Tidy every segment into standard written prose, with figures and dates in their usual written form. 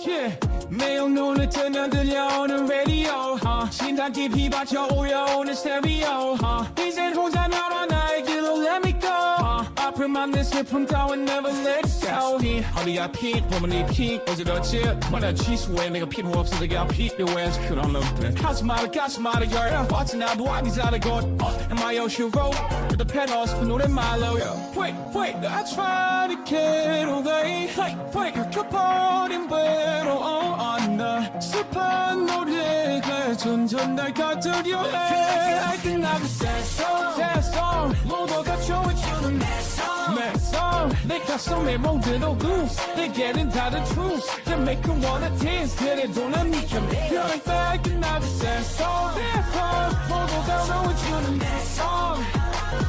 Yeah, 매일 눈을 뜨면 들려오는 라디오 심장 깊이 박혀 울려오는 스테레오 이젠 혼자 날아 나의 길로 let me go 아픔만 내 슬픔 따윈 never let it go 어디가 픽 보면 이 픽 어지럽지 뭐나 취소해 내가 필요 없어 내가 필요해 그런 놈들 가지 마라 열 빠져나도 아니지 않을 것 Am I ocean road with the pedals 그 노래 말로 Wait I try to get away Wait 켜버린 배로 나 슬픈 노래가 점점 날 가두려 해 I think I'm sad song 모두가 좋아해주는 내 song 내 가슴에 멍들어 loose They're getting tired of truth They make you wanna dance 그래도 난 니켜내 You're in fact I'm sad song 모두가 좋아해주는 내 song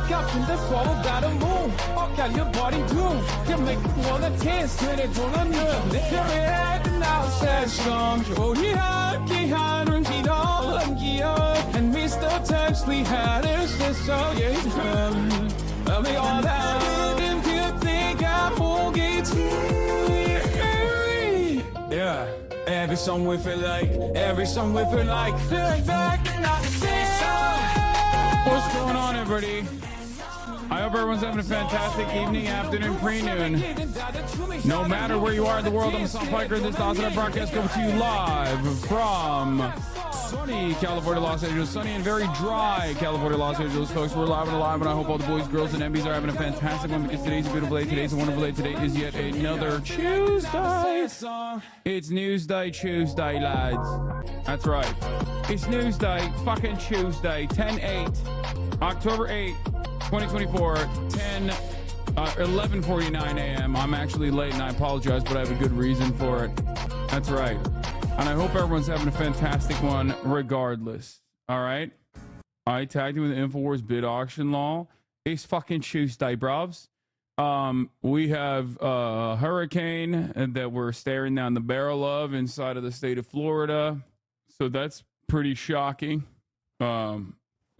같은데 서로 다른 move 엇갈려버린 groove They make you wanna dance 그래도 난 니켜내 You're in fact I'm sad song 우리 함께하는 길어난 기억 And miss the times we had is just so yeah Love me all that 그때가 보겠지 Yeah Every song we feel like back and I say What's going on, everybody? I hope everyone's having a fantastic evening, afternoon, pre-noon. No matter where you are in the world, I'm Sam Piker. This Dawson broadcast coming to you live from sunny California, Los Angeles. Sunny and very dry California, Los Angeles, folks. We're live and alive, and I hope all the boys, girls, and MBs are having a fantastic one because today's a beautiful day. Today's a wonderful day. Today is yet another Tuesday. It's Newsday, Tuesday, lads. That's right. It's Newsday, fucking Tuesday, 10/8, October 8th. 2024, 11:49 a.m. I'm actually late and I apologize, but I have a good reason for it. That's right. And I hope everyone's having a fantastic one regardless. All right? I tagged you with the InfoWars bid auction law. It's fucking Tuesday, bruvs. We have a hurricane that we're staring down the barrel of inside of the state of Florida. So that's pretty shocking.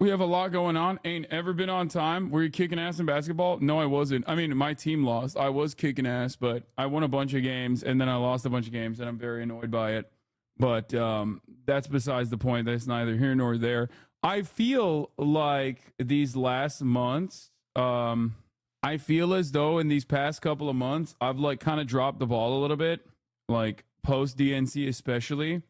We have a lot going on. Ain't ever been on time. Were you kicking ass in basketball? No, I wasn't. I mean, my team lost. I was kicking ass, but I won a bunch of games and then I lost a bunch of games and I'm very annoyed by it. But that's besides the point. That's neither here nor there. I feel like these last months, I feel as though in these past couple of months, I've like kind of dropped the ball a little bit, like post DNC especially.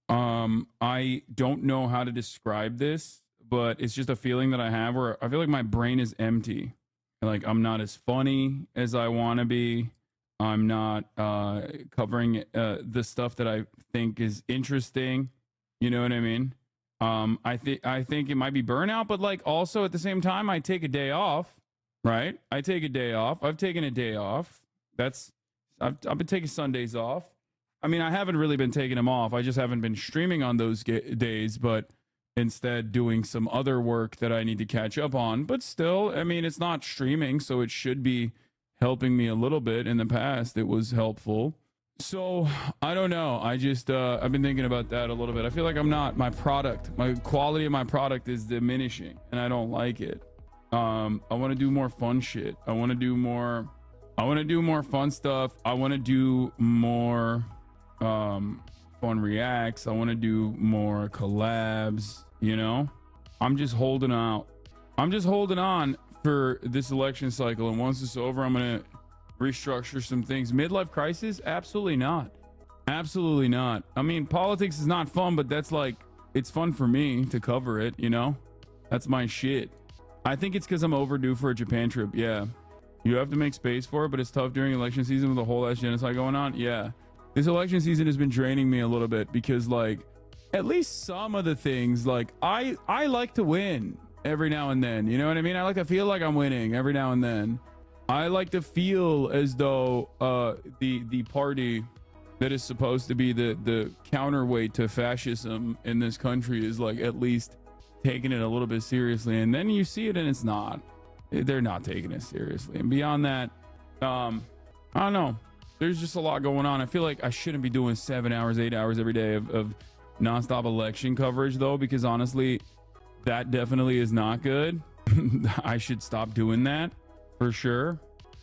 I don't know how to describe this, but it's just a feeling that I have where I feel like my brain is empty. Like I'm not as funny as I want to be. I'm not covering the stuff that I think is interesting. You know what I mean? I think it might be burnout, but like also at the same time, I take a day off, right? I take a day off. I've taken a day off. I've been taking Sundays off. I mean, I haven't really been taking them off. I just haven't been streaming on those days, but instead doing some other work that I need to catch up on. But still, I mean, it's not streaming, so it should be helping me a little bit. In the past, it was helpful. So I don't know. I just I've been thinking about that a little bit. I feel like my quality of my product is diminishing and I don't like it. I want to do more fun shit. I want to do more fun stuff. I want to do more fun reacts. I want to do more collabs, you know. I'm just holding out. I'm just holding on for this election cycle, and once it's over, I'm gonna restructure some things. Midlife crisis? Absolutely not. Absolutely not. I mean, politics is not fun, but that's like, it's fun for me to cover it, you know. That's my shit. I think it's because I'm overdue for a Japan trip. Yeah, you have to make space for it, but it's tough during election season with a whole ass genocide going on. Yeah, this election season has been draining me a little bit because like at least some of the things, like I like to win every now and then, you know what I mean? I like to feel like I'm winning every now and then. I like to feel as though the party that is supposed to be the counterweight to fascism in this country is like at least taking it a little bit seriously, and then you see it and it's not. They're not taking it seriously. And beyond that, I don't know. There's just a lot going on. I feel like I shouldn't be doing 7 hours, 8 hours every day of nonstop election coverage though, because honestly, that definitely is not good. I should stop doing that for sure.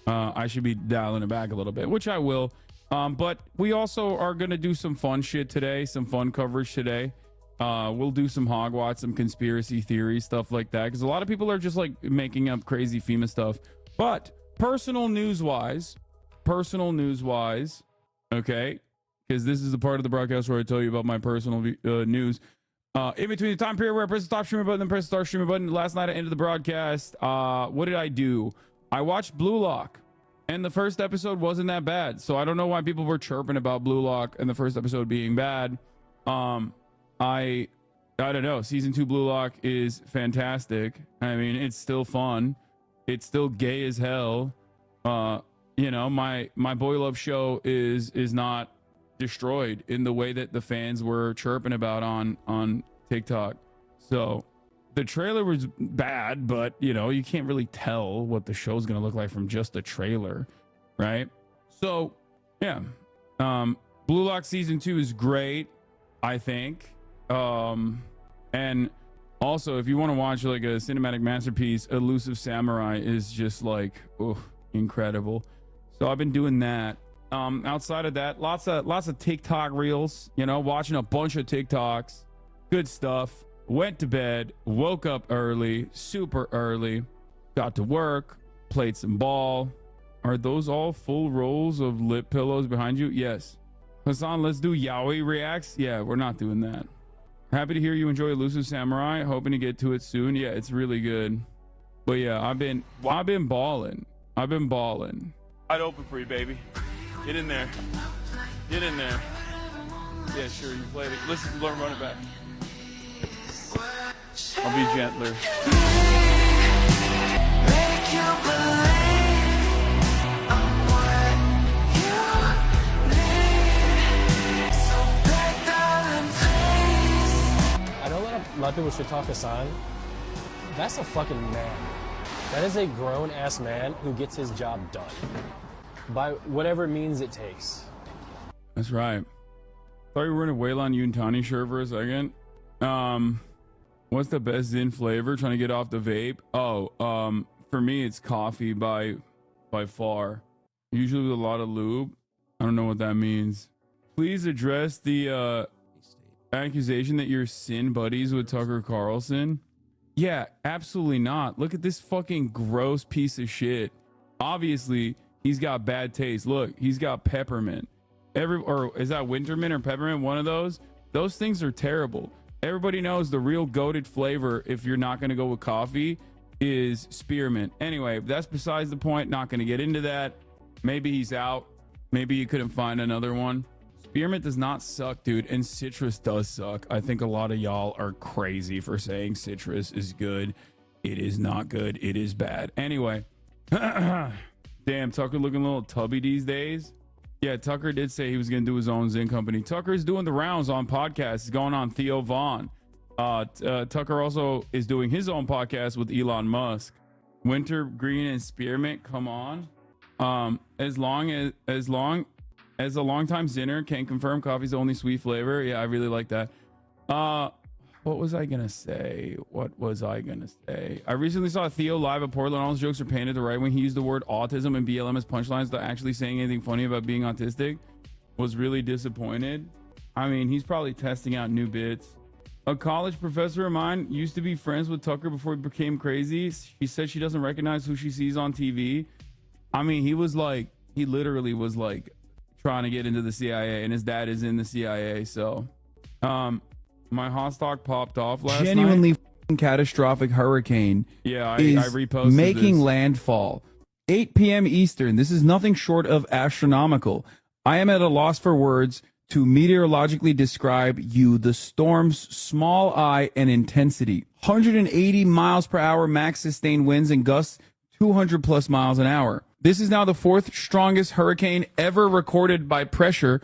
I should be dialing it back a little bit, which I will. But we also are going to do some fun shit today, some fun coverage today. We'll do some Hogwarts, some conspiracy theory stuff like that, because a lot of people are just like making up crazy FEMA stuff. But personal news wise, okay, because this is the part of the broadcast where I tell you about my personal news. In between the time period where I press the stop streaming button, then press the start streaming button. Last night I ended the broadcast. What did I do? I watched Blue Lock, and the first episode wasn't that bad. So I don't know why people were chirping about Blue Lock and the first episode being bad. I don't know. Season 2 Blue Lock is fantastic. I mean, it's still fun. It's still gay as hell. You know, my Boy Love show is not destroyed in the way that the fans were chirping about on TikTok. So the trailer was bad, but you know, you can't really tell what the show's gonna look like from just the trailer, right? So yeah, Blue Lock season 2 is great, I think. And also, if you want to watch like a cinematic masterpiece, Elusive Samurai is just like, oh, incredible. So I've been doing that. Outside of that, lots of TikTok reels, you know, watching a bunch of TikToks, good stuff. Went to bed, woke up early, super early, got to work, played some ball. Are those all full rolls of lip pillows behind you? Yes. Hassan, let's do yaoi reacts. Yeah, we're not doing that. Happy to hear you enjoy Elusive Samurai. Hoping to get to it soon. Yeah, it's really good. But yeah, I've been balling. I'd open for you, baby. Get in there. Get in there. Yeah, sure, you played it. Listen, learn, run it back. I'll be gentler. I know a lot of people should talk Hassan. That's a fucking man. That is a grown-ass man who gets his job done. By whatever means it takes. That's right. Thought you were in a Waylon Yuntani shirt for a second. What's the best Zin flavor? Trying to get off the vape. Oh, for me it's coffee by far. Usually with a lot of lube. I don't know what that means. Please address the accusation that you're sin buddies with Tucker Carlson. Yeah, absolutely not. Look at this fucking gross piece of shit. Obviously, he's got bad taste. Look, he's got peppermint. Or is that Wintermint or peppermint? One of those. Those things are terrible. Everybody knows the real goated flavor, if you're not going to go with coffee, is spearmint. Anyway, that's besides the point. Not going to get into that. Maybe he's out. Maybe you couldn't find another one. Spearmint does not suck, dude, and citrus does suck. I think a lot of y'all are crazy for saying citrus is good. It is not good. It is bad. Anyway, damn, Tucker looking a little tubby these days. Yeah, Tucker did say he was going to do his own Zin company. Tucker's doing the rounds on podcasts. He's going on Theo Vaughn. Tucker also is doing his own podcast with Elon Musk. Wintergreen and spearmint, come on. As long as a longtime Zinner can confirm coffee's the only sweet flavor. Yeah, I really like that. What was I gonna say? I recently saw Theo live at Portland. All his jokes are painted the right way. He used the word autism and BLM as punchlines without actually saying anything funny about being autistic. Was really disappointed. I mean, he's probably testing out new bits. A college professor of mine used to be friends with Tucker before he became crazy. She said she doesn't recognize who she sees on TV. I mean, he literally was like trying to get into the CIA, and his dad is in the CIA. So, my hot stock popped off last genuinely night. Catastrophic hurricane. Yeah, I is reposted making this. landfall. 8 p.m. Eastern. This is nothing short of astronomical. I am at a loss for words to meteorologically describe the storm's small eye and intensity. 180 miles per hour max sustained winds and gusts 200 plus miles an hour. This is now the fourth strongest hurricane ever recorded by pressure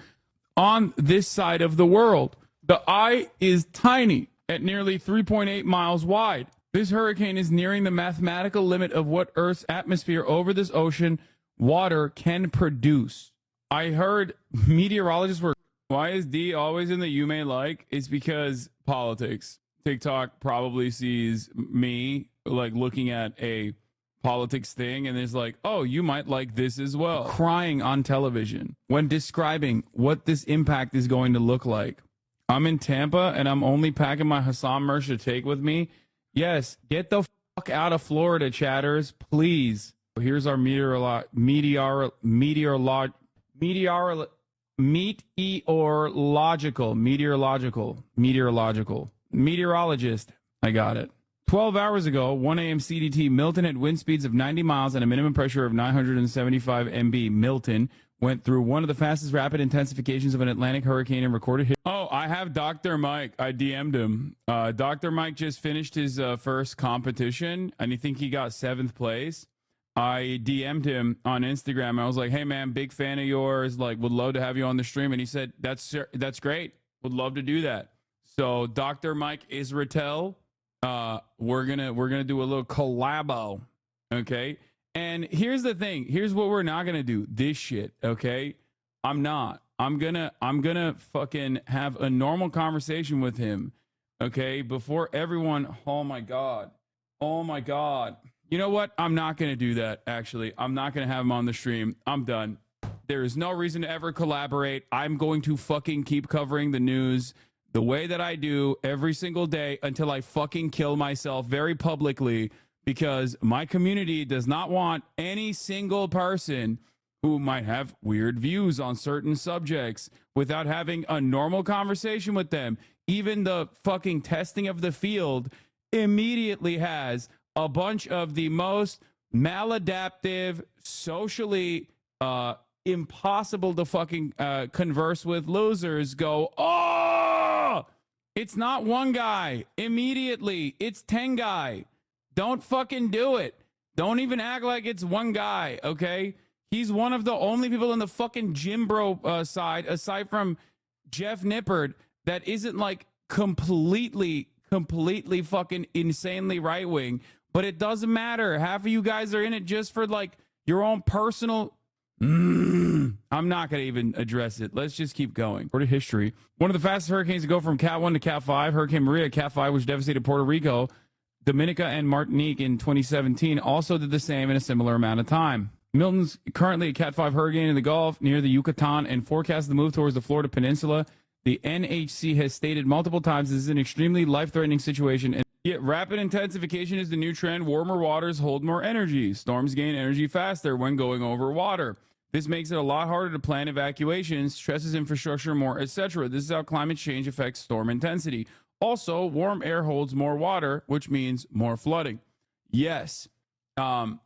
on this side of the world. The eye is tiny at nearly 3.8 miles wide. This hurricane is nearing the mathematical limit of what Earth's atmosphere over this ocean water can produce. I heard meteorologists were... Why is D always in the you may like? It's because politics. TikTok probably sees me like looking at a politics thing, and there's like, oh, you might like this as well. Crying on television when describing what this impact is going to look like. I'm in Tampa and I'm only packing my Hassan merch to take with me. Yes, get the fuck out of Florida, chatters, please. Here's our meteorological. Meteorologist. I got it. 12 hours ago, 1 a.m. CDT, Milton had wind speeds of 90 miles and a minimum pressure of 975 MB. Milton went through one of the fastest rapid intensifications of an Atlantic hurricane in recorded history. Oh, I have Dr. Mike. I DM'd him. Dr. Mike just finished his first competition, and I think he got 7th place. I DM'd him on Instagram. I was like, hey, man, big fan of yours. Like, would love to have you on the stream. And he said, that's great. Would love to do that. So Dr. Mike Israetel, we're gonna do a little collabo, okay? And here's the thing. Here's what we're not gonna do. This shit, okay? I'm not. I'm gonna fucking have a normal conversation with him, okay? Before everyone. Oh my god. You know what? I'm not gonna do that. Actually, I'm not gonna have him on the stream. I'm done. There is no reason to ever collaborate. I'm going to fucking keep covering the news the way that I do every single day until I fucking kill myself very publicly, because my community does not want any single person who might have weird views on certain subjects without having a normal conversation with them. Even the fucking testing of the field immediately has a bunch of the most maladaptive, socially impossible to fucking converse with losers go, oh, it's not one guy. Immediately, it's 10 guy. Don't fucking do it. Don't even act like it's one guy, okay? He's one of the only people in the fucking Jim Bro side, aside from Jeff Nippard, that isn't like completely fucking insanely right-wing. But it doesn't matter. Half of you guys are in it just for like your own personal... I'm not going to even address it. Let's just keep going. For the history, one of the fastest hurricanes to go from Cat 1 to Cat 5, Hurricane Maria, Cat 5, which devastated Puerto Rico, Dominica, and Martinique in 2017, also did the same in a similar amount of time. Milton's currently a Cat 5 hurricane in the Gulf near the Yucatan and forecasts the move towards the Florida Peninsula. The NHC has stated multiple times this is an extremely life-threatening situation. And yet rapid intensification is the new trend. Warmer waters hold more energy. Storms gain energy faster when going over water. This makes it a lot harder to plan evacuations, stresses infrastructure more, etc. This is how climate change affects storm intensity. Also, warm air holds more water, which means more flooding. Yes. That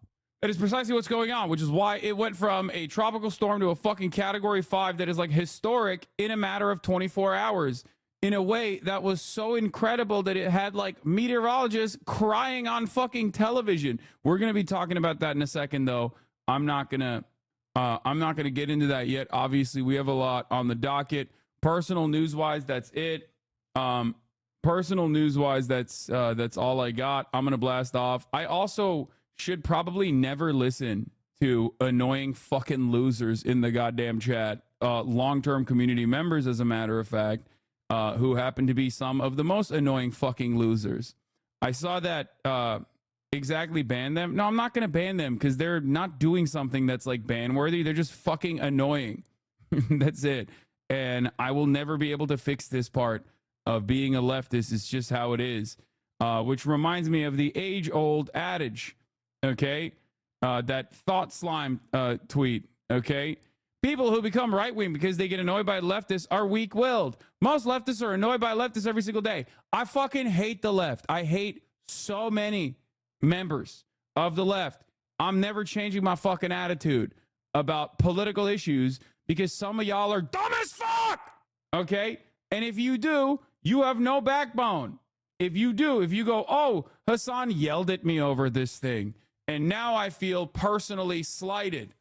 is precisely what's going on, which is why it went from a tropical storm to a fucking category 5 that is like historic in a matter of 24 hours in a way that was so incredible that it had like meteorologists crying on fucking television. We're going to be talking about that in a second, though. I'm not going to get into that yet. Obviously, we have a lot on the docket. Personal news-wise, that's it. Personal news-wise, that's all I got. I'm going to blast off. I also should probably never listen to annoying fucking losers in the goddamn chat. Long-term community members, as a matter of fact, who happen to be some of the most annoying fucking losers. I saw that exactly ban them. No, I'm not going to ban them because they're not doing something that's like ban worthy. They're just fucking annoying. That's it. And I will never be able to fix this part of being a leftist. It's just how it is. Which reminds me of the age-old adage, okay? That thought slime tweet, okay? People who become right-wing because they get annoyed by leftists are weak-willed. Most leftists are annoyed by leftists every single day. I fucking hate the left. I hate so many members of the left. I'm never changing my fucking attitude about political issues because some of y'all are dumb as fuck, okay? And if you do, you have no backbone. If you go, oh, Hassan yelled at me over this thing, and now I feel personally slighted,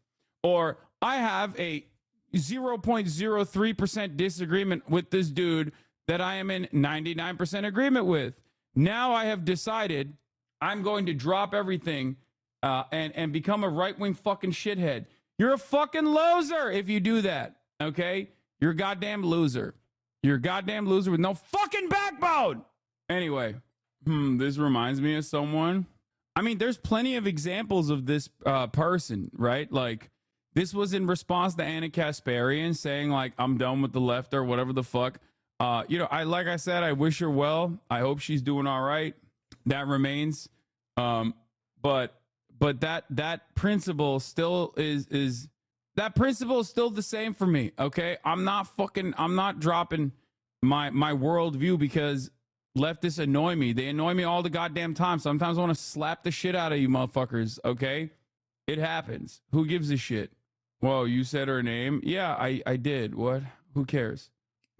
or I have a 0.03% disagreement with this dude that I am in 99% agreement with. Now I have decided I'm going to drop everything and become a right-wing fucking shithead. You're a fucking loser if you do that, okay? You're a goddamn loser. You're a goddamn loser with no fucking backbone. Anyway, this reminds me of someone. I mean, there's plenty of examples of this person, right? Like, this was in response to Anna Kasparian saying, like, I'm done with the left or whatever the fuck. You know, like I said, I wish her well. I hope she's doing all right. That remains. But that principle still is that principle is still the same for me. Okay, I'm not dropping my worldview because leftists annoy me. They annoy me all the goddamn time. Sometimes I want to slap the shit out of you motherfuckers. Okay, it happens. Who gives a shit? Whoa, you said her name? Yeah, I did. What? Who cares?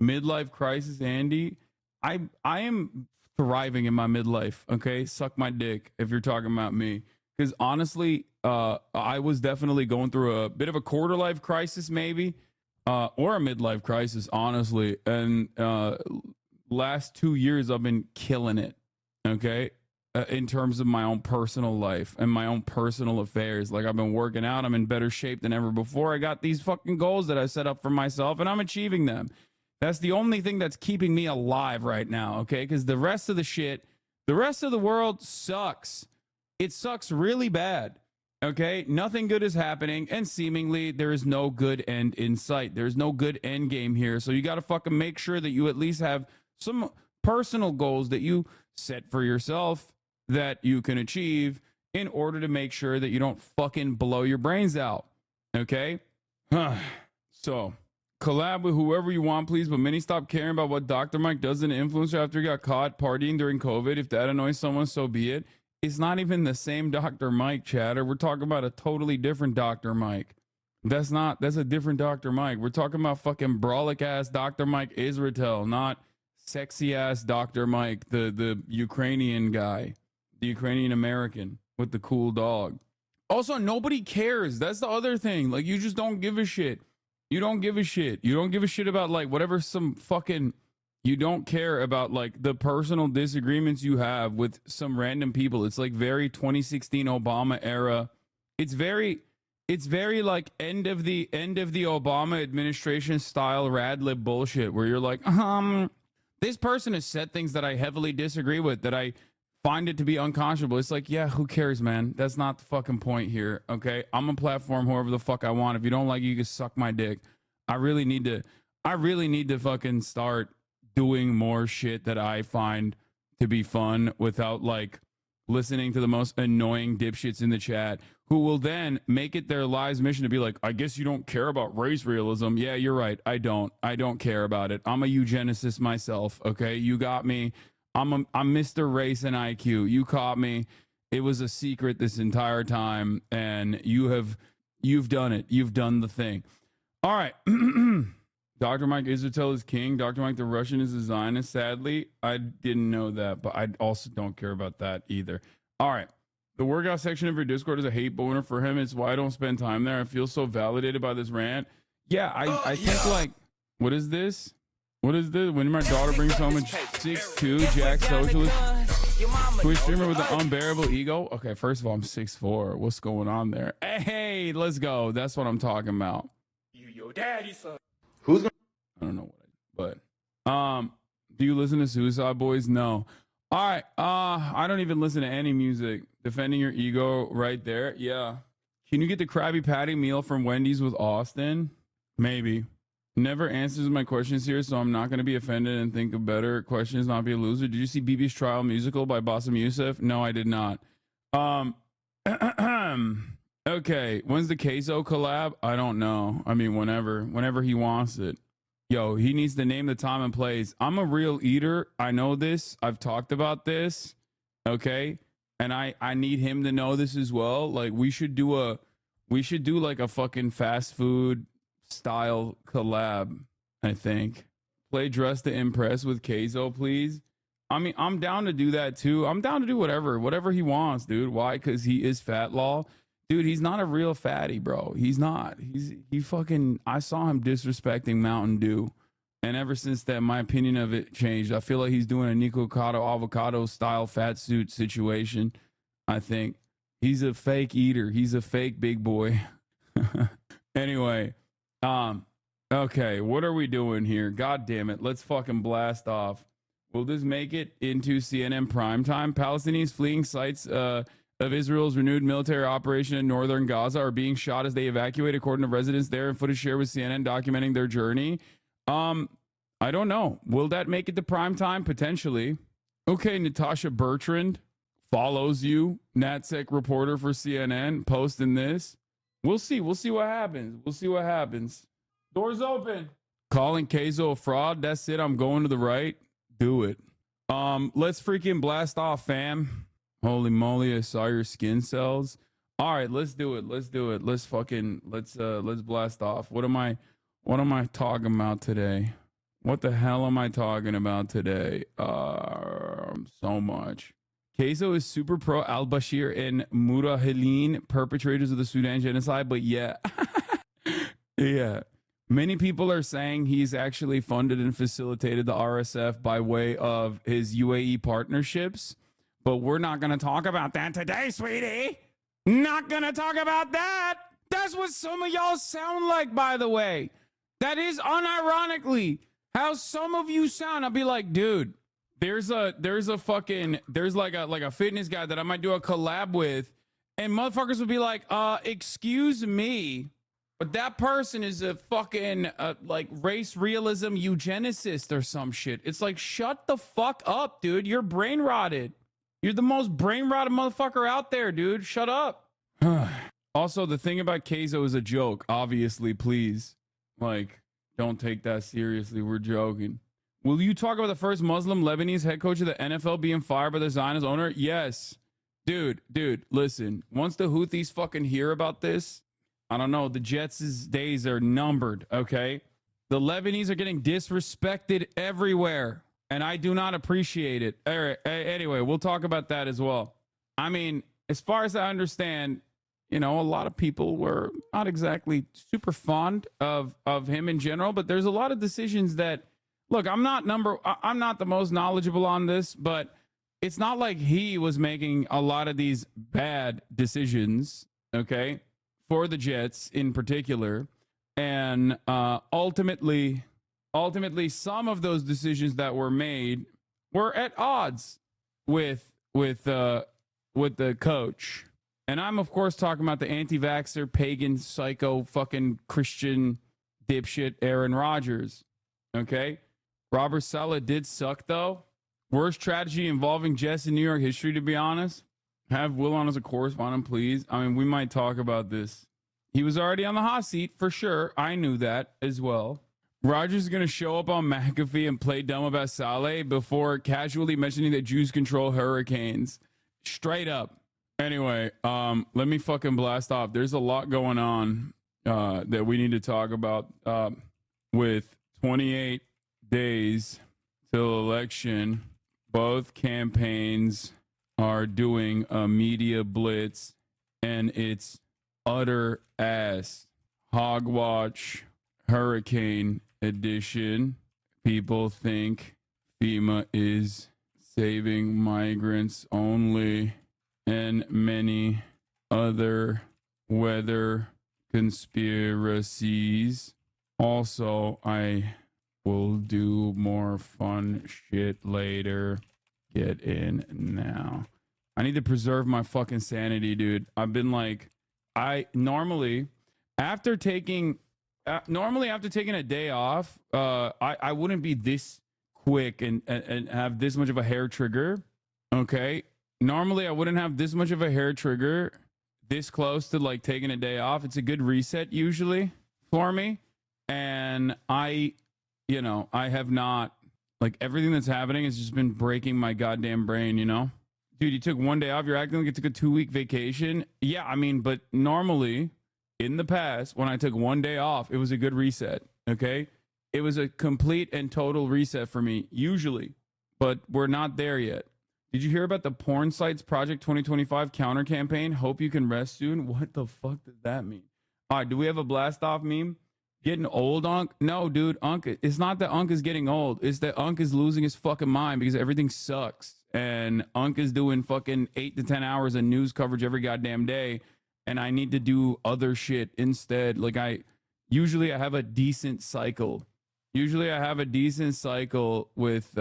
Midlife crisis, Andy. I am thriving in my midlife. Okay, suck my dick if you're talking about me. Because honestly, I was definitely going through a bit of a quarter life crisis, maybe, or a midlife crisis, honestly. And last 2 years, I've been killing it. Okay, in terms of my own personal life and my own personal affairs. Like, I've been working out. I'm in better shape than ever before. I got these fucking goals that I set up for myself, and I'm achieving them. That's the only thing that's keeping me alive right now, okay? Because the rest of the shit, the rest of the world sucks. It sucks really bad, okay? Nothing good is happening, and seemingly there is no good end in sight. There's no good end game here, so you got to fucking make sure that you at least have some personal goals that you set for yourself that you can achieve in order to make sure that you don't fucking blow your brains out, okay? So... collab with whoever you want, please, but many stop caring about what Dr. Mike does in an influencer after he got caught partying during COVID. If that annoys someone, so be it. It's not even the same Dr. Mike, chatter. We're talking about a totally different Dr. Mike. That's a different Dr. Mike. We're talking about fucking brolic ass Dr. Mike Israel, not sexy ass Dr. Mike, the Ukrainian guy, the Ukrainian American with the cool dog. Also, nobody cares. That's the other thing. Like, you just don't give a shit. You don't give a shit. You don't give a shit about, like, whatever some fucking... You don't care about, like, the personal disagreements you have with some random people. It's, like, very 2016 Obama era. It's very, like, end of the Obama administration style rad lib bullshit where you're like, this person has said things that I heavily disagree with, that I find it to be unconscionable. It's like, yeah, who cares, man? That's not the fucking point here, okay? I'm a platform whoever the fuck I want. If you don't like it, you can suck my dick. I really need to fucking start doing more shit that I find to be fun without, like, listening to the most annoying dipshits in the chat who will then make it their lives mission to be like, I guess you don't care about race realism. Yeah, you're right. I don't care about it. I'm a eugenicist myself, okay? You got me. I'm Mr. Race and IQ. You caught me. It was a secret this entire time, and you've done it. You've done the thing. All right. Dr. Mike Israel is king. Dr. Mike the Russian is a Zionist. Sadly, I didn't know that, but I also don't care about that either. All right. The workout section of your Discord is a hate boner for him. It's why I don't spend time there. I feel so validated by this rant. Yeah, I think, like, what is this? What is this? When my daughter brings home a 6'2" Jack Socialist Twitch streamer with an unbearable ego. Okay, first of all, I'm 6'4". What's going on there? Hey, let's go. That's what I'm talking about. You your daddy son. Who's gonna? I don't know what do you listen to Suicide Boys? No. All right. I don't even listen to any music. Defending your ego right there. Yeah. Can you get the Krabby Patty meal from Wendy's with Austin? Maybe. Never answers my questions here, so I'm not going to be offended and think of better questions, not be a loser. Did you see BB's Trial musical by Bassem Youssef? No, I did not. Okay, when's the Queso collab? I don't know. I mean, whenever he wants it. Yo, he needs to name the time and place. I'm a real eater. I know this. I've talked about this. Okay, and I need him to know this as well. Like, we should do like a fucking fast food style collab. I think play Dress to Impress with Queso, please. I mean, I'm down to do that too. I'm down to do whatever he wants, dude. Why? Because he is Fat Law. Dude, he's not a real fatty, bro. He's not. He fucking, I saw him disrespecting Mountain Dew. And ever since then, my opinion of it changed. I feel like he's doing a Nico Cotto avocado style fat suit situation. I think he's a fake eater. He's a fake big boy. Anyway, okay, what are we doing here? God damn it. Let's fucking blast off. Will this make it into CNN primetime? Palestinians fleeing sites of Israel's renewed military operation in northern Gaza are being shot as they evacuate, according to residents there, and footage shared with CNN documenting their journey. I don't know. Will that make it to prime time? Potentially. Okay, Natasha Bertrand follows you, NatSec reporter for CNN, posting this. We'll see. We'll see what happens. We'll see what happens. Doors open. Calling Kazo a fraud. That's it. I'm going to the right. Do it. Let's freaking blast off, fam. Holy moly, I saw your skin cells. All right, let's do it. Let's do it. Let's blast off. What am I talking about today? What the hell am I talking about today? So much. Kazo is super pro al-Bashir and Murahilin, perpetrators of the Sudan genocide, but yeah. Yeah. Many people are saying he's actually funded and facilitated the RSF by way of his UAE partnerships, but we're not going to talk about that today, sweetie. Not going to talk about that. That's what some of y'all sound like, by the way. That is unironically how some of you sound. I'll be like, dude, there's like a fitness guy that I might do a collab with, and motherfuckers would be like, excuse me, but that person is a fucking like race realism eugenicist or some shit. It's like, shut the fuck up, dude. You're brain rotted. You're the most brain rotted motherfucker out there, dude. Shut up. Also, the thing about Kazo is a joke. Obviously, please. Like, don't take that seriously. We're joking. Will you talk about the first Muslim Lebanese head coach of the NFL being fired by the Zionist owner? Yes. Dude, listen. Once the Houthis fucking hear about this, I don't know. The Jets' days are numbered, okay? The Lebanese are getting disrespected everywhere, and I do not appreciate it. All right, anyway, we'll talk about that as well. I mean, as far as I understand, you know, a lot of people were not exactly super fond of him in general, but there's a lot of decisions that, look, I'm not the most knowledgeable on this, but it's not like he was making a lot of these bad decisions, okay, for the Jets in particular. And ultimately, some of those decisions that were made were at odds with the coach. And I'm, of course, talking about the anti-vaxxer, pagan, psycho, fucking Christian dipshit Aaron Rodgers. Okay? Robert Saleh did suck, though. Worst tragedy involving Jets in New York history, to be honest. Have Will on as a correspondent, please. I mean, we might talk about this. He was already on the hot seat, for sure. I knew that as well. Rodgers is going to show up on McAfee and play dumb about Saleh before casually mentioning that Jews control hurricanes. Straight up. Anyway, let me fucking blast off. There's a lot going on that we need to talk about with 28 days till election. Both campaigns are doing a media blitz, and it's utter ass. Hogwatch Hurricane Edition. People think FEMA is saving migrants only, and many other weather conspiracies. Also, I will do more fun shit later. Get in now. I need to preserve my fucking sanity, dude. I've been like, normally after taking a day off, I wouldn't be this quick and have this much of a hair trigger. Okay. Normally I wouldn't have this much of a hair trigger this close to like taking a day off. It's a good reset usually for me. And I have not, like, everything that's happening has just been breaking my goddamn brain, you know? Dude, you took one day off. You're acting like you took a 2-week vacation. Yeah, I mean, but normally in the past, when I took one day off, it was a good reset. Okay. It was a complete and total reset for me, usually, but we're not there yet. Did you hear about the porn sites Project 2025 counter campaign? Hope you can rest soon. What the fuck does that mean? All right, do we have a blast off meme? Getting old, Unk? No, dude, Unk. It's not that Unk is getting old. It's that Unk is losing his fucking mind because everything sucks. And Unk is doing fucking 8 to 10 hours of news coverage every goddamn day. And I need to do other shit instead. Like, usually I have a decent cycle. Usually I have a decent cycle with,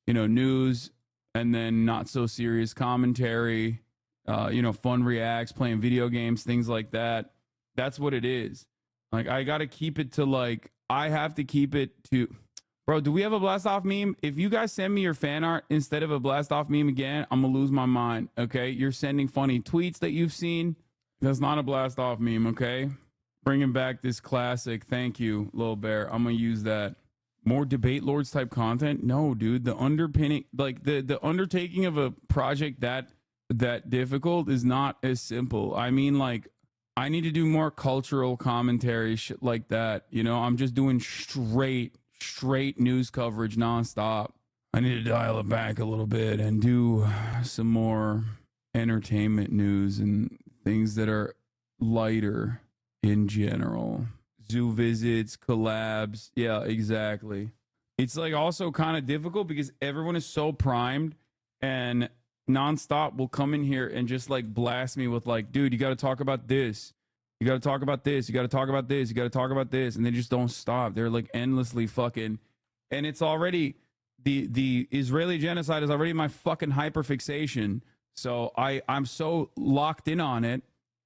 news, and then not so serious commentary, fun reacts, playing video games, things like that. That's what it is. Like, I got to keep it to like, I have to keep it to, bro, do we have a blast off meme? If you guys send me your fan art instead of a blast off meme again, I'm going to lose my mind. Okay. You're sending funny tweets that you've seen. That's not a blast off meme. Okay. Bringing back this classic. Thank you, Lil Bear. I'm going to use that. More debate lords type content. No, dude, the underpinning, like the undertaking of a project that difficult is not as simple. I mean, like, I need to do more cultural commentary, shit like that. I'm just doing straight news coverage nonstop. I need to dial it back a little bit and do some more entertainment news and things that are lighter in general. Zoo visits, collabs. Yeah, exactly. It's like also kind of difficult because everyone is so primed and nonstop will come in here and just like blast me with like, dude, you got to talk about this. You got to talk about this. You got to talk about this. You got to talk about this. And they just don't stop. They're like endlessly fucking. And it's already the Israeli genocide is already my fucking hyperfixation. So I'm so locked in on it.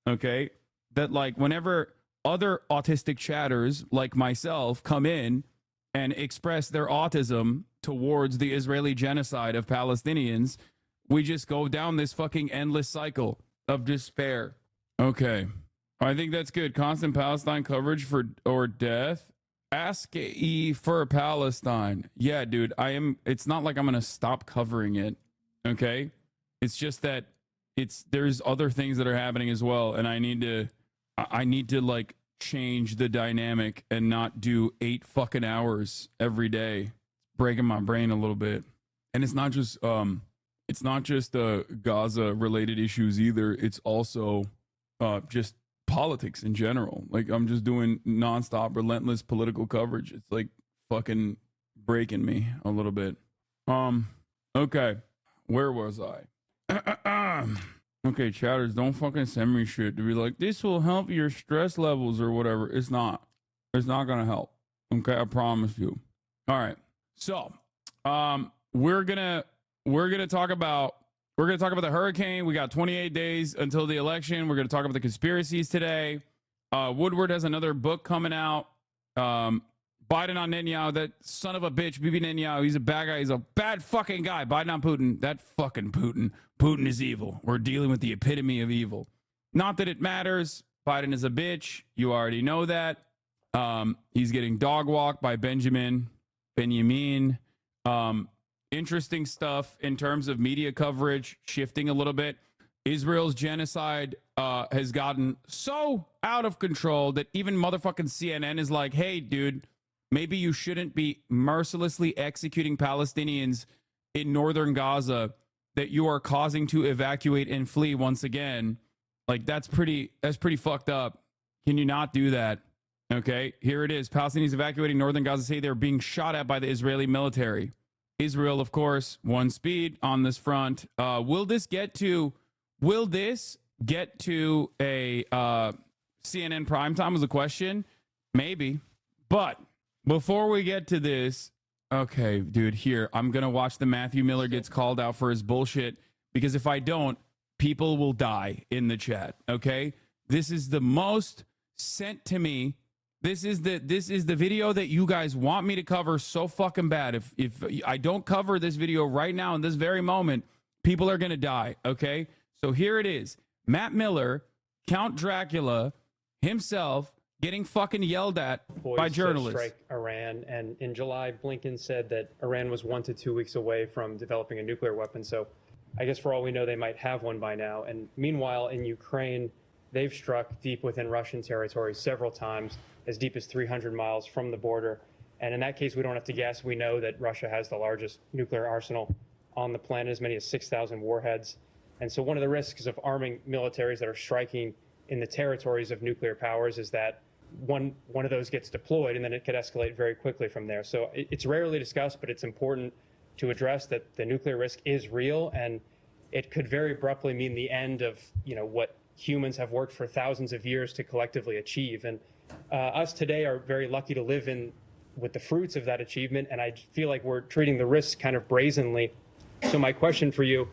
Okay. That like whenever other autistic chatters like myself come in and express their autism towards the Israeli genocide of Palestinians, we just go down this fucking endless cycle of despair. Okay. I think that's good. Constant Palestine coverage or death. Ask E for Palestine. Yeah, dude, it's not like I'm going to stop covering it. Okay. It's just that there's other things that are happening as well. And I need to like change the dynamic and not do 8 fucking hours every day. It's breaking my brain a little bit. And it's not just Gaza related issues either. It's also just politics in general. Like I'm just doing nonstop, relentless political coverage. It's like fucking breaking me a little bit. Okay. Where was I? Okay, chatters, don't fucking send me shit to be like, this will help your stress levels or whatever. It's not. It's not gonna help. Okay, I promise you. All right. So, we're gonna talk about the hurricane. We got 28 days until the election. We're gonna talk about the conspiracies today. Woodward has another book coming out. Biden on Netanyahu, that son of a bitch, Bibi Netanyahu, he's a bad guy. He's a bad fucking guy. Biden on Putin, that fucking Putin. Putin is evil. We're dealing with the epitome of evil. Not that it matters. Biden is a bitch. You already know that. He's getting dog walked by Benjamin. Interesting stuff in terms of media coverage, shifting a little bit. Israel's genocide has gotten so out of control that even motherfucking CNN is like, hey, dude, maybe you shouldn't be mercilessly executing Palestinians in northern Gaza that you are causing to evacuate and flee once again. Like, that's pretty fucked up. Can you not do that? Okay, here it is. Palestinians evacuating northern Gaza say they're being shot at by the Israeli military. Israel, of course, won speed on this front. Will this get to a CNN primetime was a question? Maybe. But before we get to this, okay, dude, here, I'm going to watch the Matthew Miller gets called out for his bullshit, because if I don't, people will die in the chat, okay? This is the most sent to me. This is the video that you guys want me to cover so fucking bad. If I don't cover this video right now in this very moment, people are going to die, okay? So here it is. Matt Miller, Count Dracula himself, getting fucking yelled at by journalists. Strike Iran, and in July, Blinken said that Iran was 1 to 2 weeks away from developing a nuclear weapon. So I guess for all we know, they might have one by now. And meanwhile, in Ukraine, they've struck deep within Russian territory several times, as deep as 300 miles from the border. And in that case, we don't have to guess. We know that Russia has the largest nuclear arsenal on the planet, as many as 6,000 warheads. And so one of the risks of arming militaries that are striking in the territories of nuclear powers is that one of those gets deployed, and then it could escalate very quickly from there. So it's rarely discussed, but it's important to address that the nuclear risk is real, and it could very abruptly mean the end of, what humans have worked for thousands of years to collectively achieve. And us today are very lucky to live with the fruits of that achievement, and I feel like we're treating the risks kind of brazenly. So my question for you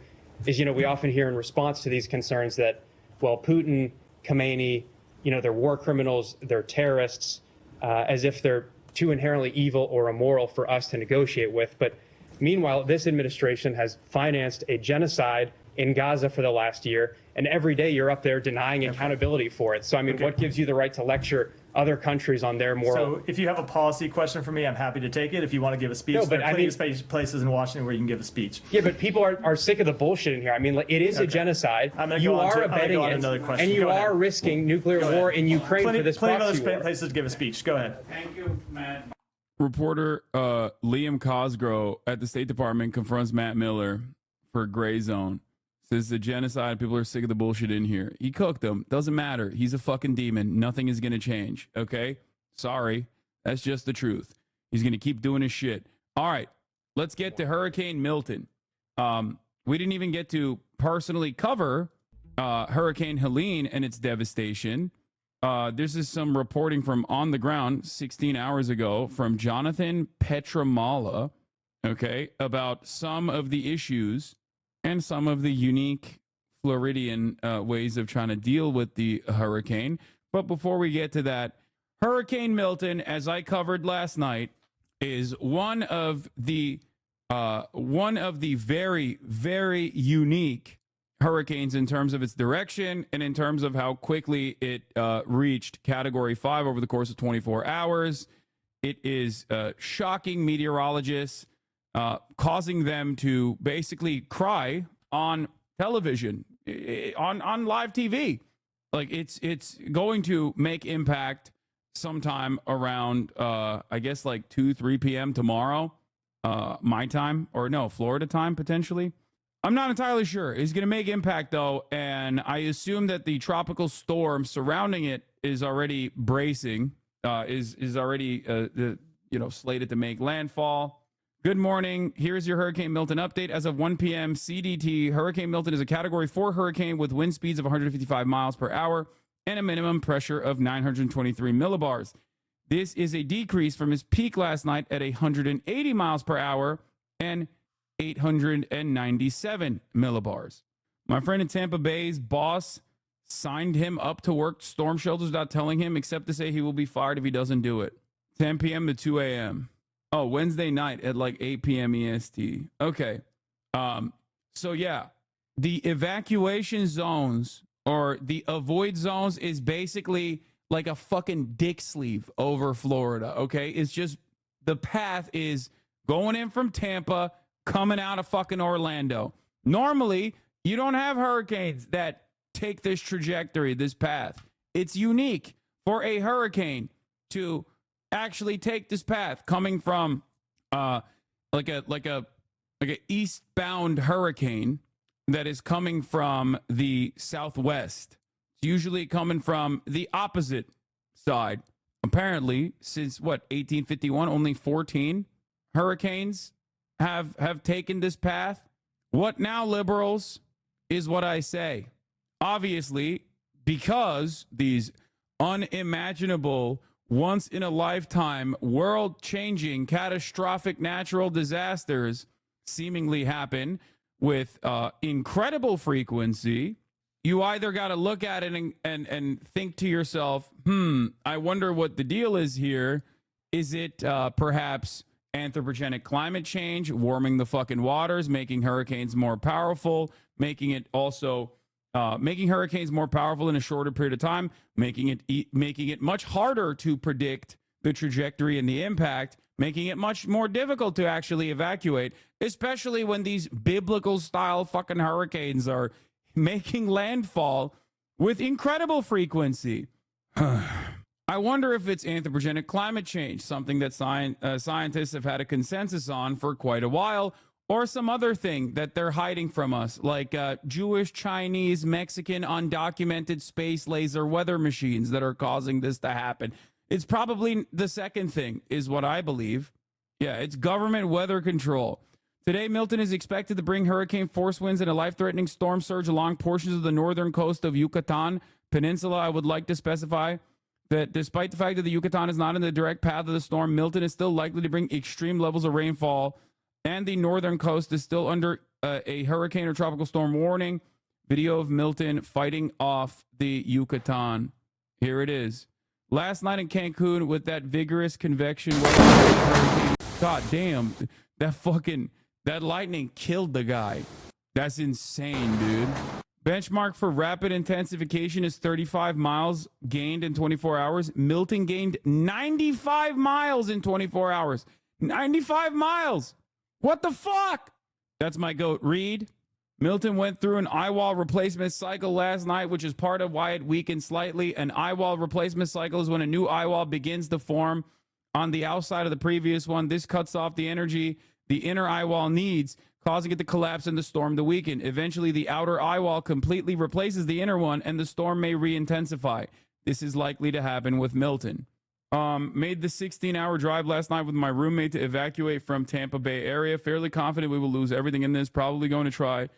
is, we often hear in response to these concerns that, well, Putin, Khomeini, they're war criminals, they're terrorists, as if they're too inherently evil or immoral for us to negotiate with. But meanwhile, this administration has financed a genocide in Gaza for the last year, and every day you're up there denying accountability for it. So, I mean, what gives you the right to lecture other countries on their moral? So if you have a policy question for me, I'm happy to take it. If you want to give a speech, No, but there are I plenty mean- of places in Washington where you can give a speech. Yeah, but people are sick of the bullshit in here. I mean, like, it is a genocide. I'm gonna You go on are to- I'm gonna abetting go on it, another question. and you Go ahead. are risking nuclear war in Ukraine for this plenty of proxy other war. places to give a speech. Go ahead. Thank you, Matt. Reporter Liam Cosgrove at the State Department confronts Matt Miller for Gray Zone. Says the genocide, people are sick of the bullshit in here. He cooked them. Doesn't matter. He's a fucking demon. Nothing is going to change. Okay? Sorry. That's just the truth. He's going to keep doing his shit. All right. Let's get to Hurricane Milton. We didn't even get to personally cover Hurricane Helene and its devastation. This is some reporting from on the ground 16 hours ago from Jonathan Petramala, okay, about some of the issues and some of the unique Floridian ways of trying to deal with the hurricane. But before we get to that, Hurricane Milton, as I covered last night, is one of the very, very unique hurricanes in terms of its direction and in terms of how quickly it reached Category 5 over the course of 24 hours. It is shocking meteorologists, causing them to basically cry on television, on live TV. Like it's going to make impact sometime around, I guess, like 2-3 p.m. tomorrow, my time, or no, Florida time, potentially. I'm not entirely sure. It's going to make impact, though, and I assume that the tropical storm surrounding it is already bracing, is already slated to make landfall. Good morning. Here's your Hurricane Milton update. As of 1 p.m. CDT, Hurricane Milton is a Category 4 hurricane with wind speeds of 155 miles per hour and a minimum pressure of 923 millibars. This is a decrease from his peak last night at 180 miles per hour and 897 millibars. My friend in Tampa Bay's boss signed him up to work storm shelters without telling him, except to say he will be fired if he doesn't do it. 10 p.m. to 2 a.m. Oh, Wednesday night at like 8 p.m. EST. Okay. So yeah, the evacuation zones or the avoid zones is basically like a fucking dick sleeve over Florida. Okay. It's just the path is going in from Tampa, coming out of fucking Orlando. Normally, you don't have hurricanes that take this trajectory, this path. It's unique for a hurricane to actually take this path coming from like a eastbound hurricane that is coming from the southwest. It's usually coming from the opposite side. Apparently, since 1851, only 14 hurricanes have taken this path. What now, liberals, is what I say. Obviously, because these unimaginable, once in a lifetime, world changing, catastrophic natural disasters seemingly happen with incredible frequency, you either got to look at it and think to yourself, I wonder what the deal is here. Is it perhaps anthropogenic climate change, warming the fucking waters, making hurricanes more powerful, making it also making hurricanes more powerful in a shorter period of time, making it much harder to predict the trajectory and the impact, making it much more difficult to actually evacuate, especially when these biblical style fucking hurricanes are making landfall with incredible frequency. I wonder if it's anthropogenic climate change, something that scientists have had a consensus on for quite a while, or some other thing that they're hiding from us, like Jewish, Chinese, Mexican, undocumented space laser weather machines that are causing this to happen. It's probably the second thing, is what I believe. Yeah, it's government weather control. Today, Milton is expected to bring hurricane force winds and a life-threatening storm surge along portions of the northern coast of Yucatan Peninsula. I would like to specify that despite the fact that the Yucatan is not in the direct path of the storm, Milton is still likely to bring extreme levels of rainfall and the northern coast is still under a hurricane or tropical storm warning. Video of Milton fighting off the Yucatan. Here it is. Last night in Cancun with that vigorous convection weather. God damn, that lightning killed the guy. That's insane, dude. Benchmark for rapid intensification is 35 miles gained in 24 hours. Milton gained 95 miles in 24 hours. 95 miles. What the fuck? That's my goat, Reed. Milton went through an eye wall replacement cycle last night, which is part of why it weakened slightly. An eye wall replacement cycle is when a new eye wall begins to form on the outside of the previous one. This cuts off the energy the inner eye wall needs, causing it to collapse and the storm to weaken. Eventually, the outer eye wall completely replaces the inner one, and the storm may re-intensify. This is likely to happen with Milton. Made the 16-hour drive last night with my roommate to evacuate from Tampa Bay area. Fairly confident we will lose everything in this. Probably going to try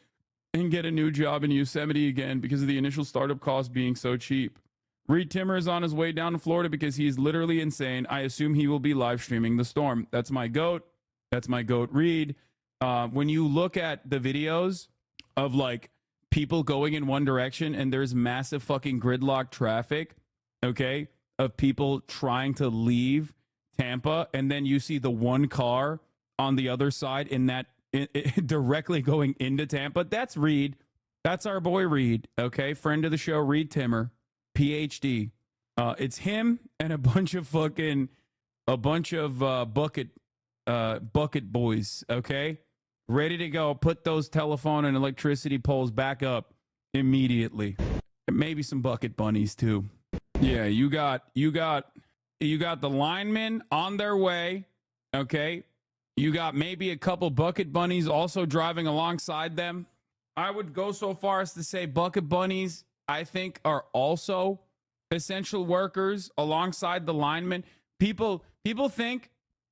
and get a new job in Yosemite again because of the initial startup cost being so cheap. Reed Timmer is on his way down to Florida because he's literally insane. I assume he will be live streaming the storm. That's my goat. That's my goat, Reed. When you look at the videos of like people going in one direction and there's massive fucking gridlock traffic, okay, of people trying to leave Tampa, and then you see the one car on the other side in that directly going into Tampa, that's Reed. That's our boy Reed, okay? Friend of the show, Reed Timmer, PhD. It's him and a bunch of bucket boys, okay? Ready to go. Put those telephone and electricity poles back up immediately. And maybe some bucket bunnies too. Yeah, you got the linemen on their way, okay? You got maybe a couple bucket bunnies also driving alongside them. I would go so far as to say bucket bunnies, I think, are also essential workers alongside the linemen. People think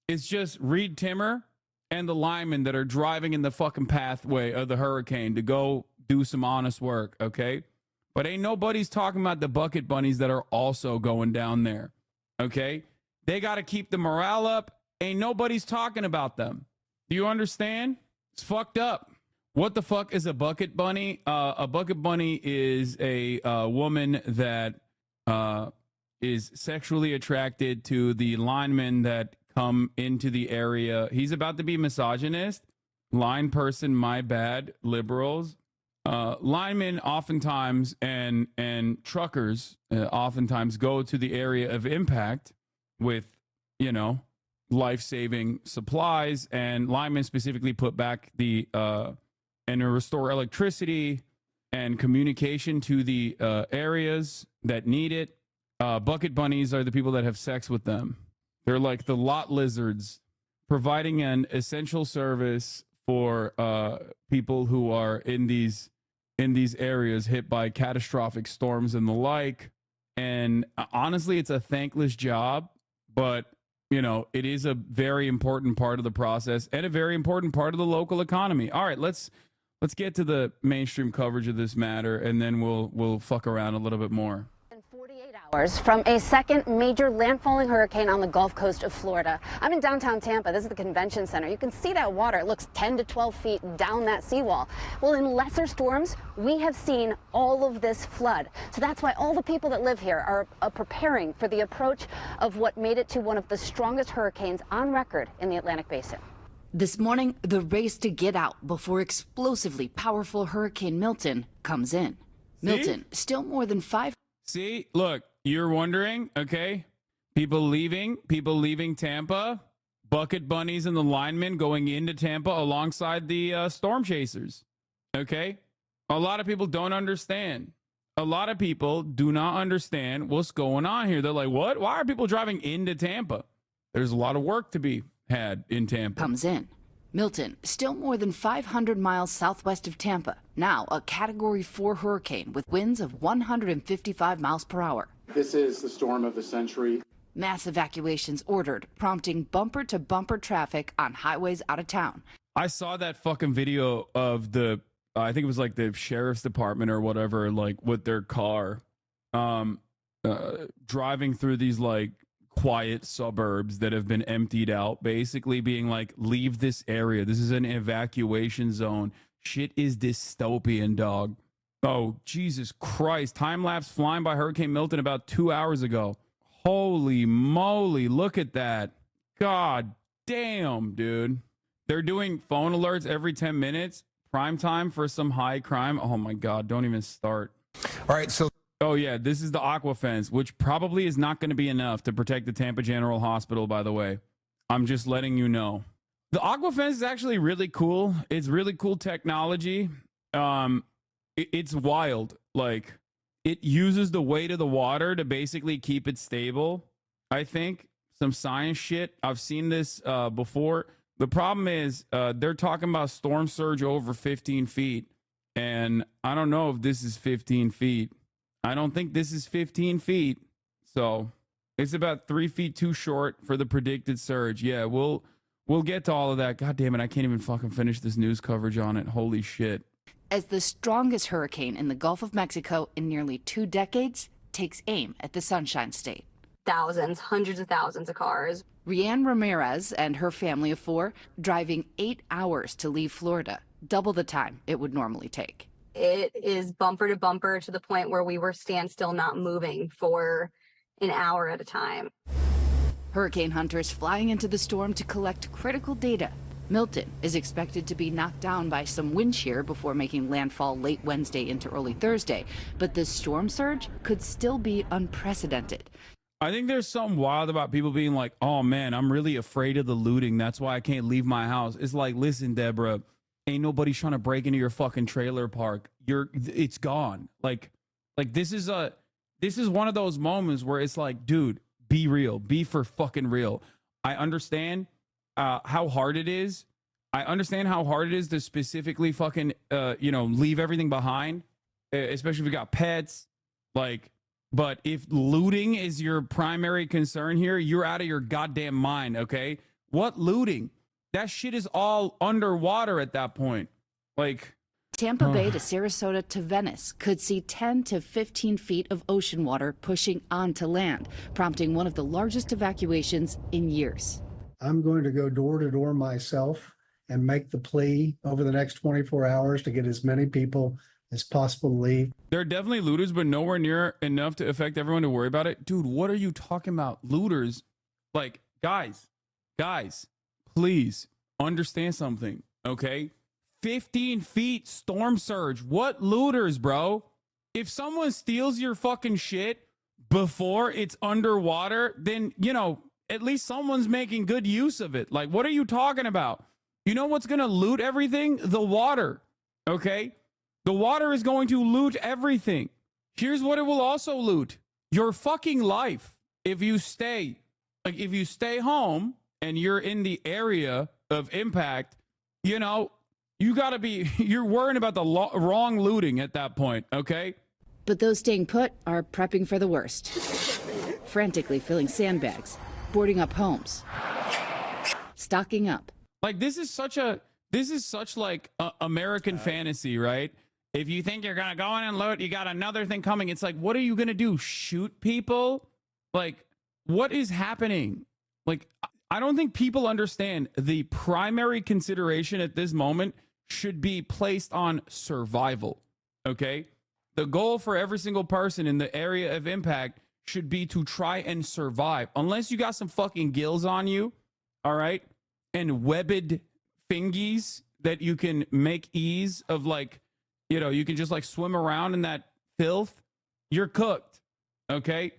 it's just Reed Timmer and the linemen that are driving in the fucking pathway of the hurricane to go do some honest work, okay? But ain't nobody's talking about the bucket bunnies that are also going down there, okay? They got to keep the morale up. Ain't nobody's talking about them. Do you understand? It's fucked up. What the fuck is a bucket bunny? A bucket bunny is a woman that is sexually attracted to the linemen that come into the area. He's about to be misogynist. Line person, my bad. Liberals. Linemen oftentimes and truckers oftentimes go to the area of impact with, life-saving supplies, and linemen specifically put back the and restore electricity and communication to the areas that need it. Bucket bunnies are the people that have sex with them. They're like the lot lizards, providing an essential service for people who are in these areas hit by catastrophic storms and the like. And honestly, it's a thankless job, but it is a very important part of the process and a very important part of the local economy. All right, let's get to the mainstream coverage of this matter, and then we'll fuck around a little bit more. 48 hours from a second major landfalling hurricane on the Gulf Coast of Florida. I'm in downtown Tampa. This is the convention center. You can see that water. It looks 10 to 12 feet down that seawall. Well, in lesser storms, we have seen all of this flood. So that's why all the people that live here are preparing for the approach of what made it to one of the strongest hurricanes on record in the Atlantic Basin. This morning, the race to get out before explosively powerful Hurricane Milton comes in. Milton, still more than 5. See, look, you're wondering, okay? People leaving Tampa, bucket bunnies and the linemen going into Tampa alongside the storm chasers, okay? A lot of people don't understand. A lot of people do not understand what's going on here. They're like, what? Why are people driving into Tampa? There's a lot of work to be had in Tampa. Comes in. Milton, still more than 500 miles southwest of Tampa. Now a Category 4 hurricane with winds of 155 miles per hour. This is the storm of the century. Mass evacuations ordered, prompting bumper-to-bumper traffic on highways out of town. I saw that fucking video of the, I think it was like the sheriff's department or whatever, like with their car, driving through these like quiet suburbs that have been emptied out, basically being like, leave this area. This is an evacuation zone. Shit is dystopian, dog. Oh, Jesus Christ. Time lapse flying by Hurricane Milton about 2 hours ago. Holy moly. Look at that. God damn, dude. They're doing phone alerts every 10 minutes. Prime time for some high crime. Oh my God. Don't even start. All right. So, oh yeah, this is the aqua fence, which probably is not going to be enough to protect the Tampa General Hospital, by the way. I'm just letting you know. The aqua fence is actually really cool. It's really cool technology. It's wild. Like, it uses the weight of the water to basically keep it stable. I think some science shit. I've seen this before. The problem is they're talking about storm surge over 15 feet. And I don't know if this is 15 feet. I don't think this is 15 feet. So it's about 3 feet too short for the predicted surge. Yeah, we'll get to all of that. God damn it. I can't even fucking finish this news coverage on it. Holy shit. As the strongest hurricane in the Gulf of Mexico in nearly 2 decades takes aim at the Sunshine State. Thousands, hundreds of thousands of cars. Rianne Ramirez and her family of 4 driving 8 hours to leave Florida, double the time it would normally take. It is bumper to bumper to the point where we were standstill, not moving for an hour at a time. Hurricane hunters flying into the storm to collect critical data. Milton is expected to be knocked down by some wind shear before making landfall late Wednesday into early Thursday, but the storm surge could still be unprecedented. I think there's something wild about people being like, oh man, I'm really afraid of the looting. That's why I can't leave my house. It's like, listen, Deborah, ain't nobody trying to break into your fucking trailer park. It's gone. Like this is one of those moments where it's like, dude, be real, be for fucking real. I understand how hard it is. I understand how hard it is to specifically fucking, leave everything behind, especially if you got pets. Like, but if looting is your primary concern here, you're out of your goddamn mind, okay? What looting? That shit is all underwater at that point. Like, Tampa Bay to Sarasota to Venice could see 10 to 15 feet of ocean water pushing onto land, prompting one of the largest evacuations in years. I'm going to go door to door myself and make the plea over the next 24 hours to get as many people as possible to leave. There are definitely looters, but nowhere near enough to affect everyone to worry about it. Dude, what are you talking about? Looters? Like, guys, please understand something, okay? 15 feet storm surge. What looters, bro? If someone steals your fucking shit before it's underwater, then, at least someone's making good use of it. Like, what are you talking about? You know what's going to loot everything? The water, okay? The water is going to loot everything. Here's what it will also loot. Your fucking life. If you stay home and you're in the area of impact, you're worrying about the wrong looting at that point, okay? But those staying put are prepping for the worst. Frantically filling sandbags, boarding up homes, stocking up. Like, this is such like American fantasy, right? If you think you're going to go in and loot, you got another thing coming. It's like, what are you going to do? Shoot people? Like, what is happening? Like, I don't think people understand the primary consideration at this moment should be placed on survival, okay? The goal for every single person in the area of impact should be to try and survive. Unless you got some fucking gills on you, all right? And webbed fingies that you can make ease of, like, you can just like swim around in that filth, you're cooked, okay?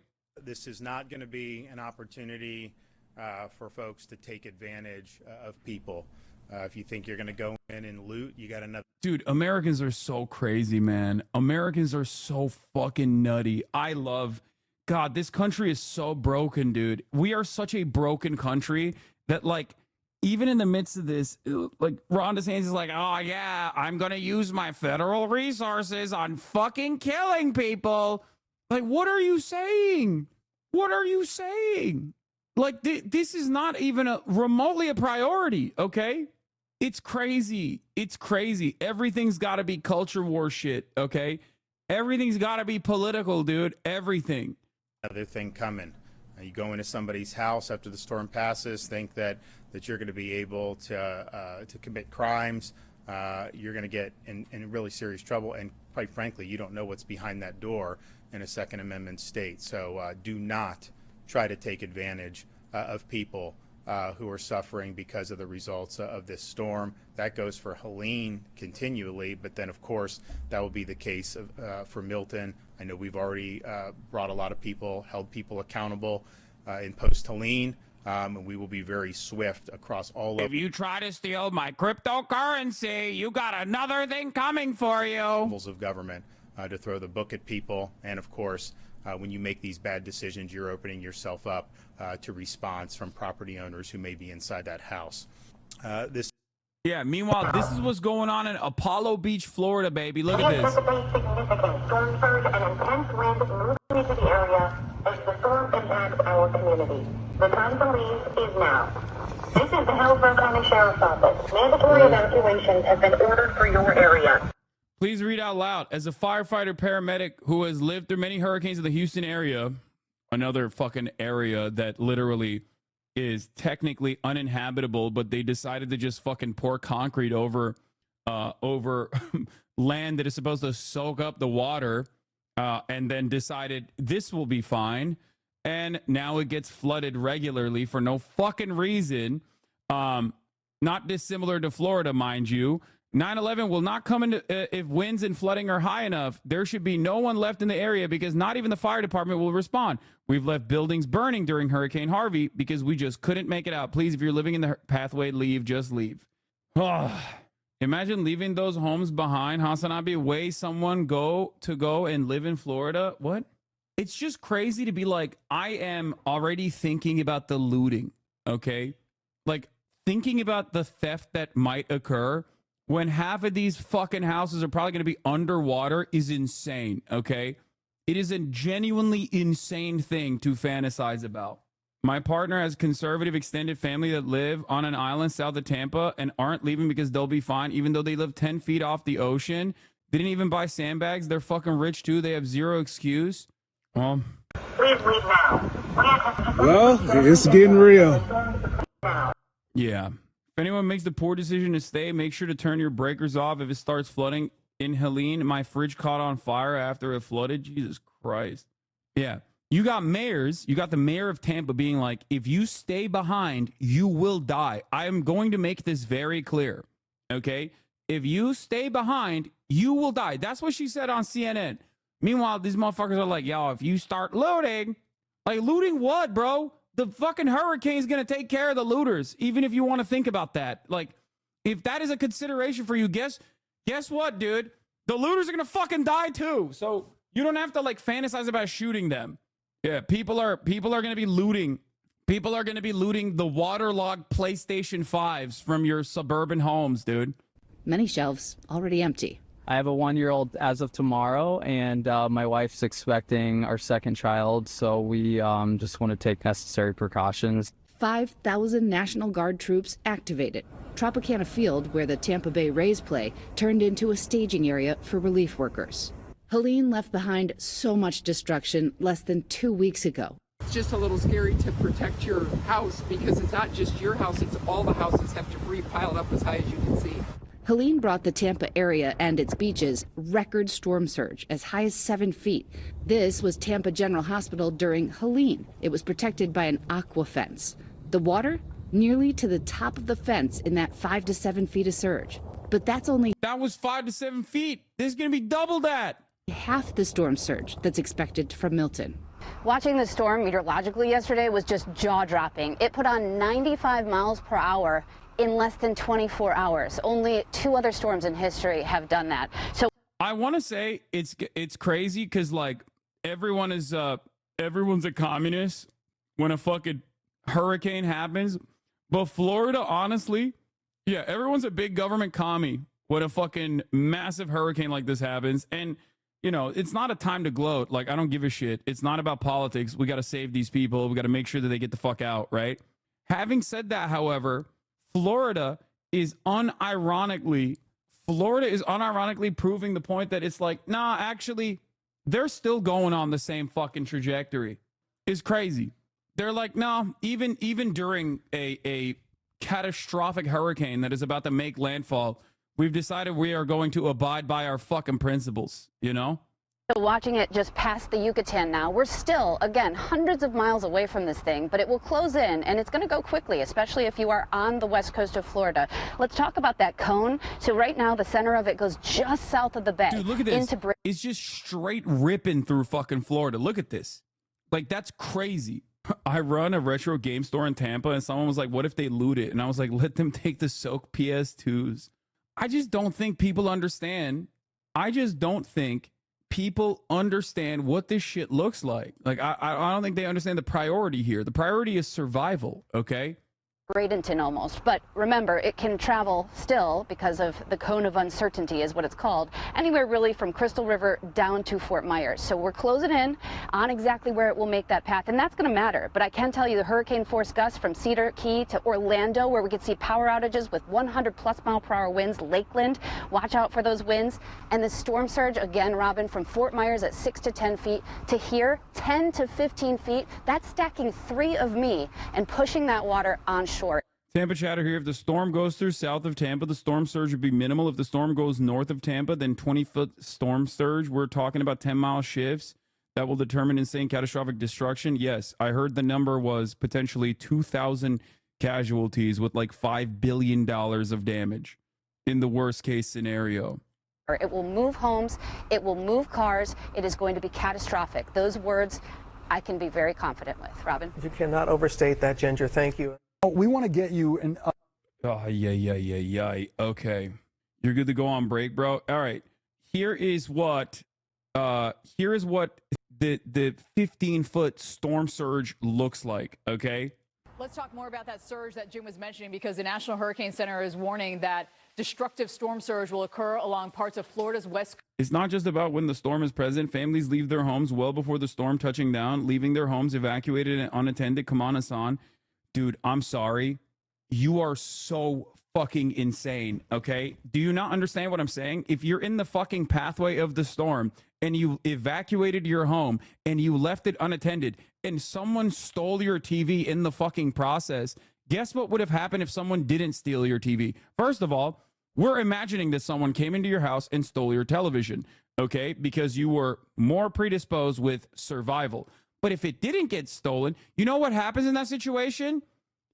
This is not going to be an opportunity for folks to take advantage of people. If you think you're going to go in and loot, you got another. Dude, Americans are so crazy, man. Americans are so fucking nutty. God, this country is so broken, dude. We are such a broken country that, like, even in the midst of this, like, Ron DeSantis is like, oh yeah, I'm going to use my federal resources on fucking killing people. Like, what are you saying? What are you saying? Like, this is not even remotely a priority, okay? It's crazy. It's crazy. Everything's got to be culture war shit, okay? Everything's got to be political, dude. Everything. Another thing coming. You go into somebody's house after the storm passes, think that you're going to be able to commit crimes. You're going to get in really serious trouble, and quite frankly, you don't know what's behind that door in a Second Amendment state. So do not try to take advantage of people who are suffering because of the results of this storm. That goes for Helene continually, but then of course that will be the case for Milton. I know we've already brought a lot of people, held people accountable in post-Helene, and we will be very swift across all of. If you try to steal my cryptocurrency, you got another thing coming for you. Levels of government to throw the book at people, and of course, when you make these bad decisions, you're opening yourself up to response from property owners who may be inside that house. Yeah, meanwhile, this is what's going on in Apollo Beach, Florida, baby. Look at this. Storm surge and intense wind moving into the area as the storm impacts our community. The time to leave is now. This is the Hillsborough County Sheriff's Office. Mandatory evacuations have been ordered for your area. Please read out loud. As a firefighter paramedic who has lived through many hurricanes in the Houston area, another fucking area that literally is technically uninhabitable, but they decided to just fucking pour concrete over land that is supposed to soak up the water, and then decided this will be fine. And now it gets flooded regularly for no fucking reason. Not dissimilar to Florida, mind you. 9/11 will not come into if winds and flooding are high enough. There should be no one left in the area because not even the fire department will respond. We've left buildings burning during Hurricane Harvey because we just couldn't make it out. Please, if you're living in the pathway, leave. Just leave. Imagine leaving those homes behind. Hasanabe, way someone go and live in Florida. What? It's just crazy to be like, I am already thinking about the looting. Okay, like thinking about the theft that might occur when half of these fucking houses are probably going to be underwater is insane, okay? It is a genuinely insane thing to fantasize about. My partner has conservative extended family that live on an island south of Tampa and aren't leaving because they'll be fine, even though they live 10 feet off the ocean. Didn't even buy sandbags. They're fucking rich, too. They have zero excuse. Please leave now. Well, it's getting real. Yeah. If anyone makes the poor decision to stay, make sure to turn your breakers off if it starts flooding. In Helene, my fridge caught on fire after it flooded. Jesus Christ. Yeah. You got mayors. You got the mayor of Tampa being like, if you stay behind, you will die. I am going to make this very clear. Okay? If you stay behind, you will die. That's what she said on CNN. Meanwhile, these motherfuckers are like, yo, if you start looting, like looting what, bro? The fucking hurricane is going to take care of the looters, even if you want to think about that. Like, if that is a consideration for you, guess what, dude? The looters are going to fucking die too. So you don't have to like fantasize about shooting them. Yeah, people are going to be looting. People are going to be looting the waterlogged PlayStation 5s from your suburban homes, dude. Many shelves already empty. I have a 1-year-old as of tomorrow, and my wife's expecting our second child, so we just want to take necessary precautions. 5,000 National Guard troops activated. Tropicana Field, where the Tampa Bay Rays play, turned into a staging area for relief workers. Helene left behind so much destruction less than 2 weeks ago. It's just a little scary to protect your house because it's not just your house, it's all the houses have debris piled up as high as you can see. Helene brought the Tampa area and its beaches record storm surge as high as 7 feet. This was Tampa General Hospital during Helene. It was protected by an aqua fence. The water nearly to the top of the fence in that 5 to 7 feet of surge. But that was 5 to 7 feet. This is going to be double that. Half the storm surge that's expected from Milton. Watching the storm meteorologically yesterday was just jaw-dropping. It put on 95 miles per hour in less than 24 hours. Only 2 other storms in history have done that. So I want to say it's crazy because like everyone's a communist when a fucking hurricane happens, but Florida, honestly, yeah, everyone's a big government commie when a fucking massive hurricane like this happens. And you know, it's not a time to gloat. Like, I don't give a shit. It's not about politics. We got to save these people. We got to make sure that they get the fuck out, right? Having said that, however, Florida is unironically proving the point that it's like, nah, actually, they're still going on the same fucking trajectory. It's crazy. They're like, no, even during a catastrophic hurricane that is about to make landfall, we've decided we are going to abide by our fucking principles, you know? So watching it just past the Yucatan now, we're still, again, hundreds of miles away from this thing, but it will close in, and it's going to go quickly, especially if you are on the west coast of Florida. Let's talk about that cone. So right now, the center of it goes just south of the bay. Dude, look at this. It's just straight ripping through fucking Florida. Look at this. Like, that's crazy. I run a retro game store in Tampa, and someone was like, what if they loot it? And I was like, let them take the soaked PS2s. I just don't think people understand. I just don't think people understand what this shit looks like. Like, I don't think they understand the priority here. The priority is survival, okay? Bradenton almost. But remember, it can travel still because of the cone of uncertainty is what it's called, anywhere really from Crystal River down to Fort Myers. So we're closing in on exactly where it will make that path, and that's going to matter. But I can tell you the hurricane force gusts from Cedar Key to Orlando, where we could see power outages with 100+ mile-per-hour winds. Lakeland, watch out for those winds. And the storm surge, again, Robin, from Fort Myers at 6 to 10 feet to here, 10 to 15 feet. That's stacking 3 of me and pushing that water onshore. Tampa chatter here. If the storm goes through south of Tampa, the storm surge would be minimal. If the storm goes north of Tampa, then 20-foot storm surge. We're talking about 10-mile shifts that will determine insane catastrophic destruction. Yes, I heard the number was potentially 2,000 casualties with like $5 billion of damage in the worst case scenario. It will move homes. It will move cars. It is going to be catastrophic. Those words I can be very confident with. Robin? You cannot overstate that, Ginger. Thank you. We want to get you an. Oh, yeah. Okay. You're good to go on break, bro. All right. Here is what the 15-foot storm surge looks like, okay? Let's talk more about that surge that Jim was mentioning, because the National Hurricane Center is warning that destructive storm surge will occur along parts of Florida's west coast. It's not just about when the storm is present. Families leave their homes well before the storm touching down, leaving their homes evacuated and unattended. Come on, Hassan. Dude, I'm sorry. You are so fucking insane, okay? Do you not understand what I'm saying? If you're in the fucking pathway of the storm and you evacuated your home and you left it unattended and someone stole your TV in the fucking process, guess what would have happened if someone didn't steal your TV? First of all, we're imagining that someone came into your house and stole your television, okay? Because you were more predisposed with survival. But if it didn't get stolen, you know what happens in that situation?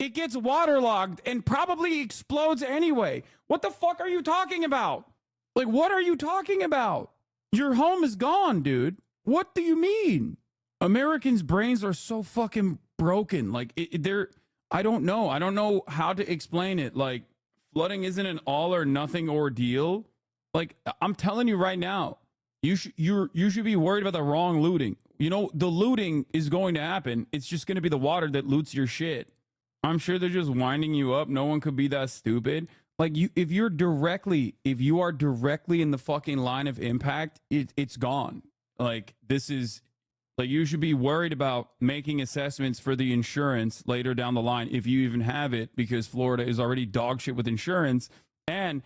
It gets waterlogged and probably explodes anyway. What the fuck are you talking about? Like, what are you talking about? Your home is gone, dude. What do you mean? Americans' brains are so fucking broken. Like, they're, I don't know. I don't know how to explain it. Like, flooding isn't an all or nothing ordeal. Like, I'm telling you right now, you should be worried about the wrong looting. You know, the looting is going to happen. It's just going to be the water that loots your shit. I'm sure they're just winding you up. No one could be that stupid. Like, if you are directly in the fucking line of impact, it's gone. Like, this is, like, you should be worried about making assessments for the insurance later down the line, if you even have it, because Florida is already dog shit with insurance. And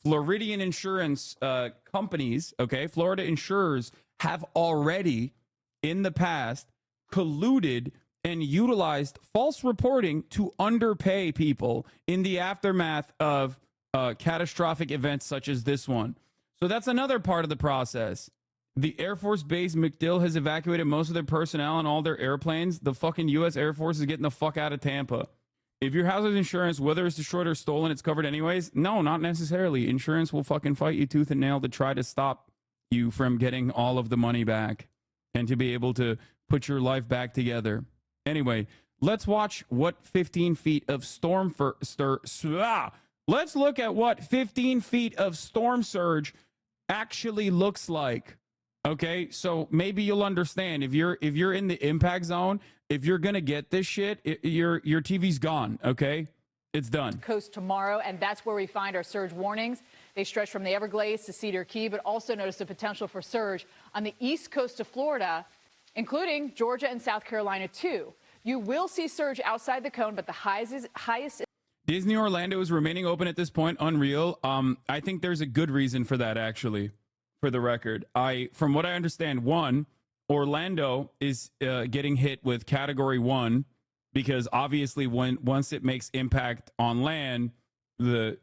Floridian insurance companies, okay, Florida insurers have already in the past colluded and utilized false reporting to underpay people in the aftermath of catastrophic events such as this one. So that's another part of the process. The Air Force Base MacDill has evacuated most of their personnel and all their airplanes. The fucking U.S. Air Force is getting the fuck out of Tampa. If your house has insurance, whether it's destroyed or stolen, it's covered anyways? No, not necessarily. Insurance will fucking fight you tooth and nail to try to stop you from getting all of the money back and to be able to put your life back together. Anyway, let's watch what 15 feet of let's look at what 15 feet of storm surge actually looks like. Okay, so maybe you'll understand if you're in the impact zone, if you're gonna get this shit, your TV's gone. Okay, it's done. Coast tomorrow, and that's where we find our surge warnings. They stretch from the Everglades to Cedar Key, but also notice the potential for surge on the east coast of Florida, including Georgia and South Carolina too. You will see surge outside the cone, but the highest. Disney Orlando is remaining open at this point. Unreal. I think there's a good reason for that, actually. For the record, from what I understand, one, Orlando is getting hit with Category 1 because obviously once it makes impact on land, the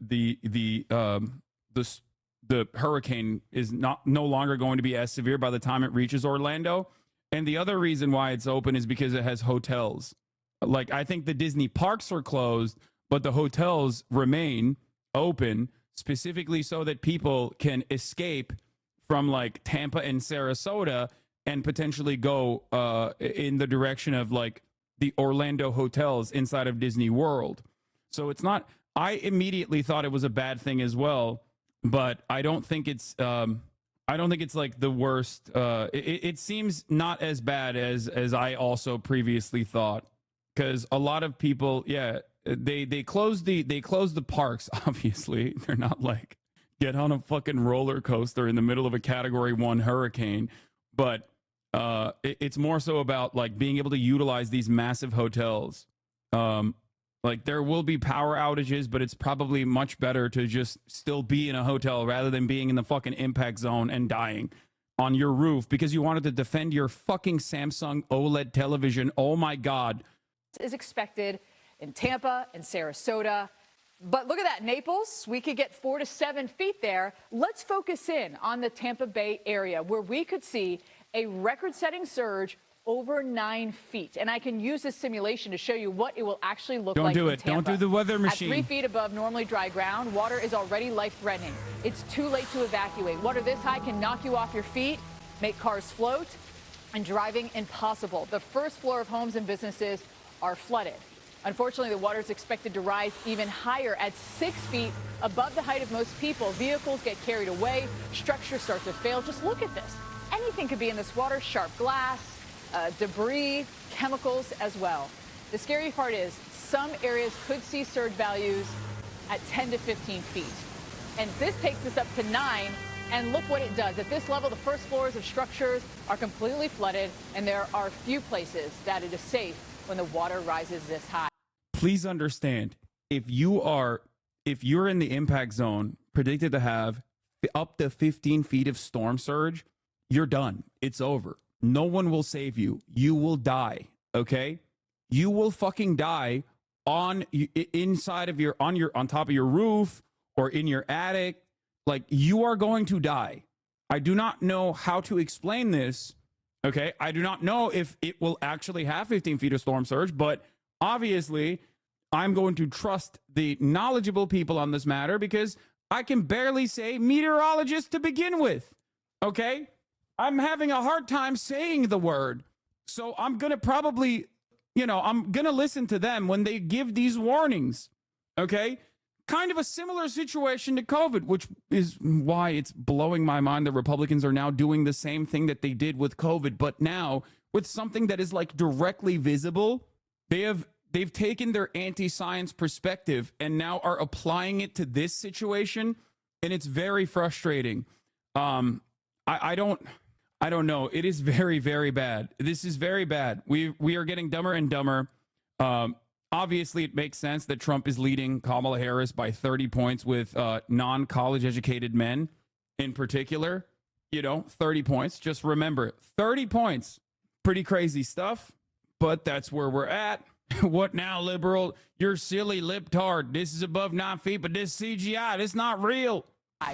hurricane is no longer going to be as severe by the time it reaches Orlando. And the other reason why it's open is because it has hotels. Like, I think the Disney parks are closed, but the hotels remain open specifically so that people can escape from like Tampa and Sarasota and potentially go in the direction of like the Orlando hotels inside of Disney World. So it's not, I immediately thought it was a bad thing as well, but I don't think it's like the worst. It seems not as bad as I also previously thought, because a lot of people, they closed the parks. Obviously, they're not like get on a fucking roller coaster in the middle of a Category 1 hurricane, but it's more so about like being able to utilize these massive hotels. Like, there will be power outages, but it's probably much better to just still be in a hotel rather than being in the fucking impact zone and dying on your roof because you wanted to defend your fucking Samsung OLED television. Oh my God. Is expected in Tampa and Sarasota. But look at that, Naples, we could get 4 to 7 feet there. Let's focus in on the Tampa Bay area where we could see a record-setting surge over 9 feet. And I can use this simulation to show you what it will actually look like. Don't do it. Don't do the weather machine. At 3 feet above normally dry ground, water is already life-threatening. It's too late to evacuate. Water this high can knock you off your feet, make cars float, and driving impossible. The first floor of homes and businesses are flooded. Unfortunately, the water is expected to rise even higher at 6 feet above the height of most people. Vehicles get carried away, structures start to fail. Just look at this. Anything could be in this water, sharp glass, debris, chemicals as well. The scary part is some areas could see surge values at 10 to 15 feet. And this takes us up to 9. And look what it does. At this level, the first floors of structures are completely flooded, and there are few places that it is safe when the water rises this high. Please understand, if you're in the impact zone predicted to have up to 15 feet of storm surge, you're done. It's over. No one will save you. You will die. Okay? You will fucking die on top of your roof or in your attic. Like, you are going to die. I do not know how to explain this. Okay? I do not know if it will actually have 15 feet of storm surge, but obviously I'm going to trust the knowledgeable people on this matter because I can barely say meteorologist to begin with. Okay? I'm having a hard time saying the word. So I'm going to probably, I'm going to listen to them when they give these warnings. Okay? Kind of a similar situation to COVID, which is why it's blowing my mind that Republicans are now doing the same thing that they did with COVID, but now with something that is like directly visible. They've taken their anti-science perspective and now are applying it to this situation, and it's very frustrating. I don't know. It is very, very bad. This is very bad. We are getting dumber and dumber. Obviously, it makes sense that Trump is leading Kamala Harris by 30 points with non-college educated men in particular. 30 points. Just remember, 30 points. Pretty crazy stuff, but that's where we're at. What now, liberal? You're silly libtard. This is above 9 feet, but this CGI, this not real.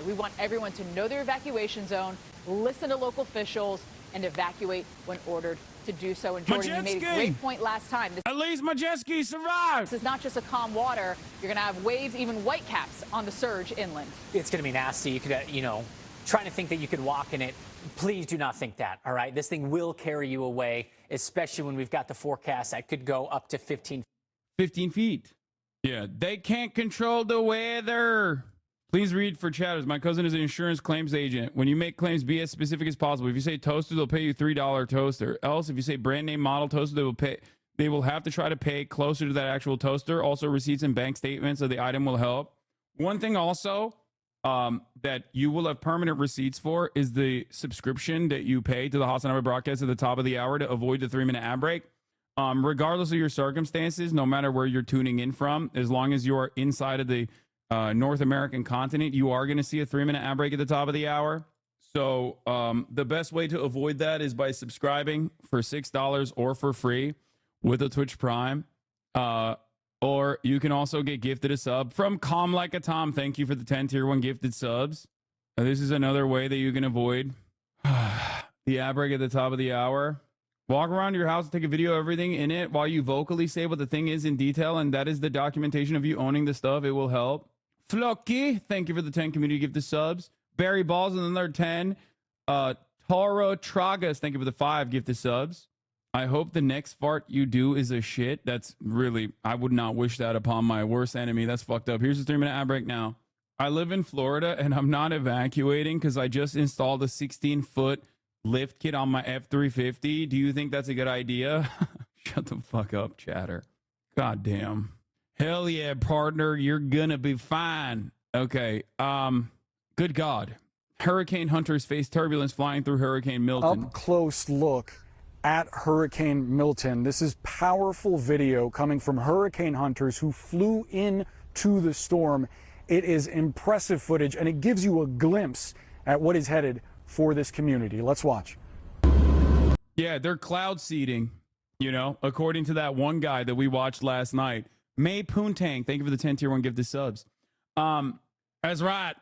We want everyone to know their evacuation zone, listen to local officials, and evacuate when ordered to do so. And Jordan, you made a great point last time. At least my jet ski survived. This is not just a calm water. You're going to have waves, even whitecaps, on the surge inland. It's going to be nasty. You could, trying to think that you could walk in it. Please do not think that, all right? This thing will carry you away, especially when we've got the forecast that could go up to 15 feet. Yeah, they can't control the weather. Please read for chatters. My cousin is an insurance claims agent. When you make claims, be as specific as possible. If you say toaster, they'll pay you $3 toaster. Else, if you say brand name model toaster, they will have to try to pay closer to that actual toaster. Also, receipts and bank statements of the item will help. One thing also that you will have permanent receipts for is the subscription that you pay to the Hassan Ahmed broadcast at the top of the hour to avoid the 3-minute ad break. Regardless of your circumstances, no matter where you're tuning in from, as long as you are inside of the North American continent, you are going to see a 3-minute ad break at the top of the hour. So the best way to avoid that is by subscribing for $6 or for free with a Twitch Prime. Or you can also get gifted a sub from Calm Like a Tom. Thank you for the 10 tier 1 gifted subs. This is another way that you can avoid the ad break at the top of the hour. Walk around your house and take a video of everything in it while you vocally say what the thing is in detail, and that is the documentation of you owning the stuff. It will help. Flocky, thank you for the 10 community gifted subs. Barry Balls and another 10. Toro Tragas, thank you for the 5 gifted subs. I hope the next fart you do is a shit. That's really, I would not wish that upon my worst enemy. That's fucked up. Here's a 3-minute ad break now. I live in Florida and I'm not evacuating because I just installed a 16-foot lift kit on my F-350. Do you think that's a good idea? Shut the fuck up, chatter. God damn. Hell yeah, partner. You're gonna be fine. Okay. Good God. Hurricane hunters face turbulence flying through Hurricane Milton. Up close look at Hurricane Milton. This is powerful video coming from hurricane hunters who flew into the storm. It is impressive footage, and it gives you a glimpse at what is headed for this community. Let's watch. Yeah, they're cloud seeding, you know, according to that one guy that we watched last night. May Poontang, thank you for the 10 tier 1 gifted subs. That's right.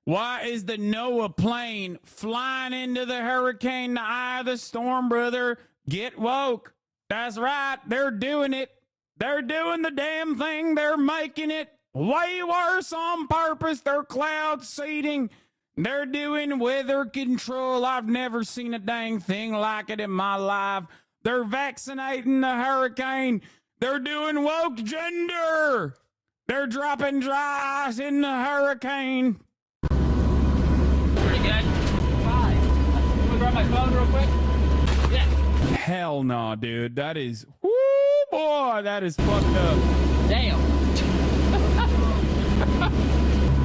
Why is the NOAA plane flying into the hurricane, the eye of the storm, brother? Get woke. That's right. They're doing it. They're doing the damn thing. They're making it way worse on purpose. They're cloud seeding. They're doing weather control. I've never seen a dang thing like it in my life. They're vaccinating the hurricane. They're doing woke gender. They're dropping dry ice in the hurricane. Pretty good. Fine. Can we grab my phone real quick? Yeah. Hell no, dude. That is, whoo, boy, that is fucked up. Damn.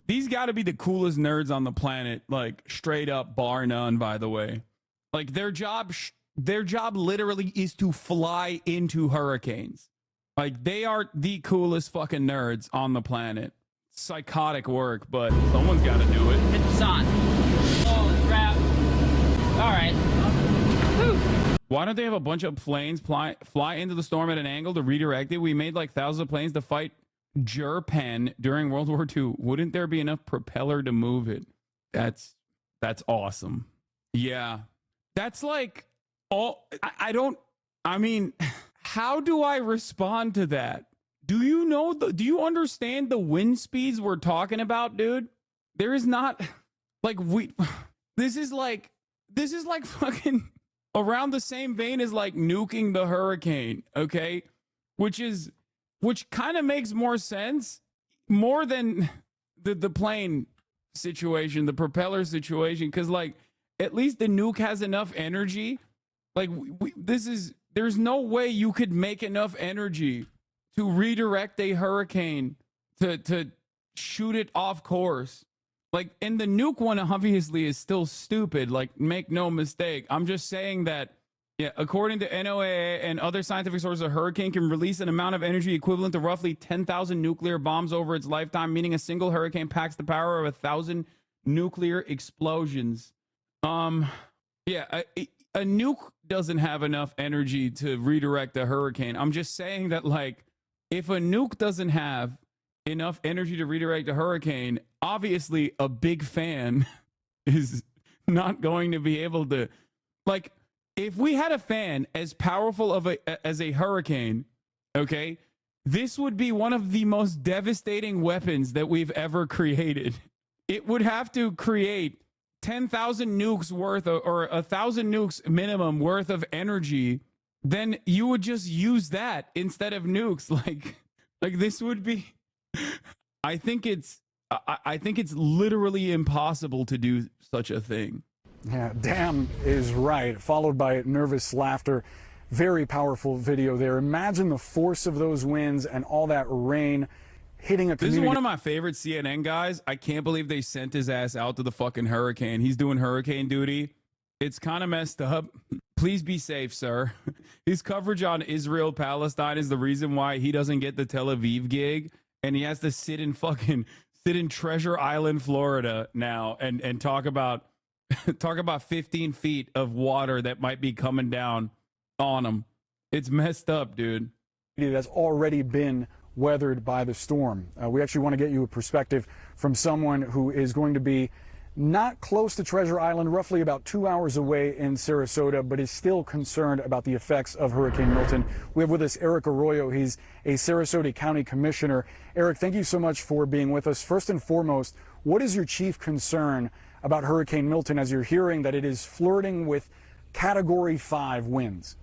These got to be the coolest nerds on the planet, like straight up, bar none, by the way. Like their job literally is to fly into hurricanes. Like they are the coolest fucking nerds on the planet. Psychotic work, but someone's got to do it. Hit the sun. Holy crap. All right. Whew. Why don't they have a bunch of planes fly into the storm at an angle to redirect it? We made like thousands of planes to fight Japan during World War II. Wouldn't there be enough propeller to move it? That's awesome. Yeah. That's like all I mean, how do I respond to that? Do you know do you understand the wind speeds we're talking about, dude? There is not like this is like fucking around the same vein as like nuking the hurricane, okay? Which kind of makes more sense more than the plane situation, the propeller situation, because like at least the nuke has enough energy. Like there's no way you could make enough energy to redirect a hurricane to shoot it off course. Like, and the nuke one obviously is still stupid. Like, make no mistake. I'm just saying that, yeah, according to NOAA and other scientific sources, a hurricane can release an amount of energy equivalent to roughly 10,000 nuclear bombs over its lifetime, meaning a single hurricane packs the power of 1,000 nuclear explosions. Yeah, a nuke doesn't have enough energy to redirect a hurricane. I'm just saying that, like, if a nuke doesn't have enough energy to redirect a hurricane, obviously a big fan is not going to be able to, like, if we had a fan as powerful as a hurricane, okay, this would be one of the most devastating weapons that we've ever created. It would have to create 10,000 nukes worth or 1,000 nukes minimum worth of energy. Then you would just use that instead of nukes. Like this would be, I think it's literally impossible to do such a thing. Yeah, damn is right, followed by nervous laughter. Very powerful video there. Imagine the force of those winds and all that rain hitting a community. This is one of my favorite CNN guys. I can't believe they sent his ass out to the fucking hurricane. He's doing hurricane duty. It's kind of messed up. Please be safe, sir. His coverage on Israel Palestine is the reason why he doesn't get the Tel Aviv gig, and he has to sit in Treasure Island, Florida now and talk about 15 feet of water that might be coming down on him. It's messed up, dude. that's already been weathered by the storm. We actually want to get you a perspective from someone who is going to be not close to Treasure Island, roughly about 2 hours away in Sarasota, but is still concerned about the effects of Hurricane Milton. We have with us Eric Arroyo. He's a Sarasota County Commissioner. Eric, thank you so much for being with us. First and foremost, what is your chief concern about Hurricane Milton as you're hearing that it is flirting with Category 5 winds?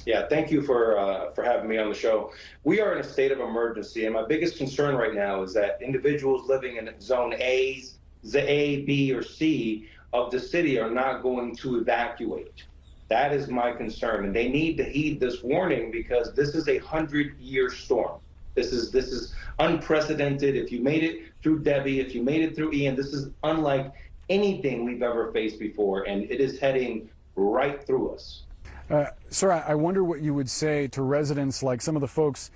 Yeah, thank you for having me on the show. We are in a state of emergency, and my biggest concern right now is that individuals living in Zone A's, the A, B, or C of the city are not going to evacuate. That is my concern, and they need to heed this warning because this is a 100-year storm. This is unprecedented. If you made it through Debbie, if you made it through Ian, this is unlike anything we've ever faced before, and it is heading right through us. Sir, I wonder what you would say to residents like some of the folks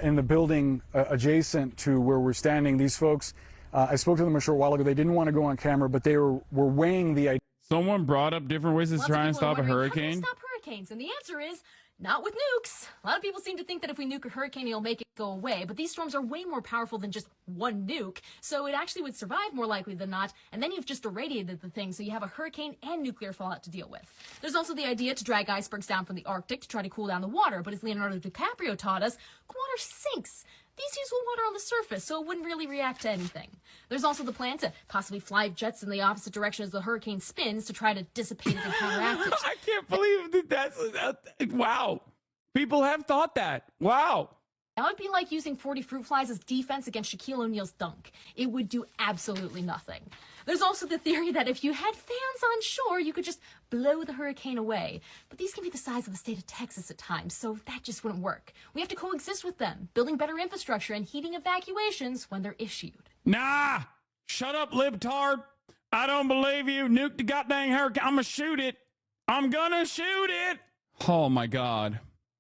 in the building adjacent to where we're standing. These folks, I spoke to them a short while ago. They didn't want to go on camera, but they were weighing the idea. Someone brought up different ways to try and stop a hurricane. How do you stop hurricanes? And the answer is not with nukes. A lot of people seem to think that if we nuke a hurricane, it'll make it go away. But these storms are way more powerful than just one nuke. So it actually would survive more likely than not. And then you've just irradiated the thing. So you have a hurricane and nuclear fallout to deal with. There's also the idea to drag icebergs down from the Arctic to try to cool down the water. But as Leonardo DiCaprio taught us, water sinks. These use water on the surface, so it wouldn't really react to anything. There's also the plan to possibly fly jets in the opposite direction as the hurricane spins to try to dissipate it and counteract it. I can't believe that's wow. People have thought that. Wow. That would be like using 40 fruit flies as defense against Shaquille O'Neal's dunk. It would do absolutely nothing. There's also the theory that if you had fans on shore, you could just blow the hurricane away. But these can be the size of the state of Texas at times, so that just wouldn't work. We have to coexist with them, building better infrastructure and heating evacuations when they're issued. Nah! Shut up, libtard. I don't believe you. Nuke the goddamn hurricane. I'm gonna shoot it. I'm gonna shoot it. Oh my God.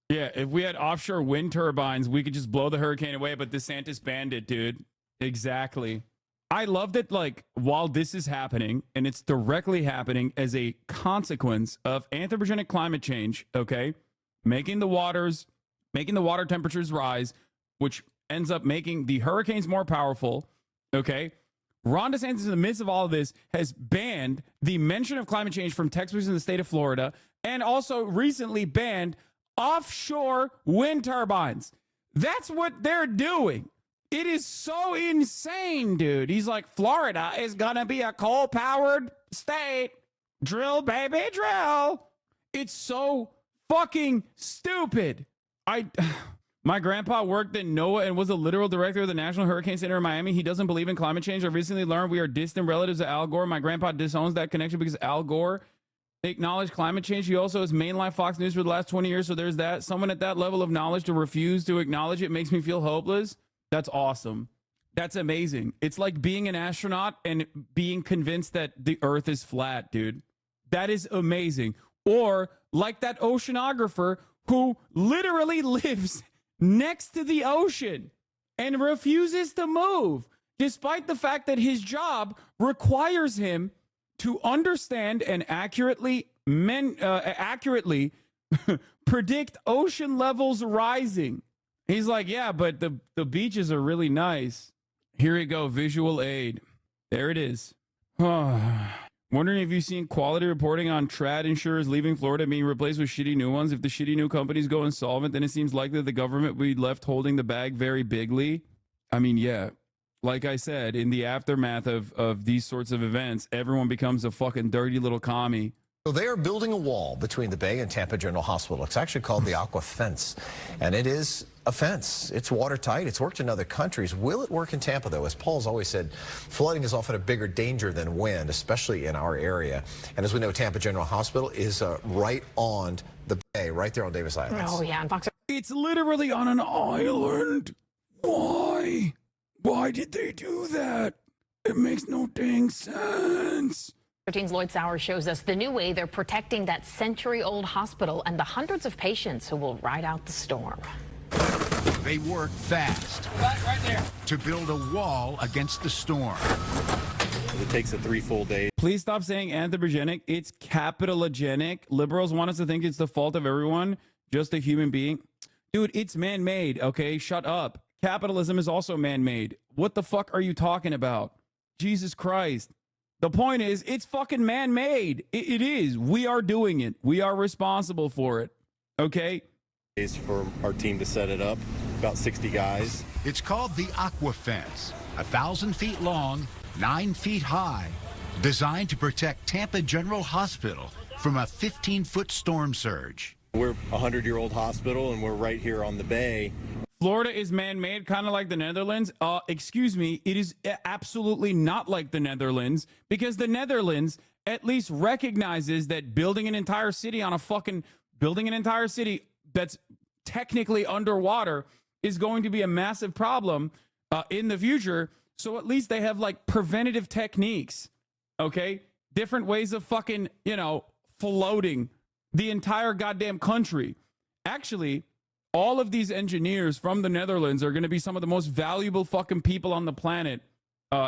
Yeah, if we had offshore wind turbines, we could just blow the hurricane away, but DeSantis banned it, dude. Exactly. I love that, like, while this is happening, and it's directly happening as a consequence of anthropogenic climate change, okay, making the water temperatures rise, which ends up making the hurricanes more powerful, okay? Ron DeSantis, in the midst of all of this, has banned the mention of climate change from textbooks in the state of Florida, and also recently banned offshore wind turbines. That's what they're doing. It is so insane, dude. He's like, Florida is gonna be a coal-powered state. Drill, baby, drill. It's so fucking stupid. My grandpa worked at NOAA and was a literal director of the National Hurricane Center in Miami. He doesn't believe in climate change. I recently learned we are distant relatives of Al Gore. My grandpa disowns that connection because Al Gore acknowledged climate change. He also has mainline Fox News for the last 20 years, so there's that. Someone at that level of knowledge to refuse to acknowledge it makes me feel hopeless. That's awesome. That's amazing. It's like being an astronaut and being convinced that the Earth is flat, dude. That is amazing. Or like that oceanographer who literally lives next to the ocean and refuses to move, despite the fact that his job requires him to understand and accurately predict ocean levels rising. He's like, yeah, but the beaches are really nice. Here you go, visual aid. There it is. Wondering if you've seen quality reporting on trad insurers leaving Florida being replaced with shitty new ones. If the shitty new companies go insolvent, then it seems likely the government will be left holding the bag very bigly. I mean, yeah. Like I said, in the aftermath of these sorts of events, everyone becomes a fucking dirty little commie. So they are building a wall between the Bay and Tampa General Hospital. It's actually called the Aqua Fence, and it is a fence. It's watertight. It's worked in other countries. Will it work in Tampa, though? As Paul's always said, flooding is often a bigger danger than wind, especially in our area. And as we know, Tampa General Hospital is right on the bay, right there on Davis Island. Oh, yeah. And Fox. It's literally on an island. Why? Why did they do that? It makes no dang sense. 13's Lloyd Sauer shows us the new way they're protecting that century-old hospital and the hundreds of patients who will ride out the storm. They work fast right there to build a wall against the storm. It takes 3 full days. Please stop saying anthropogenic. It's capitalogenic. Liberals want us to think it's the fault of everyone, just a human being. Dude, it's man-made, okay? Shut up. Capitalism is also man-made. What the fuck are you talking about? Jesus Christ. The point is, it's fucking man-made. It is. We are doing it. We are responsible for it, okay? Is for our team to set it up, about 60 guys. It's called the Aqua Fence, 1,000 feet long, 9 feet high, designed to protect Tampa General Hospital from a 15-foot storm surge. We're a 100-year-old hospital, and we're right here on the bay. Florida is man-made, kind of like the Netherlands. Excuse me, it is absolutely not like the Netherlands, because the Netherlands at least recognizes that building an entire city that's technically underwater is going to be a massive problem in the future. So at least they have like preventative techniques, okay? Different ways of fucking, floating the entire goddamn country. Actually, all of these engineers from the Netherlands are going to be some of the most valuable fucking people on the planet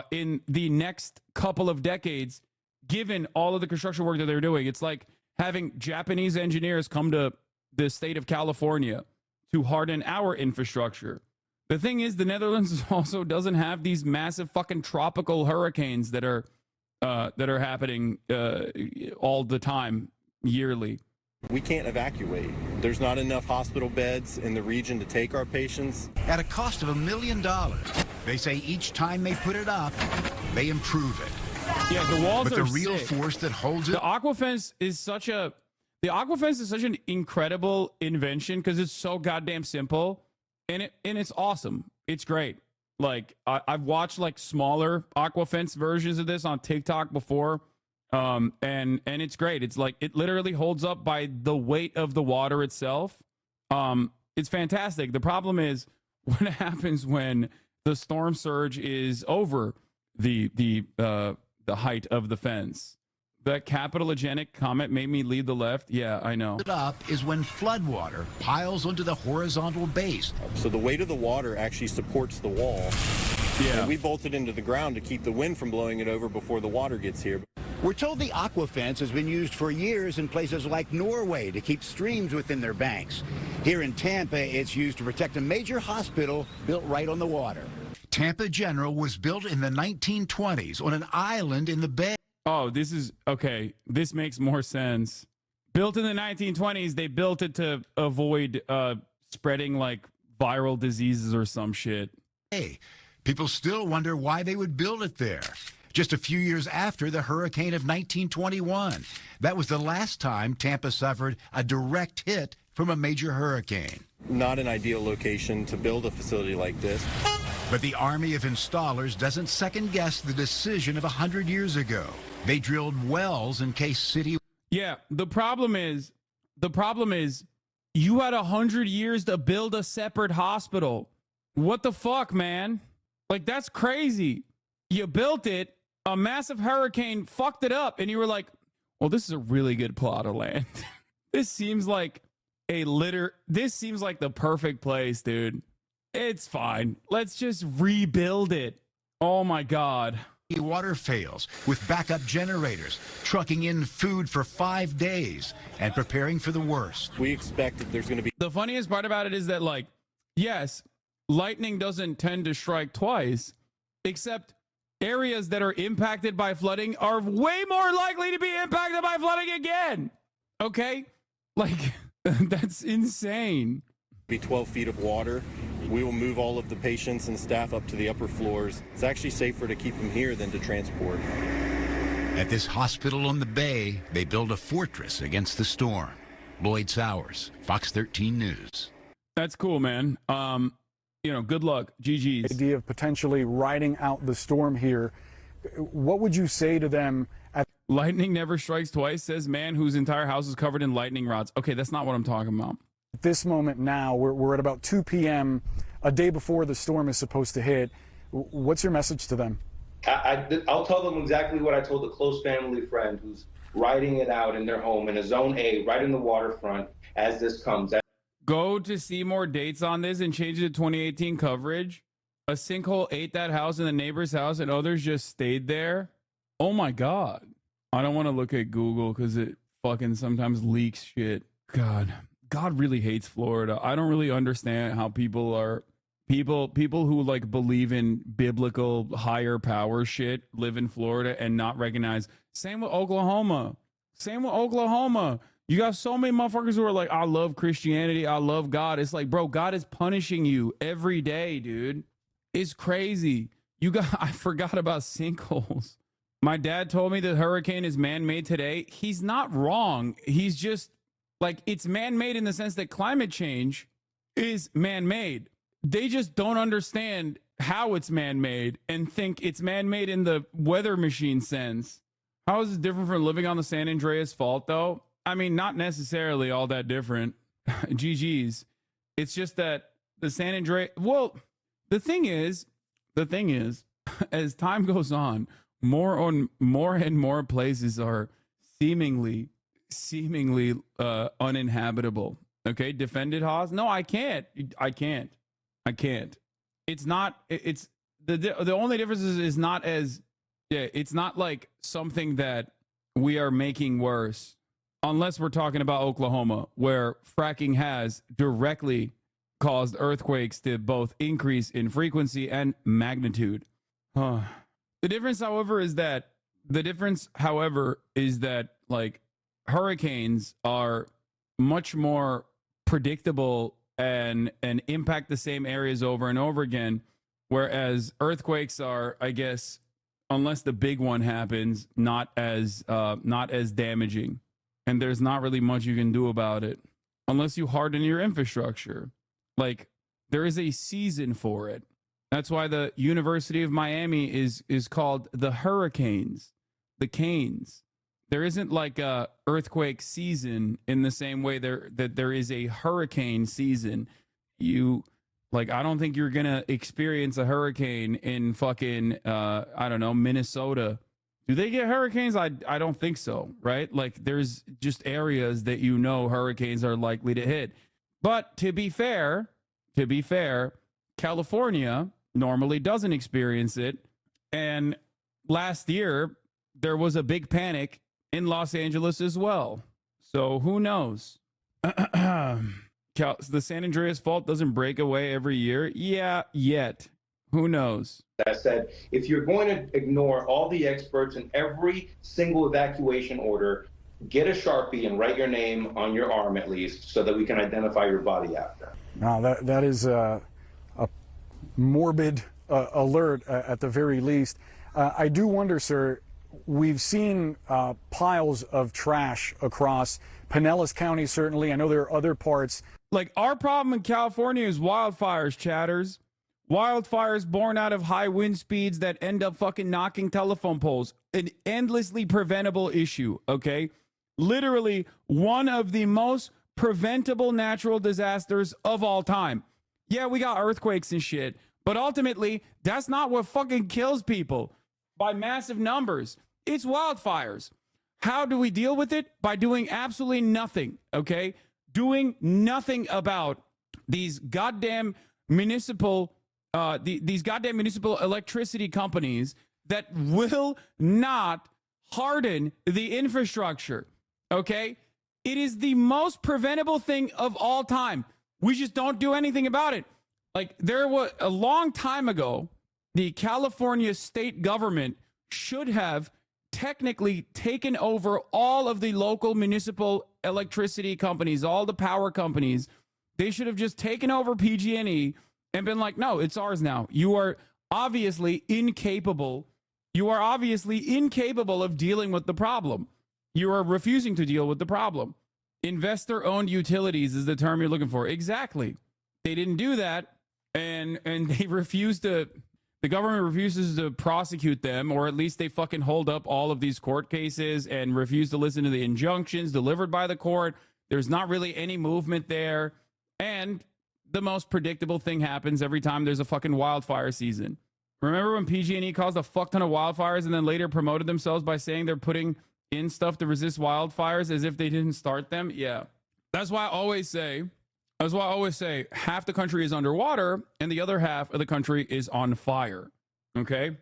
in the next couple of decades, given all of the construction work that they're doing. It's like having Japanese engineers come to the state of California to harden our infrastructure. The thing is, the Netherlands also doesn't have these massive fucking tropical hurricanes that are happening all the time, yearly. We can't evacuate. There's not enough hospital beds in the region to take our patients. At a cost of $1 million, they say each time they put it up, they improve it. Yeah, the walls but are the real sick. force that holds it. The Aquafence is such an incredible invention because it's so goddamn simple, and it's awesome. It's great. Like I've watched like smaller Aquafence versions of this on TikTok before. And it's great. It's like it literally holds up by the weight of the water itself. It's fantastic. The problem is what happens when the storm surge is over the height of the fence. That capitalogenic comment made me lead the left. Yeah, I know. It up is when floodwater piles onto the horizontal base. So the weight of the water actually supports the wall. Yeah. And we bolted into the ground to keep the wind from blowing it over before the water gets here. We're told the Aqua Fence has been used for years in places like Norway to keep streams within their banks. Here in Tampa, it's used to protect a major hospital built right on the water. Tampa General was built in the 1920s on an island in the bay. Oh, this is okay. This makes more sense. Built in the 1920s, they built it to avoid spreading like viral diseases or some shit. Hey, people still wonder why they would build it there. Just a few years after the hurricane of 1921. That was the last time Tampa suffered a direct hit from a major hurricane. Not an ideal location to build a facility like this. But the army of installers doesn't second guess the decision of 100 years ago. They drilled wells in case city. Yeah, the problem is you had 100 years to build a separate hospital. What the fuck, man? Like, that's crazy. You built it, a massive hurricane fucked it up, and you were like, well, this is a really good plot of land. This seems like the perfect place, dude. It's fine. Let's just rebuild it. Oh my God. Water fails with backup generators, trucking in food for 5 days and preparing for the worst. We expect that there's going to be. The funniest part about it is that, like, yes, lightning doesn't tend to strike twice, except areas that are impacted by flooding are way more likely to be impacted by flooding again. Okay? Like, that's insane. Be 12 feet of water. We will move all of the patients and staff up to the upper floors. It's actually safer to keep them here than to transport. At this hospital on the bay, they build a fortress against the storm. Lloyd Sowers, Fox 13 News. That's cool, man. Good luck. GG's. Idea of potentially riding out the storm here. What would you say to them? Lightning never strikes twice, says man whose entire house is covered in lightning rods. Okay, that's not what I'm talking about. At this moment now, we're at about 2 p.m., a day before the storm is supposed to hit. What's your message to them? I'll tell them exactly what I told a close family friend who's riding it out in their home in a zone A, right in the waterfront as this comes. Go to see more dates on this and change it to 2018 coverage. A sinkhole ate that house in the neighbor's house and others just stayed there. Oh my God. I don't want to look at Google because it fucking sometimes leaks shit. God. God really hates Florida. I don't really understand how people who like believe in biblical higher power shit live in Florida and not recognize. Same with Oklahoma. You got so many motherfuckers who are like, I love Christianity, I love God. It's like, bro, God is punishing you every day, dude. It's crazy. I forgot about sinkholes. My dad told me the hurricane is man-made today. He's not wrong. He's just like, it's man-made in the sense that climate change is man-made. They just don't understand how it's man-made and think it's man-made in the weather machine sense. How is it different from living on the San Andreas Fault, though? I mean, not necessarily all that different. GG's. It's just that the San Andreas... Well, the thing is, as time goes on, more and more places are seemingly uninhabitable. Okay, defended Haas? No, I can't. It's not. It's the only difference is not as. Yeah, it's not like something that we are making worse, unless we're talking about Oklahoma, where fracking has directly caused earthquakes to both increase in frequency and magnitude. The difference, however, is that like hurricanes are much more predictable and impact the same areas over and over again, whereas earthquakes are, I guess, unless the big one happens, not as damaging, and there's not really much you can do about it unless you harden your infrastructure. Like, there is a season for it. That's why the University of Miami is called the Hurricanes, the Canes. There isn't like a earthquake season in the same way that there is a hurricane season. I don't think you're gonna experience a hurricane in fucking I don't know, Minnesota. Do they get hurricanes? I don't think so, right? Like, there's just areas that hurricanes are likely to hit. But to be fair, California normally doesn't experience it. And last year there was a big panic in Los Angeles as well. So who knows? The San Andreas Fault doesn't break away every year. Yeah, yet. Who knows? That said, if you're going to ignore all the experts in every single evacuation order, get a Sharpie and write your name on your arm at least, so that we can identify your body after. Now, that is a morbid alert at the very least. I do wonder, sir, we've seen piles of trash across Pinellas County, certainly. I know there are other parts. Like, our problem in California is wildfires, chatters. Wildfires born out of high wind speeds that end up fucking knocking telephone poles. An endlessly preventable issue, okay? Literally one of the most preventable natural disasters of all time. Yeah, we got earthquakes and shit, but ultimately, that's not what fucking kills people by massive numbers. It's wildfires. How do we deal with it? By doing absolutely nothing, okay? Doing nothing about these goddamn municipal electricity companies that will not harden the infrastructure, okay? It is the most preventable thing of all time. We just don't do anything about it. Like, there was a long time ago, the California state government should have technically taken over all of the local municipal electricity companies, all the power companies. They should have just taken over PG&E and been like, no, it's ours now. You are obviously incapable. You are obviously incapable of dealing with the problem. You are refusing to deal with the problem. Investor-owned utilities is the term you're looking for. Exactly. They didn't do that, and they refused to. The government refuses to prosecute them, or at least they fucking hold up all of these court cases and refuse to listen to the injunctions delivered by the court. There's not really any movement there. And the most predictable thing happens every time there's a fucking wildfire season. Remember when PG&E caused a fuck ton of wildfires and then later promoted themselves by saying they're putting in stuff to resist wildfires as if they didn't start them? Yeah. That's why I always say half the country is underwater and the other half of the country is on fire. Okay?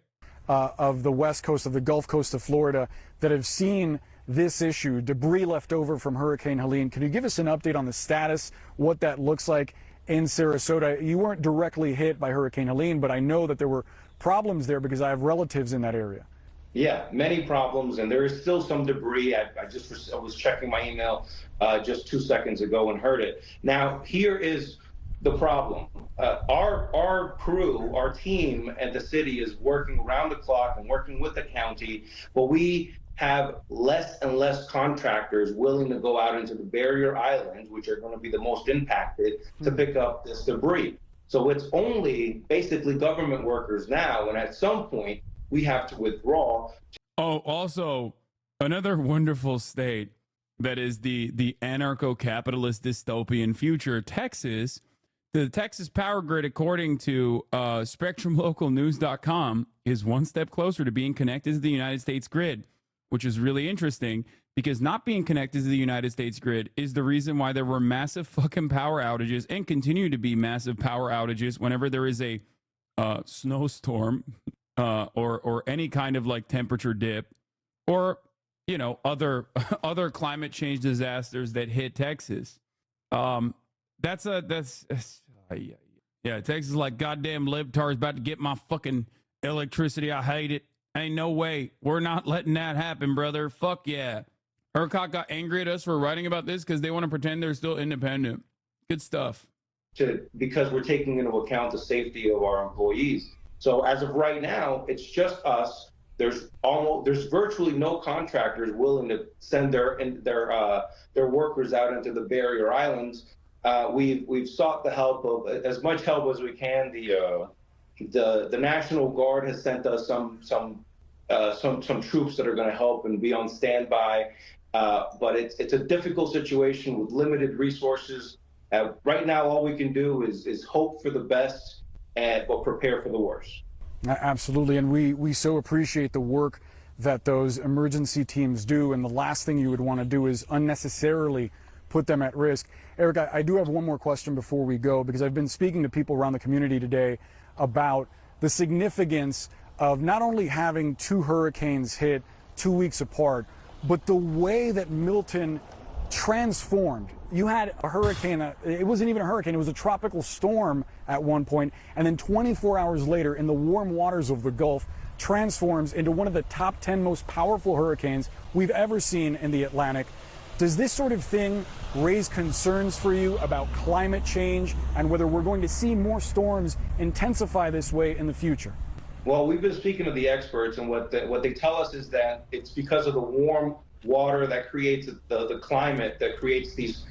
Of the west coast, of the Gulf Coast of Florida, that have seen this issue, debris left over from Hurricane Helene. Can you give us an update on the status, what that looks like in Sarasota? You weren't directly hit by Hurricane Helene, but I know that there were problems there because I have relatives in that area. Yeah, many problems, and there is still some debris. I was checking my email just 2 seconds ago and heard it. Now, here is the problem. Our crew, our team at the city is working around the clock and working with the county, but we have less and less contractors willing to go out into the barrier islands, which are going to be the most impacted, to pick up this debris. So it's only basically government workers now, and at some point we have to withdraw. Oh, also another wonderful state that is the anarcho-capitalist dystopian future, Texas. The Texas power grid, according to SpectrumLocalNews.com, is one step closer to being connected to the United States grid, which is really interesting because not being connected to the United States grid is the reason why there were massive fucking power outages and continue to be massive power outages whenever there is a snowstorm or any kind of like temperature dip or, you know, other climate change disasters that hit Texas. Texas is like, goddamn libtards about to get my fucking electricity. I hate it. Ain't no way. We're not letting that happen, brother. Fuck yeah. ERCOT got angry at us for writing about this because they want to pretend they're still independent. Good stuff. Because we're taking into account the safety of our employees. So as of right now, it's just us. There's virtually no contractors willing to send their workers out into the barrier islands. We've sought the help of as much help as we can. The National Guard has sent us some troops that are going to help and be on standby. But it's a difficult situation with limited resources. Right now, all we can do is hope for the best, but prepare for the worst. Absolutely, and we so appreciate the work that those emergency teams do, and the last thing you would want to do is unnecessarily put them at risk. Eric, I do have one more question before we go, because I've been speaking to people around the community today about the significance of not only having two hurricanes hit 2 weeks apart, but the way that Milton transformed. You had a hurricane, it wasn't even a hurricane, it was a tropical storm at one point, and then 24 hours later, in the warm waters of the Gulf, transforms into one of the top 10 most powerful hurricanes we've ever seen in the Atlantic. Does this sort of thing raise concerns for you about climate change and whether we're going to see more storms intensify this way in the future? Well, we've been speaking to the experts, and what they tell us is that it's because of the warm water that creates the climate that creates these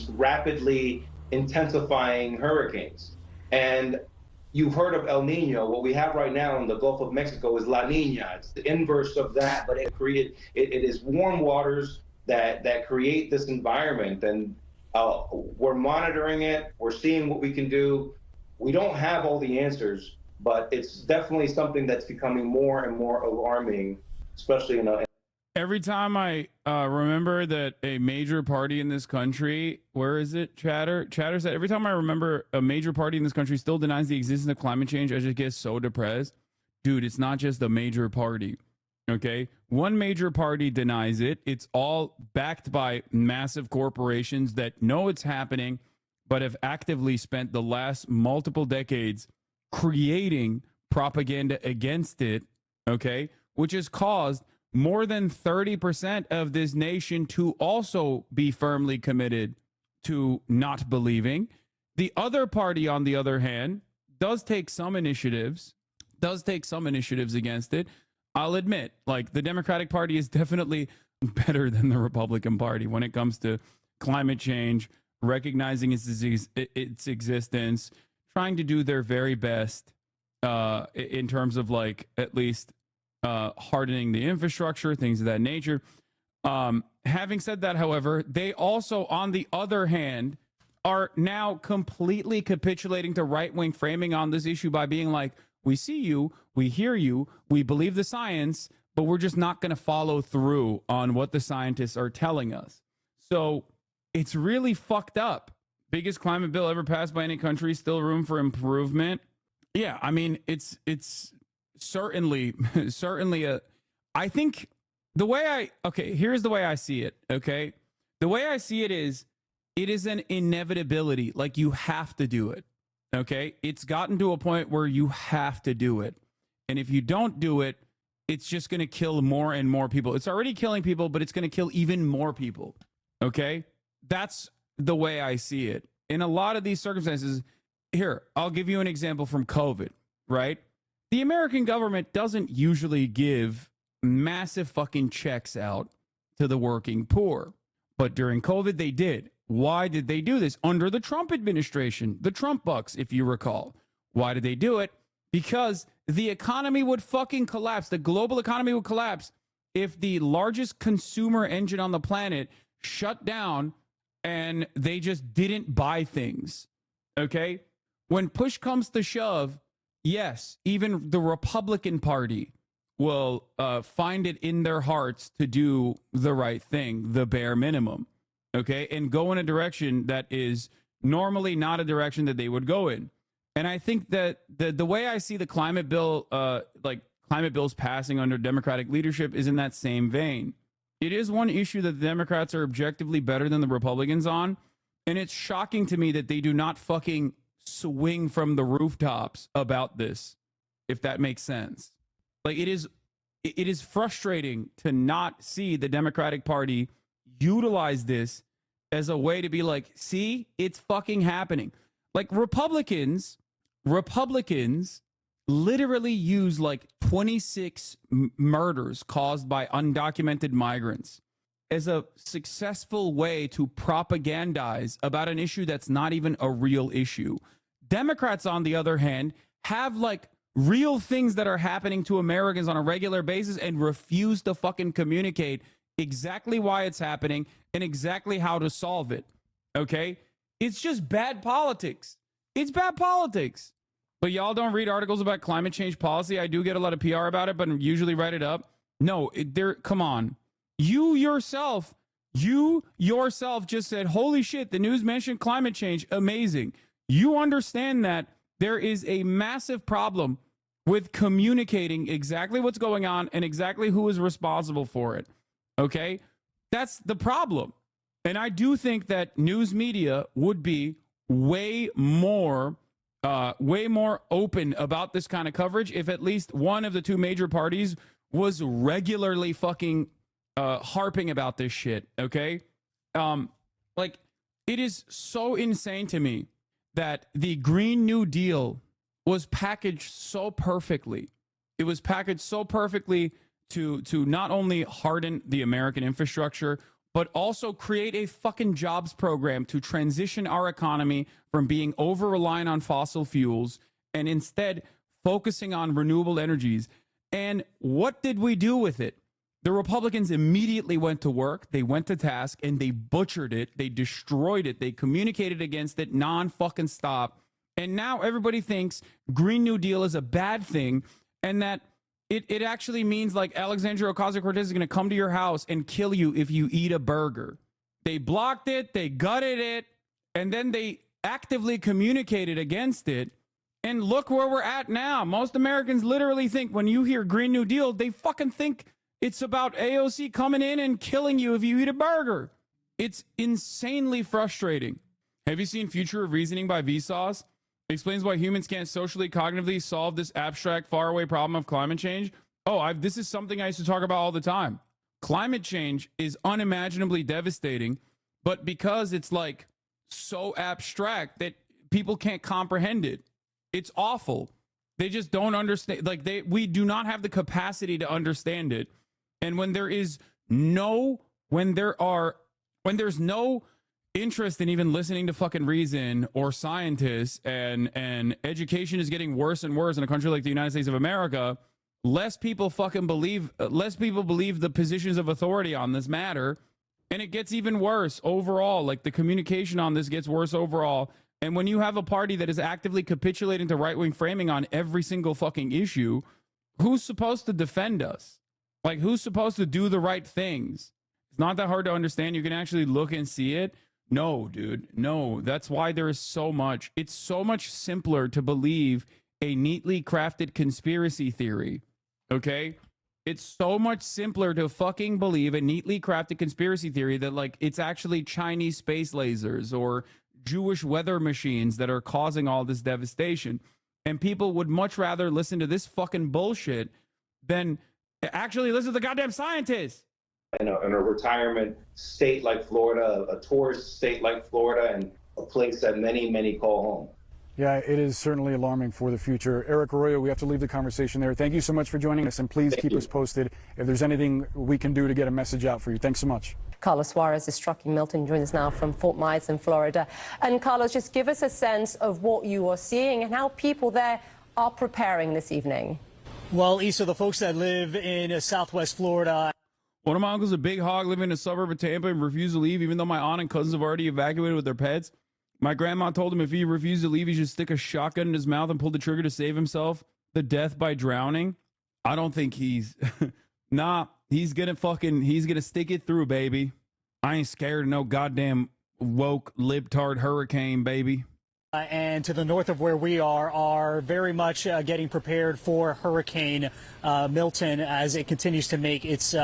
rapidly intensifying hurricanes. And you've heard of El Nino. What we have right now in the Gulf of Mexico is La Nina. It's the inverse of that, but it is warm waters that create this environment, and we're monitoring it. We're seeing what we can do. We don't have all the answers, but it's definitely something that's becoming more and more alarming, especially in a. Every time I remember that a major party in this country, where is it, Chatter said, every time I remember a major party in this country still denies the existence of climate change, I just get so depressed. Dude, it's not just a major party, okay? One major party denies it. It's all backed by massive corporations that know it's happening, but have actively spent the last multiple decades creating propaganda against it, okay? Which has caused more than 30% of this nation to also be firmly committed to not believing. The other party, on the other hand, does take some initiatives against it. I'll admit, like, the Democratic Party is definitely better than the Republican Party when it comes to climate change, recognizing its existence, trying to do their very best in terms of, like, at least hardening the infrastructure, things of that nature. Having said that, however, they also, on the other hand, are now completely capitulating to right-wing framing on this issue by being like, we see you, we hear you, we believe the science, but we're just not going to follow through on what the scientists are telling us. So it's really fucked up. Biggest climate bill ever passed by any country, still room for improvement. Yeah, I mean, it's certainly I think here's the way I see it. Okay. The way I see it is an inevitability. Like, you have to do it. Okay. It's gotten to a point where you have to do it. And if you don't do it, it's just going to kill more and more people. It's already killing people, but it's going to kill even more people. Okay. That's the way I see it. In a lot of these circumstances, here, I'll give you an example from COVID, right? The American government doesn't usually give massive fucking checks out to the working poor. But during COVID, they did. Why did they do this? Under the Trump administration, the Trump bucks, if you recall. Why did they do it? Because the economy would fucking collapse. The global economy would collapse if the largest consumer engine on the planet shut down and they just didn't buy things. Okay? When push comes to shove, yes, even the Republican Party will find it in their hearts to do the right thing, the bare minimum, okay, and go in a direction that is normally not a direction that they would go in. And I think that the way I see the climate bill, like climate bills passing under Democratic leadership, is in that same vein. It is one issue that the Democrats are objectively better than the Republicans on, and it's shocking to me that they do not fucking swing from the rooftops about this, if that makes sense. Like, it is frustrating to not see the Democratic Party utilize this as a way to be like, see, it's fucking happening. Like, Republicans literally use like 26 murders caused by undocumented migrants as a successful way to propagandize about an issue that's not even a real issue. Democrats, on the other hand, have like real things that are happening to Americans on a regular basis and refuse to fucking communicate exactly why it's happening and exactly how to solve it. Okay? It's just bad politics. It's bad politics. But y'all don't read articles about climate change policy. I do get a lot of PR about it, but usually write it up. No, come on. You yourself just said, holy shit, the news mentioned climate change. Amazing. You understand that there is a massive problem with communicating exactly what's going on and exactly who is responsible for it. Okay? That's the problem. And I do think that news media would be way more open about this kind of coverage if at least one of the two major parties was regularly fucking harping about this shit. Okay? Like, it is so insane to me that the Green New Deal was packaged so perfectly. It was packaged so perfectly to not only harden the American infrastructure, but also create a fucking jobs program to transition our economy from being over-reliant on fossil fuels and instead focusing on renewable energies. And what did we do with it? The Republicans immediately went to work, they went to task, and they butchered it, they destroyed it, they communicated against it non-fucking stop. And now everybody thinks Green New Deal is a bad thing, and that it actually means like Alexandria Ocasio-Cortez is going to come to your house and kill you if you eat a burger. They blocked it, they gutted it, and then they actively communicated against it. And look where we're at now. Most Americans literally think when you hear Green New Deal, they fucking think it's about AOC coming in and killing you if you eat a burger. It's insanely frustrating. Have you seen Future of Reasoning by Vsauce? It explains why humans can't socially, cognitively solve this abstract, faraway problem of climate change. Oh, this is something I used to talk about all the time. Climate change is unimaginably devastating, but because it's like so abstract that people can't comprehend it, it's awful. They just don't understand. Like we do not have the capacity to understand it. And when there's no interest in even listening to fucking reason or scientists, and education is getting worse and worse in a country like the United States of America, less people believe the positions of authority on this matter, and it gets even worse overall. Like, the communication on this gets worse overall. And when you have a party that is actively capitulating to right-wing framing on every single fucking issue, who's supposed to defend us? Like, who's supposed to do the right things? It's not that hard to understand. You can actually look and see it. No, dude. No, that's why there is so much. It's so much simpler to believe a neatly crafted conspiracy theory. Okay? It's so much simpler to fucking believe a neatly crafted conspiracy theory that like it's actually Chinese space lasers or Jewish weather machines that are causing all this devastation. And people would much rather listen to this fucking bullshit than actually listen to the goddamn scientists. In a retirement state like Florida, a tourist state like Florida, and a place that many call home. Yeah, it is certainly alarming for the future. Eric Arroyo, we have to leave the conversation there. Thank you so much for joining us, and please keep us posted if there's anything we can do to get a message out for you. Thanks so much. Carlos Suarez is struck in Milton, joins us now from Fort Myers in Florida. And Carlos, just give us a sense of what you are seeing and how people there are preparing this evening. Well, Issa, the folks that live in Southwest Florida. One of my uncles, a big hog, living in a suburb of Tampa and refused to leave, even though my aunt and cousins have already evacuated with their pets. My grandma told him if he refused to leave, he should stick a shotgun in his mouth and pull the trigger to save himself. The death by drowning. I don't think he's... Nah, he's gonna stick it through, baby. I ain't scared of no goddamn woke libtard hurricane, baby. And to the north of where we are very much getting prepared for Hurricane Milton as it continues to make its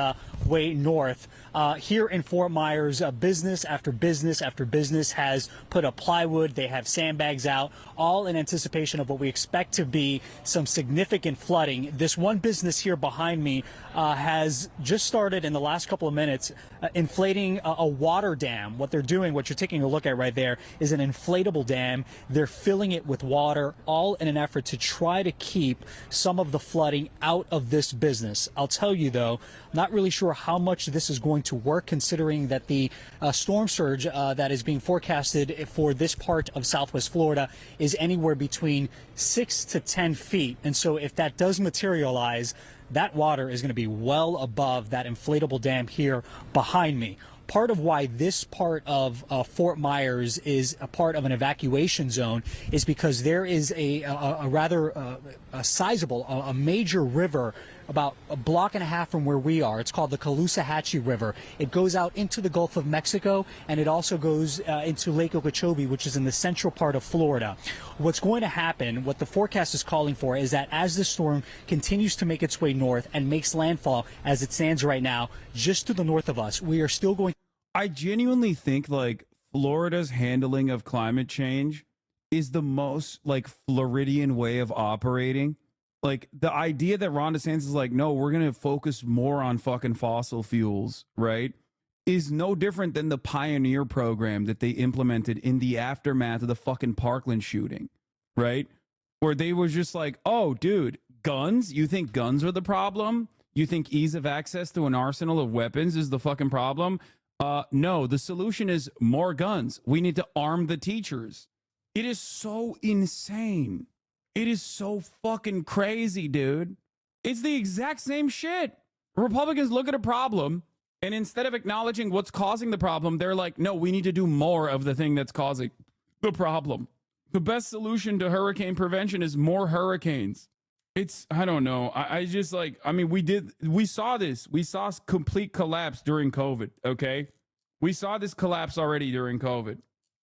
way north. Here in Fort Myers, business after business after business has put up plywood. They have sandbags out, all in anticipation of what we expect to be some significant flooding. This one business here behind me has just started in the last couple of minutes inflating a water dam. What they're doing, what you're taking a look at right there, is an inflatable dam. They're filling it with water, all in an effort to try to keep some of the flooding out of this business. I'll tell you, though, not really sure how much this is going to work, considering that the storm surge that is being forecasted for this part of Southwest Florida is anywhere between 6 to 10 feet. And so if that does materialize, that water is going to be well above that inflatable dam here behind me. Part of why this part of Fort Myers is a part of an evacuation zone is because there is a rather sizable, a major river about a block and a half from where we are. It's called the Caloosahatchee River. It goes out into the Gulf of Mexico, and it also goes into Lake Okeechobee, which is in the central part of Florida. What's going to happen, what the forecast is calling for, is that as the storm continues to make its way north and makes landfall as it stands right now, just to the north of us, we are still going. I genuinely think like Florida's handling of climate change is the most like Floridian way of operating. Like the idea that Ron DeSantis is like, no, we're going to focus more on fucking fossil fuels, right? Is no different than the Pioneer program that they implemented in the aftermath of the fucking Parkland shooting, right? Where they was just like, oh, dude, guns? You think guns are the problem? You think ease of access to an arsenal of weapons is the fucking problem? No, the solution is more guns. We need to arm the teachers. It is so insane. It is so fucking crazy, dude. It's the exact same shit. Republicans look at a problem, and instead of acknowledging what's causing the problem, they're like, no, we need to do more of the thing that's causing the problem. The best solution to hurricane prevention is more hurricanes. It's, I don't know. I just like, I mean, we saw this. We saw complete collapse during COVID, okay? We saw this collapse already during COVID.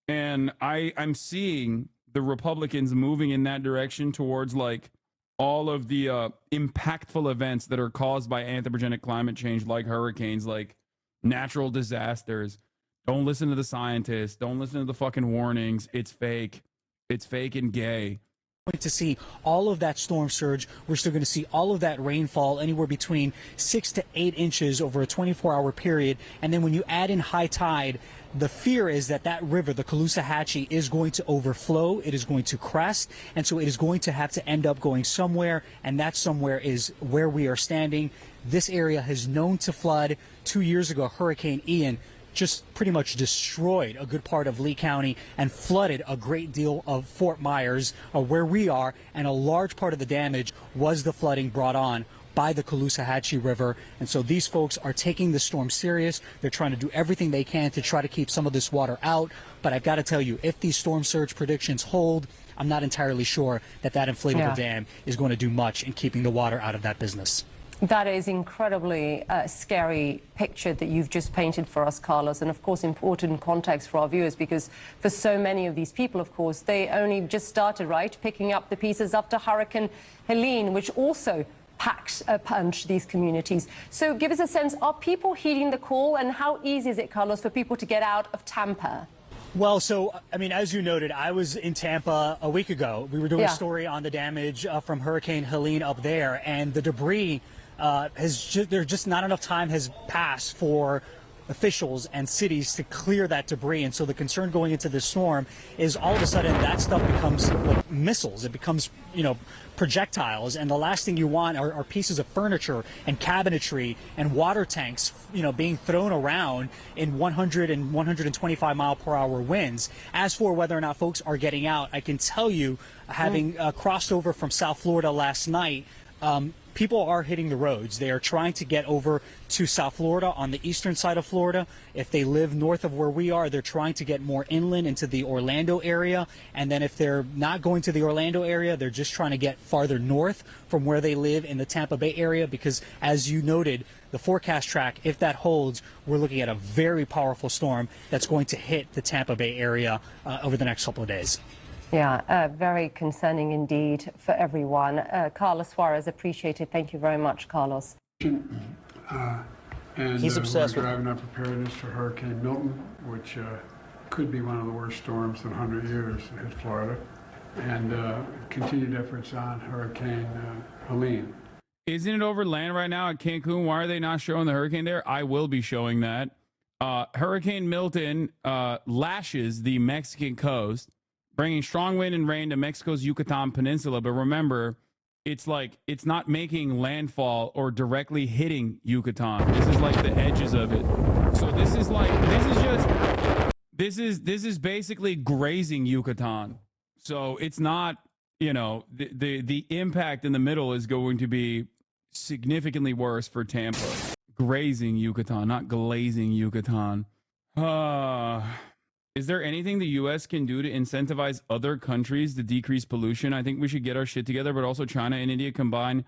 And I'm seeing the Republicans moving in that direction towards like all of the impactful events that are caused by anthropogenic climate change, like hurricanes, like natural disasters. Don't listen to the scientists. Don't listen to the fucking warnings. It's fake. It's fake and gay. Going to see all of that storm surge. We're still going to see all of that rainfall, anywhere between 6 to 8 inches over a 24-hour period. And then when you add in high tide, the fear is that that river, the Caloosahatchee, is going to overflow. It is going to crest. And so it is going to have to end up going somewhere. And that somewhere is where we are standing. This area has known to flood. 2 years ago, Hurricane Ian just pretty much destroyed a good part of Lee County and flooded a great deal of Fort Myers, where we are, and a large part of the damage was the flooding brought on by the Caloosahatchee River. And so these folks are taking the storm serious. They're trying to do everything they can to try to keep some of this water out. But I've got to tell you, if these storm surge predictions hold, I'm not entirely sure that inflatable dam is going to do much in keeping the water out of that business. That is incredibly scary picture that you've just painted for us, Carlos, and of course important context for our viewers, because for so many of these people, of course, they only just started, right, picking up the pieces after Hurricane Helene, which also packed punch, these communities. So give us a sense, are people heeding the call, and how easy is it, Carlos, for people to get out of Tampa? Well, so, I mean, as you noted, I was in Tampa a week ago. We were doing a story on the damage from Hurricane Helene up there, and the debris there's just not enough time has passed for officials and cities to clear that debris. And so the concern going into this storm is all of a sudden that stuff becomes like missiles. It becomes, projectiles. And the last thing you want are pieces of furniture and cabinetry and water tanks, being thrown around in 100 and 125 mile per hour winds. As for whether or not folks are getting out, I can tell you, having crossed over from South Florida last night, people are hitting the roads. They are trying to get over to South Florida on the eastern side of Florida. If they live north of where we are, they're trying to get more inland into the Orlando area. And then if they're not going to the Orlando area, they're just trying to get farther north from where they live in the Tampa Bay area, because as you noted, the forecast track, if that holds, we're looking at a very powerful storm that's going to hit the Tampa Bay area over the next couple of days. Yeah, very concerning indeed for everyone. Carlos Suarez, appreciated. Thank you very much, Carlos. And he's obsessed we're driving up preparedness for Hurricane Milton, which could be one of the worst storms in 100 years to hit Florida, and continued efforts on Hurricane Helene. Isn't it over land right now at Cancun? Why are they not showing the hurricane there? I will be showing that. Hurricane Milton lashes the Mexican coast, bringing strong wind and rain to Mexico's Yucatan Peninsula. But remember, it's not making landfall or directly hitting Yucatan. This is like the edges of it. So this is basically grazing Yucatan. So it's not, the impact in the middle is going to be significantly worse for Tampa. Grazing Yucatan, not glazing Yucatan. Is there anything the U.S. can do to incentivize other countries to decrease pollution? I think we should get our shit together, but also China and India combined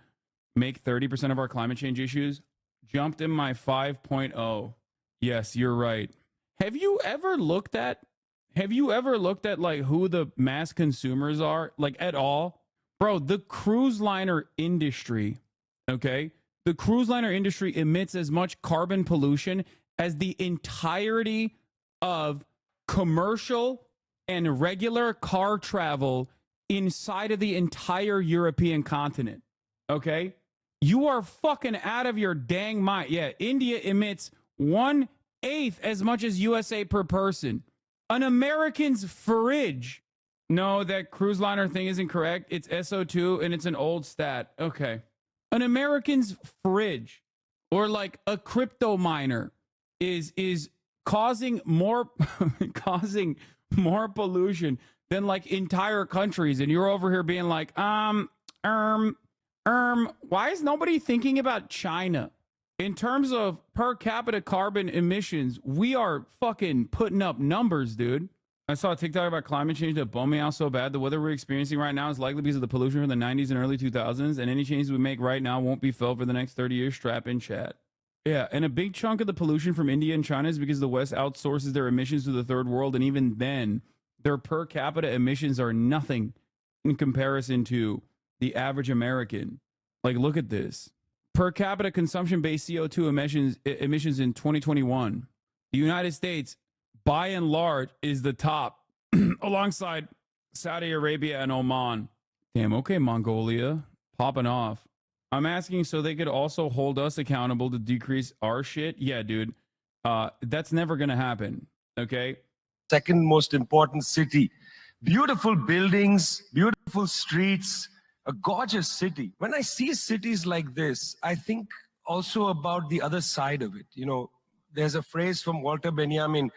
make 30% of our climate change issues. Jumped in my 5.0. Yes, you're right. Have you ever looked at like who the mass consumers are, like at all? Bro, the cruise liner industry, okay? The cruise liner industry emits as much carbon pollution as the entirety of commercial and regular car travel inside of the entire European continent. Okay? You are fucking out of your dang mind. Yeah, India emits 1/8 as much as USA per person. An American's fridge. No, that cruise liner thing isn't correct. It's SO2 and it's an old stat. Okay. An American's fridge or like a crypto miner is causing more pollution than like entire countries, and you're over here being like, why is nobody thinking about China? In terms of per capita carbon emissions, we are fucking putting up numbers, dude. I saw a TikTok about climate change that bummed me out so bad. The weather we're experiencing right now is likely because of the pollution from the 90s and early 2000s, and any changes we make right now won't be felt for the next 30 years. Strap in, chat. Yeah, and a big chunk of the pollution from India and China is because the West outsources their emissions to the third world, and even then, their per capita emissions are nothing in comparison to the average American. Like, look at this. Per capita consumption-based CO2 emissions in 2021. The United States, by and large, is the top, alongside Saudi Arabia and Oman. Damn, okay, Mongolia. Popping off. I'm asking so they could also hold us accountable to decrease our shit. Yeah, dude. That's never going to happen. Okay? Second most important city. Beautiful buildings, beautiful streets, a gorgeous city. When I see cities like this, I think also about the other side of it. There's a phrase from Walter Benjamin,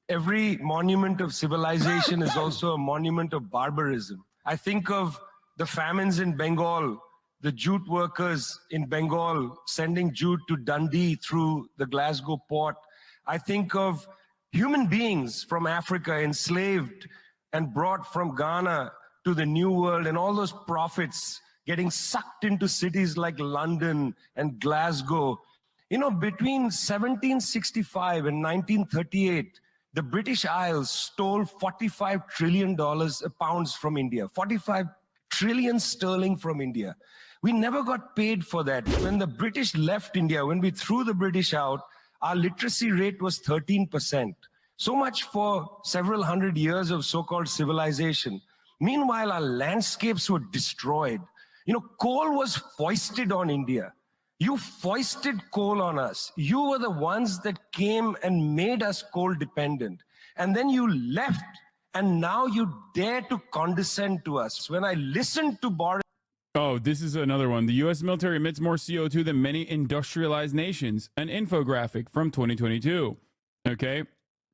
every monument of civilization is also a monument of barbarism. I think of the famines in Bengal, the jute workers in Bengal sending jute to Dundee through the Glasgow port. I think of human beings from Africa enslaved and brought from Ghana to the New World, and all those prophets getting sucked into cities like London and Glasgow. Between 1765 and 1938, the British Isles stole $45 trillion pounds from India. $45 trillion sterling from India. We never got paid for that. When the British left India, when we threw the British out, our literacy rate was 13%. So much for several hundred years of so-called civilization. Meanwhile, our landscapes were destroyed. You know, coal was foisted on India. You foisted coal on us. You were the ones that came and made us coal dependent. And then you left, and now you dare to condescend to us. When I listened to Boris... Oh, this is another one. The U.S. military emits more CO2 than many industrialized nations. An infographic from 2022. Okay,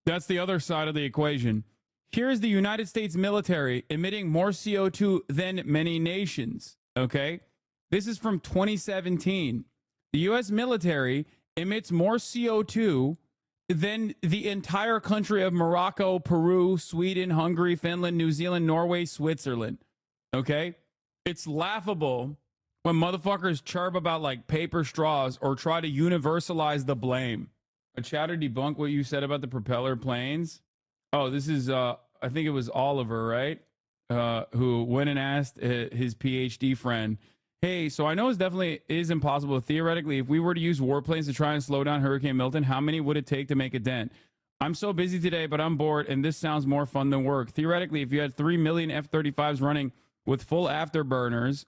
that's the other side of the equation. Here's the United States military emitting more CO2 than many nations. Okay, this is from 2017. The U.S. military emits more CO2 than the entire country of Morocco, Peru, Sweden, Hungary, Finland, New Zealand, Norway, Switzerland. Okay? It's laughable when motherfuckers chirp about like paper straws or try to universalize the blame. A chatter debunk what you said about the propeller planes. Oh, this is, I think it was Oliver, right? Who went and asked his PhD friend, hey, so I know it definitely is impossible. Theoretically, if we were to use warplanes to try and slow down Hurricane Milton, how many would it take to make a dent? I'm so busy today, but I'm bored, and this sounds more fun than work. Theoretically, if you had 3 million F-35s running with full afterburners,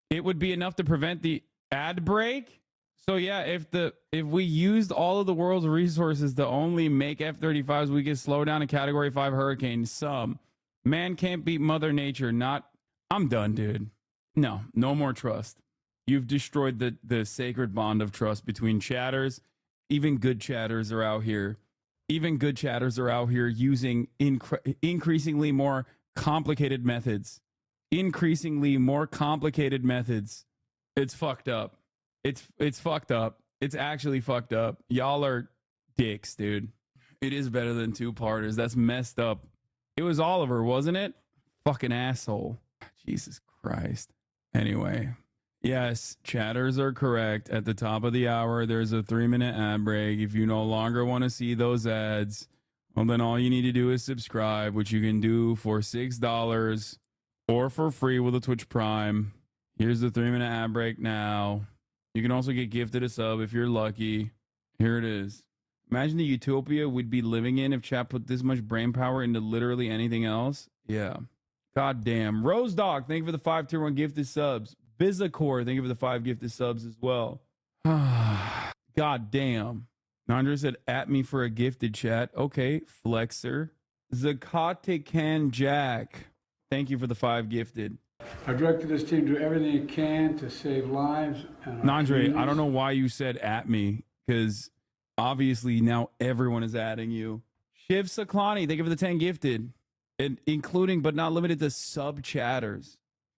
it would be enough to prevent the ad break. So yeah, if we used all of the world's resources to only make F-35s, we could slow down a Category 5 hurricane. Man can't beat Mother Nature. I'm done, dude. No more trust. You've destroyed the sacred bond of trust between chatters. Even good chatters are out here. Using increasingly more complicated methods. It's fucked up. It's fucked up. It's actually fucked up. Y'all are dicks, dude. It is better than two-parters. That's messed up. It was Oliver, wasn't it? Fucking asshole. Jesus Christ. Anyway, yes, chatters are correct. At the top of the hour, there's a 3-minute ad break. If you no longer want to see those ads, well, then all you need to do is subscribe, which you can do for $6 or for free with a Twitch Prime. Here's the 3-minute ad break now. You can also get gifted a sub if you're lucky. Here it is. Imagine the utopia we'd be living in if chat put this much brain power into literally anything else. Yeah. God damn. Rose Dog, thank you for the 5 tier 1 gifted subs. Bizacore, thank you for the 5 gifted subs as well. God damn. Nandra said, at me for a gifted chat. Okay, Flexer. Zakatekan Jack, thank you for the 5 gifted. I've directed this team to do everything it can to save lives. Nandre, I don't know why you said at me, because obviously now everyone is adding you. Shiv Saklani, thank you for the 10 gifted. And including but not limited to sub chatters.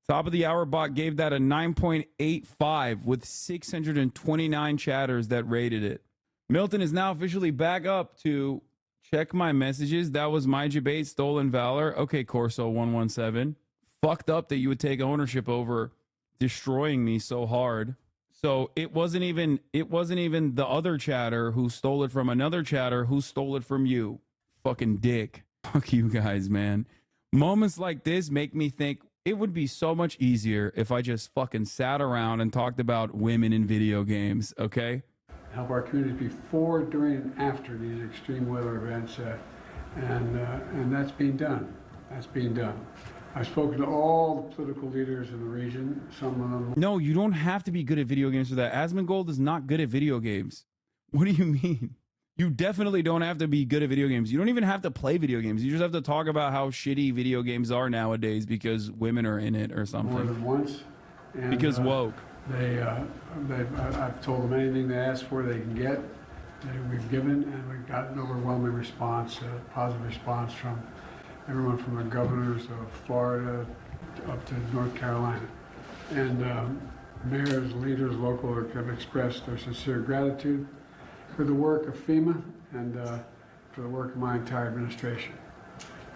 Top of the hour bot gave that a 9.85 with 629 chatters that rated it. Milton is now officially back up to check my messages. That was my debate, Stolen Valor. Okay, Corso 117. Fucked up that you would take ownership over destroying me so hard. So it wasn't even the other chatter who stole it from another chatter who stole it from you. Fucking dick. Fuck you guys, man. Moments like this make me think it would be so much easier if I just fucking sat around and talked about women in video games, okay? Help our communities before, during, and after these extreme weather events, and that's being done. I've spoken to all the political leaders in the region. Some of them. No, you don't have to be good at video games for that. Asmongold is not good at video games. What do you mean? You definitely don't have to be good at video games. You don't even have to play video games. You just have to talk about how shitty video games are nowadays because women are in it or something. More than once. And, because woke. I've told them anything they ask for, they can get. We've given, and we've got an overwhelming response, positive response from everyone from the governors of Florida up to North Carolina. And mayors, leaders, local have expressed their sincere gratitude for the work of FEMA and for the work of my entire administration.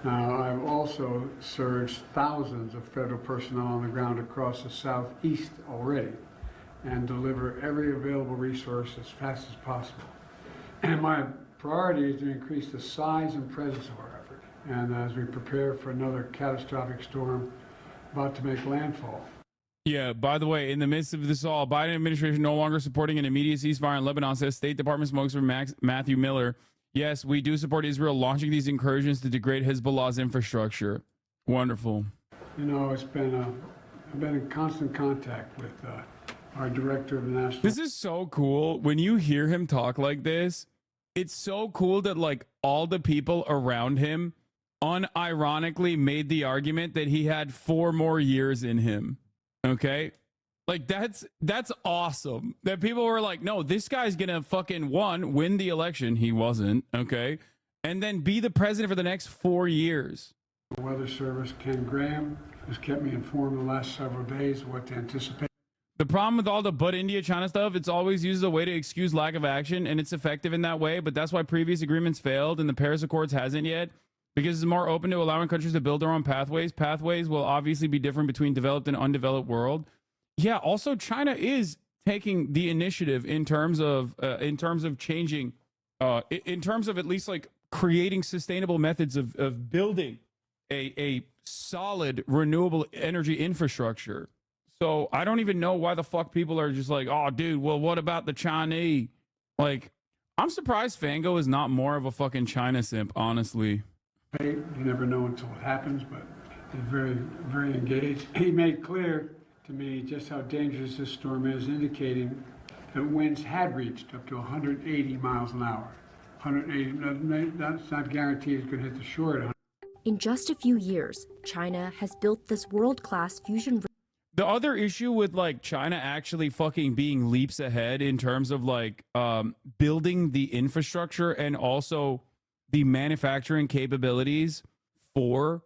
Now, I've also surged thousands of federal personnel on the ground across the Southeast already and deliver every available resource as fast as possible. And my priority is to increase the size and presence of our effort. And as we prepare for another catastrophic storm, about to make landfall. Yeah, by the way, in the midst of this all, Biden administration no longer supporting an immediate ceasefire in Lebanon, says State Department spokesman Matthew Miller. Yes, we do support Israel launching these incursions to degrade Hezbollah's infrastructure. Wonderful. You know, I've been in constant contact with our director of the national. This is so cool. When you hear him talk like this, it's so cool that like all the people around him unironically made the argument that he had 4 more years in him. Okay, like that's awesome that people were like, no, this guy's gonna fucking win the election. He wasn't. Okay, and then be the president for the next 4 years. The Weather Service, Ken Graham, has kept me informed the last several days of what to anticipate. The problem with all the but India, China stuff, it's always used as a way to excuse lack of action, and it's effective in that way. But that's why previous agreements failed and the Paris Accords hasn't yet. Because it's more open to allowing countries to build their own pathways. Pathways will obviously be different between developed and undeveloped world. Yeah, also China is taking the initiative in terms of changing, in terms of at least like creating sustainable methods of building a solid renewable energy infrastructure. So I don't even know why the fuck people are just like, oh, dude, well, what about the Chinese? Like, I'm surprised Fango is not more of a fucking China simp, honestly. You never know until it happens, but he's very, very engaged. He made clear to me just how dangerous this storm is, indicating that winds had reached up to 180 miles an hour. 180, that's not guaranteed it's going to hit the shore at 100. In just a few years, China has built this world-class fusion. The other issue with like China actually fucking being leaps ahead in terms of like building the infrastructure and also the manufacturing capabilities for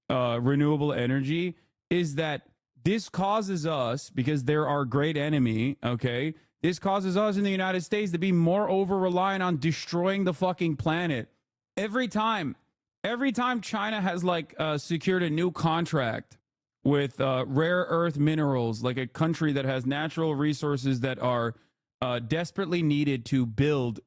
renewable energy is that this causes us, because they're our great enemy, okay, this causes us in the United States to be more over-reliant on destroying the fucking planet. Every time China has like secured a new contract with rare earth minerals, like a country that has natural resources that are desperately needed to build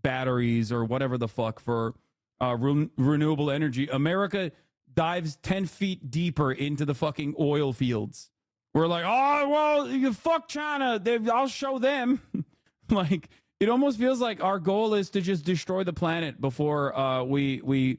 batteries or whatever the fuck for renewable energy, America dives 10 feet deeper into the fucking oil fields. We're like, oh, well, you fuck China. I'll show them. Like, it almost feels like our goal is to just destroy the planet before we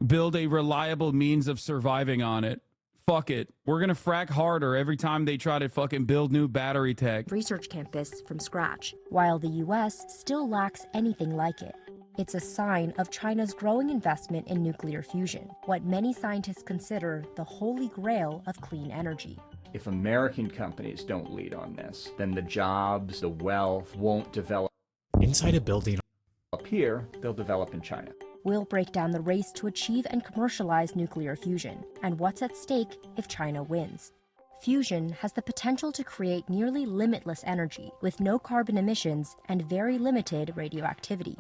build a reliable means of surviving on it. Fuck it. We're going to frack harder every time they try to fucking build new battery tech. Research campus from scratch, while the U.S. still lacks anything like it. It's a sign of China's growing investment in nuclear fusion, what many scientists consider the holy grail of clean energy. If American companies don't lead on this, then the jobs, the wealth won't develop. Inside a building up here, they'll develop in China. We'll break down the race to achieve and commercialize nuclear fusion, and what's at stake if China wins. Fusion has the potential to create nearly limitless energy with no carbon emissions and very limited radioactivity.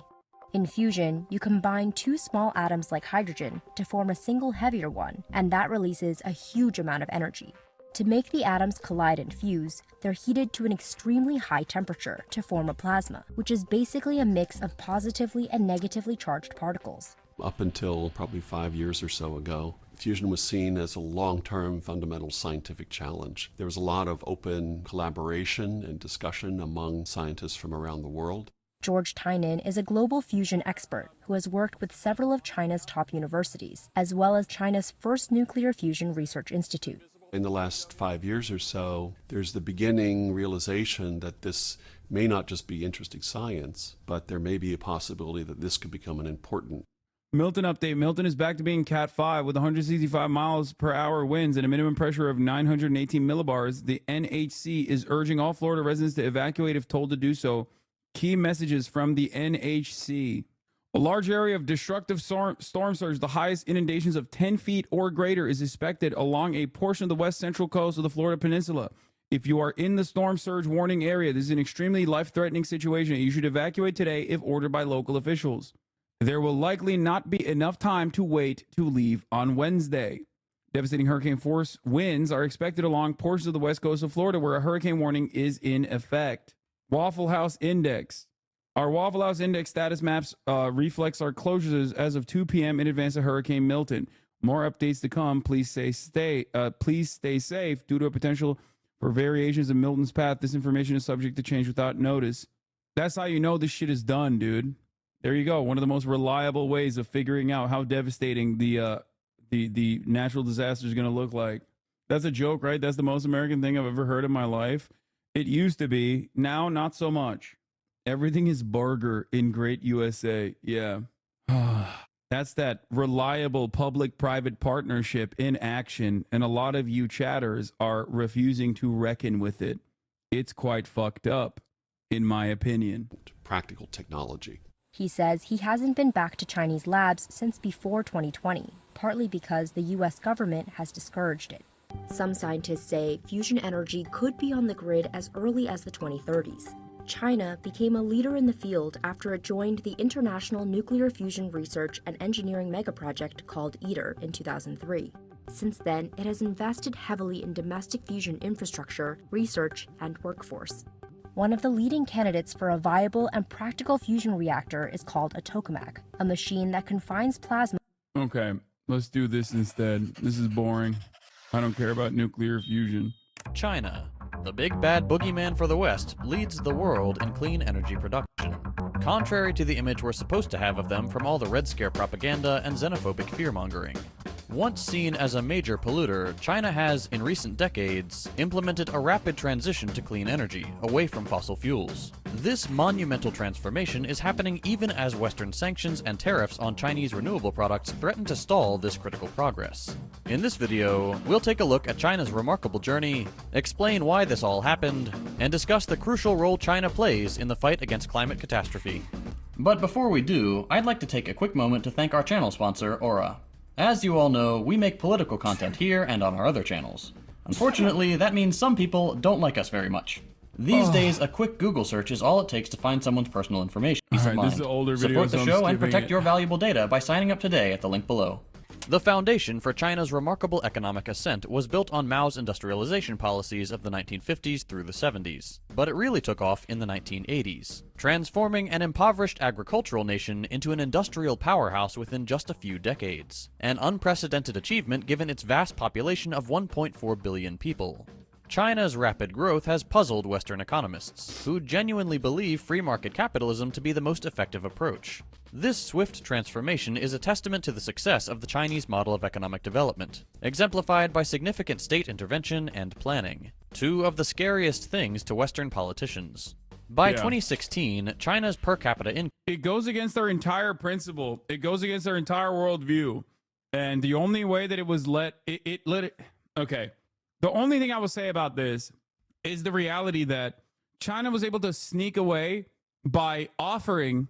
In fusion, you combine 2 small atoms like hydrogen to form a single heavier one, and that releases a huge amount of energy. To make the atoms collide and fuse, they're heated to an extremely high temperature to form a plasma, which is basically a mix of positively and negatively charged particles. Up until probably 5 years or so ago, fusion was seen as a long-term fundamental scientific challenge. There was a lot of open collaboration and discussion among scientists from around the world. George Tynan is a global fusion expert who has worked with several of China's top universities, as well as China's first nuclear fusion research institute. In the last 5 years or so, there's the beginning realization that this may not just be interesting science, but there may be a possibility that this could become an important. Milton update. Milton is back to being Cat 5 with 165 miles per hour winds and a minimum pressure of 918 millibars. The NHC is urging all Florida residents to evacuate if told to do so. Key messages from the NHC. A large area of destructive storm surge, the highest inundations of 10 feet or greater, is expected along a portion of the west central coast of the Florida Peninsula. If you are in the storm surge warning area, this is an extremely life-threatening situation. You should evacuate today if ordered by local officials. There will likely not be enough time to wait to leave on Wednesday. Devastating hurricane force winds are expected along portions of the west coast of Florida where a hurricane warning is in effect. Waffle House Index. Our Waffle House Index status maps reflects our closures as of 2 p.m. in advance of Hurricane Milton. More updates to come. Please stay safe due to a potential for variations of Milton's path. This information is subject to change without notice. That's how you know this shit is done, dude. There you go. One of the most reliable ways of figuring out how devastating the natural disaster is going to look like. That's a joke, right? That's the most American thing I've ever heard in my life. It used to be. Now, not so much. Everything is burger in great USA. Yeah. That's that reliable public-private partnership in action, and a lot of you chatters are refusing to reckon with it. It's quite fucked up, in my opinion. Practical technology. He says he hasn't been back to Chinese labs since before 2020, partly because the U.S. government has discouraged it. Some scientists say fusion energy could be on the grid as early as the 2030s. China became a leader in the field after it joined the International Nuclear Fusion Research and Engineering megaproject called ITER in 2003. Since then, it has invested heavily in domestic fusion infrastructure, research, and workforce. One of the leading candidates for a viable and practical fusion reactor is called a tokamak, a machine that confines plasma. Okay, let's do this instead. This is boring. I don't care about nuclear fusion. China, the big bad boogeyman for the West, leads the world in clean energy production. Contrary to the image we're supposed to have of them from all the Red Scare propaganda and xenophobic fear-mongering. Once seen as a major polluter, China has, in recent decades, implemented a rapid transition to clean energy, away from fossil fuels. This monumental transformation is happening even as Western sanctions and tariffs on Chinese renewable products threaten to stall this critical progress. In this video, we'll take a look at China's remarkable journey, explain why this all happened, and discuss the crucial role China plays in the fight against climate catastrophe. But before we do, I'd like to take a quick moment to thank our channel sponsor, Aura. As you all know, we make political content here and on our other channels. Unfortunately, that means some people don't like us very much. These days, a quick Google search is all it takes to find someone's personal information. Peace of mind. This is an older video, Support the show and protect your valuable data by signing up today at the link below. The foundation for China's remarkable economic ascent was built on Mao's industrialization policies of the 1950s through the 70s, but it really took off in the 1980s, transforming an impoverished agricultural nation into an industrial powerhouse within just a few decades, an unprecedented achievement given its vast population of 1.4 billion people. China's rapid growth has puzzled Western economists, who genuinely believe free market capitalism to be the most effective approach. This swift transformation is a testament to the success of the Chinese model of economic development, exemplified by significant state intervention and planning, two of the scariest things to Western politicians. By 2016, China's per capita income... It goes against their entire principle. It goes against their entire worldview. And the only way that it was okay. The only thing I will say about this is the reality that China was able to sneak away by offering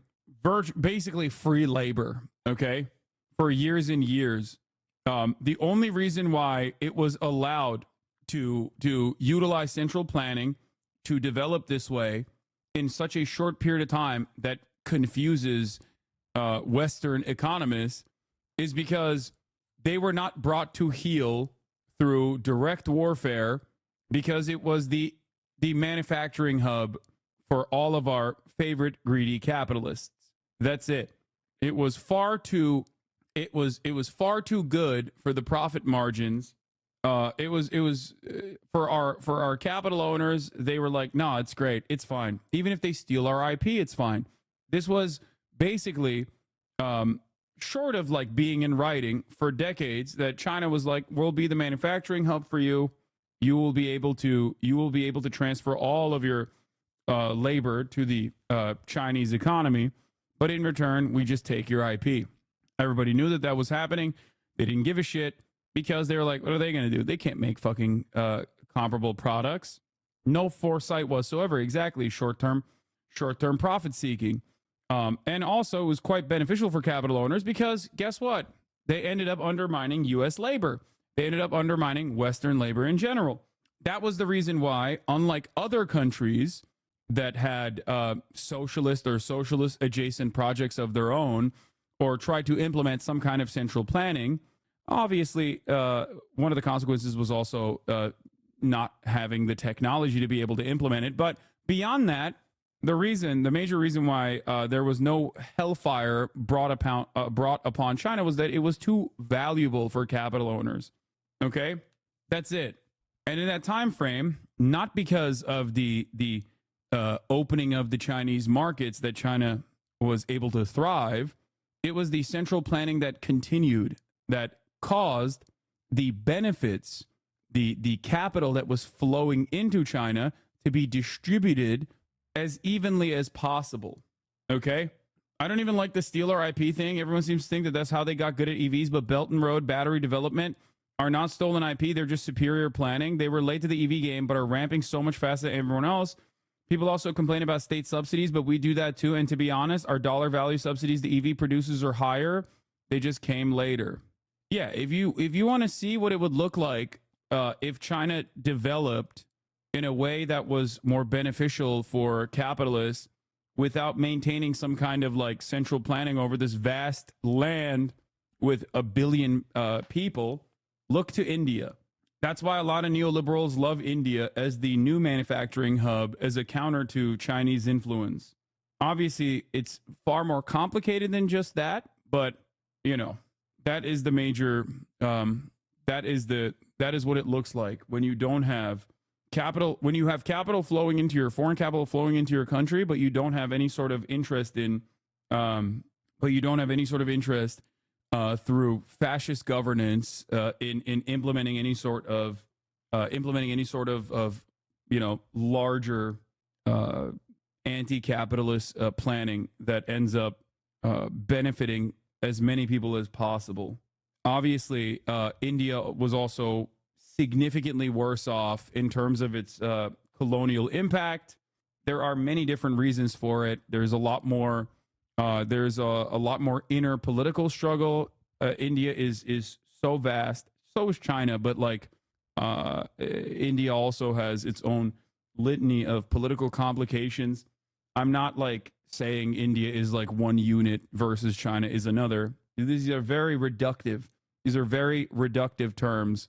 basically free labor, okay, for years and years. The only reason why it was allowed to utilize central planning to develop this way in such a short period of time that confuses Western economists is because they were not brought to heel through direct warfare, because it was the manufacturing hub for all of our favorite greedy capitalists. That's it. It was far too good for the profit margins. It was for our capital owners. They were like, "No, it's great. It's fine. Even if they steal our IP, it's fine." This was basically short of like being in writing for decades that China was like, "We'll be the manufacturing hub for you. You will be able to transfer all of your labor to the Chinese economy. But in return, we just take your IP." Everybody knew that was happening. They didn't give a shit because they were like, what are they going to do? They can't make fucking comparable products. No foresight whatsoever. Exactly. Short-term profit seeking. And also it was quite beneficial for capital owners because guess what? They ended up undermining U.S. labor. They ended up undermining Western labor in general. That was the reason why, unlike other countries that had socialist or socialist adjacent projects of their own or tried to implement some kind of central planning, obviously one of the consequences was also not having the technology to be able to implement it. But beyond that, the major reason why there was no hellfire brought upon China was that it was too valuable for capital owners. Okay, that's it. And in that time frame, not because of the opening of the Chinese markets that China was able to thrive, it was the central planning that continued that caused the benefits, the capital that was flowing into China to be distributed as evenly as possible. Okay? I don't even like the steal our IP thing. Everyone seems to think that that's how they got good at EVs, but Belt and Road battery development are not stolen IP. They're just superior planning. They were late to the EV game, but are ramping so much faster than everyone else. People also complain about state subsidies, but we do that too. And to be honest, our dollar value subsidies to EV producers are higher. They just came later. Yeah, if you want to see what it would look like if China developed in a way that was more beneficial for capitalists without maintaining some kind of like central planning over this vast land with 1 billion people, look to India. That's why a lot of neoliberals love India as the new manufacturing hub as a counter to Chinese influence. Obviously, it's far more complicated than just that, but you know, that is the major that is what it looks like when you don't have capital, when you have capital flowing into your foreign capital flowing into your country, but you don't have any sort of interest in through fascist governance in implementing any sort of you know, larger anti-capitalist planning that ends up benefiting as many people as possible. Obviously, India was also significantly worse off in terms of its colonial impact. There are many different reasons for it. There's a lot more. There's a lot more inner political struggle. India is so vast. So is China, but like India also has its own litany of political complications. I'm not like saying India is like one unit versus China is another. These are very reductive. These are very reductive terms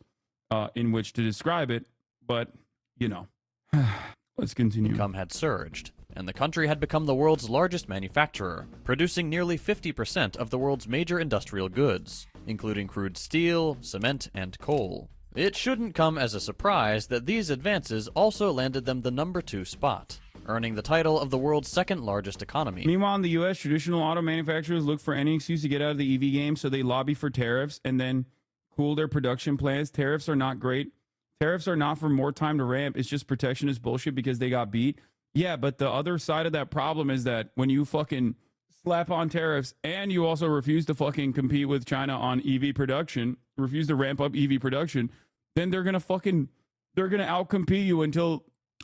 in which to describe it. But you know, let's continue. Income had surged, and the country had become the world's largest manufacturer, producing nearly 50% of the world's major industrial goods, including crude steel, cement, and coal. It shouldn't come as a surprise that these advances also landed them the number 2 spot, earning the title of the world's second largest economy. Meanwhile, in the U.S., traditional auto manufacturers look for any excuse to get out of the EV game, so they lobby for tariffs and then cool their production plans. Tariffs are not great. Tariffs are not for more time to ramp. It's just protectionist bullshit because they got beat. Yeah, but the other side of that problem is that when you fucking slap on tariffs and you also refuse to fucking compete with China on EV production, refuse to ramp up EV production, then they're gonna outcompete you until,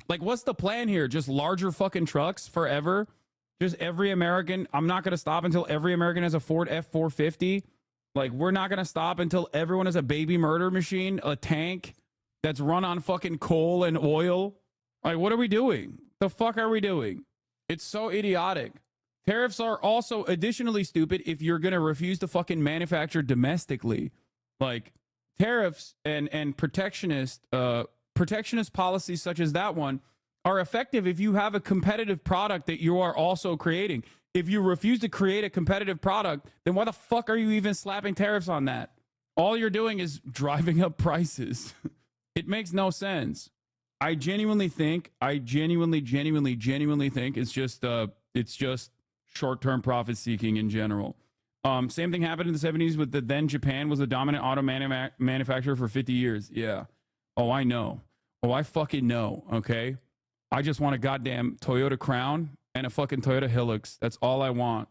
like, what's the plan here? Just larger fucking trucks forever? Just every American, I'm not gonna stop until every American has a Ford F-450. Like, we're not gonna stop until everyone has a baby murder machine, a tank that's run on fucking coal and oil. Like, what are we doing? The fuck are we doing? It's so idiotic. Tariffs are also additionally stupid if you're gonna refuse to fucking manufacture domestically. Like, tariffs and protectionist policies such as that one are effective if you have a competitive product that you are also creating. If you refuse to create a competitive product, then why the fuck are you even slapping tariffs on that? All you're doing is driving up prices. It makes no sense. I genuinely think it's just short-term profit seeking in general. Same thing happened in the 70s with then Japan was the dominant auto manufacturer for 50 years. Yeah. Oh, I know. Oh, I fucking know. Okay. I just want a goddamn Toyota Crown and a fucking Toyota Hilux. That's all I want.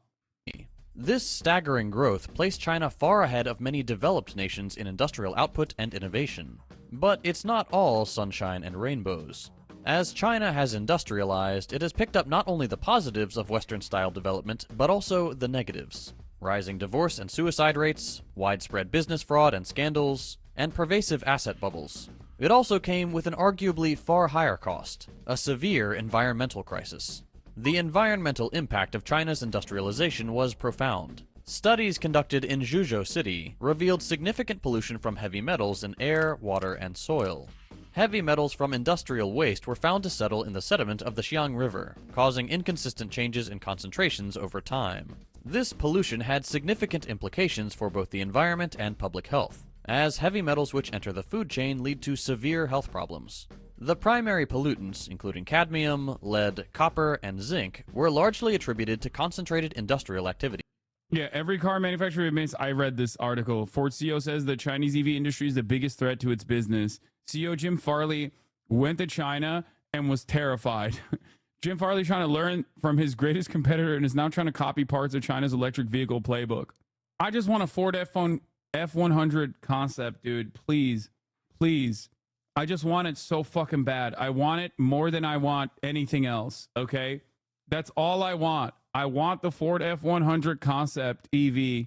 This staggering growth placed China far ahead of many developed nations in industrial output and innovation. But it's not all sunshine and rainbows. As China has industrialized, it has picked up not only the positives of Western-style development, but also the negatives. Rising divorce and suicide rates, widespread business fraud and scandals, and pervasive asset bubbles. It also came with an arguably far higher cost, a severe environmental crisis. The environmental impact of China's industrialization was profound. Studies conducted in Zhuzhou City revealed significant pollution from heavy metals in air, water, and soil. Heavy metals from industrial waste were found to settle in the sediment of the Xiang River, causing inconsistent changes in concentrations over time. This pollution had significant implications for both the environment and public health, as heavy metals which enter the food chain lead to severe health problems. The primary pollutants, including cadmium, lead, copper, and zinc, were largely attributed to concentrated industrial activity. Yeah, every car manufacturer admits. I read this article. Ford CEO says the Chinese EV industry is the biggest threat to its business. CEO Jim Farley went to China and was terrified. Jim Farley trying to learn from his greatest competitor and is now trying to copy parts of China's electric vehicle playbook. I just want a Ford F100 concept, dude. Please, please. I just want it so fucking bad. I want it more than I want anything else, okay? That's all I want. I want the Ford F100 concept EV.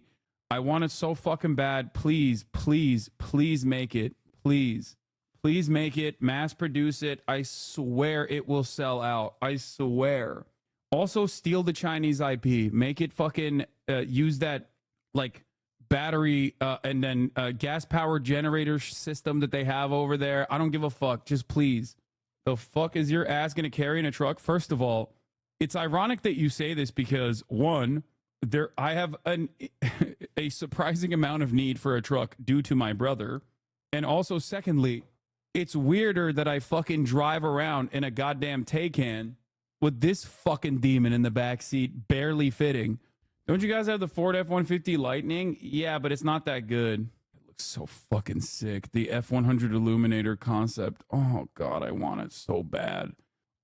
I want it so fucking bad. Please, please, please make it. Please. Please make it. Mass produce it. I swear it will sell out. I swear. Also, steal the Chinese IP. Make it fucking use that, like, battery and then gas-powered generator system that they have over there. I don't give a fuck. Just please. The fuck is your ass going to carry in a truck? First of all, it's ironic that you say this because, one, I have a surprising amount of need for a truck due to my brother. And also, secondly, it's weirder that I fucking drive around in a goddamn Taycan with this fucking demon in the back seat barely fitting. Don't you guys have the Ford F-150 Lightning? Yeah, but it's not that good. It looks so fucking sick. The F-100 Illuminator concept. Oh, God, I want it so bad.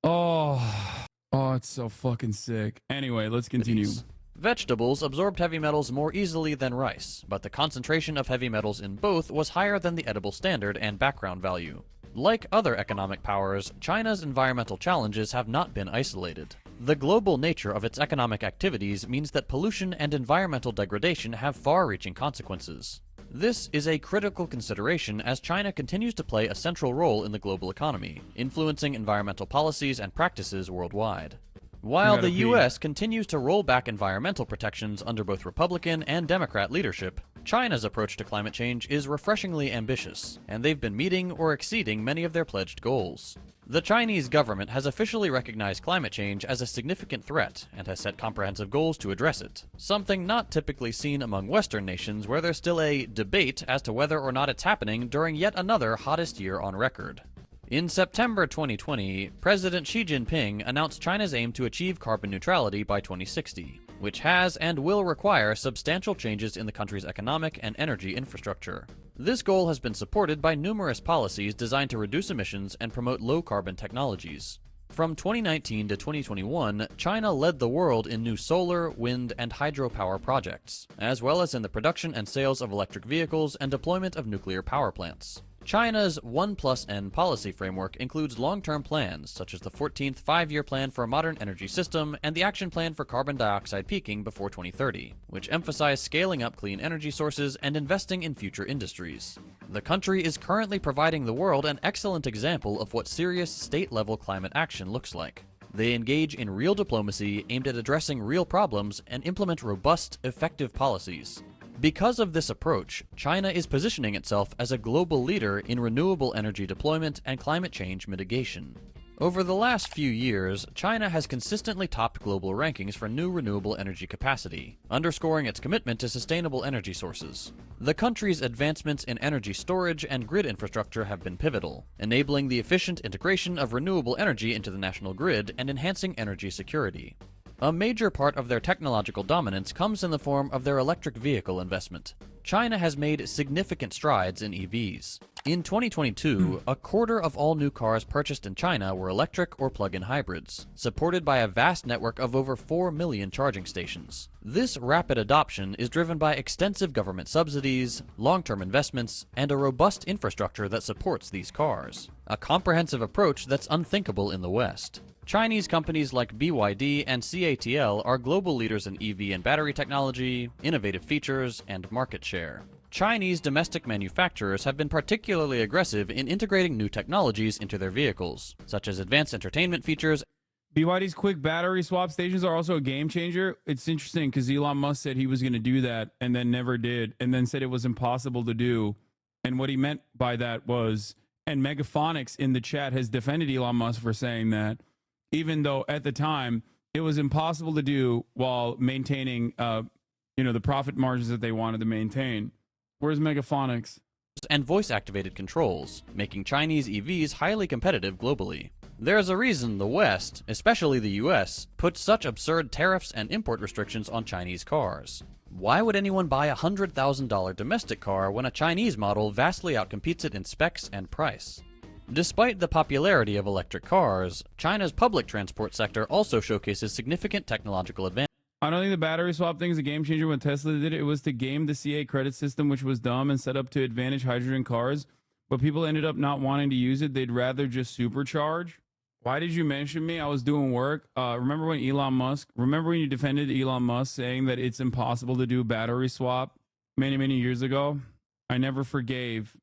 Oh, it's so fucking sick. Anyway, let's continue. Vegetables absorbed heavy metals more easily than rice, but the concentration of heavy metals in both was higher than the edible standard and background value. Like other economic powers, China's environmental challenges have not been isolated. The global nature of its economic activities means that pollution and environmental degradation have far-reaching consequences. This is a critical consideration as China continues to play a central role in the global economy, influencing environmental policies and practices worldwide. While the U.S. continues to roll back environmental protections under both Republican and Democrat leadership, China's approach to climate change is refreshingly ambitious, and they've been meeting or exceeding many of their pledged goals. The Chinese government has officially recognized climate change as a significant threat and has set comprehensive goals to address it, something not typically seen among Western nations where there's still a debate as to whether or not it's happening during yet another hottest year on record. In September 2020, President Xi Jinping announced China's aim to achieve carbon neutrality by 2060, which has and will require substantial changes in the country's economic and energy infrastructure. This goal has been supported by numerous policies designed to reduce emissions and promote low-carbon technologies. From 2019 to 2021, China led the world in new solar, wind, and hydropower projects, as well as in the production and sales of electric vehicles and deployment of nuclear power plants. China's 1+N policy framework includes long-term plans, such as the 14th Five-Year Plan for a Modern Energy System and the Action Plan for Carbon Dioxide Peaking before 2030, which emphasize scaling up clean energy sources and investing in future industries. The country is currently providing the world an excellent example of what serious state-level climate action looks like. They engage in real diplomacy aimed at addressing real problems and implement robust, effective policies. Because of this approach, China is positioning itself as a global leader in renewable energy deployment and climate change mitigation. Over the last few years, China has consistently topped global rankings for new renewable energy capacity, underscoring its commitment to sustainable energy sources. The country's advancements in energy storage and grid infrastructure have been pivotal, enabling the efficient integration of renewable energy into the national grid and enhancing energy security. A major part of their technological dominance comes in the form of their electric vehicle investment. China has made significant strides in EVs. In 2022, a quarter of all new cars purchased in China were electric or plug-in hybrids, supported by a vast network of over 4 million charging stations. This rapid adoption is driven by extensive government subsidies, long-term investments, and a robust infrastructure that supports these cars. A comprehensive approach that's unthinkable in the West. Chinese companies like BYD and CATL are global leaders in EV and battery technology, innovative features, and market share. Chinese domestic manufacturers have been particularly aggressive in integrating new technologies into their vehicles, such as advanced entertainment features. BYD's quick battery swap stations are also a game changer. It's interesting because Elon Musk said he was going to do that and then never did, and then said it was impossible to do. And what he meant by that was And Megaphonics in the chat has defended Elon Musk for saying that, even though at the time it was impossible to do while maintaining, the profit margins that they wanted to maintain. Where's Megaphonics? And voice-activated controls, making Chinese EVs highly competitive globally. There's a reason the West, especially the US, put such absurd tariffs and import restrictions on Chinese cars. Why would anyone buy a $100,000 domestic car when a Chinese model vastly outcompetes it in specs and price? Despite the popularity of electric cars, China's public transport sector also showcases significant technological advances. I don't think the battery swap thing is a game changer. When Tesla did it, it was to game the CA credit system, which was dumb and set up to advantage hydrogen cars. But people ended up not wanting to use it. They'd rather just supercharge. Why did you mention me? I was doing work. Remember when you defended Elon Musk saying that it's impossible to do battery swap many, many years ago? I never forgave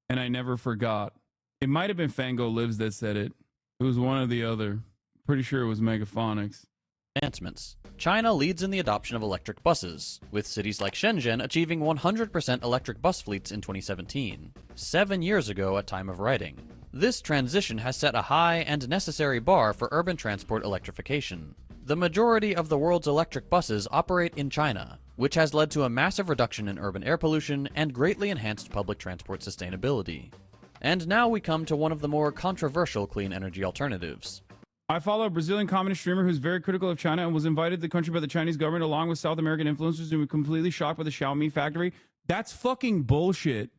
and I never forgot. It might have been Fango Lives that said it. It was one or the other. Pretty sure it was Megaphonics. Advancements. China leads in the adoption of electric buses, with cities like Shenzhen achieving 100% electric bus fleets in 2017, 7 years ago at time of writing. This transition has set a high and necessary bar for urban transport electrification. The majority of the world's electric buses operate in China, which has led to a massive reduction in urban air pollution and greatly enhanced public transport sustainability. And now we come to one of the more controversial clean energy alternatives. I follow a Brazilian communist streamer who's very critical of China and was invited to the country by the Chinese government along with South American influencers who were completely shocked by the Xiaomi factory. That's fucking bullshit.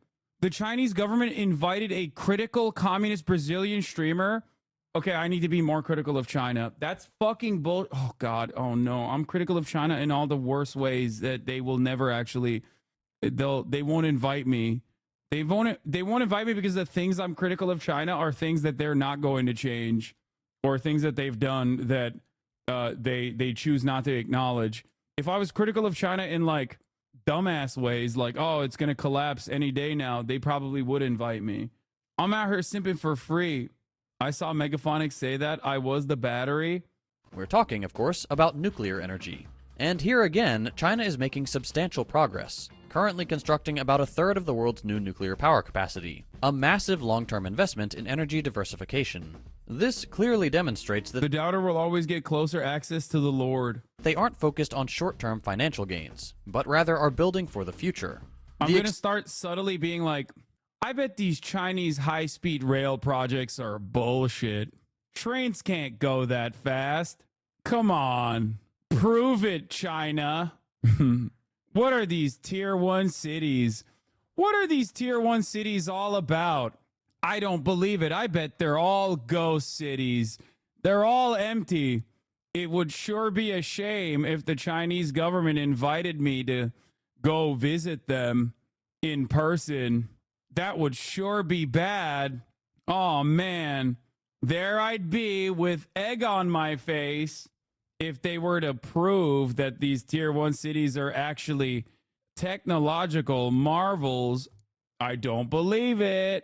The Chinese government invited a critical communist Brazilian streamer. Okay, I need to be more critical of China. That's fucking bull. Oh, God. Oh, no. I'm critical of China in all the worst ways that they will never actually... They won't invite me. They won't invite me because the things I'm critical of China are things that they're not going to change, or things that they've done that they choose not to acknowledge. If I was critical of China in like dumbass ways, like, oh, it's going to collapse any day now, they probably would invite me. I'm out here simping for free. I saw Megaphonics say that. I was the battery. We're talking, of course, about nuclear energy. And here again, China is making substantial progress, currently constructing about a third of the world's new nuclear power capacity, a massive long-term investment in energy diversification. This clearly demonstrates that the doubter will always get closer access to the Lord. They aren't focused on short-term financial gains, but rather are building for the future. I'm going to start subtly being like, I bet these Chinese high-speed rail projects are bullshit. Trains can't go that fast. Come on. Prove it, China. What are these tier 1 cities? What are these tier 1 cities all about? I don't believe it. I bet they're all ghost cities. They're all empty. It would sure be a shame if the Chinese government invited me to go visit them in person. That would sure be bad. Oh, man. There I'd be with egg on my face if they were to prove that these tier 1 cities are actually technological marvels. I don't believe it.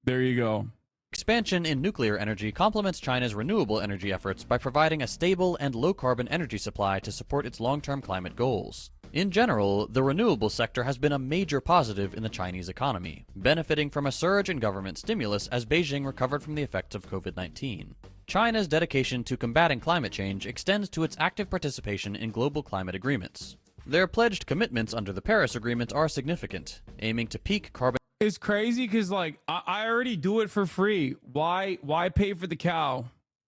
There you go. Expansion in nuclear energy complements China's renewable energy efforts by providing a stable and low-carbon energy supply to support its long-term climate goals. In general, the renewable sector has been a major positive in the Chinese economy, benefiting from a surge in government stimulus as Beijing recovered from the effects of COVID-19. China's dedication to combating climate change extends to its active participation in global climate agreements. Their pledged commitments under the Paris Agreement are significant, aiming to peak carbon. It's crazy because, like, I already do it for free. Why pay for the cow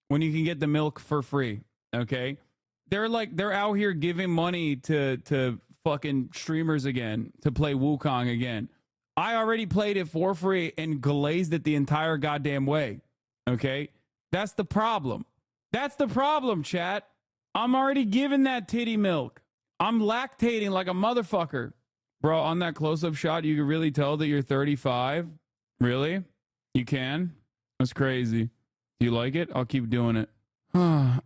when you can get the milk for free? Okay, they're out here giving money to fucking streamers again to play Wukong again. I already played it for free and glazed it the entire goddamn way. Okay, that's the problem. That's the problem, chat. I'm already giving that titty milk. I'm lactating like a motherfucker. Bro, on that close-up shot, you can really tell that you're 35. Really? You can? That's crazy. Do you like it? I'll keep doing it. Kind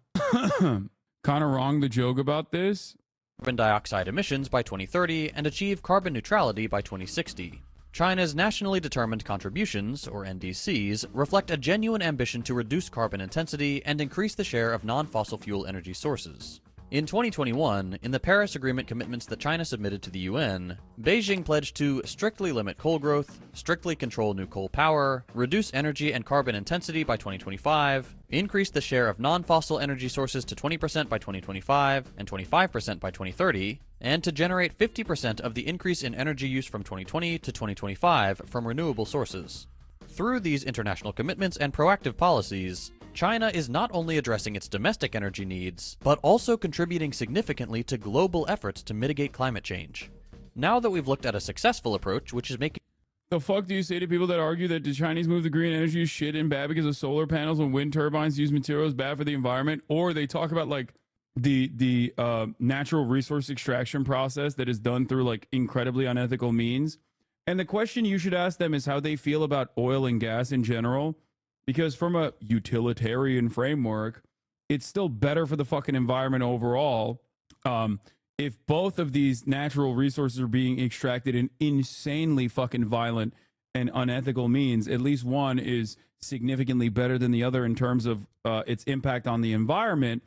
of wrong the joke about this. Carbon dioxide emissions by 2030 and achieve carbon neutrality by 2060. China's nationally determined contributions, or NDCs, reflect a genuine ambition to reduce carbon intensity and increase the share of non-fossil fuel energy sources. In 2021, in the Paris Agreement commitments that China submitted to the UN, Beijing pledged to strictly limit coal growth, strictly control new coal power, reduce energy and carbon intensity by 2025, increase the share of non-fossil energy sources to 20% by 2025 and 25% by 2030, and to generate 50% of the increase in energy use from 2020 to 2025 from renewable sources. Through these international commitments and proactive policies, China is not only addressing its domestic energy needs, but also contributing significantly to global efforts to mitigate climate change. Now that we've looked at a successful approach, which is making... The fuck do you say to people that argue that the Chinese move the green energy is shit and bad because of solar panels and wind turbines use materials bad for the environment? Or they talk about like the natural resource extraction process that is done through like incredibly unethical means. And the question you should ask them is how they feel about oil and gas in general. Because from a utilitarian framework, it's still better for the fucking environment overall. If both of these natural resources are being extracted in insanely fucking violent and unethical means, at least one is significantly better than the other in terms of its impact on the environment.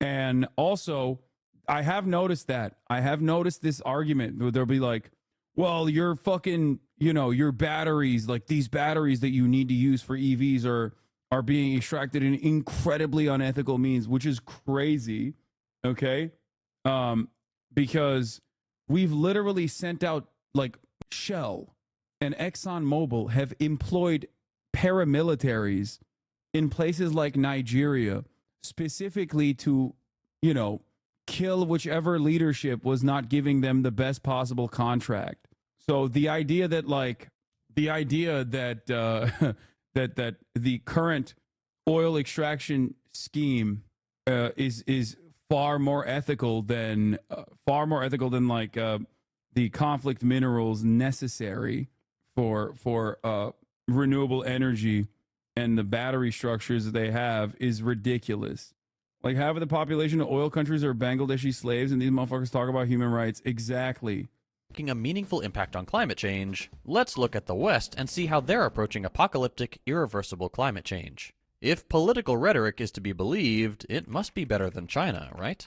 And also, I have noticed this argument where they'll be like, well, your fucking, your batteries, like these batteries that you need to use for EVs are being extracted in incredibly unethical means, which is crazy. Okay. Because we've literally sent out like Shell and ExxonMobil have employed paramilitaries in places like Nigeria specifically to, kill whichever leadership was not giving them the best possible contract. So the idea that that the current oil extraction scheme is far more ethical than like the conflict minerals necessary for renewable energy and the battery structures that they have is ridiculous. Like half of the population of oil countries are Bangladeshi slaves, and these motherfuckers talk about human rights. Exactly. Making a meaningful impact on climate change, let's look at the West and see how they're approaching apocalyptic, irreversible climate change. If political rhetoric is to be believed, it must be better than China, right?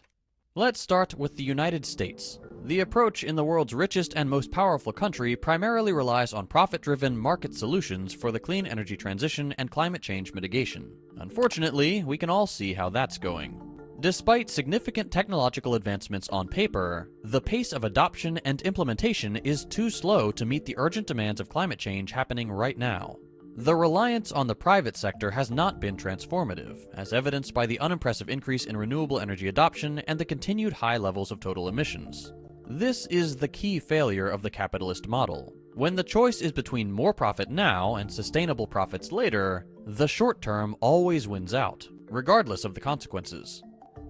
Let's start with the United States. The approach in the world's richest and most powerful country primarily relies on profit-driven market solutions for the clean energy transition and climate change mitigation. Unfortunately, we can all see how that's going. Despite significant technological advancements on paper, the pace of adoption and implementation is too slow to meet the urgent demands of climate change happening right now. The reliance on the private sector has not been transformative, as evidenced by the unimpressive increase in renewable energy adoption and the continued high levels of total emissions. This is the key failure of the capitalist model. When the choice is between more profit now and sustainable profits later, the short term always wins out, regardless of the consequences.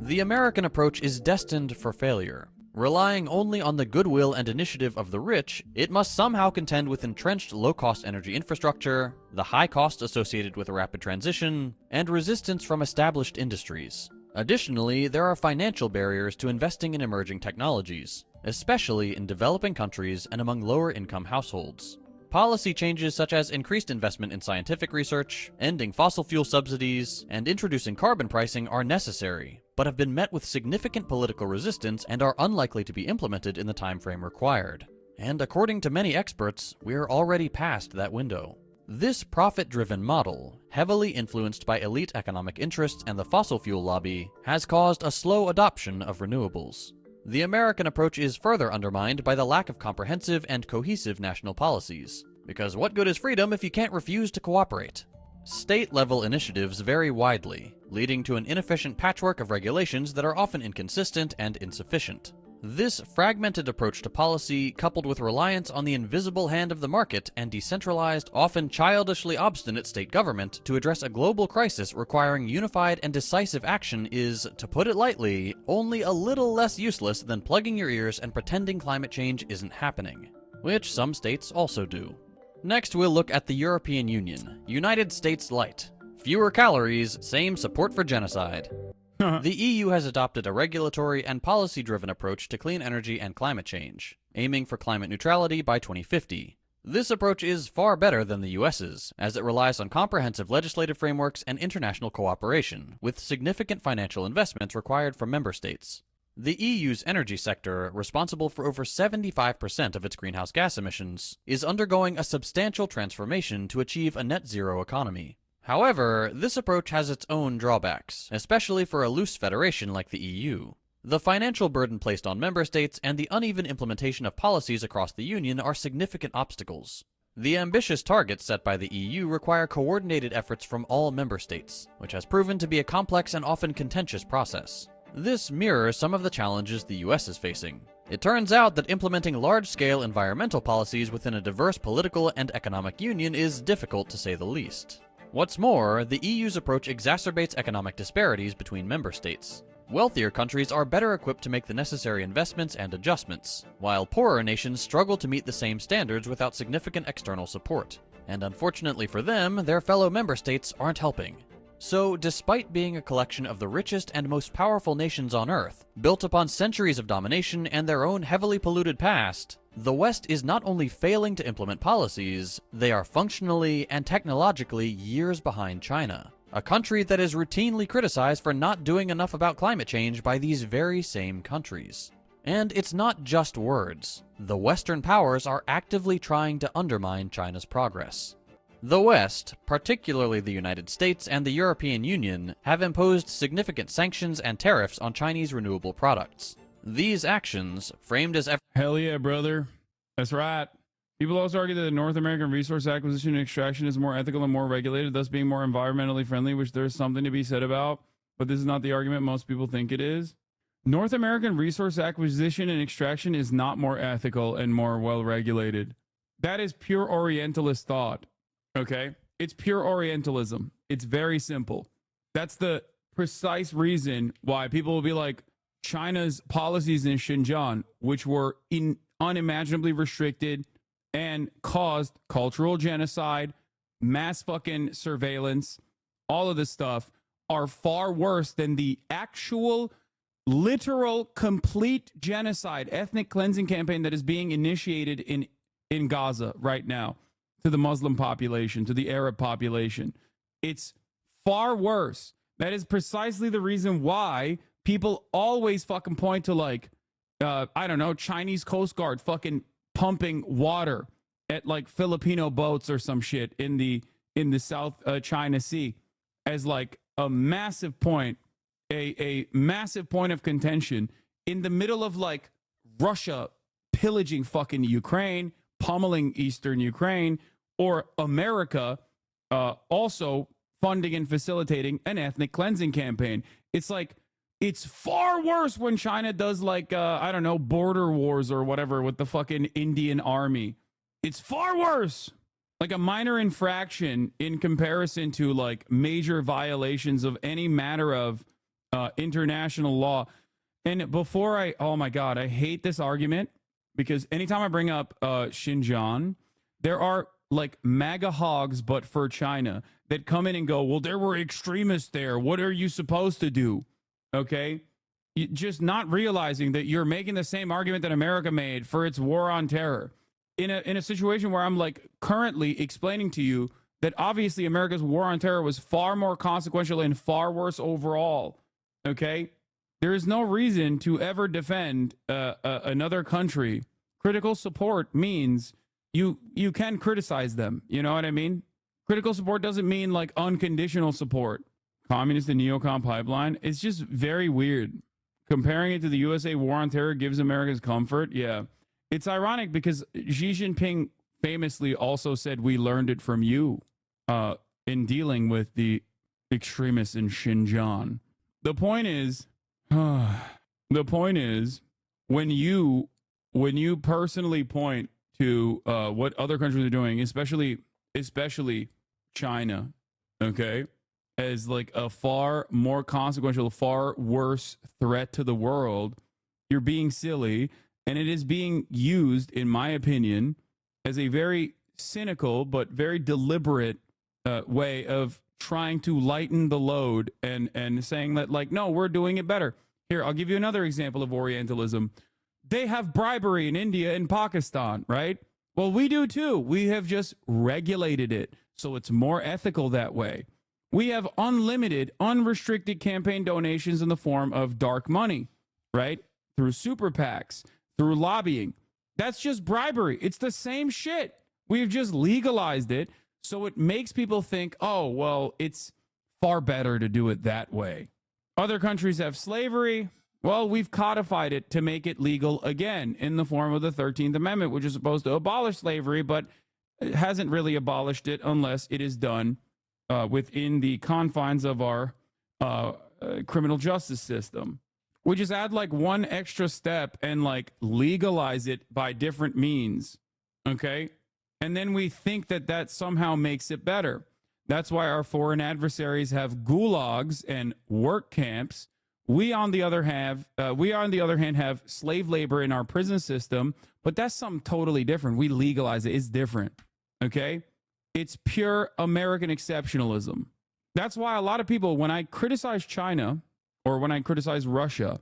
The American approach is destined for failure. Relying only on the goodwill and initiative of the rich, it must somehow contend with entrenched low-cost energy infrastructure, the high cost associated with a rapid transition, and resistance from established industries. Additionally, there are financial barriers to investing in emerging technologies, especially in developing countries and among lower-income households. Policy changes such as increased investment in scientific research, ending fossil fuel subsidies, and introducing carbon pricing are necessary, but have been met with significant political resistance and are unlikely to be implemented in the timeframe required. And according to many experts, we're already past that window. This profit-driven model, heavily influenced by elite economic interests and the fossil fuel lobby, has caused a slow adoption of renewables. The American approach is further undermined by the lack of comprehensive and cohesive national policies. Because what good is freedom if you can't refuse to cooperate? State-level initiatives vary widely, leading to an inefficient patchwork of regulations that are often inconsistent and insufficient. This fragmented approach to policy, coupled with reliance on the invisible hand of the market and decentralized, often childishly obstinate state government to address a global crisis requiring unified and decisive action is, to put it lightly, only a little less useless than plugging your ears and pretending climate change isn't happening, which some states also do. Next, we'll look at the European Union, United States Light. Fewer calories, same support for genocide. The EU has adopted a regulatory and policy-driven approach to clean energy and climate change, aiming for climate neutrality by 2050. This approach is far better than the US's, as it relies on comprehensive legislative frameworks and international cooperation, with significant financial investments required from member states. The EU's energy sector, responsible for over 75% of its greenhouse gas emissions, is undergoing a substantial transformation to achieve a net zero economy. However, this approach has its own drawbacks, especially for a loose federation like the EU. The financial burden placed on member states and the uneven implementation of policies across the Union are significant obstacles. The ambitious targets set by the EU require coordinated efforts from all member states, which has proven to be a complex and often contentious process. This mirrors some of the challenges the US is facing. It turns out that implementing large-scale environmental policies within a diverse political and economic union is difficult to say the least. What's more, the EU's approach exacerbates economic disparities between member states. Wealthier countries are better equipped to make the necessary investments and adjustments, while poorer nations struggle to meet the same standards without significant external support. And unfortunately for them, their fellow member states aren't helping. So, despite being a collection of the richest and most powerful nations on Earth, built upon centuries of domination and their own heavily polluted past, the West is not only failing to implement policies, they are functionally and technologically years behind China, a country that is routinely criticized for not doing enough about climate change by these very same countries. And it's not just words. The Western powers are actively trying to undermine China's progress. The West, particularly the United States and the European Union, have imposed significant sanctions and tariffs on Chinese renewable products. These actions, framed as Hell yeah, brother. That's right. People also argue that the North American resource acquisition and extraction is more ethical and more regulated, thus being more environmentally friendly, which there's something to be said about, but this is not the argument most people think it is. North American resource acquisition and extraction is not more ethical and more well-regulated. That is pure Orientalist thought. Okay? It's pure Orientalism. It's very simple. That's the precise reason why people will be like, China's policies in Xinjiang, which were unimaginably restricted and caused cultural genocide, mass fucking surveillance, all of this stuff, are far worse than the actual, literal, complete genocide, ethnic cleansing campaign that is being initiated in Gaza right now to the Muslim population, to the Arab population. It's far worse. That is precisely the reason why people always fucking point to, like, I don't know, Chinese Coast Guard fucking pumping water at like Filipino boats or some shit in the South China Sea as like a massive point, a massive point of contention in the middle of like Russia pillaging fucking Ukraine, pummeling Eastern Ukraine, or America also funding and facilitating an ethnic cleansing campaign. It's like, it's far worse when China does like, I don't know, border wars or whatever with the fucking Indian army. It's far worse. Like a minor infraction in comparison to like major violations of any matter of international law. And before oh my God, I hate this argument because anytime I bring up Xinjiang, there are like MAGA hogs, but for China, that come in and go, well, there were extremists there. What are you supposed to do? Okay, just not realizing that you're making the same argument that America made for its war on terror in a situation where I'm like currently explaining to you that obviously America's war on terror was far more consequential and far worse overall. Okay, there is no reason to ever defend another country. Critical support means you can criticize them. You know what I mean? Critical support doesn't mean like unconditional support. Communist and neocon pipeline, it's just very weird. Comparing it to the USA war on terror gives America's comfort. Yeah. It's ironic because Xi Jinping famously also said we learned it from you in dealing with the extremists in Xinjiang. The point is when you personally point to what other countries are doing, especially China, okay, as like a far more consequential, far worse threat to the world, you're being silly, and it is being used, in my opinion, as a very cynical but very deliberate way of trying to lighten the load and saying that, like, no, we're doing it better. Here, I'll give you another example of Orientalism. They have bribery in India and Pakistan, right? Well, we do too. We have just regulated it, so it's more ethical that way. We have unlimited, unrestricted campaign donations in the form of dark money, right? through super PACs, through lobbying. That's just bribery. It's the same shit. We've just legalized it. So it makes people think, oh, well, it's far better to do it that way. Other countries have slavery. Well, we've codified it to make it legal again in the form of the 13th Amendment, which is supposed to abolish slavery, but it hasn't really abolished it unless it is done within the confines of our criminal justice system. We just add like one extra step and like legalize it by different means. Okay. And then we think that that somehow makes it better. That's why our foreign adversaries have gulags and work camps. We, on the other hand, have slave labor in our prison system, but that's something totally different. We legalize it. It's different. Okay. It's pure American exceptionalism. That's why a lot of people, when I criticize China or when I criticize Russia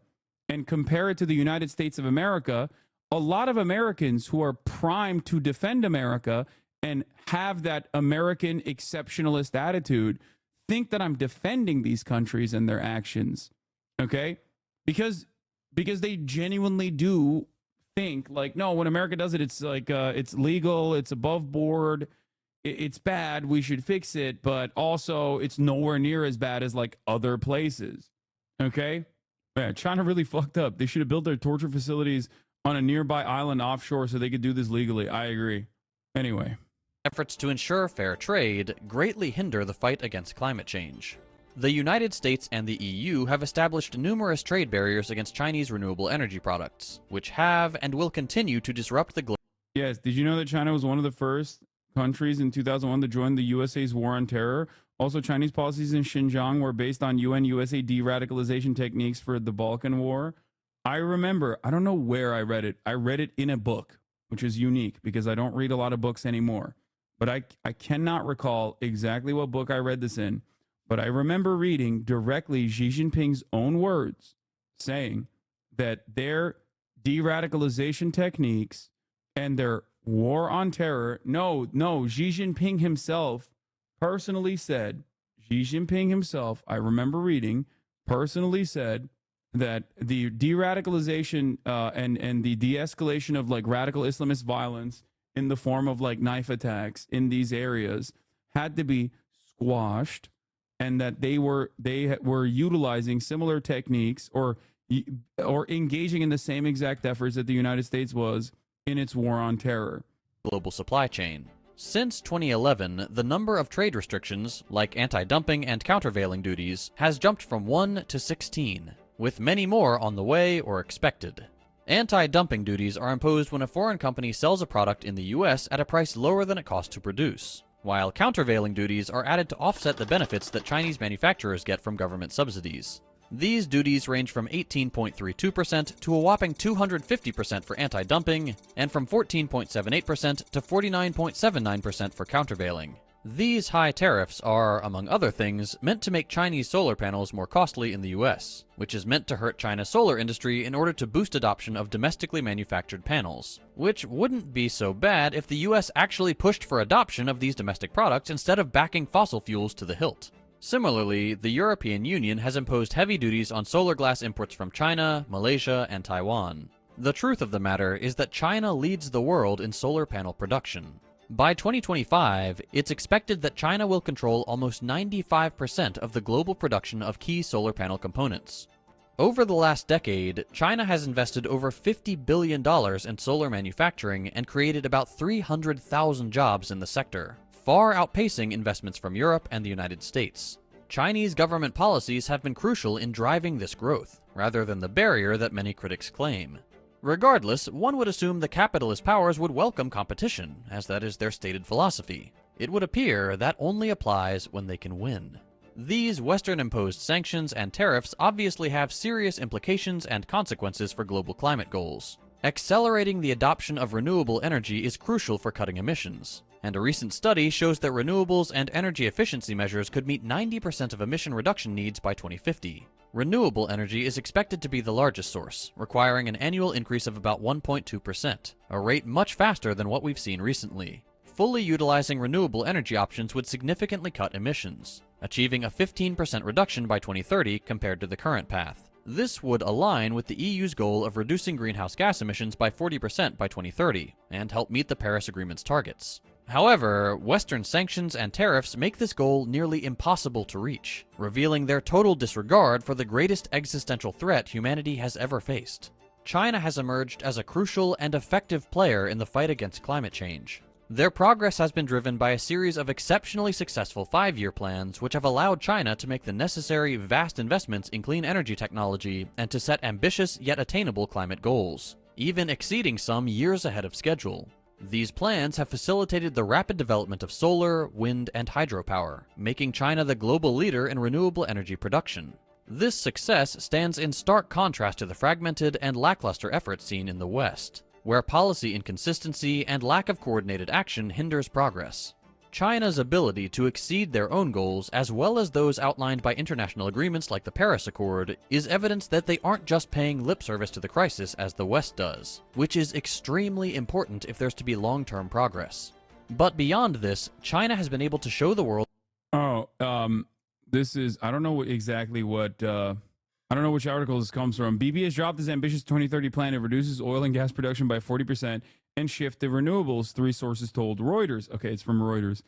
and compare it to the United States of America, a lot of Americans who are primed to defend America and have that American exceptionalist attitude think that I'm defending these countries and their actions. Okay? Because they genuinely do think like, no, when America does it, it's like, it's legal, it's above board, it's bad, we should fix it, but also it's nowhere near as bad as like other places. Okay? Yeah, China really fucked up. They should have built their torture facilities on a nearby island offshore so they could do this legally. I agree. Anyway. Efforts to ensure fair trade greatly hinder the fight against climate change. The United States and the EU have established numerous trade barriers against Chinese renewable energy products, which have and will continue to disrupt the global. Yes, did you know that China was one of the first countries in 2001 to join the USA's war on terror? Also, Chinese policies in Xinjiang were based on UN-USA de-radicalization techniques for the Balkan War. I remember, I don't know where I read it. I read it in a book, which is unique because I don't read a lot of books anymore. But I cannot recall exactly what book I read this in. But I remember reading directly Xi Jinping's own words saying that their de-radicalization techniques and their war on terror, no, Xi Jinping himself personally said, I remember reading, personally said that the de-radicalization and the de-escalation of like radical Islamist violence in the form of like knife attacks in these areas had to be squashed, and that they were utilizing similar techniques or engaging in the same exact efforts that the United States was in its war on terror. Global supply chain. Since 2011, the number of trade restrictions, like anti-dumping and countervailing duties, has jumped from 1 to 16, with many more on the way or expected. Anti-dumping duties are imposed when a foreign company sells a product in the US at a price lower than it costs to produce, while countervailing duties are added to offset the benefits that Chinese manufacturers get from government subsidies. These duties range from 18.32% to a whopping 250% for anti-dumping, and from 14.78% to 49.79% for countervailing. These high tariffs are, among other things, meant to make Chinese solar panels more costly in the US, which is meant to hurt China's solar industry in order to boost adoption of domestically manufactured panels, which wouldn't be so bad if the US actually pushed for adoption of these domestic products instead of backing fossil fuels to the hilt. Similarly, the European Union has imposed heavy duties on solar glass imports from China, Malaysia, and Taiwan. The truth of the matter is that China leads the world in solar panel production. By 2025, it's expected that China will control almost 95% of the global production of key solar panel components. Over the last decade, China has invested over $50 billion in solar manufacturing and created about 300,000 jobs in the sector, far outpacing investments from Europe and the United States. Chinese government policies have been crucial in driving this growth, rather than the barrier that many critics claim. Regardless, one would assume the capitalist powers would welcome competition, as that is their stated philosophy. It would appear that only applies when they can win. These Western-imposed sanctions and tariffs obviously have serious implications and consequences for global climate goals. Accelerating the adoption of renewable energy is crucial for cutting emissions, and a recent study shows that renewables and energy efficiency measures could meet 90% of emission reduction needs by 2050. Renewable energy is expected to be the largest source, requiring an annual increase of about 1.2%, a rate much faster than what we've seen recently. Fully utilizing renewable energy options would significantly cut emissions, achieving a 15% reduction by 2030 compared to the current path. This would align with the EU's goal of reducing greenhouse gas emissions by 40% by 2030 and help meet the Paris Agreement's targets. However, Western sanctions and tariffs make this goal nearly impossible to reach, revealing their total disregard for the greatest existential threat humanity has ever faced. China has emerged as a crucial and effective player in the fight against climate change. Their progress has been driven by a series of exceptionally successful 5-year plans which have allowed China to make the necessary vast investments in clean energy technology and to set ambitious yet attainable climate goals, even exceeding some years ahead of schedule. These plans have facilitated the rapid development of solar, wind, and hydropower, making China the global leader in renewable energy production. This success stands in stark contrast to the fragmented and lackluster efforts seen in the West, where policy inconsistency and lack of coordinated action hinders progress. China's ability to exceed their own goals, as well as those outlined by international agreements like the Paris Accord, is evidence that they aren't just paying lip service to the crisis as the West does, which is extremely important if there's to be long-term progress. But beyond this, China has been able to show the world... This is, I don't know exactly what, I don't know which article this comes from. BP has dropped its ambitious 2030 plan. It reduces oil and gas production by 40% and shift to renewables, 3 sources told Reuters. Okay, it's from Reuters.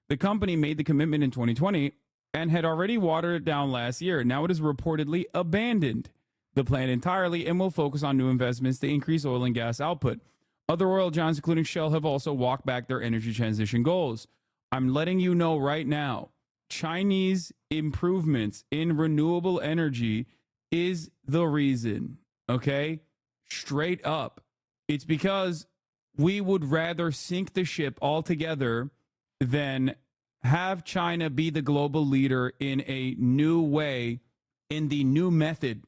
The company made the commitment in 2020 and had already watered it down last year. Now it has reportedly abandoned the plan entirely and will focus on new investments to increase oil and gas output. Other oil giants, including Shell, have also walked back their energy transition goals. I'm letting you know right now, Chinese improvements in renewable energy is the reason, okay? Straight up. It's because we would rather sink the ship altogether than have China be the global leader in a new way, in the new method,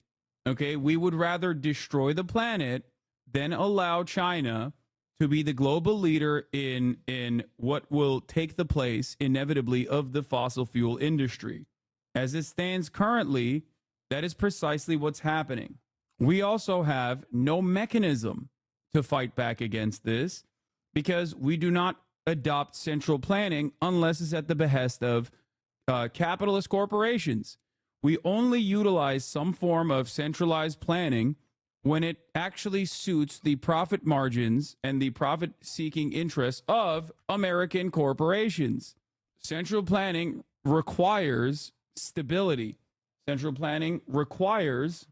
okay? We would rather destroy the planet than allow China to be the global leader in what will take the place, inevitably, of the fossil fuel industry. As it stands currently, that is precisely what's happening. We also have no mechanism to fight back against this because we do not adopt central planning unless it's at the behest of capitalist corporations. We only utilize some form of centralized planning when it actually suits the profit margins and the profit-seeking interests of American corporations. Central planning requires stability. Central planning requires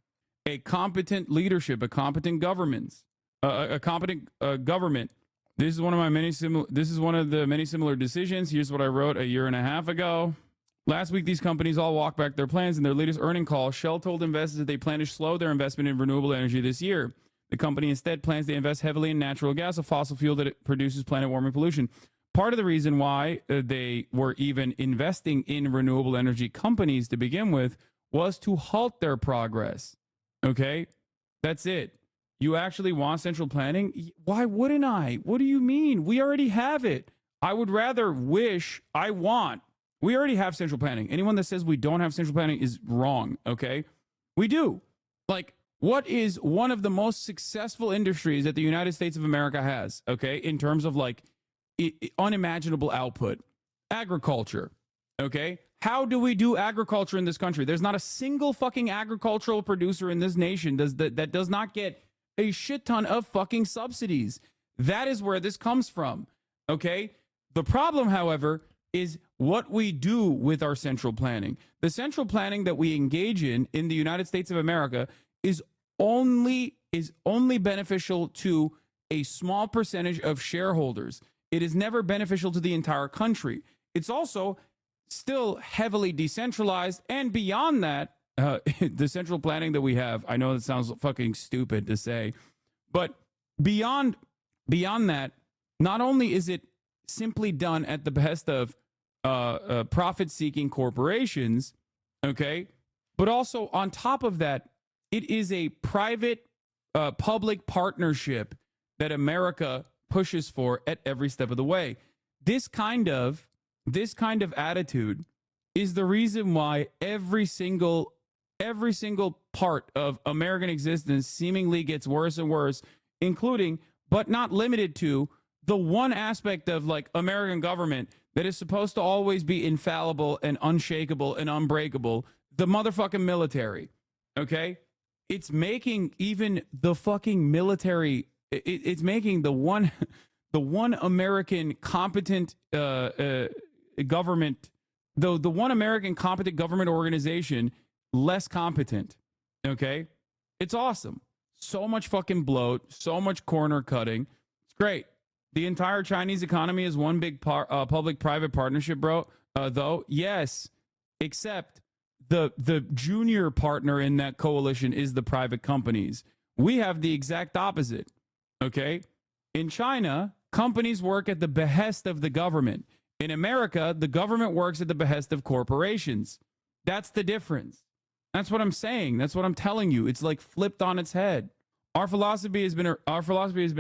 a competent leadership, a competent government. This is one of the many similar decisions. Here's what I wrote a year and a half ago. Last week, these companies all walked back their plans. In their latest earning call, Shell told investors that they plan to slow their investment in renewable energy this year. The company instead plans to invest heavily in natural gas, a fossil fuel that it produces planet-warming pollution. Part of the reason why they were even investing in renewable energy companies to begin with was to halt their progress. Okay? That's it. You actually want central planning? Why wouldn't I? What do you mean? We already have it. I would rather we already have central planning. Anyone that says we don't have central planning is wrong, okay? We do. Like, what is one of the most successful industries that the United States of America has, okay, in terms of, like, unimaginable output? Agriculture, okay? How do we do agriculture in this country? There's not a single fucking agricultural producer in this nation that does not get a shit ton of fucking subsidies. That is where this comes from, okay? The problem, however, is what we do with our central planning. The central planning that we engage in the United States of America is only beneficial to a small percentage of shareholders. It is never beneficial to the entire country. It's also still heavily decentralized, and beyond that, the central planning that we have, I know that sounds fucking stupid to say, but beyond that, not only is it simply done at the behest of profit-seeking corporations, okay, but also on top of that, it is a private public partnership that America pushes for at every step of the way. This kind of attitude is the reason why every single part of American existence seemingly gets worse and worse, including, but not limited to, the one aspect of, like, American government that is supposed to always be infallible and unshakable and unbreakable, the motherfucking military, okay? it's making even the fucking military, it's making the one American competent government, the one American competent government organization less competent. Okay? It's awesome. So much fucking bloat, so much corner cutting. It's great. The entire Chinese economy is one big public-private partnership, bro. Though, yes, except the junior partner in that coalition is the private companies. We have the exact opposite. Okay? In China, companies work at the behest of the government. In America, the government works at the behest of corporations. That's the difference. That's what I'm saying. That's what I'm telling you. It's like flipped on its head. Our philosophy has been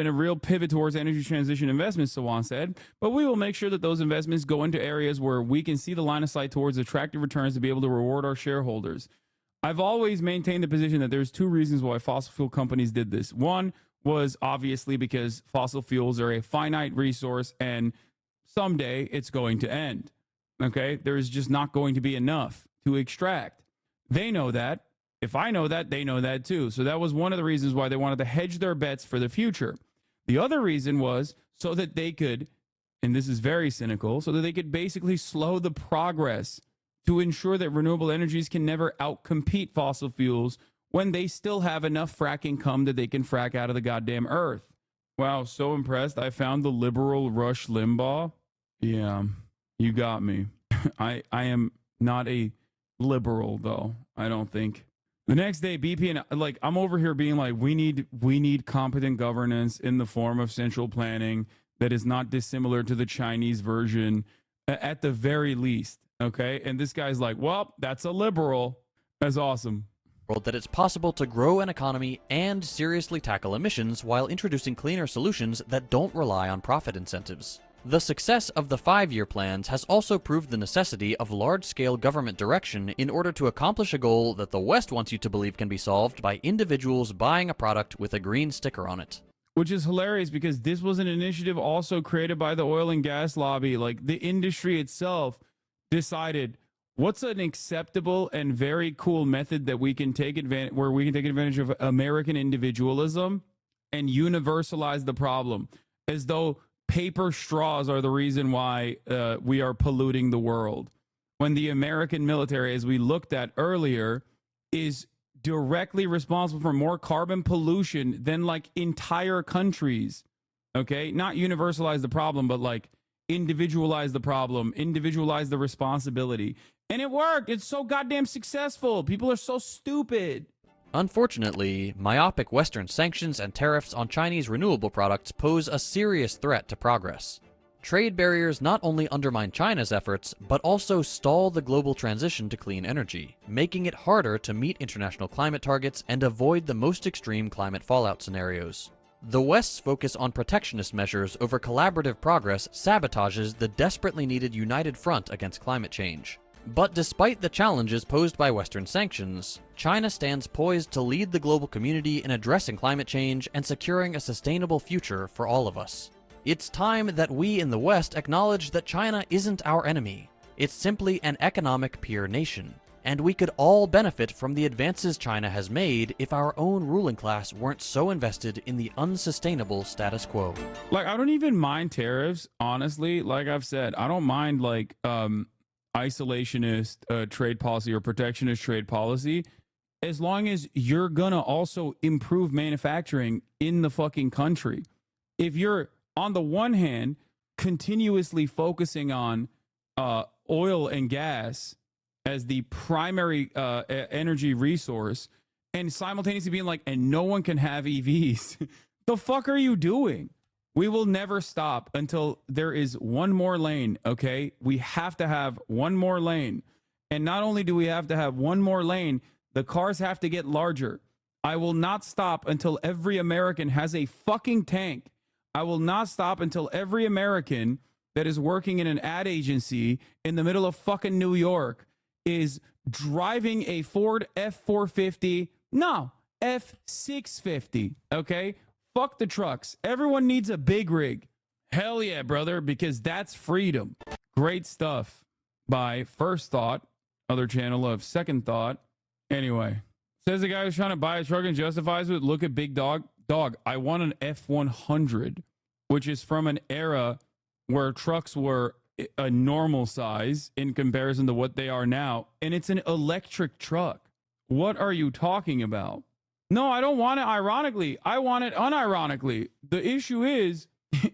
a real pivot towards energy transition investments, Sawan said, but we will make sure that those investments go into areas where we can see the line of sight towards attractive returns to be able to reward our shareholders. I've always maintained the position that there's two reasons why fossil fuel companies did this. One was obviously because fossil fuels are a finite resource and someday it's going to end. Okay? There is just not going to be enough to extract. They know that. If I know that, they know that too. So that was one of the reasons why they wanted to hedge their bets for the future. The other reason was so that they could, and this is very cynical, so that they could basically slow the progress to ensure that renewable energies can never outcompete fossil fuels when they still have enough fracking come that they can frack out of the goddamn earth. Wow, so impressed. I found the liberal Rush Limbaugh. Yeah, you got me. I am not a liberal, though, I don't think. The next day, BP and like I'm over here being like, we need competent governance in the form of central planning that is not dissimilar to the Chinese version, at the very least. Okay, and this guy's like, well, that's a liberal. That's awesome. That it's possible to grow an economy and seriously tackle emissions while introducing cleaner solutions that don't rely on profit incentives. The success of the 5-year plans has also proved the necessity of large-scale government direction in order to accomplish a goal that the West wants you to believe can be solved by individuals buying a product with a green sticker on it. Which is hilarious because this was an initiative also created by the oil and gas lobby. Like the industry itself decided what's an acceptable and very cool method that we can take advantage, where we can take advantage of American individualism and universalize the problem, as though paper straws are the reason why we are polluting the world. When the American military, as we looked at earlier, is directly responsible for more carbon pollution than like entire countries. Okay? Not universalize the problem, but like individualize the problem, individualize the responsibility. And it worked. It's so goddamn successful. People are so stupid. Unfortunately, myopic Western sanctions and tariffs on Chinese renewable products pose a serious threat to progress. Trade barriers not only undermine China's efforts, but also stall the global transition to clean energy, making it harder to meet international climate targets and avoid the most extreme climate fallout scenarios. The West's focus on protectionist measures over collaborative progress sabotages the desperately needed united front against climate change. But despite the challenges posed by Western sanctions, China stands poised to lead the global community in addressing climate change and securing a sustainable future for all of us. It's time that we in the West acknowledge that China isn't our enemy. It's simply an economic peer nation, and we could all benefit from the advances China has made if our own ruling class weren't so invested in the unsustainable status quo. Like, I don't even mind tariffs, honestly. Like I've said, I don't mind like isolationist trade policy or protectionist trade policy, as long as you're gonna also improve manufacturing in the fucking country. If you're on the one hand continuously focusing on oil and gas as the primary energy resource and simultaneously being like, and no one can have EVs, the fuck are you doing? We will never stop until there is one more lane, okay? We have to have one more lane. And not only do we have to have one more lane, the cars have to get larger. I will not stop until every American has a fucking tank. I will not stop until every American that is working in an ad agency in the middle of fucking New York is driving a Ford F450. No, F650, okay? Fuck the trucks. Everyone needs a big rig. Hell yeah, brother, because that's freedom. Great stuff by First Thought, other channel of Second Thought. Anyway, Says the guy who's trying to buy a truck and justifies it. Look at Big Dog. Dog, I want an F100, which is from an era where trucks were a normal size in comparison to what they are now. And it's an electric truck. What are you talking about? No, I don't want it ironically. I want it unironically. The issue is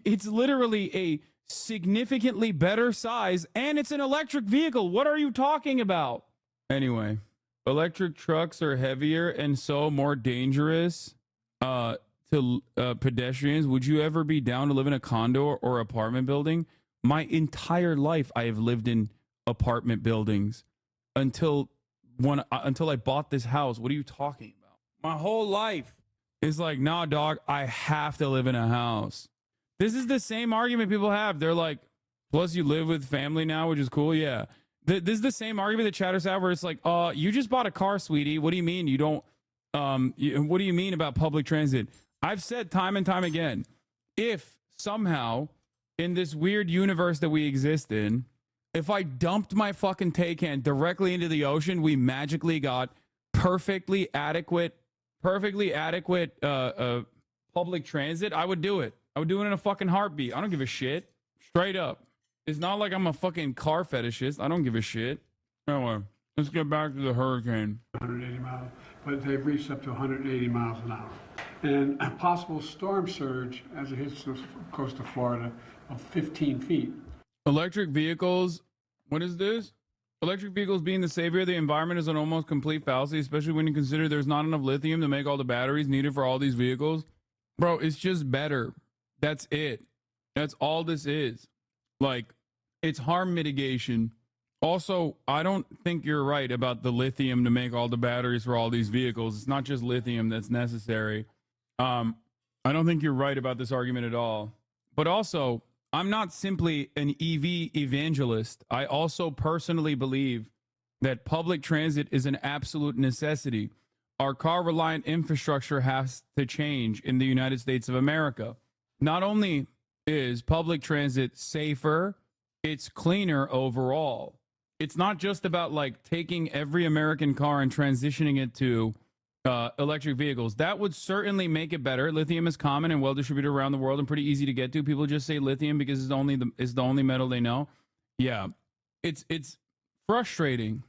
it's literally a significantly better size and it's an electric vehicle. What are you talking about? Anyway, electric trucks are heavier and so more dangerous to pedestrians. Would you ever be down to live in a condo or apartment building? My entire life I have lived in apartment buildings until I bought this house. What are you talking about? My whole life is like, nah, dog, I have to live in a house. This is the same argument people have. They're like, plus you live with family now, which is cool. Yeah. This is the same argument that chatters have where it's like, you just bought a car, sweetie. What do you mean you don't, what do you mean about public transit? I've said time and time again, if somehow in this weird universe that we exist in, if I dumped my fucking Taycan directly into the ocean, we magically got perfectly adequate public transit, I would do it. I would do it in a fucking heartbeat. I don't give a shit. Straight up. It's not like I'm a fucking car fetishist. I don't give a shit. Anyway, let's get back to the hurricane. 180 miles, but they've reached up to 180 miles an hour. And a possible storm surge as it hits the coast of Florida of 15 feet. Electric vehicles, what is this? Electric vehicles being the savior of the environment is an almost complete fallacy, especially when you consider there's not enough lithium to make all the batteries needed for all these vehicles. Bro, it's just better. That's it. That's all this is. Like, it's harm mitigation. Also, I don't think you're right about the lithium to make all the batteries for all these vehicles. It's not just lithium that's necessary. I don't think you're right about this argument at all. But also, I'm not simply an EV evangelist. I also personally believe that public transit is an absolute necessity. Our car-reliant infrastructure has to change in the United States of America. Not only is public transit safer, it's cleaner overall. It's not just about like taking every American car and transitioning it to electric vehicles. That would certainly make it better. Lithium is common and well distributed around the world and pretty easy to get to. People just say lithium because it's the only metal they know. Yeah, it's frustrating.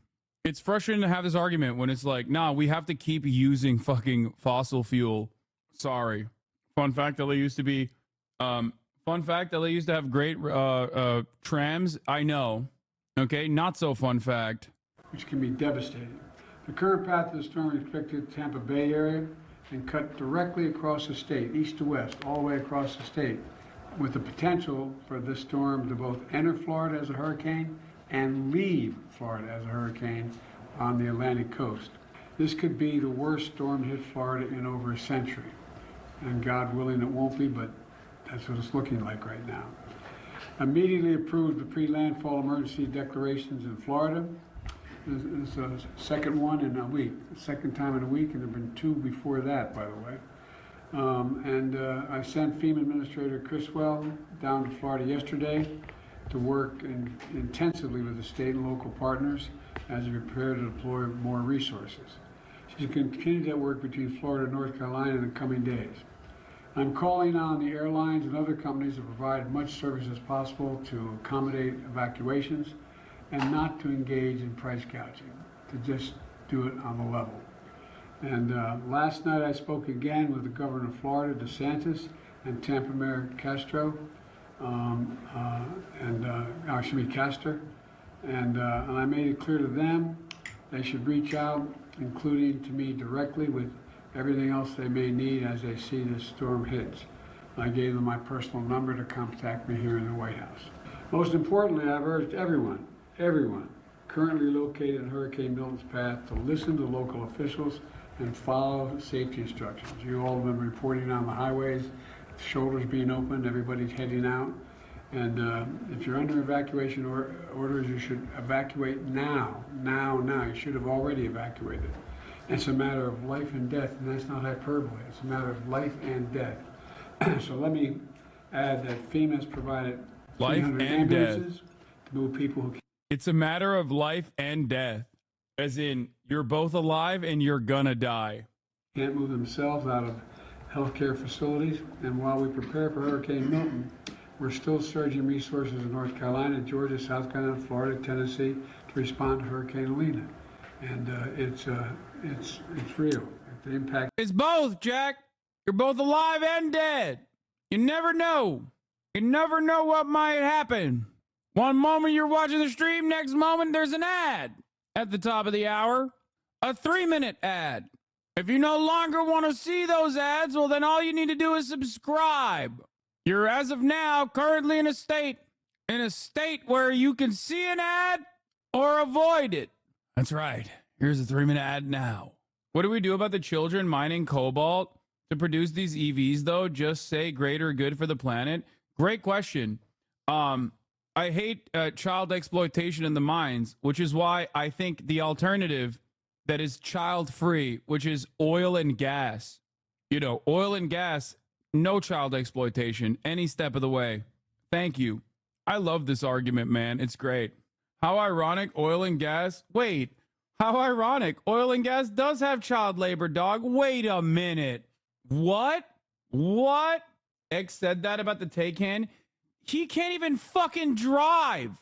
It's frustrating to have this argument when it's like, nah, we have to keep using fucking fossil fuel. Sorry. Fun fact: LA used to be. Fun fact: LA used to have great trams. I know. Okay, not so fun fact. Which can be devastating. The current path of the storm is expected to Tampa Bay area and cut directly across the state, east to west, all the way across the state, with the potential for this storm to both enter Florida as a hurricane and leave Florida as a hurricane on the Atlantic coast. This could be the worst storm to hit Florida in over a century. And God willing, it won't be, but that's what it's looking like right now. Immediately approved the pre-landfall emergency declarations in Florida. It's the second one in a week, the second time in a week, and there have been two before that, by the way. I sent FEMA Administrator Criswell down to Florida yesterday to work intensively with the state and local partners as we prepare to deploy more resources. She's going to continue that work between Florida and North Carolina in the coming days. I'm calling on the airlines and other companies to provide much service as possible to accommodate evacuations and not to engage in price gouging, to just do it on the level. And last night I spoke again with the governor of Florida, DeSantis, and Tampa Mayor Castro, Castor, and I made it clear to them they should reach out, including to me directly, with everything else they may need as they see this storm hits. I gave them my personal number to contact me here in the White House. Most importantly, I've urged everyone currently located in Hurricane Milton's path to listen to local officials and follow safety instructions. You all have been reporting on the highways, shoulders being opened, everybody's heading out. And if you're under evacuation orders, you should evacuate now. You should have already evacuated. It's a matter of life and death, and that's not hyperbole. It's a matter of life and death. So let me add that FEMA has provided life and death to move people who. It's a matter of life and death. As in, you're both alive and you're gonna die. Can't move themselves out of healthcare facilities. And while we prepare for Hurricane Milton, we're still surging resources in North Carolina, Georgia, South Carolina, Florida, Tennessee to respond to Hurricane Helene. And it's real. The impact. It's both, Jack. You're both alive and dead. You never know. You never know what might happen. One moment you're watching the stream, next moment there's an ad at the top of the hour. A 3-minute ad. If you no longer want to see those ads, well, then all you need to do is subscribe. You're, as of now, currently in a state where you can see an ad or avoid it. That's right. Here's a 3-minute ad now. What do we do about the children mining cobalt to produce these EVs, though? Just say greater good for the planet? Great question. I hate child exploitation in the mines, which is why I think the alternative that is child-free, which is oil and gas. You know, oil and gas, no child exploitation, any step of the way. Thank you. I love this argument, man. It's great. How ironic, oil and gas. Wait, how ironic. Oil and gas does have child labor, dog. Wait a minute. What? What? X said that about the Taycan. He can't even fucking drive.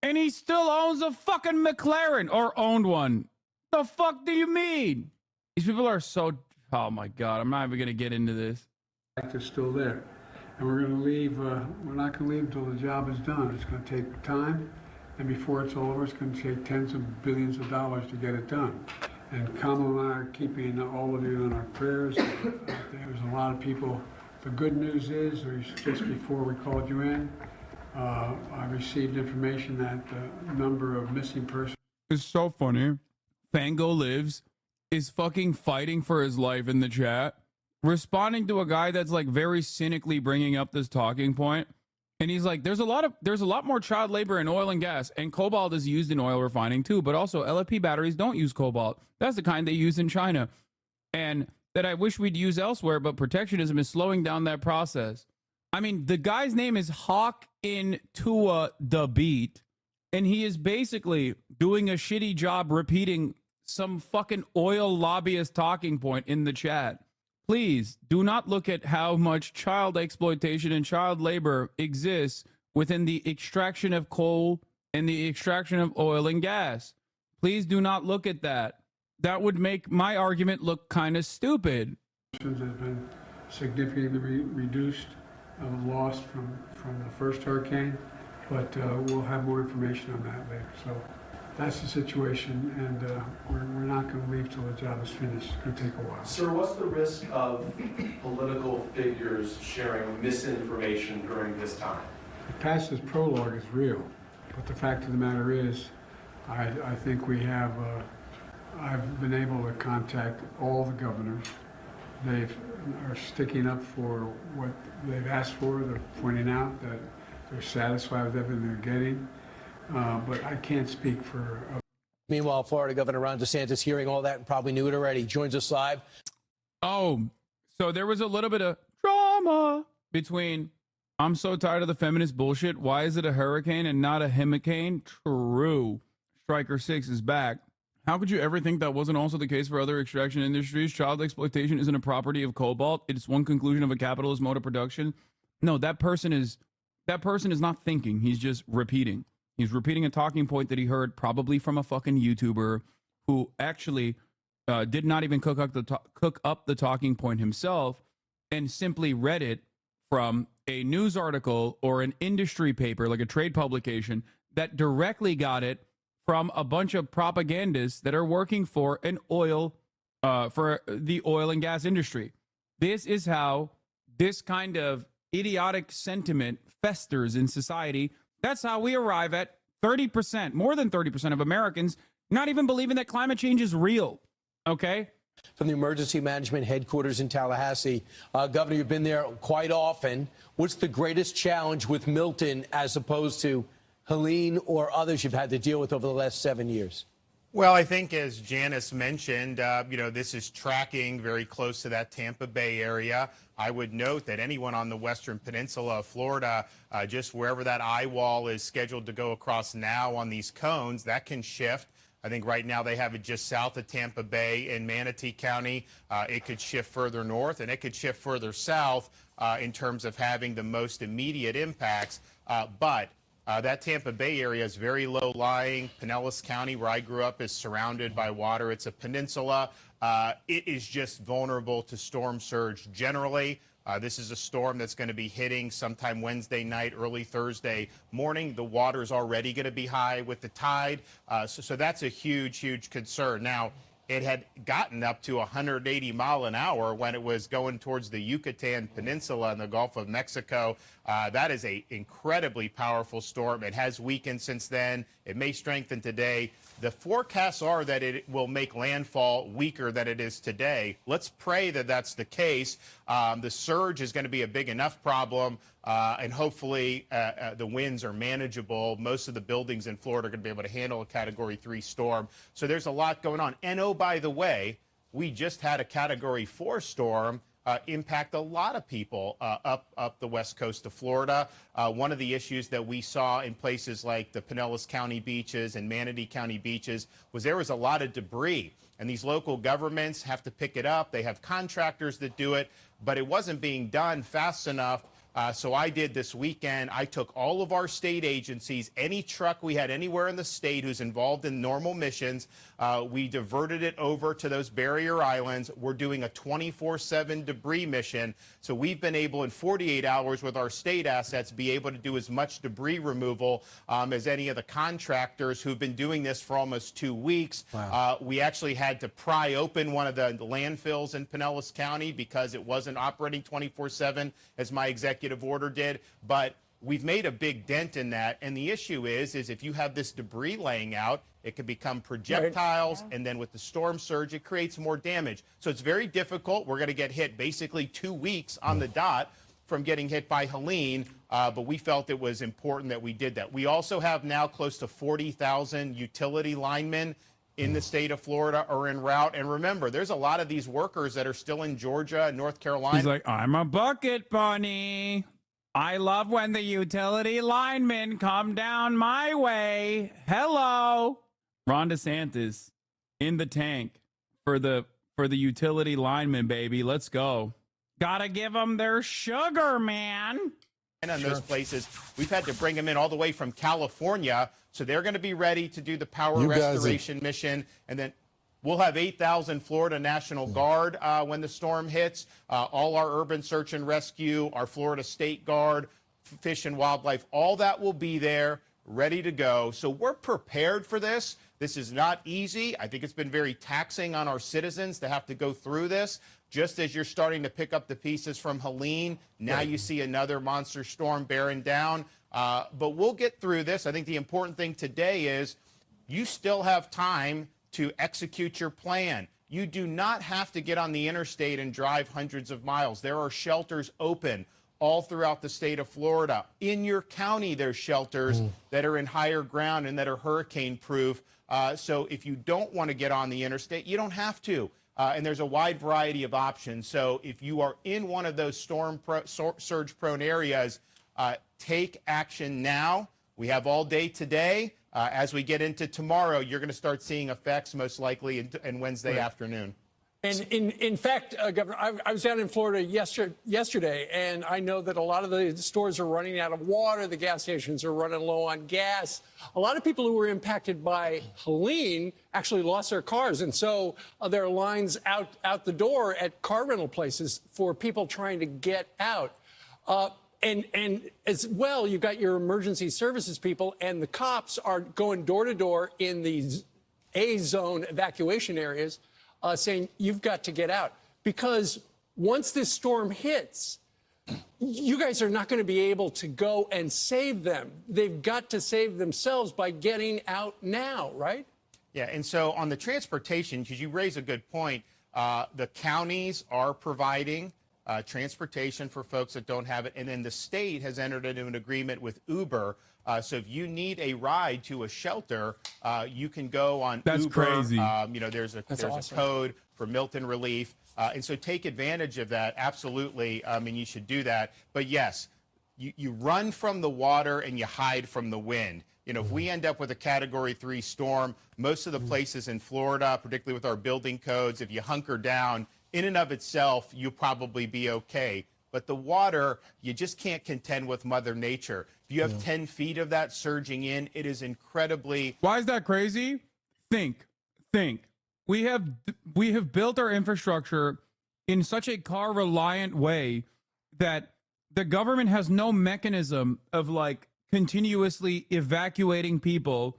And he still owns a fucking McLaren, or owned one. The fuck do you mean? These people are so... Oh my God, I'm not even going to get into this. Is still there. And we're going to leave, we're not going to leave until the job is done. It's going to take time. And before it's all over, it's going to take tens of billions of dollars to get it done. And Kamala and I are keeping all of you in our prayers. There's a lot of people. The good news is, just before we called you in, I received information that the number of missing persons... It's so funny. Fango Lives is fucking fighting for his life in the chat, responding to a guy that's like very cynically bringing up this talking point. And he's like, there's a lot more child labor in oil and gas, and cobalt is used in oil refining too, but also LFP batteries don't use cobalt. That's the kind they use in China. And that I wish we'd use elsewhere, but protectionism is slowing down that process. I mean, the guy's name is Hawk in Tua the Beat, and he is basically doing a shitty job repeating some fucking oil lobbyist talking point in the chat. Please do not look at how much child exploitation and child labor exists within the extraction of coal and the extraction of oil and gas. Please do not look at that. That would make my argument look kind of stupid. Has been significantly reduced, lost from the first hurricane, but we'll have more information on that later. So that's the situation, and we're not going to leave till the job is finished. It's going to take a while. Sir, what's the risk of political figures sharing misinformation during this time? The past's prologue is real, but the fact of the matter is, I think we have... I've been able to contact all the governors. They are sticking up for what they've asked for. They're pointing out that they're satisfied with everything they're getting. But I can't speak for... Meanwhile, Florida Governor Ron DeSantis hearing all that and probably knew it already. Joins us live. Oh, so there was a little bit of drama between, I'm so tired of the feminist bullshit. Why is it a hurricane and not a himicane? True. Striker 6 is back. How could you ever think that wasn't also the case for other extraction industries? Child exploitation isn't a property of cobalt. It's one conclusion of a capitalist mode of production. No, that person is not thinking. He's just repeating. He's repeating a talking point that he heard probably from a fucking YouTuber who actually did not even cook up the talking point himself and simply read it from a news article or an industry paper, like a trade publication, that directly got it from a bunch of propagandists that are working for the oil and gas industry. This is how this kind of idiotic sentiment festers in society. That's how we arrive at 30%, more than 30% of Americans not even believing that climate change is real. Okay? From the emergency management headquarters in Tallahassee. Governor, you've been there quite often. What's the greatest challenge with Milton as opposed to Helene or others you've had to deal with over the last 7 years? Well, I think as Janice mentioned, this is tracking very close to that Tampa Bay area. I would note that anyone on the western peninsula of Florida, just wherever that eye wall is scheduled to go across now on these cones, that can shift I think right now they have it just south of Tampa Bay in Manatee County. It could shift further north, and it could shift further south in terms of having the most immediate impacts. But that Tampa Bay area is very low-lying. Pinellas County, where I grew up, is surrounded by water. It's a peninsula. It is just vulnerable to storm surge generally. This is a storm that's going to be hitting sometime Wednesday night, early Thursday morning. The water's already going to be high with the tide. So that's a huge, huge concern. Now, it had gotten up to 180 mile an hour when it was going towards the Yucatan Peninsula in the Gulf of Mexico. That is an incredibly powerful storm. It has weakened since then. It may strengthen today. The forecasts are that it will make landfall weaker than it is today. Let's pray that that's the case. The surge is going to be a big enough problem, and hopefully the winds are manageable. Most of the buildings in Florida are going to be able to handle a Category 3 storm. So there's a lot going on. And oh, by the way, we just had a Category 4 storm impact a lot of people up the west coast of Florida. One of the issues that we saw in places like the Pinellas County beaches and Manatee County beaches was there was a lot of debris. And these local governments have to pick it up. They have contractors that do it, but it wasn't being done fast enough. So I did this weekend. I took all of our state agencies, any truck we had anywhere in the state who's involved in normal missions, we diverted it over to those barrier islands. We're doing a 24/7 debris mission. So we've been able in 48 hours with our state assets be able to do as much debris removal as any of the contractors who've been doing this for almost 2 weeks. Wow. We actually had to pry open one of the landfills in Pinellas County because it wasn't operating 24/7 as my executive order did, but we've made a big dent in that. And the issue is if you have this debris laying out, it could become projectiles, right. And then with the storm surge, it creates more damage. So it's very difficult. We're going to get hit basically 2 weeks on the dot from getting hit by Helene, but we felt it was important that we did that. We also have now close to 40,000 utility linemen in the state of Florida are en route. And remember, there's a lot of these workers that are still in Georgia and North Carolina. He's like, I'm a bucket bunny. I love when the utility linemen come down my way. Hello. Ron DeSantis in the tank for the utility linemen, baby. Let's go. Gotta give them their sugar, man. And on those places, we've had to bring them in all the way from California. So they're going to be ready to do the power restoration mission. And then we'll have 8,000 Florida National Guard when the storm hits. All our urban search and rescue, our Florida State Guard, Fish and Wildlife, all that will be there, ready to go. So we're prepared for this. This is not easy. I think it's been very taxing on our citizens to have to go through this. Just as you're starting to pick up the pieces from Helene, now you see another monster storm bearing down. But we'll get through this. I think the important thing today is you still have time to execute your plan. You do not have to get on the interstate and drive hundreds of miles. There are shelters open all throughout the state of Florida. In your county, there's shelters that are in higher ground and that are hurricane proof. So if you don't want to get on the interstate, you don't have to. And there's a wide variety of options. So if you are in one of those surge-prone areas, take action now. We have all day today. As we get into tomorrow, you're going to start seeing effects most likely in Wednesday afternoon. And in fact, Governor, I was down in Florida yesterday, and I know that a lot of the stores are running out of water. The gas stations are running low on gas. A lot of people who were impacted by Helene actually lost their cars. And so there are lines out the door at car rental places for people trying to get out. And as well, you've got your emergency services people, and the cops are going door to door in these A-zone evacuation areas, saying you've got to get out. Because once this storm hits, you guys are not going to be able to go and save them. They've got to save themselves by getting out now, right? Yeah, and so on the transportation, because you raise a good point, the counties are providing transportation for folks that don't have it. And then the state has entered into an agreement with Uber. So if you need a ride to a shelter, you can go on Uber. That's crazy. There's a code for Milton Relief. And so take advantage of that. Absolutely. And you should do that. But yes, you run from the water and you hide from the wind. If we end up with a Category 3 storm, most of the places in Florida, particularly with our building codes, if you hunker down, in and of itself, you'll probably be okay. But the water, you just can't contend with Mother Nature. If you have 10 feet of that surging in, it is incredibly... Why is that crazy? Think. We have built our infrastructure in such a car-reliant way that the government has no mechanism of like continuously evacuating people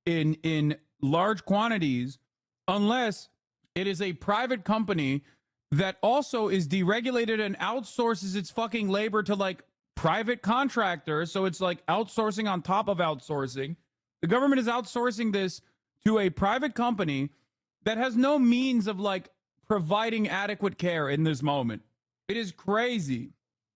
in large quantities unless it is a private company that also is deregulated and outsources its fucking labor to like private contractors. So it's like outsourcing on top of outsourcing. The government is outsourcing this to a private company that has no means of like providing adequate care in this moment. It is crazy.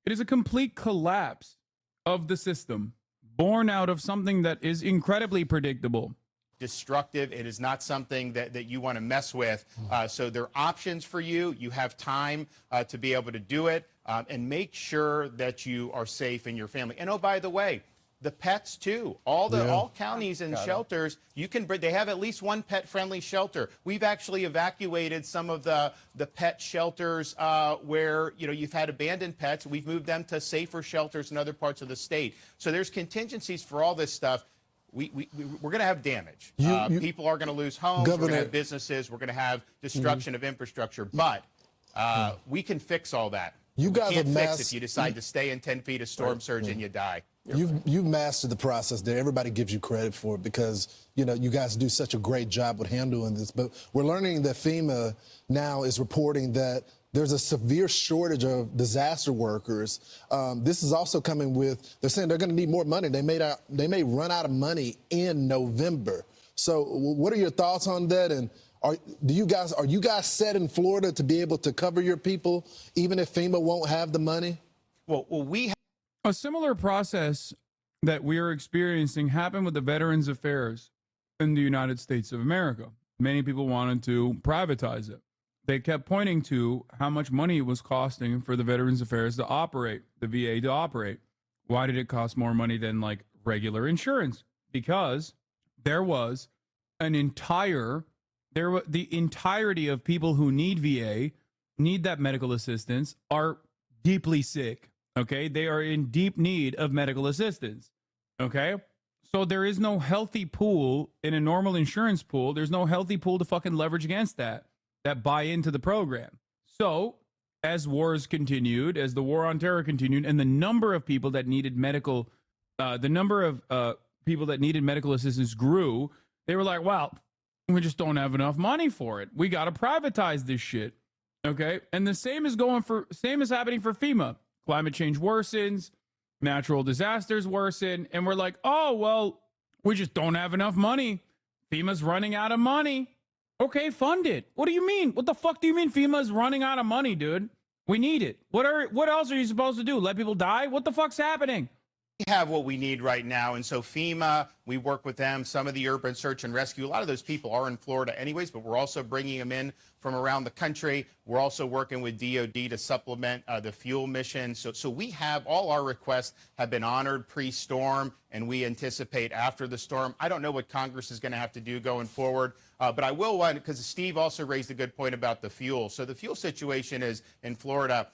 It is a complete collapse of the system, born out of something that is incredibly predictable. Destructive. It is not something that you want to mess with. So there are options for you. You have time to be able to do it, and make sure that you are safe in your family. And oh, by the way, the pets too. All counties and shelters, they have at least one pet-friendly shelter. We've actually evacuated some of the pet shelters where you've had abandoned pets. We've moved them to safer shelters in other parts of the state. So there's contingencies for all this stuff. We're going to have damage. People are going to lose homes. We're going to have businesses. We're going to have destruction of infrastructure. But we can fix all that. You can't fix if you decide to stay in 10 feet of storm surge and you die. You've mastered the process there. Everybody gives you credit for it because, you guys do such a great job with handling this. But we're learning that FEMA now is reporting that there's a severe shortage of disaster workers. This is also coming with, they're saying they're going to need more money. They may run out of money in November. So what are your thoughts on that? And are you guys set in Florida to be able to cover your people, even if FEMA won't have the money? Well, we a similar process that we are experiencing happened with the Veterans Affairs in the United States of America. Many people wanted to privatize it. They kept pointing to how much money it was costing for the Veterans Affairs to operate, the VA to operate. Why did it cost more money than like regular insurance? Because there was the entirety of people who need VA, need that medical assistance, are deeply sick. Okay, they are in deep need of medical assistance. Okay, so there is no healthy pool in a normal insurance pool. There's no healthy pool to fucking leverage against that buy into the program. So as wars continued, as the war on terror continued, and the number of people that needed medical, people that needed medical assistance grew, they were like, well, we just don't have enough money for it. We got to privatize this shit. Okay, and the same is happening for FEMA. Climate change worsens, natural disasters worsen, and we're like, oh, well, we just don't have enough money. FEMA's running out of money. Okay, fund it. What do you mean? What the fuck do you mean FEMA's running out of money, dude? We need it. What else are you supposed to do? Let people die? What the fuck's happening? We have what we need right now. And so FEMA, we work with them. Some of the urban search and rescue, a lot of those people are in Florida anyways, but we're also bringing them in from around the country. We're also working with DOD to supplement the fuel mission. So we have all our requests have been honored pre-storm, and we anticipate after the storm. I don't know what Congress is going to have to do going forward, but I will want, because Steve also raised a good point about the fuel. So the fuel situation is in Florida.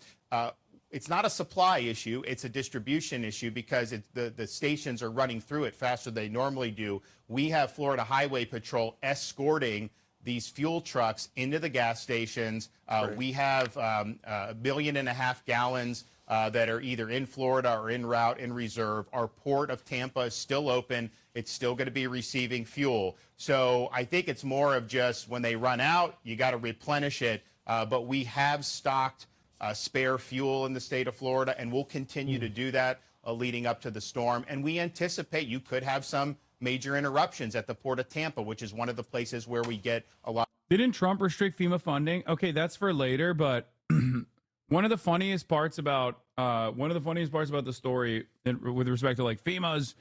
It's not a supply issue, it's a distribution issue because the stations are running through it faster than they normally do. We have Florida Highway Patrol escorting these fuel trucks into the gas stations. We have 1.5 million gallons that are either in Florida or en route, in reserve. Our port of Tampa is still open. It's still going to be receiving fuel. So I think it's more of just when they run out, you got to replenish it. But we have stocked spare fuel in the state of Florida, and we'll continue to do that leading up to the storm. And we anticipate you could have some major interruptions at the port of Tampa, which is one of the places where we get a lot. Didn't Trump restrict FEMA funding? Okay, that's for later, but one of the funniest parts about the story with respect to like FEMA's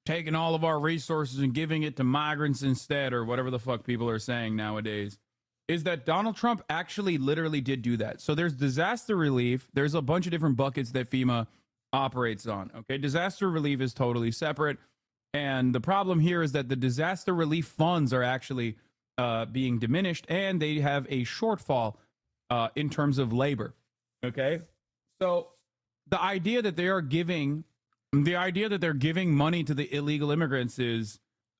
taking all of our resources and giving it to migrants instead, or whatever the fuck people are saying nowadays, is that Donald Trump actually literally did do that. So there's disaster relief. There's a bunch of different buckets that FEMA operates on. Okay, disaster relief is totally separate. And the problem here is that the disaster relief funds are actually being diminished, and they have a shortfall in terms of labor. Okay, so the idea that they're giving money to the illegal immigrants is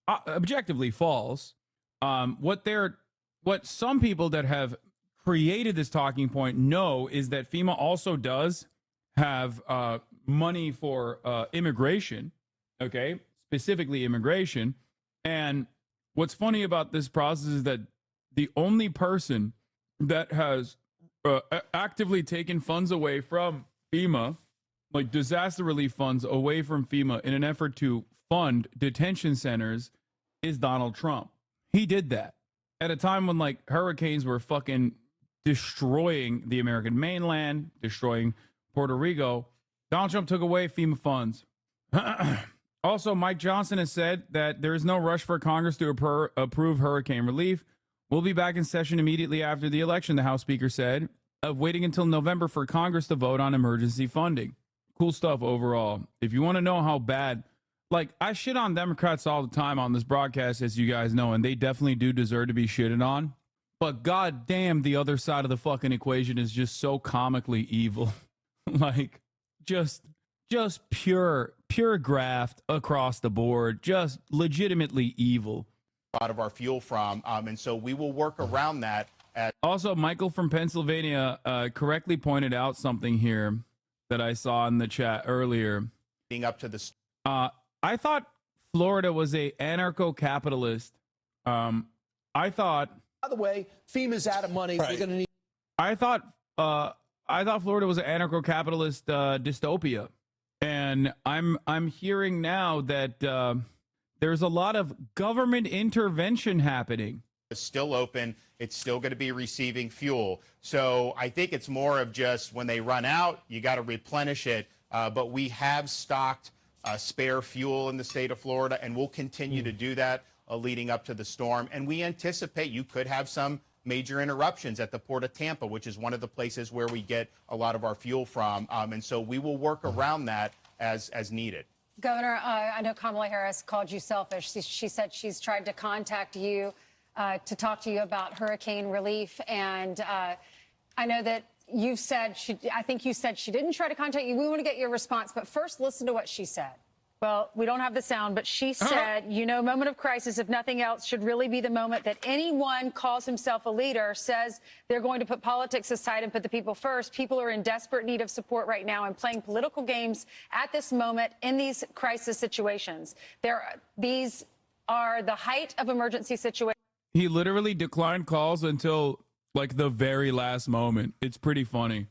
objectively false. What some people that have created this talking point know is that FEMA also does have money for immigration. Okay, specifically immigration. And what's funny about this process is that the only person that has actively taken funds away from FEMA, like disaster relief funds away from FEMA in an effort to fund detention centers, is Donald Trump. He did that at a time when like hurricanes were fucking destroying the American mainland, destroying Puerto Rico. Donald Trump took away FEMA funds. Also, Mike Johnson has said that there is no rush for Congress to approve hurricane relief. We'll be back in session immediately after the election, the House Speaker said, of waiting until November for Congress to vote on emergency funding. Cool stuff overall. If you want to know how bad, like, I shit on Democrats all the time on this broadcast, as you guys know, and they definitely do deserve to be shitted on. But goddamn, the other side of the fucking equation is just so comically evil. Like, just pure graft across the board, just legitimately evil. A lot of our fuel from, and so we will work around that. Also, Michael from Pennsylvania correctly pointed out something here that I saw in the chat earlier. Being up to the, I thought Florida was a anarcho-capitalist. I thought. By the way, FEMA's out of money. Right. We're going to need. I thought Florida was an anarcho-capitalist dystopia. And I'm hearing now that there's a lot of government intervention happening. It's still open. It's still going to be receiving fuel. So I think it's more of just when they run out, you got to replenish it. But we have stocked spare fuel in the state of Florida, and we'll continue to do that leading up to the storm. And we anticipate you could have some major interruptions at the Port of Tampa, which is one of the places where we get a lot of our fuel from. And so we will work around that as needed. Governor, I know Kamala Harris called you selfish. She said she's tried to contact you to talk to you about hurricane relief. And I know that you've said, I think you said she didn't try to contact you. We want to get your response. But first, listen to what she said. Well, we don't have the sound, but she said, you know, moment of crisis, if nothing else, should really be the moment that anyone calls himself a leader, says they're going to put politics aside and put the people first. People are in desperate need of support right now and playing political games at this moment in these crisis situations. These are the height of emergency situations. He literally declined calls until like the very last moment. It's pretty funny.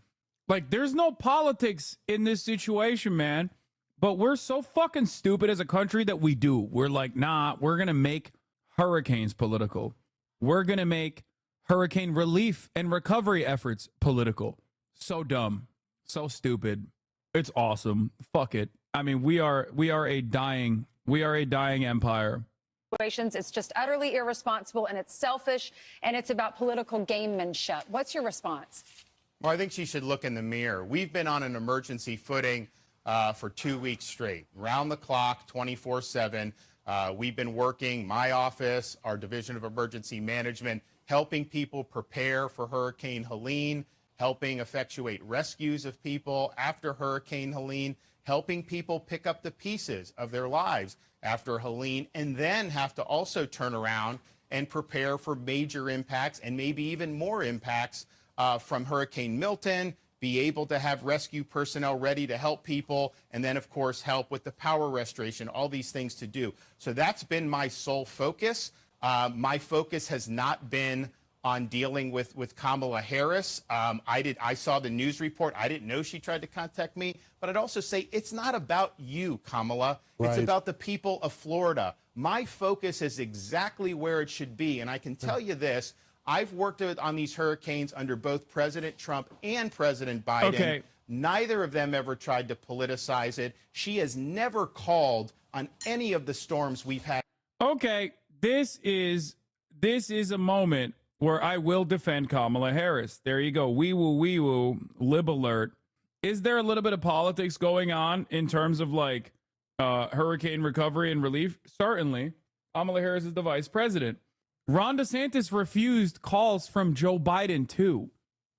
Like, there's no politics in this situation, man. But we're so fucking stupid as a country that we do. We're like, nah, we're going to make hurricanes political. We're going to make hurricane relief and recovery efforts political. So dumb. So stupid. It's awesome. Fuck it. I mean, we are a dying empire. It's just utterly irresponsible, and it's selfish, and it's about political gamemanship. What's your response? Well, I think she should look in the mirror. We've been on an emergency footing for 2 weeks straight, round the clock, 24/7. We've been working, my office, our Division of Emergency Management, helping people prepare for Hurricane Helene, helping effectuate rescues of people after Hurricane Helene, helping people pick up the pieces of their lives after Helene, and then have to also turn around and prepare for major impacts and maybe even more impacts from Hurricane Milton, be able to have rescue personnel ready to help people, and then, of course, help with the power restoration, all these things to do. So that's been my sole focus. My focus has not been on dealing with Kamala Harris. I saw the news report. I didn't know she tried to contact me. But I'd also say it's not about you, Kamala. Right. It's about the people of Florida. My focus is exactly where it should be. And I can tell you this. I've worked on these hurricanes under both President Trump and President Biden. Okay. Neither of them ever tried to politicize it. She has never called on any of the storms we've had. Okay, this is a moment where I will defend Kamala Harris. There you go. Wee woo, lib alert. Is there a little bit of politics going on in terms of like hurricane recovery and relief? Certainly. Kamala Harris is the vice president. Ron DeSantis refused calls from Joe Biden, too.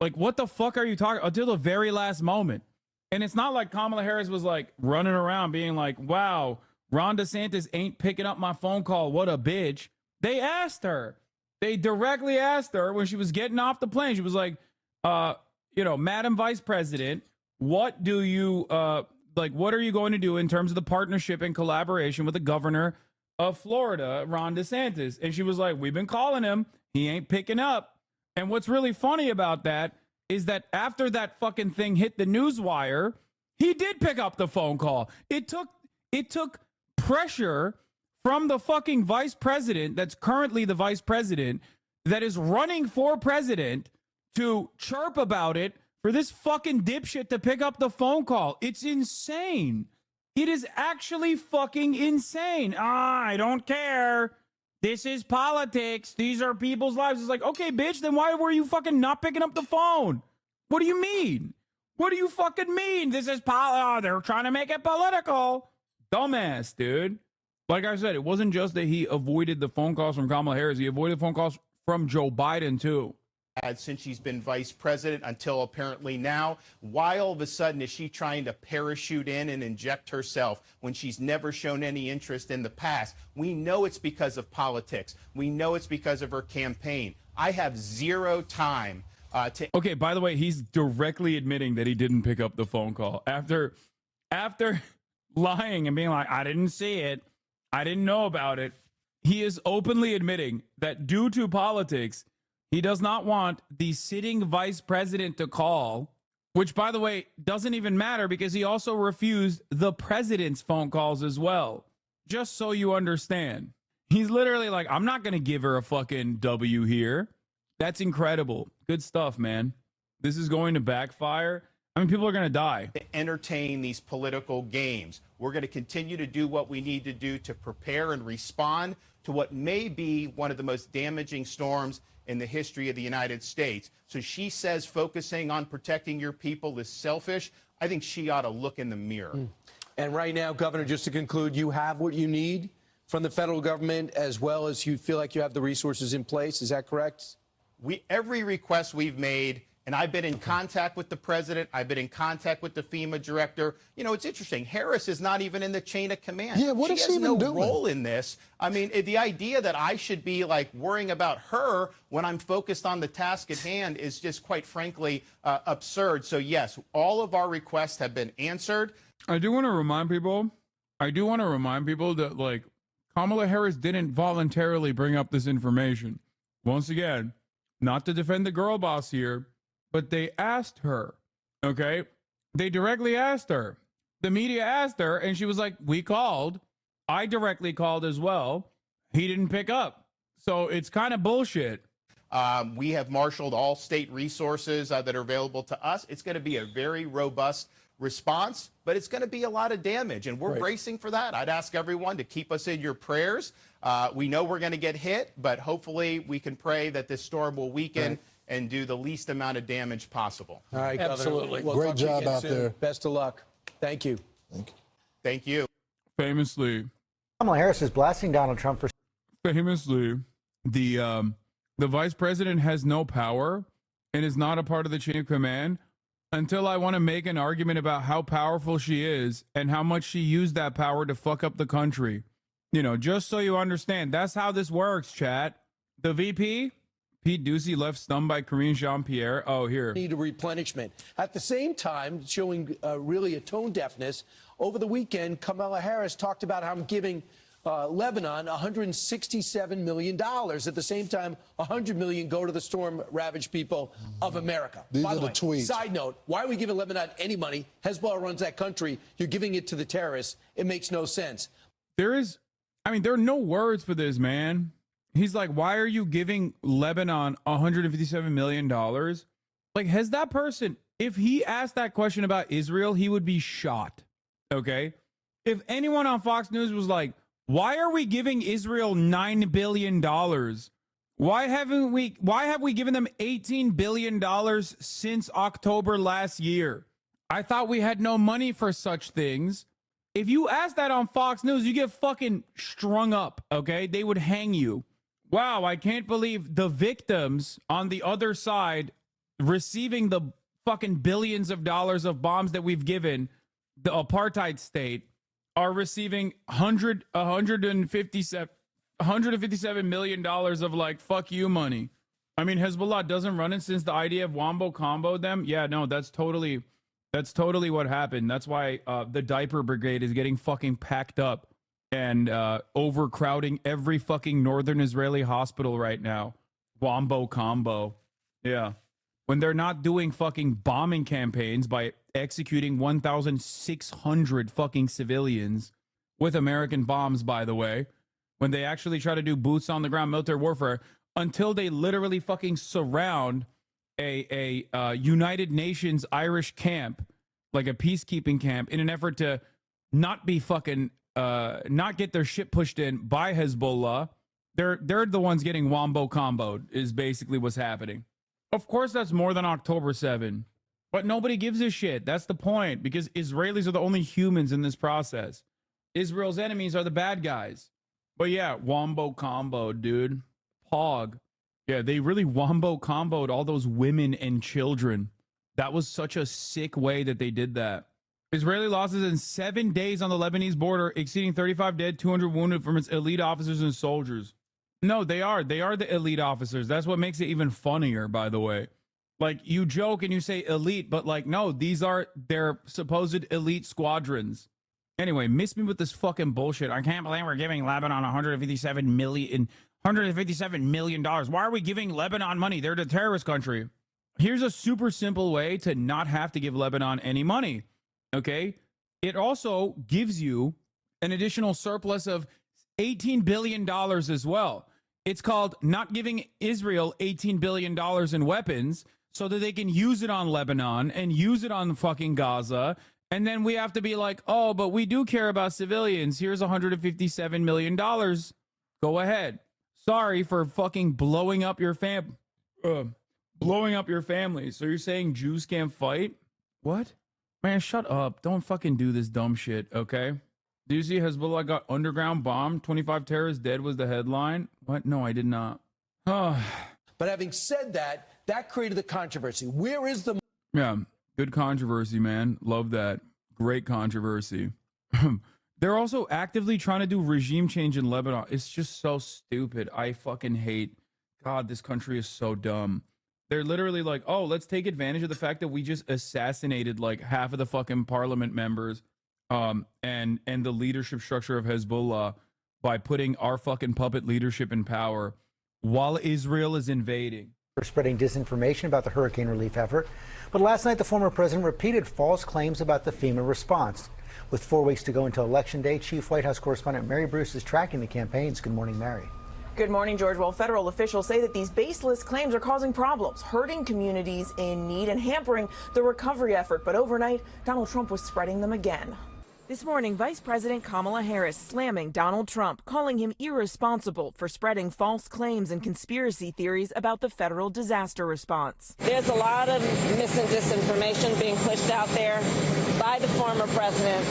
Like, what the fuck are you talking until the very last moment? And it's not like Kamala Harris was like running around being like, wow, Ron DeSantis ain't picking up my phone call. What a bitch. They asked her. They directly asked her when she was getting off the plane. She was like, Madam Vice President, what do you, what are you going to do in terms of the partnership and collaboration with the governor of Florida, Ron DeSantis? And she was like, we've been calling him. He ain't picking up. And what's really funny about that is that after that fucking thing hit the news wire, he did pick up the phone call. It took pressure from the fucking vice president that's currently the vice president that is running for president to chirp about it for this fucking dipshit to pick up the phone call. It's insane. It is actually fucking insane. I don't care. This is politics. These are people's lives. It's like, okay, bitch, then why were you fucking not picking up the phone? What do you mean? What do you fucking mean? This is they're trying to make it political. Dumbass, dude. Like I said, it wasn't just that he avoided the phone calls from Kamala Harris. He avoided phone calls from Joe Biden, too. Since she's been vice president until apparently now. Why all of a sudden is she trying to parachute in and inject herself when she's never shown any interest in the past? We know it's because of politics. We know it's because of her campaign. I have zero time to... Okay, by the way, he's directly admitting that he didn't pick up the phone call. After lying and being like, I didn't see it, I didn't know about it, he is openly admitting that due to politics, he does not want the sitting vice president to call, which, by the way, doesn't even matter because he also refused the president's phone calls as well. Just so you understand. He's literally like, I'm not going to give her a fucking W here. That's incredible. Good stuff, man. This is going to backfire. I mean, people are going to die. To entertain these political games. We're going to continue to do what we need to do to prepare and respond to what may be one of the most damaging storms in the history of the United States. So she says focusing on protecting your people is selfish. I think she ought to look in the mirror. And right now, Governor, just to conclude, you have what you need from the federal government as well as you feel like you have the resources in place. Is that correct? Every request we've made, and I've been in contact with the president. I've been in contact with the FEMA director. You know, it's interesting. Harris is not even in the chain of command. Yeah, what is she even doing? She has no role doing? in this. I mean, the idea that I should be like worrying about her when I'm focused on the task at hand is just, quite frankly, absurd. So yes, all of our requests have been answered. I do want to remind people that, like, Kamala Harris didn't voluntarily bring up this information. Once again, not to defend the girl boss here, but they asked her, okay? They directly asked her. The media asked her, and she was like, we called. I directly called as well. He didn't pick up. So it's kind of bullshit. We have marshaled all state resources that are available to us. It's going to be a very robust response, but it's going to be a lot of damage, and we're bracing for that. I'd ask everyone to keep us in your prayers. We know we're going to get hit, but hopefully we can pray that this storm will weaken and do the least amount of damage possible. All right, absolutely. Governor. Great job out there. Best of luck. Thank you. Thank you. Famously, Kamala Harris is blasting Donald Trump for... Famously, the vice president has no power and is not a part of the chain of command until I want to make an argument about how powerful she is and how much she used that power to fuck up the country. You know, just so you understand, that's how this works, chat. The VP, Pete Ducey, left stunned by Karine Jean-Pierre. Oh, here. Need a replenishment. At the same time, showing really a tone deafness, over the weekend, Kamala Harris talked about how I'm giving Lebanon $167 million. At the same time, $100 million go to the storm-ravaged people of America. These By are the the way, tweets. Side note, why are we giving Lebanon any money? Hezbollah runs that country. You're giving it to the terrorists. It makes no sense. There are no words for this, man. He's like, why are you giving Lebanon $157 million? Like, has that person, if he asked that question about Israel, he would be shot. Okay? If anyone on Fox News was like, why are we giving Israel $9 billion? Why have we given them $18 billion since October last year? I thought we had no money for such things. If you ask that on Fox News, you get fucking strung up, okay? They would hang you. Wow, I can't believe the victims on the other side receiving the fucking billions of dollars of bombs that we've given the apartheid state are receiving $157 million of like fuck you money. I mean, Hezbollah doesn't run it since the idea of Wombo combo them. Yeah, no, that's totally what happened. That's why the diaper brigade is getting fucking packed up and overcrowding every fucking northern Israeli hospital right now. Wombo combo. Yeah. When they're not doing fucking bombing campaigns by executing 1,600 fucking civilians with American bombs, by the way, when they actually try to do boots on the ground military warfare, until they literally fucking surround a United Nations Irish camp, like a peacekeeping camp, in an effort to not be fucking, not get their shit pushed in by Hezbollah. They're the ones getting wombo comboed, is basically what's happening. Of course, that's more than October 7, but nobody gives a shit. That's the point, because Israelis are the only humans in this process. Israel's enemies are the bad guys. But yeah, wombo combo, dude. Pog. Yeah, they really wombo comboed all those women and children. That was such a sick way that they did that. Israeli losses in 7 days on the Lebanese border, exceeding 35 dead, 200 wounded from its elite officers and soldiers. No, they are the elite officers. That's what makes it even funnier, by the way. Like, you joke and you say elite, but like, no, these are their supposed elite squadrons. Anyway, miss me with this fucking bullshit. I can't believe we're giving Lebanon $157 million. Why are we giving Lebanon money? They're the terrorist country. Here's a super simple way to not have to give Lebanon any money. Okay? It also gives you an additional surplus of $18 billion as well. It's called not giving Israel $18 billion in weapons so that they can use it on Lebanon and use it on fucking Gaza. And then we have to be like, oh, but we do care about civilians. Here's $157 million. Go ahead. Sorry for fucking blowing up your family. So you're saying Jews can't fight? What? Man, shut up. Don't fucking do this dumb shit, okay? Do you see Hezbollah got underground bombed? 25 terrorists dead was the headline. What? No, I did not. But having said that, that created the controversy. Where is the... Yeah, good controversy, man. Love that. Great controversy. They're also actively trying to do regime change in Lebanon. It's just so stupid. I fucking hate... God, this country is so dumb. They're literally like, oh, let's take advantage of the fact that we just assassinated like half of the fucking parliament members and the leadership structure of Hezbollah by putting our fucking puppet leadership in power while Israel is invading. For spreading disinformation about the hurricane relief effort. But last night, the former president repeated false claims about the FEMA response. With 4 weeks to go until Election Day, Chief White House correspondent Mary Bruce is tracking the campaigns. Good morning, Mary. Good morning, George. Well, federal officials say that these baseless claims are causing problems, hurting communities in need and hampering the recovery effort. But overnight, Donald Trump was spreading them again. This morning, Vice President Kamala Harris slamming Donald Trump, calling him irresponsible for spreading false claims and conspiracy theories about the federal disaster response. There's a lot of mis and disinformation being pushed out there by the former president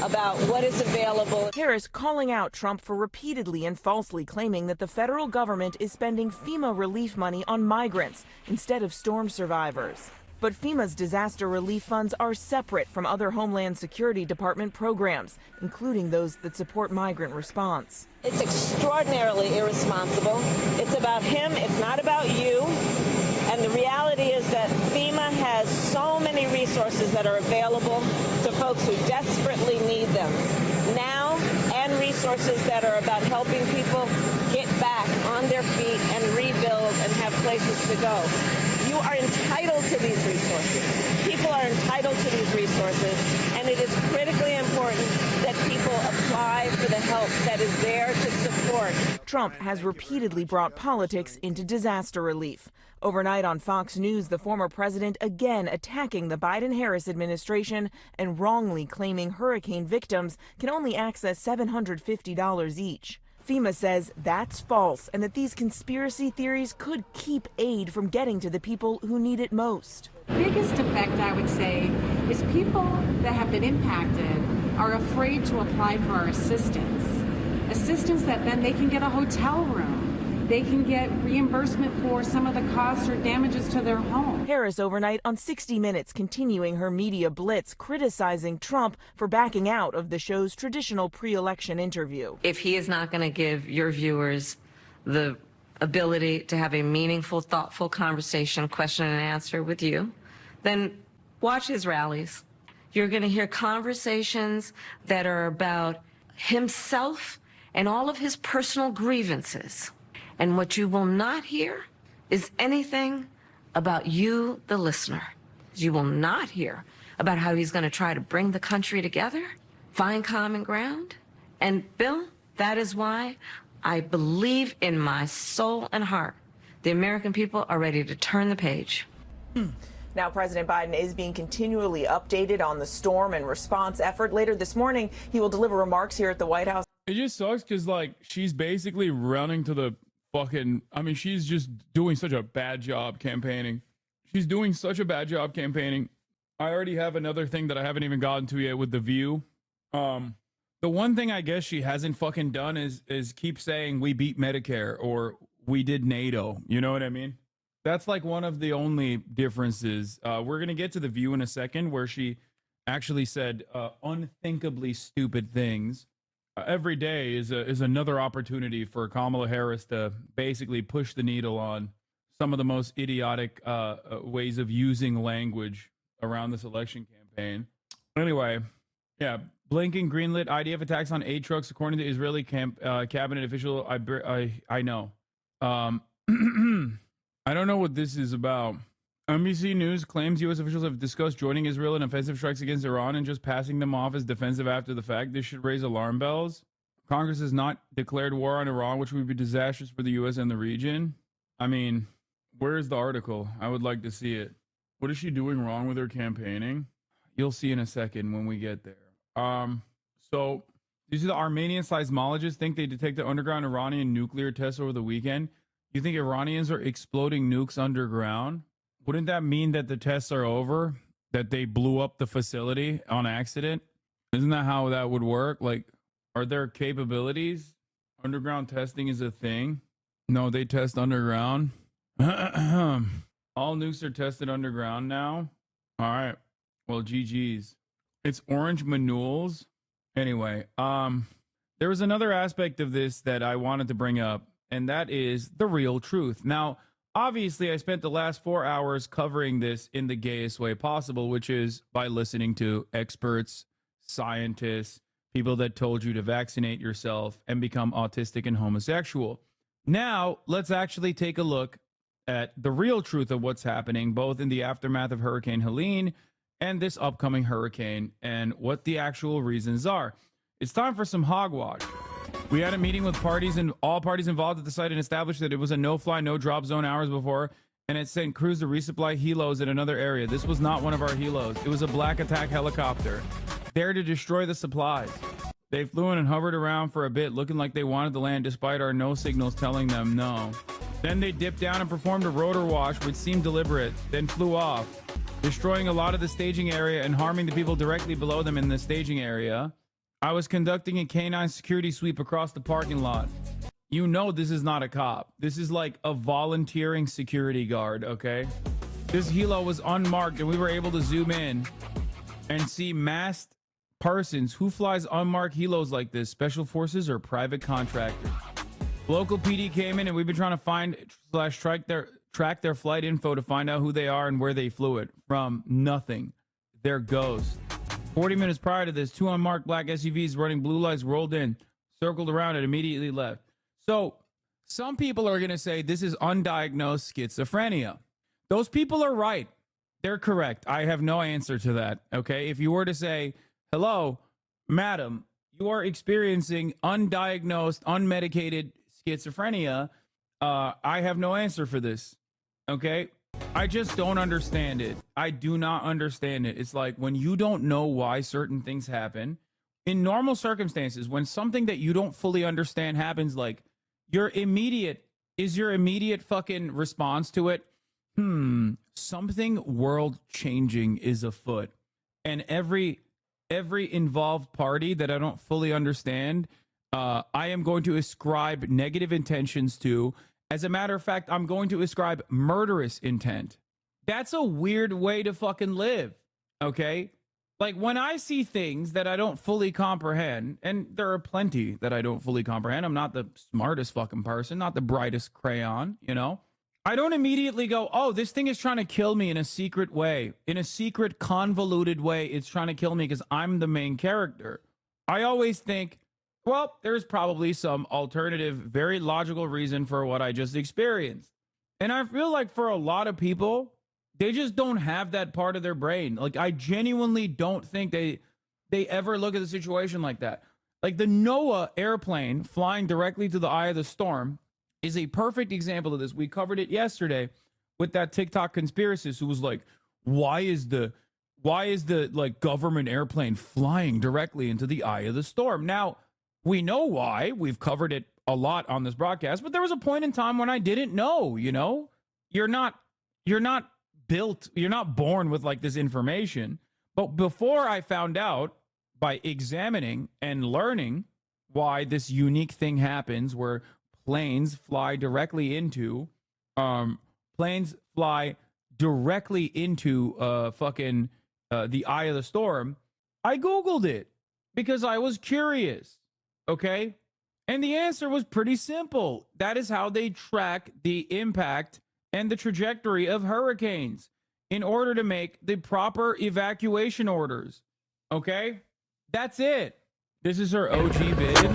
about what is available. Harris calling out Trump for repeatedly and falsely claiming that the federal government is spending FEMA relief money on migrants instead of storm survivors. But FEMA's disaster relief funds are separate from other Homeland Security Department programs, including those that support migrant response. It's extraordinarily irresponsible. It's about him. It's not about you. And the reality is that FEMA has so many resources that are available to folks who desperately need them now, and resources that are about helping people get back on their feet and rebuild and have places to go. You are entitled to these resources. People are entitled to these resources, and it is critically important that people apply for the help that is there to support. Trump has repeatedly brought politics into disaster relief. Overnight on Fox News, the former president again attacking the Biden-Harris administration and wrongly claiming hurricane victims can only access $750 each. FEMA says that's false and that these conspiracy theories could keep aid from getting to the people who need it most. Biggest effect, I would say, is people that have been impacted are afraid to apply for our assistance that then they can get a hotel room. They can get reimbursement for some of the costs or damages to their home. Harris overnight on 60 Minutes, continuing her media blitz, criticizing Trump for backing out of the show's traditional pre-election interview. If he is not going to give your viewers the ability to have a meaningful, thoughtful conversation, question and answer with you, then watch his rallies. You're going to hear conversations that are about himself and all of his personal grievances. And what you will not hear is anything about you, the listener. You will not hear about how he's going to try to bring the country together, find common ground. And Bill, that is why I believe in my soul and heart the American people are ready to turn the page. Now, President Biden is being continually updated on the storm and response effort. Later this morning, he will deliver remarks here at the White House. It just sucks because, like, she's basically running to the fucking, I mean, she's just doing such a bad job campaigning. She's doing such a bad job campaigning. I already have another thing that I haven't even gotten to yet with The View. The one thing I guess she hasn't fucking done is keep saying we beat Medicare or we did NATO. You know what I mean? That's like one of the only differences. We're going to get to The View in a second where she actually said unthinkably stupid things. Every day is another opportunity for Kamala Harris to basically push the needle on some of the most idiotic ways of using language around this election campaign. Anyway, yeah, Blinken greenlit IDF attacks on aid trucks, according to Israeli cabinet official. I know. I don't know what this is about. NBC News claims U.S. officials have discussed joining Israel in offensive strikes against Iran and just passing them off as defensive after the fact. This should raise alarm bells. Congress has not declared war on Iran, which would be disastrous for the U.S. and the region. I mean, where's the article? I would like to see it. What is she doing wrong with her campaigning? You'll see in a second when we get there. So these are the Armenian seismologists think they detected underground Iranian nuclear tests over the weekend. You think Iranians are exploding nukes underground? Wouldn't that mean that the tests are over? That they blew up the facility on accident? Isn't that how that would work? Like, are there capabilities? Underground testing is a thing. No, they test underground. All nukes are tested underground now. All right. Well, GG's. It's orange manuals. Anyway, there was another aspect of this that I wanted to bring up, and that is the real truth. Now, obviously, I spent the last 4 hours covering this in the gayest way possible, which is by listening to experts, scientists, people that told you to vaccinate yourself and become autistic and homosexual. Now, let's actually take a look at the real truth of what's happening, both in the aftermath of Hurricane Helene and this upcoming hurricane, and what the actual reasons are. It's time for some hogwash. We had a meeting with parties and all parties involved at the site and established that it was a no-fly, no-drop zone hours before, and it sent crews to resupply helos in another area. This was not one of our helos. It was a black attack helicopter there to destroy the supplies. They flew in and hovered around for a bit, looking like they wanted to land despite our no signals telling them no. Then they dipped down and performed a rotor wash, which seemed deliberate, then flew off, destroying a lot of the staging area and harming the people directly below them in the staging area. I was conducting a canine security sweep across the parking lot. You know this is not a cop. This is like a volunteering security guard, okay? This helo was unmarked, and we were able to zoom in and see masked persons. Who flies unmarked helos like this? Special forces or private contractors? Local PD came in, and we've been trying to find / track their flight info to find out who they are and where they flew it from. Nothing. They're ghosts. 40 minutes prior to this, 2 unmarked black SUVs running blue lights rolled in, circled around, and immediately left. So some people are going to say this is undiagnosed schizophrenia. Those people are right. They're correct. I have no answer to that. Okay. If you were to say, hello, madam, you are experiencing undiagnosed, unmedicated schizophrenia, I have no answer for this. Okay. I just don't understand it. I do not understand it. It's like when you don't know why certain things happen in normal circumstances, when something that you don't fully understand happens, like your immediate fucking response to it. Something world changing is afoot. and every involved party that I don't fully understand, I am going to ascribe negative intentions to. As a matter of fact, I'm going to ascribe murderous intent. That's a weird way to fucking live, okay? Like, when I see things that I don't fully comprehend, and there are plenty that I don't fully comprehend, I'm not the smartest fucking person, not the brightest crayon, you know? I don't immediately go, oh, this thing is trying to kill me in a secret way. In a secret, convoluted way, it's trying to kill me because I'm the main character. I always think, well, there's probably some alternative, very logical reason for what I just experienced. And I feel like for a lot of people, they just don't have that part of their brain. Like, I genuinely don't think they ever look at the situation like that. Like, the NOAA airplane flying directly to the eye of the storm is a perfect example of this. We covered it yesterday with that TikTok conspiracist who was like, why is the like government airplane flying directly into the eye of the storm? Now, we know why. We've covered it a lot on this broadcast, but there was a point in time when I didn't know, you know? You're not born with like this information. But before I found out, by examining and learning why this unique thing happens where planes fly directly into the eye of the storm, I Googled it because I was curious. Okay. And the answer was pretty simple. That is how they track the impact and the trajectory of hurricanes in order to make the proper evacuation orders. Okay. That's it. This is her OG vid.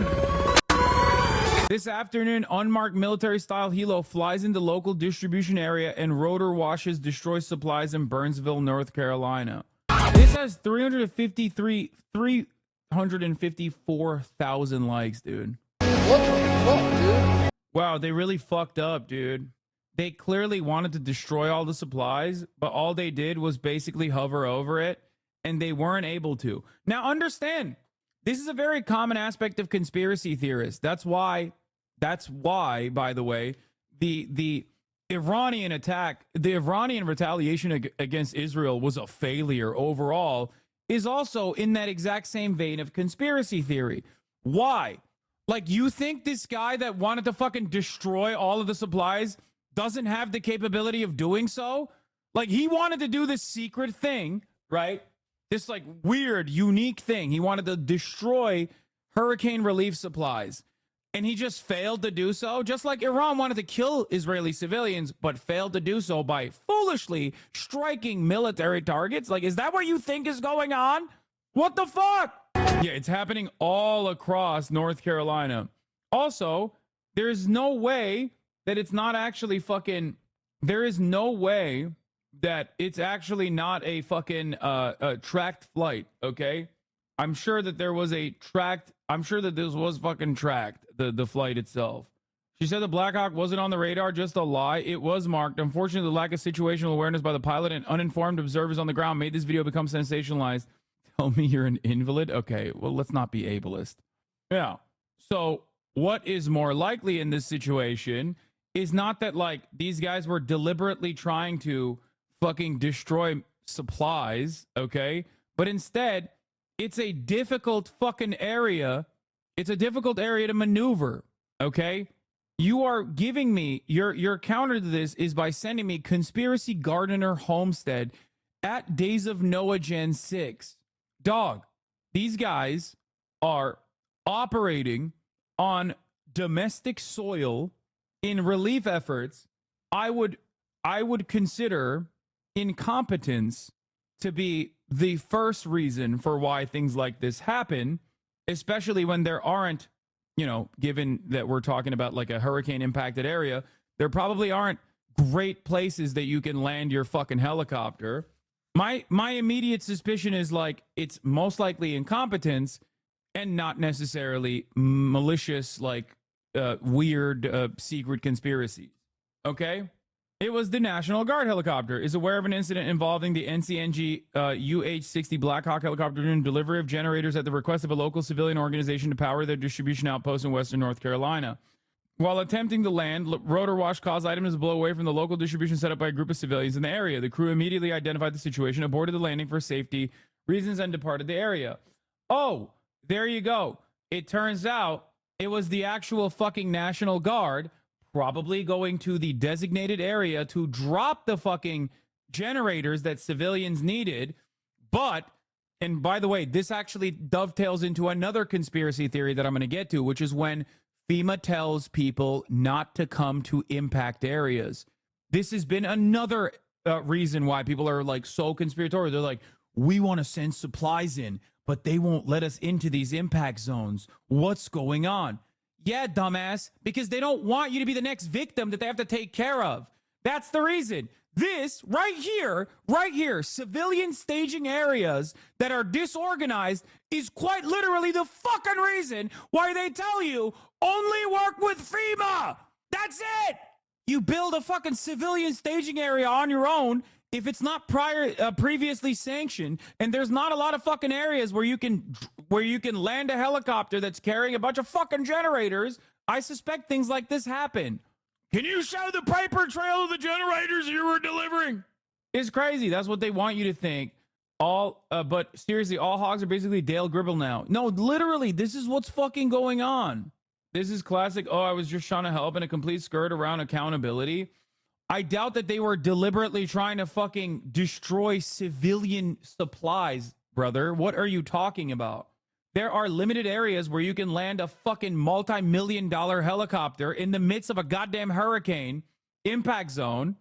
This afternoon, unmarked military-style helo flies into local distribution area and rotor washes, destroys supplies in Burnsville, North Carolina. This has 354,000 likes, dude. What the fuck, dude? Wow, they really fucked up, dude. They clearly wanted to destroy all the supplies, but all they did was basically hover over it, and they weren't able to. Now, understand, this is a very common aspect of conspiracy theorists. That's why, by the way, the Iranian attack, the Iranian retaliation against Israel was a failure overall, is also in that exact same vein of conspiracy theory. Why? Like, you think this guy that wanted to fucking destroy all of the supplies doesn't have the capability of doing so? Like, he wanted to do this secret thing, right? This like weird, unique thing. He wanted to destroy hurricane relief supplies. And he just failed to do so, just like Iran wanted to kill Israeli civilians, but failed to do so by foolishly striking military targets. Like, is that what you think is going on? What the fuck? Yeah, it's happening all across North Carolina. Also, there's no way that it's not actually fucking... There is no way that it's actually not a fucking tracked flight, okay? I'm sure that there was a tracked... I'm sure that this was fucking tracked, the flight itself. She said the Black Hawk wasn't on the radar, just a lie. It was marked. Unfortunately, the lack of situational awareness by the pilot and uninformed observers on the ground made this video become sensationalized. Tell me you're an invalid? Okay, well, let's not be ableist. Yeah. So what is more likely in this situation is not that, like, these guys were deliberately trying to fucking destroy supplies, okay? But instead, it's a difficult fucking area. It's a difficult area to maneuver, okay? You are giving me, your counter to this is by sending me Conspiracy Gardener Homestead at Days of Noah Gen 6. Dog, these guys are operating on domestic soil in relief efforts. I would consider incompetence to be the first reason for why things like this happen, especially when there aren't, you know, given that we're talking about like a hurricane impacted area, there probably aren't great places that you can land your fucking helicopter. My immediate suspicion is like it's most likely incompetence and not necessarily malicious, like weird secret conspiracies. Okay? It was the National Guard helicopter is aware of an incident involving the NCNG UH-60 Black Hawk helicopter doing delivery of generators at the request of a local civilian organization to power their distribution outpost in western North Carolina. While attempting to land, rotor wash caused items to blow away from the local distribution set up by a group of civilians in the area. The crew immediately identified the situation, aborted the landing for safety, reasons and departed the area. Oh, there you go. It turns out it was the actual fucking National Guard probably going to the designated area to drop the fucking generators that civilians needed. But, and by the way, this actually dovetails into another conspiracy theory that I'm going to get to, which is when FEMA tells people not to come to impact areas. This has been another reason why people are like so conspiratorial. They're like, we want to send supplies in, but they won't let us into these impact zones. What's going on? Yeah, dumbass, because they don't want you to be the next victim that they have to take care of. That's the reason. This right here, civilian staging areas that are disorganized is quite literally the fucking reason why they tell you only work with FEMA. That's it. You build a fucking civilian staging area on your own if it's not previously sanctioned, and there's not a lot of fucking areas where you can land a helicopter that's carrying a bunch of fucking generators. I suspect things like this happen. Can you show the paper trail of the generators you were delivering? It's crazy. That's what they want you to think. But seriously, all hogs are basically Dale Gribble now. No, literally, this is what's fucking going on. This is classic. Oh, I was just trying to help in a complete skirt around accountability. I doubt that they were deliberately trying to fucking destroy civilian supplies, brother. What are you talking about? There are limited areas where you can land a fucking multi-million-dollar helicopter in the midst of a goddamn hurricane impact zone.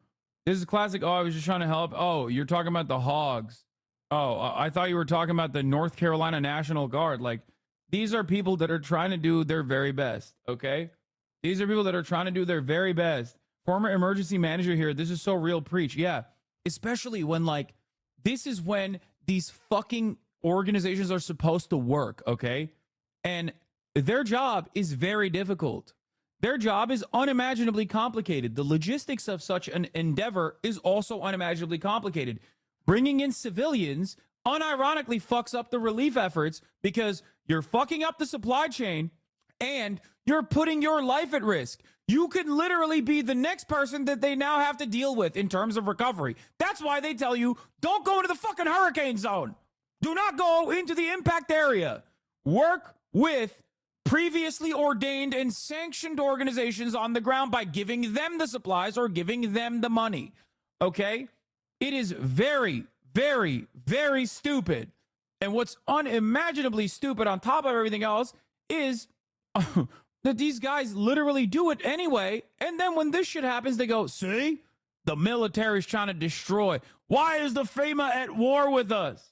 This is classic. Oh, I was just trying to help. Oh, you're talking about the hogs. Oh, I thought you were talking about the North Carolina National Guard. Like, these are people that are trying to do their very best, okay? These are people that are trying to do their very best. Former emergency manager here. This is so real preach. Yeah, especially when, like, this is when these fucking organizations are supposed to work, okay? And their job is very difficult. Their job is unimaginably complicated. The logistics of such an endeavor is also unimaginably complicated. Bringing in civilians unironically fucks up the relief efforts because you're fucking up the supply chain and you're putting your life at risk. You could literally be the next person that they now have to deal with in terms of recovery. That's why they tell you, don't go into the fucking hurricane zone. Do not go into the impact area. Work with previously ordained and sanctioned organizations on the ground by giving them the supplies or giving them the money. Okay? It is very, very, very stupid. And what's unimaginably stupid on top of everything else is that these guys literally do it anyway. And then when this shit happens, they go, see? The military's trying to destroy. Why is the FEMA at war with us?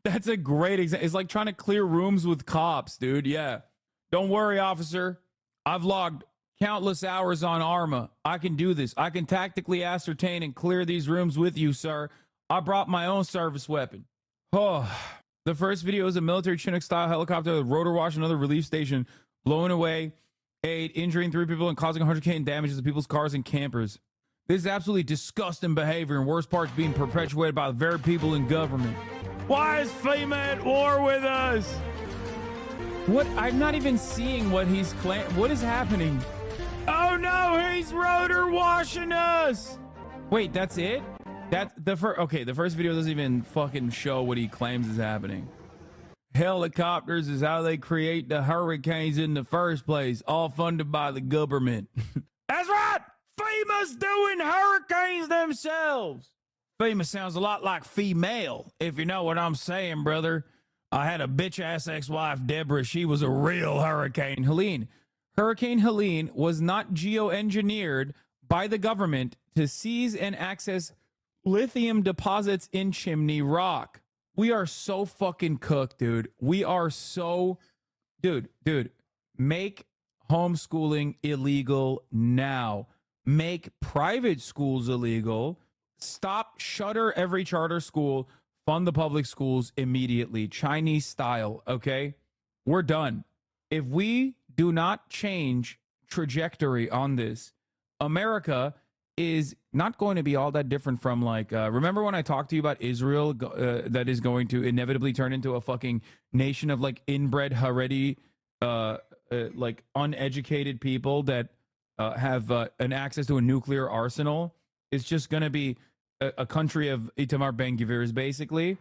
That's a great example. It's like trying to clear rooms with cops, dude. Yeah. Don't worry, officer. I've logged countless hours on Arma. I can do this. I can tactically ascertain and clear these rooms with you, sir. I brought my own service weapon. Oh, the first video is a military Chinook-style helicopter with rotor wash another relief station, blowing away aid, injuring 3 people, and causing 100K in damages to people's cars and campers. This is absolutely disgusting behavior, and worst part is being perpetuated by the very people in government. Why is FEMA at war with us? What? I'm not even seeing what he's claiming. What is happening? Oh no, he's rotor washing us. Wait, that's it? That's the first. Okay, the first video doesn't even fucking show what he claims is happening. Helicopters is how they create the hurricanes in the first place, all funded by the government. That's right. FEMA's doing hurricanes themselves. FEMA sounds a lot like female, if you know what I'm saying, brother. I had a bitch-ass ex-wife, Deborah. She was a real Hurricane Helene. Hurricane Helene was not geoengineered by the government to seize and access lithium deposits in Chimney Rock. We are so fucking cooked, dude. We are so... Dude, make homeschooling illegal now. Make private schools illegal. Shutter every charter school, fund the public schools immediately, Chinese style, okay? We're done. If we do not change trajectory on this, America is not going to be all that different from, like, remember when I talked to you about Israel that is going to inevitably turn into a fucking nation of, like, inbred Haredi, like, uneducated people that have an access to a nuclear arsenal? It's just going to be a country of Itamar Ben-Gvir's, basically.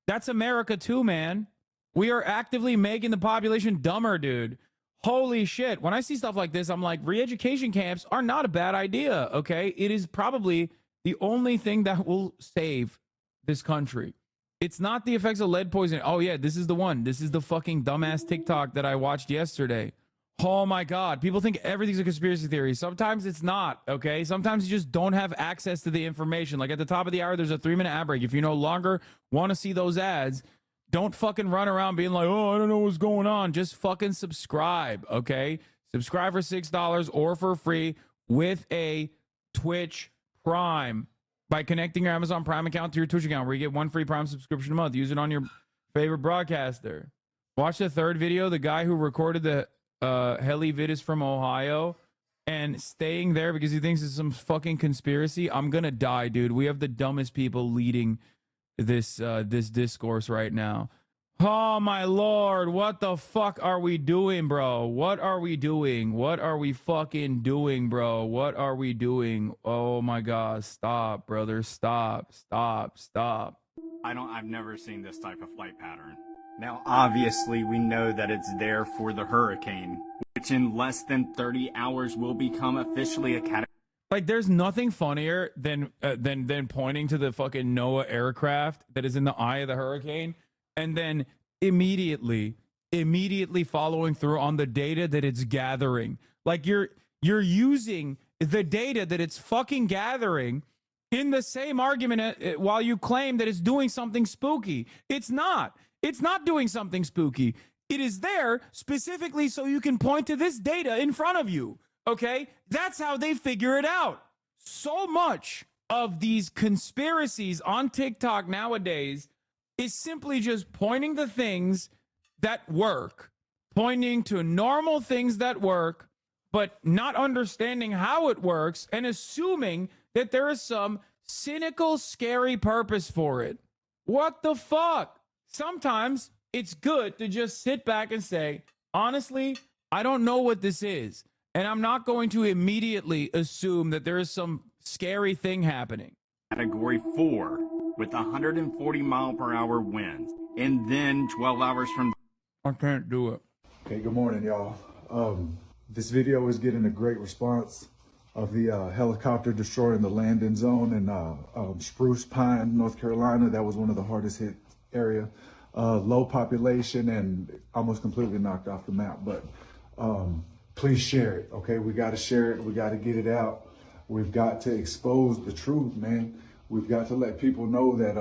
That's America too, man. We are actively making the population dumber, dude. Holy shit. When I see stuff like this, I'm like, re-education camps are not a bad idea, okay? It is probably the only thing that will save this country. It's not the effects of lead poisoning. Oh, yeah, this is the one. This is the fucking dumbass TikTok that I watched yesterday. Oh, my God. People think everything's a conspiracy theory. Sometimes it's not, okay? Sometimes you just don't have access to the information. Like at the top of the hour, there's a 3-minute ad break. If you no longer want to see those ads, don't fucking run around being like, oh, I don't know what's going on. Just fucking subscribe, okay? Subscribe for $6 or for free with a Twitch Prime by connecting your Amazon Prime account to your Twitch account, where you get 1 free Prime subscription a month. Use it on your favorite broadcaster. Watch the third video, the guy who recorded the heli vid is from Ohio and staying there because he thinks it's some fucking conspiracy. I'm gonna die, dude. We have the dumbest people leading this discourse right now. Oh my lord, what the fuck are we doing, bro? What are we doing? What are we fucking doing, bro? What are we doing? Oh my god, stop, brother. Stop. I've never seen this type of flight pattern. Now, obviously, we know that it's there for the hurricane, which in less than 30 hours will become officially a category. Like, there's nothing funnier than pointing to the fucking NOAA aircraft that is in the eye of the hurricane, and then immediately following through on the data that it's gathering. Like, you're using the data that it's fucking gathering in the same argument while you claim that it's doing something spooky. It's not. It's not doing something spooky. It is there specifically so you can point to this data in front of you. Okay? That's how they figure it out. So much of these conspiracies on TikTok nowadays is simply just pointing to things that work, pointing to normal things that work, but not understanding how it works and assuming that there is some cynical, scary purpose for it. What the fuck? Sometimes it's good to just sit back and say, honestly, I don't know what this is. And I'm not going to immediately assume that there is some scary thing happening. Category 4 with 140 mile per hour winds. And then 12 hours from... I can't do it. Okay, good morning, y'all. This video is getting a great response of the helicopter destroying the landing zone in Spruce Pine, North Carolina. That was one of the hardest hit area. Low population and almost completely knocked off the map. But please share it, okay? We got to share it. We got to get it out. We've got to expose the truth, man. We've got to let people know that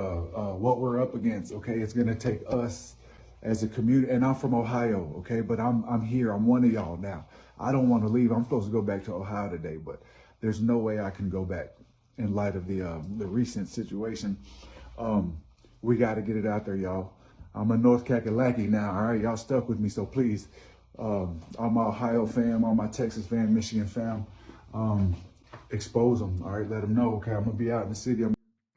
what we're up against, okay? It's going to take us as a community. And I'm from Ohio, okay? But I'm here. I'm one of y'all now. I don't want to leave. I'm supposed to go back to Ohio today, but there's no way I can go back in light of the recent situation. We got to get it out there, y'all. I'm a North Kakalaki now, all right? Y'all stuck with me, so please, all my Ohio fam, all my Texas fam, Michigan fam, expose them, all right? Let them know, okay? I'm going to be out in the city.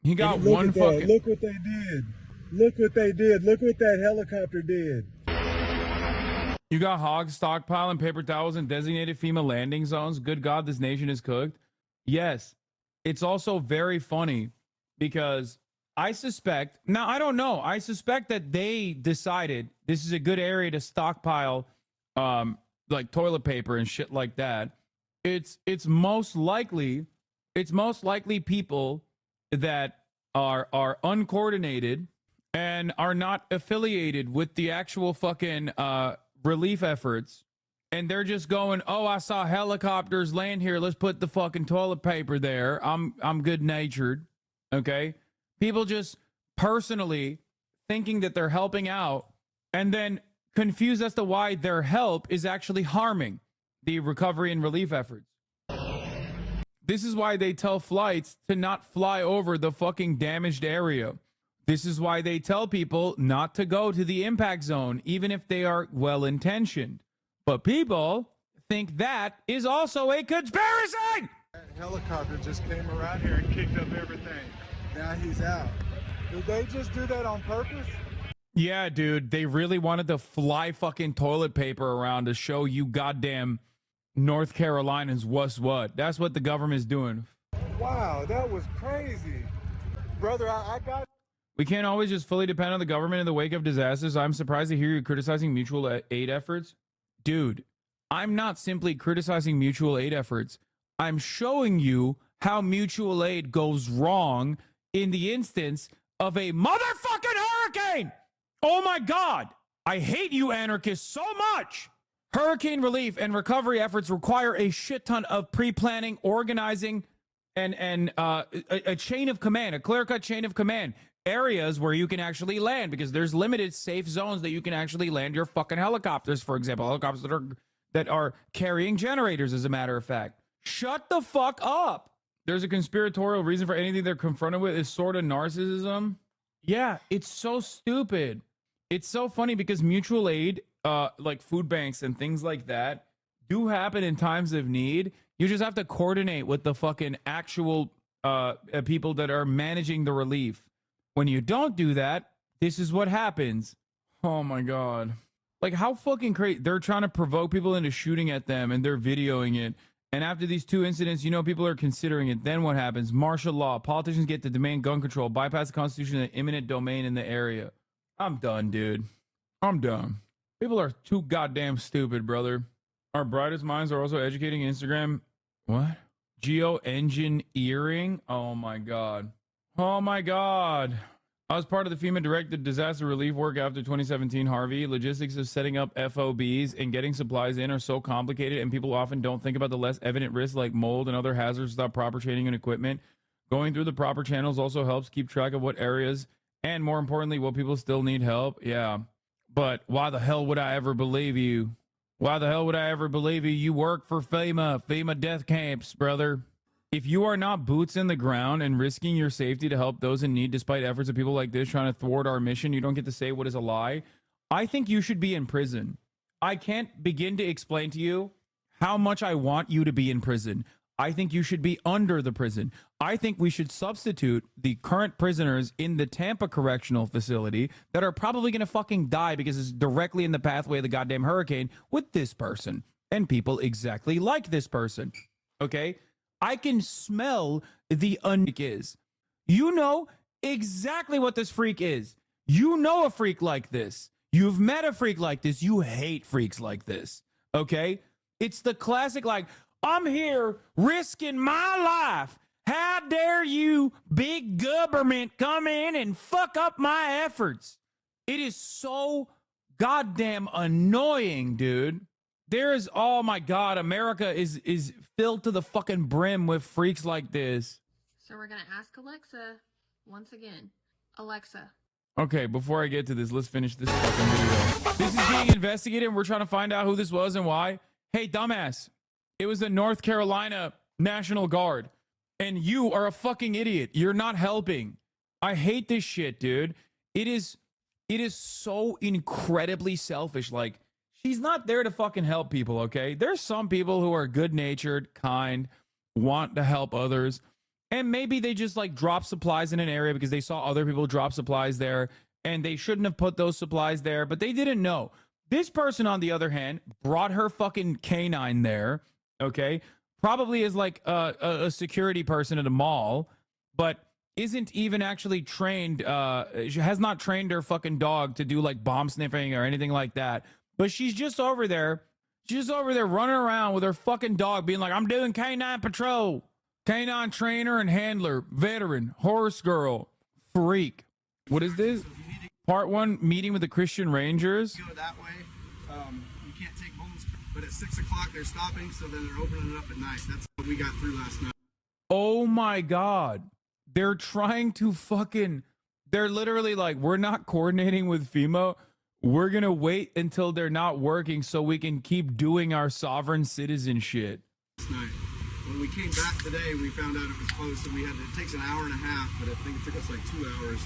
He got one fucking... Look what they did. Look what they did. Look what that helicopter did. You got hogs stockpiling paper towels in designated FEMA landing zones. Good God, this nation is cooked. Yes. It's also very funny because I suspect, now I don't know, I suspect that they decided this is a good area to stockpile like toilet paper and shit like that. It's most likely people that are uncoordinated and are not affiliated with the actual fucking relief efforts, and they're just going, oh, I saw helicopters land here, let's put the fucking toilet paper there. I'm good natured. Okay, people just personally thinking that they're helping out and then confused as to why their help is actually harming the recovery and relief efforts. This is why they tell flights to not fly over the fucking damaged area. This is why they tell people not to go to the impact zone, even if they are well-intentioned. But people think that is also a conspiracy! That helicopter just came around here and kicked up everything. Now he's out. Did they just do that on purpose? Yeah, dude. They really wanted to fly fucking toilet paper around to show you goddamn North Carolinians what's what. That's what the government's doing. Wow, that was crazy. Brother, I got... We can't always just fully depend on the government in the wake of disasters. I'm surprised to hear you criticizing mutual aid efforts. Dude, I'm not simply criticizing mutual aid efforts. I'm showing you how mutual aid goes wrong in the instance of a motherfucking hurricane. Oh my God. I hate you anarchists so much. Hurricane relief and recovery efforts require a shit ton of pre-planning, organizing, and a chain of command, a clear-cut chain of command. Areas where you can actually land, because there's limited safe zones that you can actually land your fucking helicopters, for example. Helicopters that are carrying generators, as a matter of fact. Shut the fuck up. There's a conspiratorial reason for anything they're confronted with is sort of narcissism. Yeah, it's so stupid. It's so funny because mutual aid, like food banks and things like that, do happen in times of need. You just have to coordinate with the fucking actual people that are managing the relief. When you don't do that, this is what happens. Oh my God. Like, how fucking crazy. They're trying to provoke people into shooting at them, and they're videoing it. And after these two incidents, you know, people are considering it. Then what happens? Martial law. Politicians get to demand gun control, bypass the Constitution and eminent domain in the area. I'm done, dude. I'm done. People are too goddamn stupid, brother. Our brightest minds are also educating Instagram. What? Geoengineering? Oh my God. Oh my God. I was part of the FEMA directed disaster relief work after 2017 Harvey. Logistics of setting up FOBs and getting supplies in are so complicated, and people often don't think about the less evident risks like mold and other hazards without proper training and equipment. Going through the proper channels also helps keep track of what areas and, more importantly, what people still need help. Yeah. But why the hell would I ever believe you? Why the hell would I ever believe you? You work for FEMA death camps, brother. If you are not boots in the ground and risking your safety to help those in need, despite efforts of people like this trying to thwart our mission, you don't get to say what is a lie. I think you should be in prison. I can't begin to explain to you how much I want you to be in prison. I think you should be under the prison. I think we should substitute the current prisoners in the Tampa Correctional Facility that are probably going to fucking die because it's directly in the pathway of the goddamn hurricane with this person and people exactly like this person. Okay? I can smell the freak is. You know exactly what this freak is. You know a freak like this. You've met a freak like this. You hate freaks like this. Okay? It's the classic, like, I'm here risking my life. How dare you, big government, come in and fuck up my efforts? It is so goddamn annoying, dude. There is, oh my God, America is filled to the fucking brim with freaks like this. So we're going to ask Alexa once again. Alexa. Okay, before I get to this, let's finish this fucking video. This is being investigated, and we're trying to find out who this was and why. Hey, dumbass. It was the North Carolina National Guard, and you are a fucking idiot. You're not helping. I hate this shit, dude. It is so incredibly selfish. Like, she's not there to fucking help people, okay? There's some people who are good-natured, kind, want to help others, and maybe they just, like, drop supplies in an area because they saw other people drop supplies there, and they shouldn't have put those supplies there, but they didn't know. This person, on the other hand, brought her fucking canine there, okay? Probably is, like, a security person at a mall, but isn't even actually trained, she has not trained her fucking dog to do, like, bomb sniffing or anything like that. But she's just over there. She's over there running around with her fucking dog being like, I'm doing canine patrol. Canine trainer and handler, veteran, horse girl, freak. What is this? Part 1, meeting with the Christian Rangers. Go that way. You can't take homes, but at 6 o'clock they're stopping, so then they're opening it up at night. That's what we got through last night. Oh my God. They're trying to fucking, they're literally like, we're not coordinating with FEMA. We're going to wait until they're not working so we can keep doing our sovereign citizen shit. Last night. When we came back today, we found out it was closed, so it takes an hour and a half, but I think it took us like 2 hours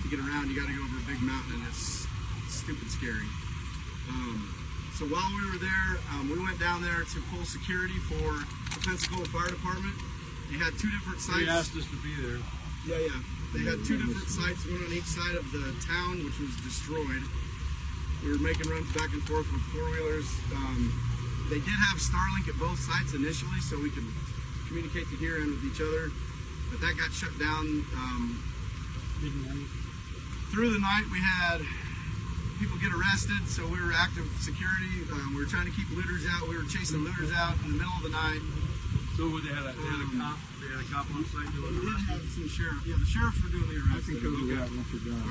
to get around. You got to go over a big mountain, and it's stupid scary. So while we were there, we went down there to pull security for the Pensacola Fire Department. They had 2 different sites. They asked us to be there. Yeah. They had 2 different sites, one on each side of the town, which was destroyed. We were making runs back and forth with 4-wheelers. They did have Starlink at both sites initially, so we could communicate to here and with each other, but that got shut down. through the night we had people get arrested, so we were active security. We were trying to keep looters out. We were chasing looters out in the middle of the night. So they had a cop. They had a cop on site doing the We did arrest. have some sheriff. Yeah, the sheriffs were doing the arrest. I can cover that once you're done.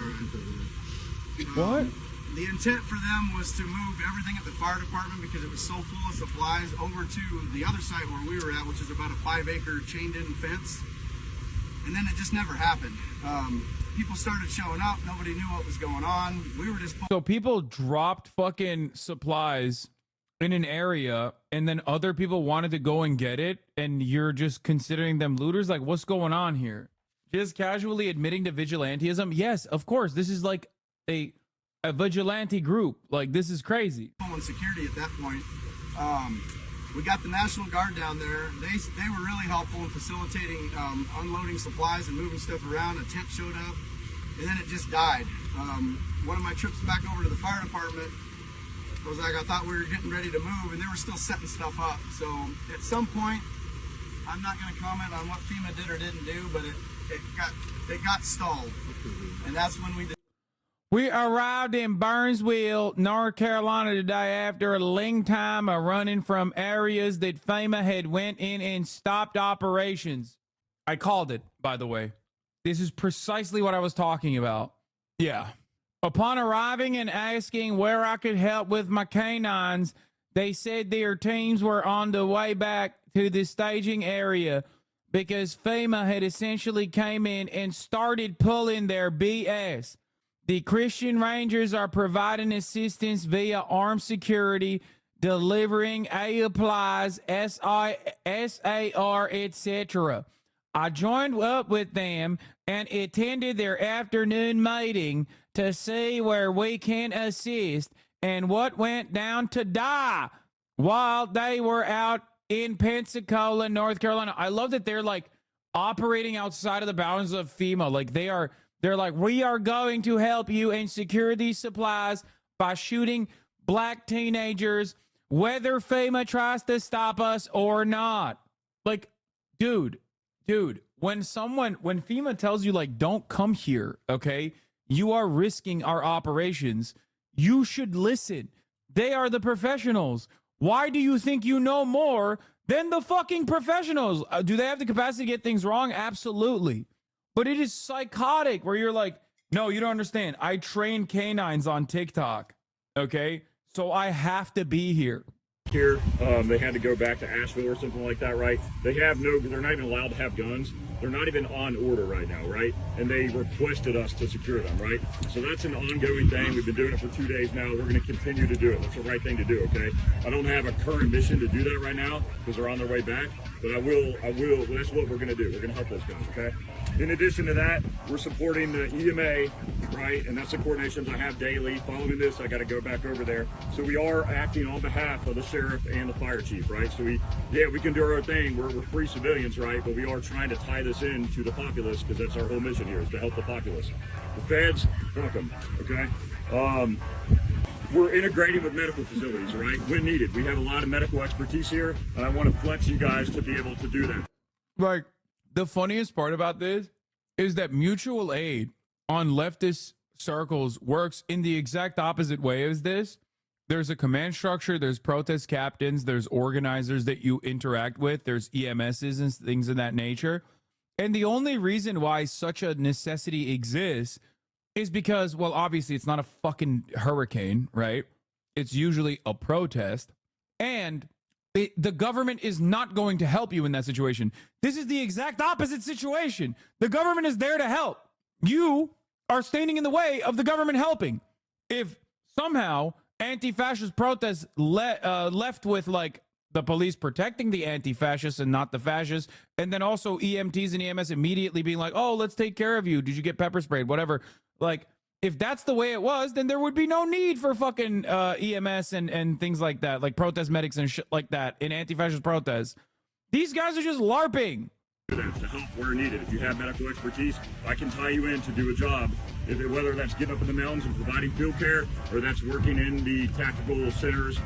What? The intent for them was to move everything at the fire department because it was so full of supplies over to the other site where we were at, which is about a 5-acre chained-in fence. And then it just never happened. People started showing up. Nobody knew what was going on. We were just... So people dropped fucking supplies in an area, and then other people wanted to go and get it, and you're just considering them looters? Like, what's going on here? Just casually admitting to vigilantism? Yes, of course. This is like a vigilante group. Like, this is crazy. Homeland Security at that point. We got the National Guard down there. They were really helpful in facilitating unloading supplies and moving stuff around. A tent showed up, and then it just died. One of my trips back over to the fire department was like, I thought we were getting ready to move, and they were still setting stuff up. So at some point, I'm not going to comment on what FEMA did or didn't do, but it got stalled, and that's when we did. We arrived in Burnsville, North Carolina today after a long time of running from areas that FEMA had went in and stopped operations. I called it, by the way. This is precisely what I was talking about. Yeah. Upon arriving and asking where I could help with my canines, they said their teams were on the way back to the staging area because FEMA had essentially came in and started pulling their BS. The Christian Rangers are providing assistance via armed security, delivering supplies, SAR, etc. I joined up with them and attended their afternoon meeting to see where we can assist and what went down to die while they were out in Pensacola, North Carolina. I love that they're like operating outside of the bounds of FEMA. Like they're like, we are going to help you and secure these supplies by shooting black teenagers, whether FEMA tries to stop us or not. Like, dude, when FEMA tells you, like, don't come here, okay, you are risking our operations. You should listen. They are the professionals. Why do you think you know more than the fucking professionals? Do they have the capacity to get things wrong? Absolutely. But it is psychotic where you're like, no, you don't understand. I train canines on TikTok, okay? So I have to be here. Here, they had to go back to Asheville or something like that, right? They're not even allowed to have guns. They're not even on order right now, right? And they requested us to secure them, right? So that's an ongoing thing. We've been doing it for 2 days now. We're going to continue to do it. That's the right thing to do, okay? I don't have a current mission to do that right now because they're on their way back, but I will, that's what we're going to do. We're going to help those guys, okay? In addition to that, we're supporting the EMA, right? And that's the coordinations I have daily. Following this, I got to go back over there. So we are acting on behalf of the sheriff and the fire chief, right? So we can do our thing. We're free civilians, right? But we are trying to tie this in to the populace because that's our whole mission here is to help the populace. The feds, fuck them, okay? We're integrating with medical facilities, right? When needed. We have a lot of medical expertise here, and I want to flex you guys to be able to do that. Like, the funniest part about this is that mutual aid on leftist circles works in the exact opposite way as this. There's a command structure, there's protest captains, there's organizers that you interact with, there's EMSs and things of that nature. And the only reason why such a necessity exists is because, well, obviously it's not a fucking hurricane, right? It's usually a protest. And the government is not going to help you in that situation. This is the exact opposite situation. The government is there to help. You are standing in the way of the government helping. If somehow anti-fascist protests left with like the police protecting the anti-fascists and not the fascists, and then also EMTs and EMS immediately being like, oh, let's take care of you. Did you get pepper sprayed? Whatever. Like, if that's the way it was, then there would be no need for fucking EMS and things like that, like protest medics and shit like that in anti-fascist protests. These guys are just LARPing. To help where needed. If you have medical expertise, I can tie you in to do a job. Whether that's getting up in the mountains and providing field care, or that's working in the tactical centers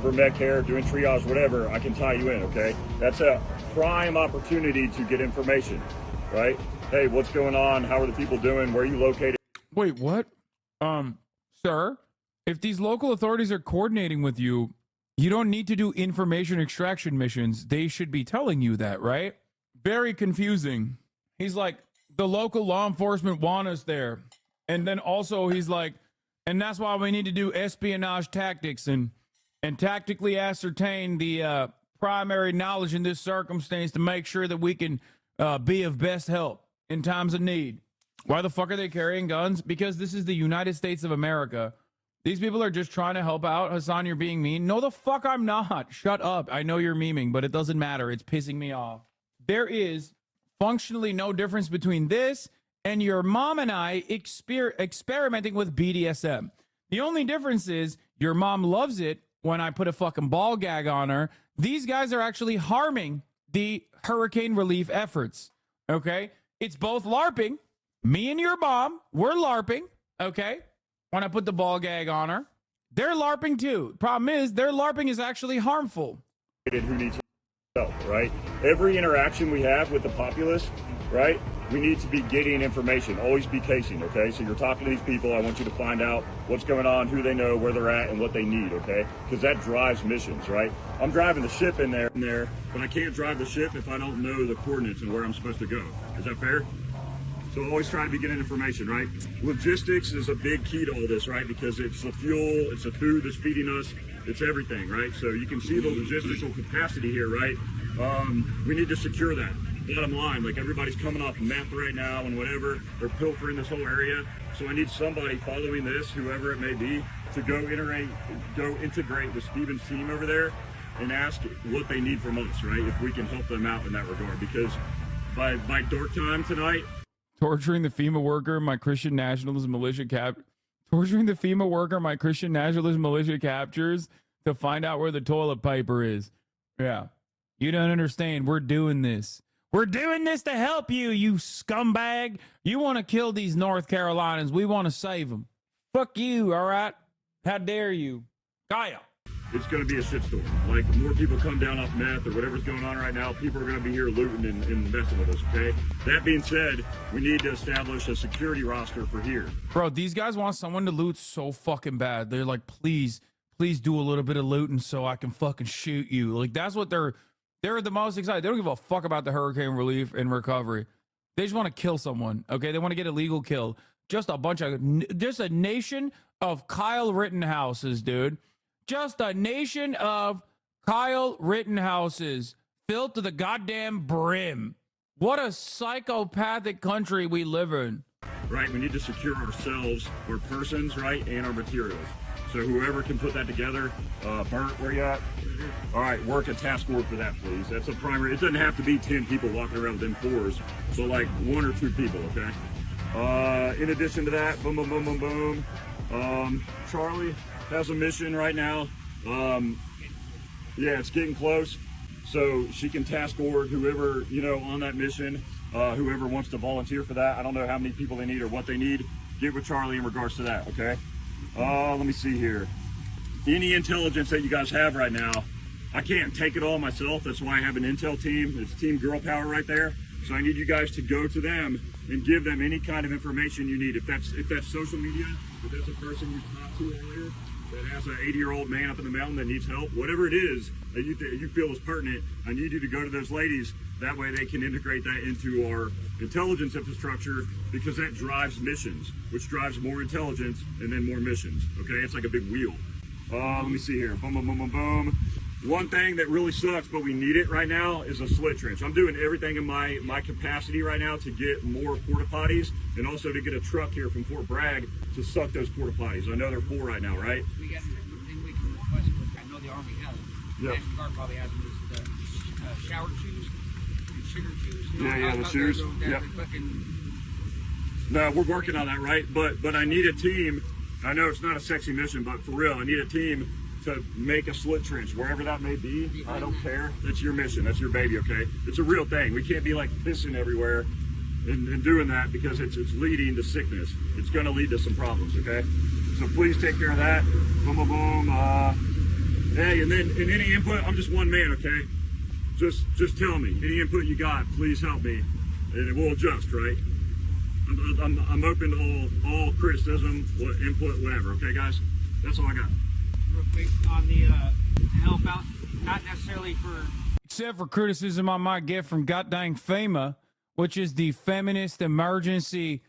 for med care, doing triage, whatever, I can tie you in, okay? That's a prime opportunity to get information, right? Hey, what's going on? How are the people doing? Where are you located? Wait, what? Sir, if these local authorities are coordinating with you, you don't need to do information extraction missions. They should be telling you that, right? Very confusing. He's like, the local law enforcement want us there. And then also he's like, and that's why we need to do espionage tactics and tactically ascertain the primary knowledge in this circumstance to make sure that we can be of best help in times of need. Why the fuck are they carrying guns? Because this is the United States of America. These people are just trying to help out. Hassan, you're being mean. No, the fuck I'm not. Shut up. I know you're memeing, but it doesn't matter. It's pissing me off. There is functionally no difference between this and your mom and I experimenting with BDSM. The only difference is your mom loves it when I put a fucking ball gag on her. These guys are actually harming the hurricane relief efforts. Okay? It's both LARPing. Me and your mom, we're LARPing. Okay? When I put the ball gag on her. They're LARPing too. Problem is, their LARPing is actually harmful. Who needs help, right? Every interaction we have with the populace, right? We need to be getting information, always be casing, okay? So you're talking to these people, I want you to find out what's going on, who they know, where they're at, and what they need, okay? Because that drives missions, right? I'm driving the ship in there, but I can't drive the ship if I don't know the coordinates and where I'm supposed to go. Is that fair? So always try to be getting information, right? Logistics is a big key to all this, right? Because it's the fuel, it's the food that's feeding us, it's everything, right? So you can see the logistical capacity here, right? We need to secure that. Bottom line, like everybody's coming off meth right now and whatever, they're pilfering this whole area. So I need somebody following this, whoever it may be, to go integrate with Steven's team over there and ask what they need from us, right? If we can help them out in that regard. Because by dark time tonight, Torturing the FEMA worker, my Christian nationalist militia Torturing the FEMA worker, my Christian nationalist militia captures to find out where the toilet paper is. Yeah. You don't understand. We're doing this. We're doing this to help you, you scumbag. You want to kill these North Carolinians. We want to save them. Fuck you, all right? How dare you? Gaia. it's going to be a shitstorm. Like, the more people come down off meth or whatever's going on right now, people are going to be here looting and messing with us, okay? That being said, we need to establish a security roster for here. Bro, these guys want someone to loot so fucking bad. They're like, please do a little bit of looting so I can fucking shoot you. Like, that's what they're the most excited. They don't give a fuck about the hurricane relief and recovery. They just want to kill someone, okay? They want to get a legal kill. Just a nation of Kyle Rittenhouses, dude. Just a nation of Kyle Rittenhouses filled to the goddamn brim. What a psychopathic country we live in. Right, we need to secure ourselves, our persons, right, and our materials. So whoever can put that together, Bert, where you at? All right, work a task force for that, please. That's a primary. It doesn't have to be 10 people walking around with M4s. So like 1 or 2 people, okay? In addition to that, boom, boom, boom, boom, boom. Charlie has a mission right now. Yeah, it's getting close. So she can task forward whoever, on that mission, whoever wants to volunteer for that. I don't know how many people they need or what they need. Get with Charlie in regards to that, okay? Let me see here. Any intelligence that you guys have right now, I can't take it all myself. That's why I have an intel team. It's Team Girl Power right there. So I need you guys to go to them and give them any kind of information you need. If that's social media, if that's a person you talked to earlier that has an 80-year-old man up in the mountain that needs help, whatever it is that you feel is pertinent, I need you to go to those ladies. That way they can integrate that into our intelligence infrastructure, because that drives missions, which drives more intelligence and then more missions. Okay, it's like a big wheel. Let me see here. Boom, boom, boom, boom, boom. One thing that really sucks, but we need it right now, is a slit trench. I'm doing everything in my capacity right now to get more porta potties, and also to get a truck here from Fort Bragg to suck those porta potties. I know they're full right now, right? We got everything we can request. I know the Army has them. Yep. National Guard probably has them. The shower shoes, sugar shoes. Yeah, the shoes. Yep. No, we're working on that, right? But I need a team. I know it's not a sexy mission, but for real, I need a team to make a slit trench, wherever that may be. I don't care. That's your mission. That's your baby, okay? It's a real thing. We can't be like pissing everywhere and doing that, because it's leading to sickness. It's going to lead to some problems, okay? So please take care of that. Boom, boom, boom. Hey, and then in any input, I'm just one man, okay? Just tell me. Any input you got, please help me. And we'll adjust, right? I'm open to all criticism, input, whatever. Okay, guys, that's all I got. Real quick on the to help out, not necessarily for. Except for criticism I might get from goddamn FEMA, which is the Feminist Emergency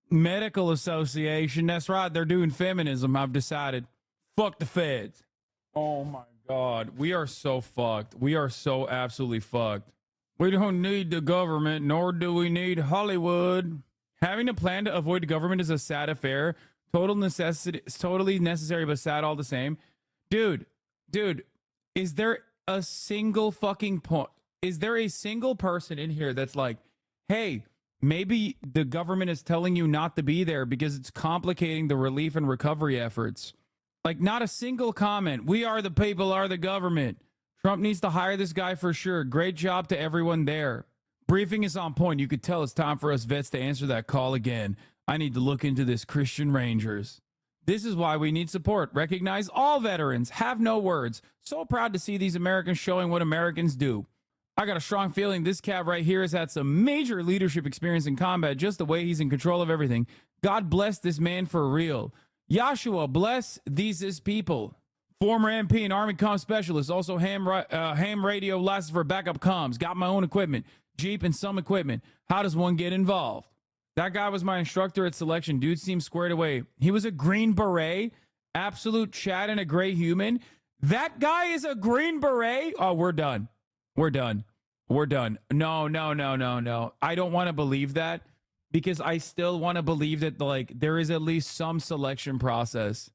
Medical Association. That's right, they're doing feminism, I've decided. Fuck the feds. Oh my God, we are so fucked. We are so absolutely fucked. We don't need the government, nor do we need Hollywood. Having a plan to avoid government is a sad affair. Total necessity, totally necessary, but sad all the same. Dude, is there a single fucking point? Is there a single person in here that's like, hey, maybe the government is telling you not to be there because it's complicating the relief and recovery efforts? Like, not a single comment. We are the people, are the government. Trump needs to hire this guy for sure. Great job to everyone there. Briefing is on point. You could tell it's time for us vets to answer that call again. I need to look into this Christian Rangers. This is why we need support. Recognize all veterans. Have no words. So proud to see these Americans showing what Americans do. I got a strong feeling this cab right here has had some major leadership experience in combat, just the way he's in control of everything. God bless this man for real. Yahshua, bless these people. Former MP and Army comm specialist, also ham radio license for backup comms. Got my own equipment, Jeep and some equipment. How does one get involved? That guy was my instructor at selection. Dude seemed squared away. He was a Green Beret, absolute Chad and a gray human. That guy is a Green Beret? Oh, we're done. We're done. We're done. No. I don't want to believe that, because I still want to believe that, like, there is at least some selection process.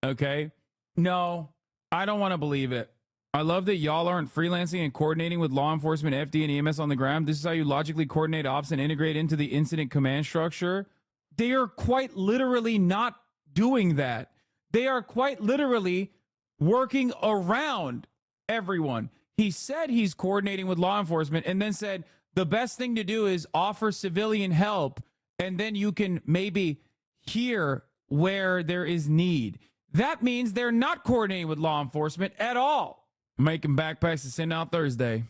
Okay? No, I don't want to believe it. I love that y'all aren't freelancing and coordinating with law enforcement, FD, and EMS on the ground. This is how you logically coordinate ops and integrate into the incident command structure. They are quite literally not doing that. They are quite literally working around everyone. He said he's coordinating with law enforcement and then said the best thing to do is offer civilian help, and then you can maybe hear where there is need. That means they're not coordinating with law enforcement at all. Making backpacks to send out Thursday.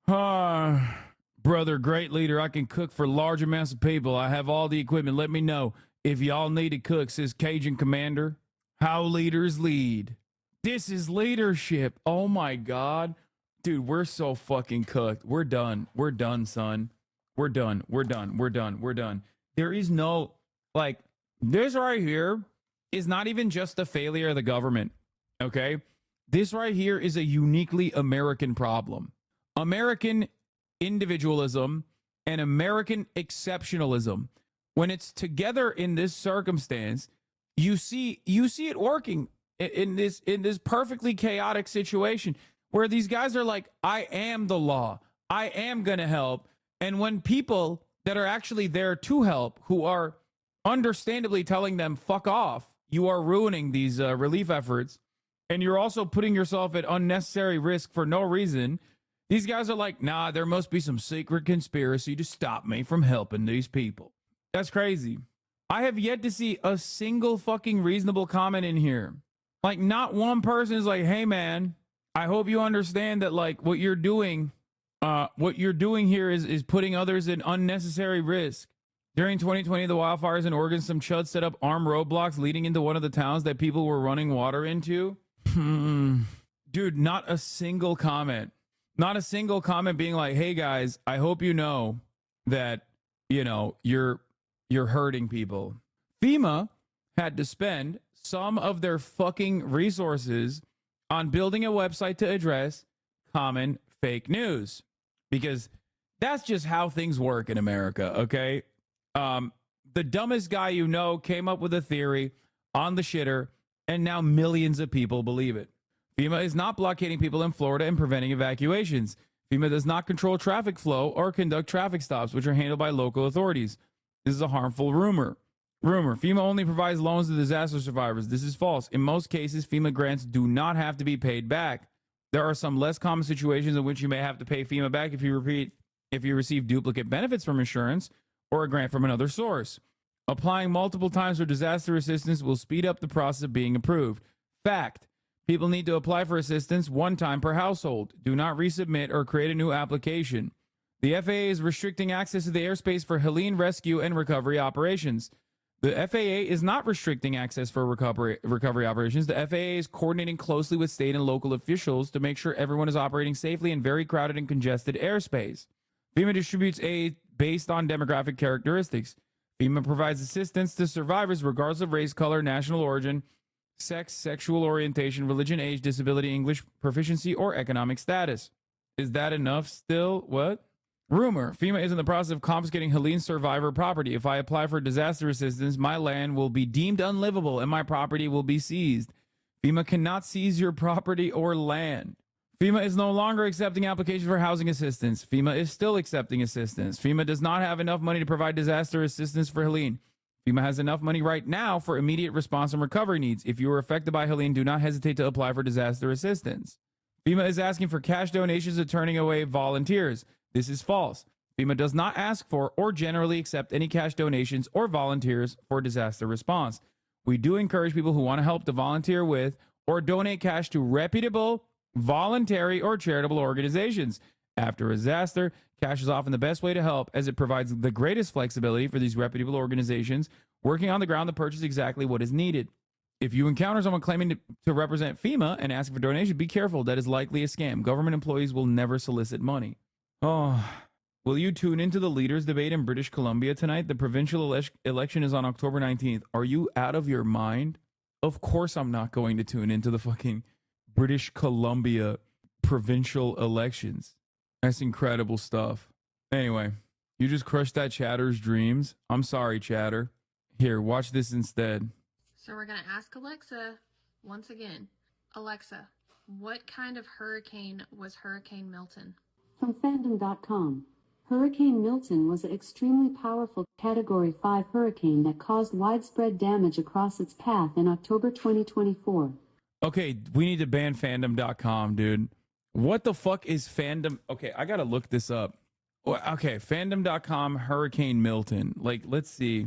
Brother, great leader. I can cook for large amounts of people. I have all the equipment. Let me know if y'all need to cook, says Cajun Commander. How leaders lead. This is leadership. Oh my God. Dude, we're so fucking cooked. We're done. We're done, son. We're done. We're done. We're done. We're done. There is no, like, this right here is not even just a failure of the government. Okay? This right here is a uniquely American problem. American individualism and American exceptionalism. When it's together in this circumstance, you see it working in this perfectly chaotic situation where these guys are like, I am the law. I am going to help. And when people that are actually there to help, who are understandably telling them, fuck off, you are ruining these relief efforts, and you're also putting yourself at unnecessary risk for no reason. These guys are like, nah, there must be some secret conspiracy to stop me from helping these people. That's crazy. I have yet to see a single fucking reasonable comment in here. Like, not one person is like, hey man, I hope you understand that, like, what you're doing here is putting others in unnecessary risk. During 2020, the wildfires in Oregon, some chuds set up armed roadblocks leading into one of the towns that people were running water into. Dude, not a single comment. Not a single comment being like, hey guys, I hope you know that, you know, you're hurting people. FEMA had to spend some of their fucking resources on building a website to address common fake news, because that's just how things work in America, okay? The dumbest guy you know came up with a theory on the shitter, and now millions of people believe it. FEMA is not blockading people in Florida and preventing evacuations. FEMA does not control traffic flow or conduct traffic stops, which are handled by local authorities. This is a harmful rumor. FEMA only provides loans to disaster survivors. This is false. In most cases, FEMA grants do not have to be paid back. There are some less common situations in which you may have to pay FEMA back if you receive duplicate benefits from insurance or a grant from another source. Applying multiple times for disaster assistance will speed up the process of being approved. Fact: people need to apply for assistance one time per household. Do not resubmit or create a new application. The FAA is restricting access to the airspace for Helene rescue and recovery operations. The FAA is not restricting access for recovery operations. The FAA is coordinating closely with state and local officials to make sure everyone is operating safely in very crowded and congested airspace. FEMA distributes aid based on demographic characteristics. FEMA provides assistance to survivors regardless of race, color, national origin, sex, sexual orientation, religion, age, disability, English proficiency, or economic status. Is that enough still? What? Rumor. FEMA is in the process of confiscating Helene survivor property. If I apply for disaster assistance, my land will be deemed unlivable and my property will be seized. FEMA cannot seize your property or land. FEMA is no longer accepting applications for housing assistance. FEMA is still accepting assistance. FEMA does not have enough money to provide disaster assistance for Helene. FEMA has enough money right now for immediate response and recovery needs. If you are affected by Helene, do not hesitate to apply for disaster assistance. FEMA is asking for cash donations and turning away volunteers. This is false. FEMA does not ask for or generally accept any cash donations or volunteers for disaster response. We do encourage people who want to help to volunteer with or donate cash to reputable, voluntary, or charitable organizations. After a disaster, cash is often the best way to help as it provides the greatest flexibility for these reputable organizations working on the ground to purchase exactly what is needed. If you encounter someone claiming to represent FEMA and asking for donation, be careful. That is likely a scam. Government employees will never solicit money. Oh, will you tune into the leaders debate in British Columbia tonight? The provincial election is on October 19th. Are you out of your mind? Of course I'm not going to tune into the fucking British Columbia provincial elections. That's incredible stuff. Anyway, you just crushed that chatter's dreams. I'm sorry, chatter. Here, watch this instead. So we're going to ask Alexa once again. Alexa, what kind of hurricane was Hurricane Milton? From fandom.com. Hurricane Milton was an extremely powerful Category 5 hurricane that caused widespread damage across its path in October 2024. Okay, we need to ban fandom.com, dude. What the fuck is fandom? Okay, I gotta look this up. Okay, fandom.com, Hurricane Milton. Like, let's see.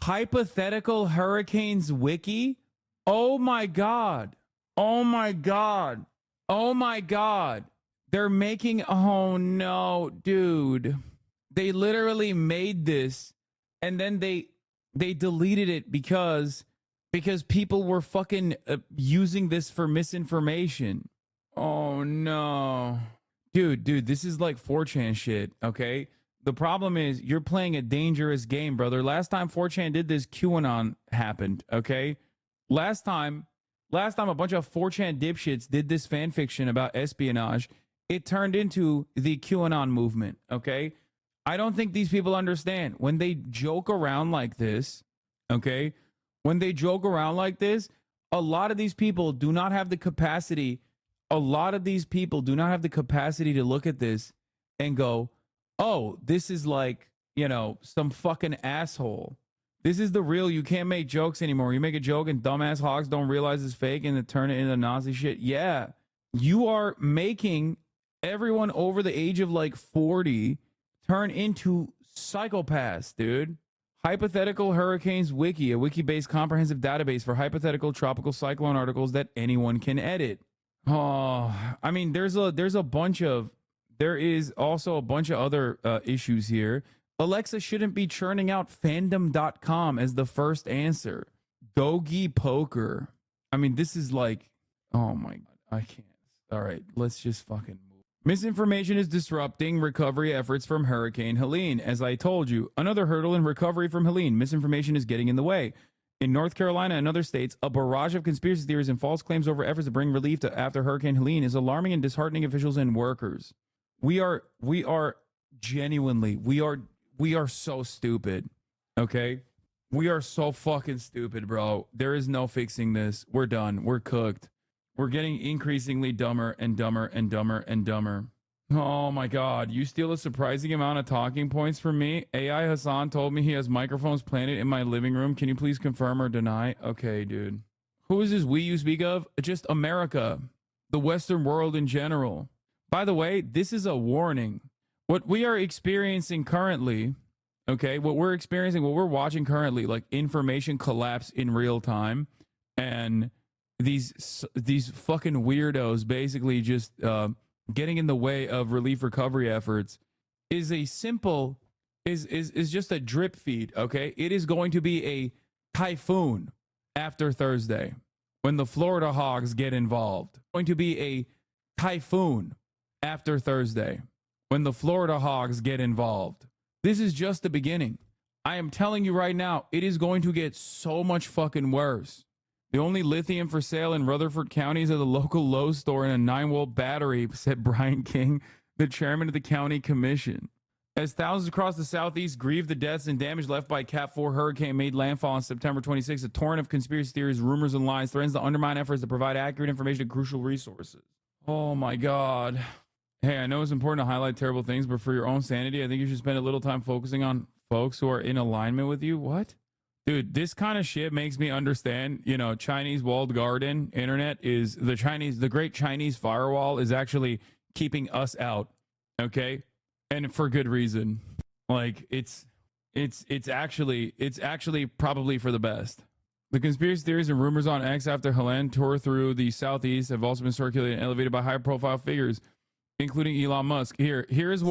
Hypothetical Hurricanes Wiki? Oh my God. Oh my God. Oh my God. They're making, oh no, dude. They literally made this and then they deleted it because people were fucking using this for misinformation. Oh no. Dude, this is like 4chan shit, okay? The problem is you're playing a dangerous game, brother. Last time 4chan did this, QAnon happened, okay? Last time a bunch of 4chan dipshits did this fan fiction about espionage. It turned into the QAnon movement, okay? I don't think these people understand. When they joke around like this, okay? When they joke around like this, a lot of these people do not have the capacity. A lot of these people do not have the capacity to look at this and go, oh, this is like, you know, some fucking asshole. This is the real. You can't make jokes anymore. You make a joke and dumbass hogs don't realize it's fake and then turn it into Nazi shit. Yeah, you are making everyone over the age of like 40 turn into psychopaths, dude. Hypothetical Hurricanes Wiki, a wiki-based comprehensive database for hypothetical tropical cyclone articles that anyone can edit. Oh, I mean, there is also a bunch of other issues here. Alexa shouldn't be churning out fandom.com as the first answer. Gogi Poker. I mean, this is like, oh my God, I can't. All right, let's just fucking move. Misinformation is disrupting recovery efforts from Hurricane Helene. As I told you, another hurdle in recovery from Helene. Misinformation is getting in the way. In North Carolina and other states, a barrage of conspiracy theories and false claims over efforts to bring relief after Hurricane Helene is alarming and disheartening officials and workers. We are genuinely, we are so stupid. Okay? We are so fucking stupid, bro. There is no fixing this. We're done. We're cooked. We're getting increasingly dumber and dumber and dumber and dumber. Oh my God. You steal a surprising amount of talking points from me. AI Hassan told me he has microphones planted in my living room. Can you please confirm or deny? Okay, dude. Who is this we you speak of? Just America. The Western world in general. By the way, this is a warning. What we are experiencing currently, okay, what we're watching currently, like information collapse in real time, and these fucking weirdos basically just getting in the way of relief recovery efforts is a simple is just a drip feed, okay? It is going to be a typhoon after Thursday when the Florida Hogs get involved. Going to be a typhoon after Thursday when the Florida Hogs get involved. This is just the beginning. I am telling you right now, it is going to get so much fucking worse. The only lithium for sale in Rutherford County is at the local Lowe's store in a 9-volt battery, said Brian King, the chairman of the county commission. As thousands across the southeast grieve the deaths and damage left by Cat 4 hurricane made landfall on September 26, a torrent of conspiracy theories, rumors, and lies threatens to undermine efforts to provide accurate information and crucial resources. Oh my God. Hey, I know it's important to highlight terrible things, but for your own sanity, I think you should spend a little time focusing on folks who are in alignment with you. What? Dude, this kind of shit makes me understand, you know, Chinese walled garden internet is the great Chinese firewall is actually keeping us out. Okay. And for good reason. Like it's actually probably for the best. The conspiracy theories and rumors on X after Helene tore through the southeast have also been circulated and elevated by high profile figures, including Elon Musk. Here's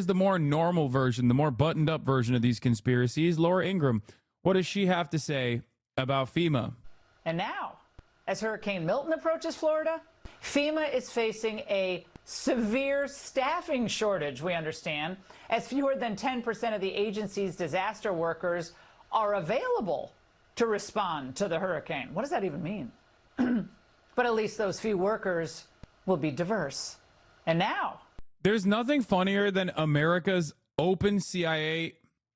the more normal version, the more buttoned up version of these conspiracies. Laura Ingram, what does she have to say about FEMA? And now, as Hurricane Milton approaches Florida, FEMA is facing a severe staffing shortage, we understand, as fewer than 10% of the agency's disaster workers are available to respond to the hurricane. What does that even mean? But at least those few workers will be diverse. And now, there's nothing funnier than America's open CIA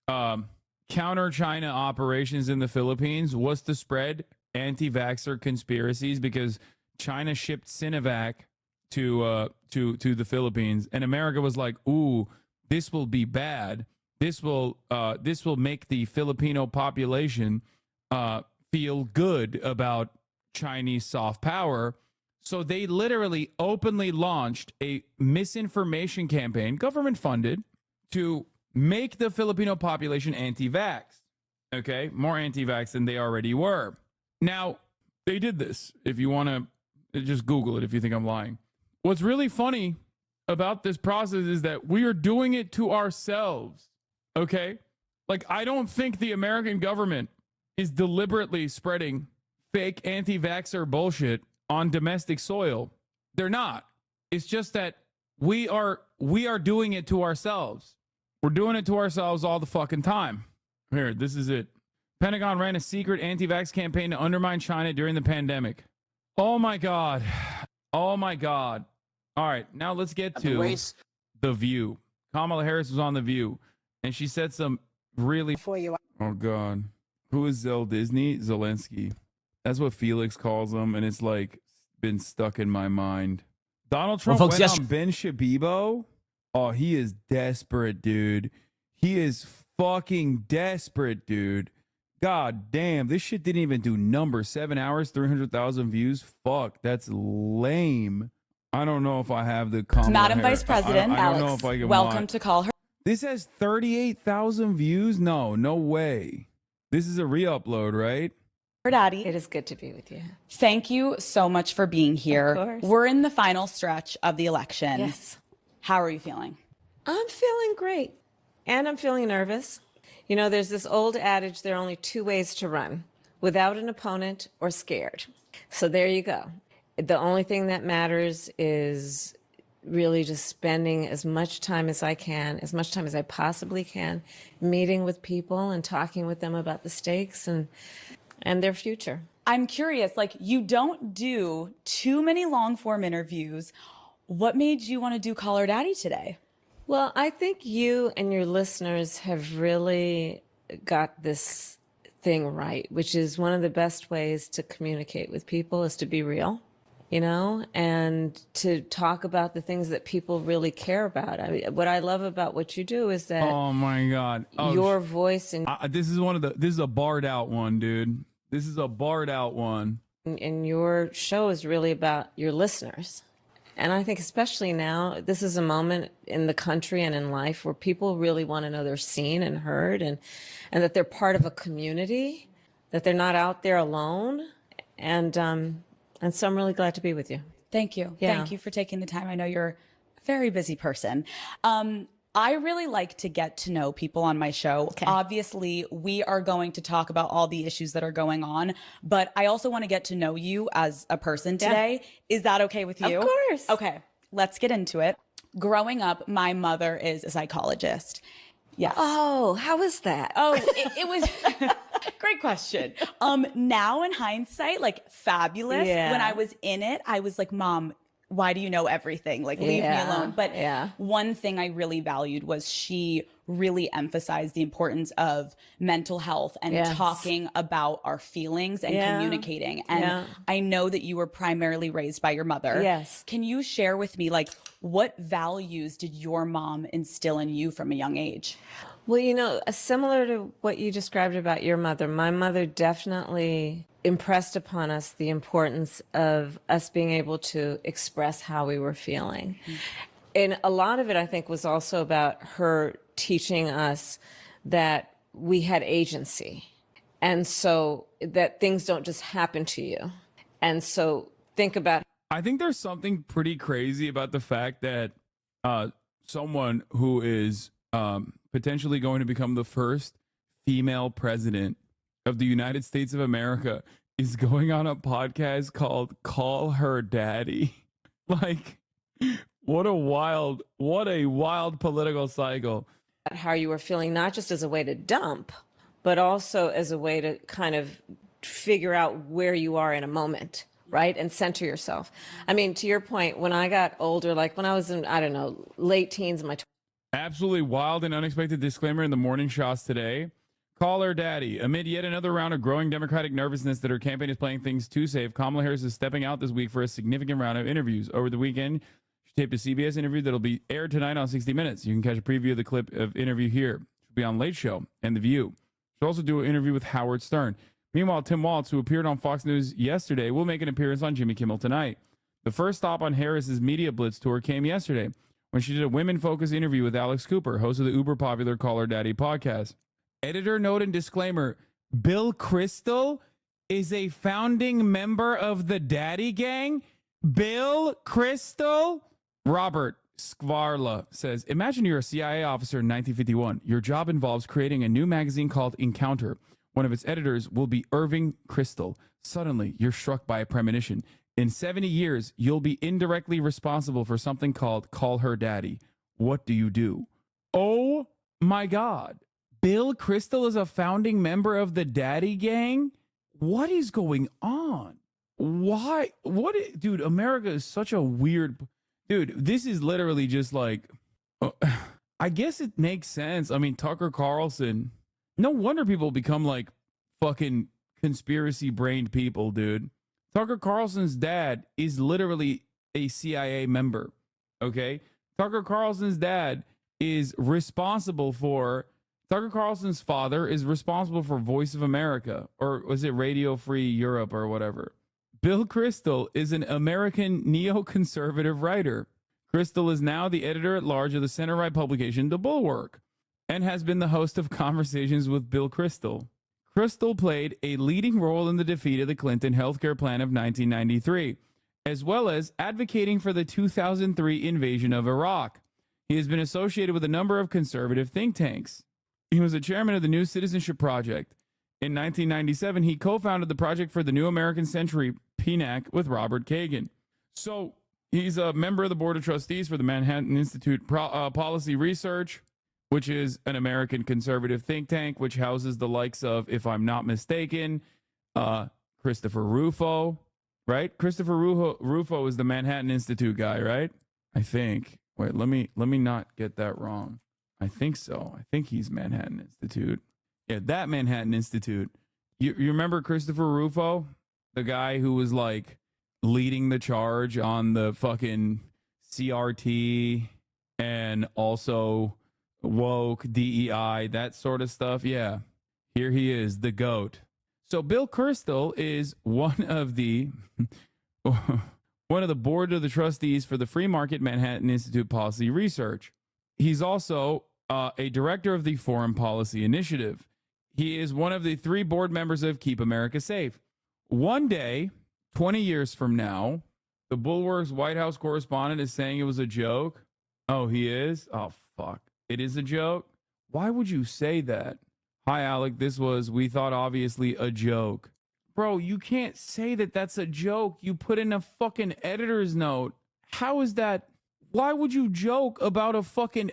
counter China operations in the Philippines was to spread anti-vaxxer conspiracies because China shipped Sinovac to the Philippines, and America was like, "Ooh, this will be bad. This will make the Filipino population feel good about Chinese soft power." So they literally openly launched a misinformation campaign, government funded, to make the Filipino population anti-vax. Okay, more anti-vax than they already were. Now, they did this. If you want to just Google it if you think I'm lying. What's really funny about this process is that we are doing it to ourselves. Okay? Like, I don't think the American government is deliberately spreading fake anti-vaxxer bullshit on domestic soil. They're not. It's just that we are doing it to ourselves. We're doing it to ourselves all the fucking time. Here, this is it. Pentagon ran a secret anti-vax campaign to undermine China during the pandemic. Oh my God. Oh my God. All right, now let's get to The View. Kamala Harris was on The View, and she said some really... Oh God. Who is Zelensky? That's what Felix calls him, and it's like been stuck in my mind. Donald Trump went on Ben Shabibo. Oh, he is desperate, dude. He is fucking desperate, dude. God damn, this shit didn't even do numbers. 7 hours, 300,000 views. Fuck, that's lame. I don't know if I have the Kamala Madam Harris. Vice President I don't know if I can welcome watch. to Call Her. This has 38,000 views? No way. This is a re-upload, right? Her Daddy. It is good to be with you. Thank you so much for being here. Of course. We're in the final stretch of the election. Yes. How are you feeling? I'm feeling great. And I'm feeling nervous. You know, there's this old adage, there are only two ways to run, without an opponent or scared. So there you go. The only thing that matters is really just spending as much time as I can, as much time as I possibly can, meeting with people and talking with them about the stakes and their future. I'm curious, like, you don't do too many long form interviews. What made you want to do Call Her Daddy today? Well, I think you and your listeners have really got this thing right, which is one of the best ways to communicate with people is to be real, you know, and to talk about the things that people really care about. I mean, what I love about what you do is that Oh my God. Oh, your voice and this is a barred out one, dude. This is a barred out one. and your show is really about your listeners. And I think especially now, this is a moment in the country and in life where people really want to know they're seen and heard and that they're part of a community, that they're not out there alone. And so I'm really glad to be with you. Thank you. Yeah. Thank you for taking the time. I know you're very busy person. I really like to get to know people on my show. Obviously, we are going to talk about all the issues that are going on, but I also want to get to know you as a person today. Is that okay with you? Of course. Okay, let's get into it. Growing up, my mother is a psychologist. Yes. Oh, how was that? Oh, it was great question. Now in hindsight, like fabulous. Yeah. When I was in it, I was like, Mom, why do you know everything? Like, leave me alone. But one thing I really valued was she really emphasized the importance of mental health and talking about our feelings and communicating. And I know that you were primarily raised by your mother. Yes. Can you share with me, like, what values did your mom instill in you from a young age? Well, you know, similar to what you described about your mother, my mother definitely impressed upon us the importance of us being able to express how we were feeling. And a lot of it, I think, was also about her teaching us that we had agency. And so that things don't just happen to you. And so think about. I think there's something pretty crazy about the fact that someone who is potentially going to become the first female president of the United States of America is going on a podcast called Call Her Daddy. Like, what a wild political cycle. How you were feeling, not just as a way to dump, but also as a way to kind of figure out where you are in a moment, right? And center yourself. I mean, to your point, when I got older, like when I was in, I don't know, late teens, my Absolutely wild and unexpected disclaimer in the morning shots today. Call Her Daddy. Amid yet another round of growing Democratic nervousness that her campaign is playing things too safe, Kamala Harris is stepping out this week for a significant round of interviews. Over the weekend, she taped a CBS interview that'll be aired tonight on 60 Minutes. You can catch a preview of the clip of interview here. She'll be on Late Show and The View. She'll also do an interview with Howard Stern. Meanwhile, Tim Waltz, who appeared on Fox News yesterday, will make an appearance on Jimmy Kimmel tonight. The first stop on Harris's Media Blitz tour came yesterday when she did a women-focused interview with Alex Cooper, host of the uber-popular Call Her Daddy podcast. Editor note and disclaimer, Bill Kristol is a founding member of the Daddy Gang? Bill Kristol? Robert Skvarla says, imagine you're a CIA officer in 1951. Your job involves creating a new magazine called Encounter. One of its editors will be Irving Kristol. Suddenly, you're struck by a premonition. In 70 years, you'll be indirectly responsible for something called Call Her Daddy. What do you do? Oh my God. Bill Kristol is a founding member of the Daddy Gang? What is going on? Why? Dude, America is such a weird... Dude, this is literally just like... I guess it makes sense. I mean, Tucker Carlson... No wonder people become like fucking conspiracy-brained people, dude. Tucker Carlson's dad is literally a CIA member, okay? Tucker Carlson's dad is responsible for... Tucker Carlson's father is responsible for Voice of America, or was it Radio Free Europe or whatever? Bill Kristol is an American neoconservative writer. Kristol is now the editor-at-large of the center-right publication The Bulwark and has been the host of Conversations with Bill Kristol. Kristol played a leading role in the defeat of the Clinton healthcare plan of 1993, as well as advocating for the 2003 invasion of Iraq. He has been associated with a number of conservative think tanks. He was the chairman of the New Citizenship Project. In 1997, he co-founded the Project for the New American Century, PNAC, with Robert Kagan. So he's a member of the Board of Trustees for the Manhattan Institute Policy Research, which is an American conservative think tank, which houses the likes of, if I'm not mistaken, Christopher Rufo, right? Christopher Rufo is the Manhattan Institute guy, right? I think. Wait, let me not get that wrong. I think so. I think he's Manhattan Institute. Yeah, that Manhattan Institute. You remember Christopher Rufo? The guy who was like leading the charge on the fucking CRT and also woke, DEI, that sort of stuff. Yeah, here he is, the GOAT. So Bill Kristol is one of the board of the trustees for the Free Market Manhattan Institute Policy Research. He's also a director of the Foreign Policy Initiative. He is one of the 3 board members of Keep America Safe. One day, 20 years from now, the Bulwark's White House correspondent is saying it was a joke. Oh, he is? Oh, fuck. It is a joke? Why would you say that? Hi, Alec. We thought obviously a joke. Bro, you can't say that that's a joke. You put in a fucking editor's note. How is that? Why would you joke about a fucking...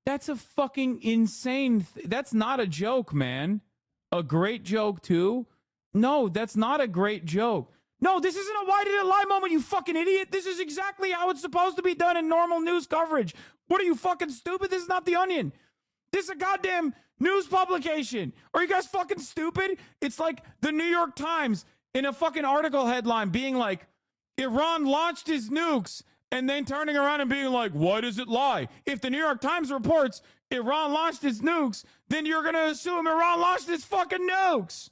That's a fucking insane... That's not a joke, man. A great joke, too? No, that's not a great joke. No, this isn't a why did it lie moment, you fucking idiot. This is exactly how it's supposed to be done in normal news coverage. What are you, fucking stupid? This is not The Onion. This is a goddamn news publication. Are you guys fucking stupid? It's like the New York Times in a fucking article headline being like, Iran launched his nukes, and then turning around and being like, why does it lie? If the New York Times reports Iran launched its nukes, then you're going to assume Iran launched its fucking nukes.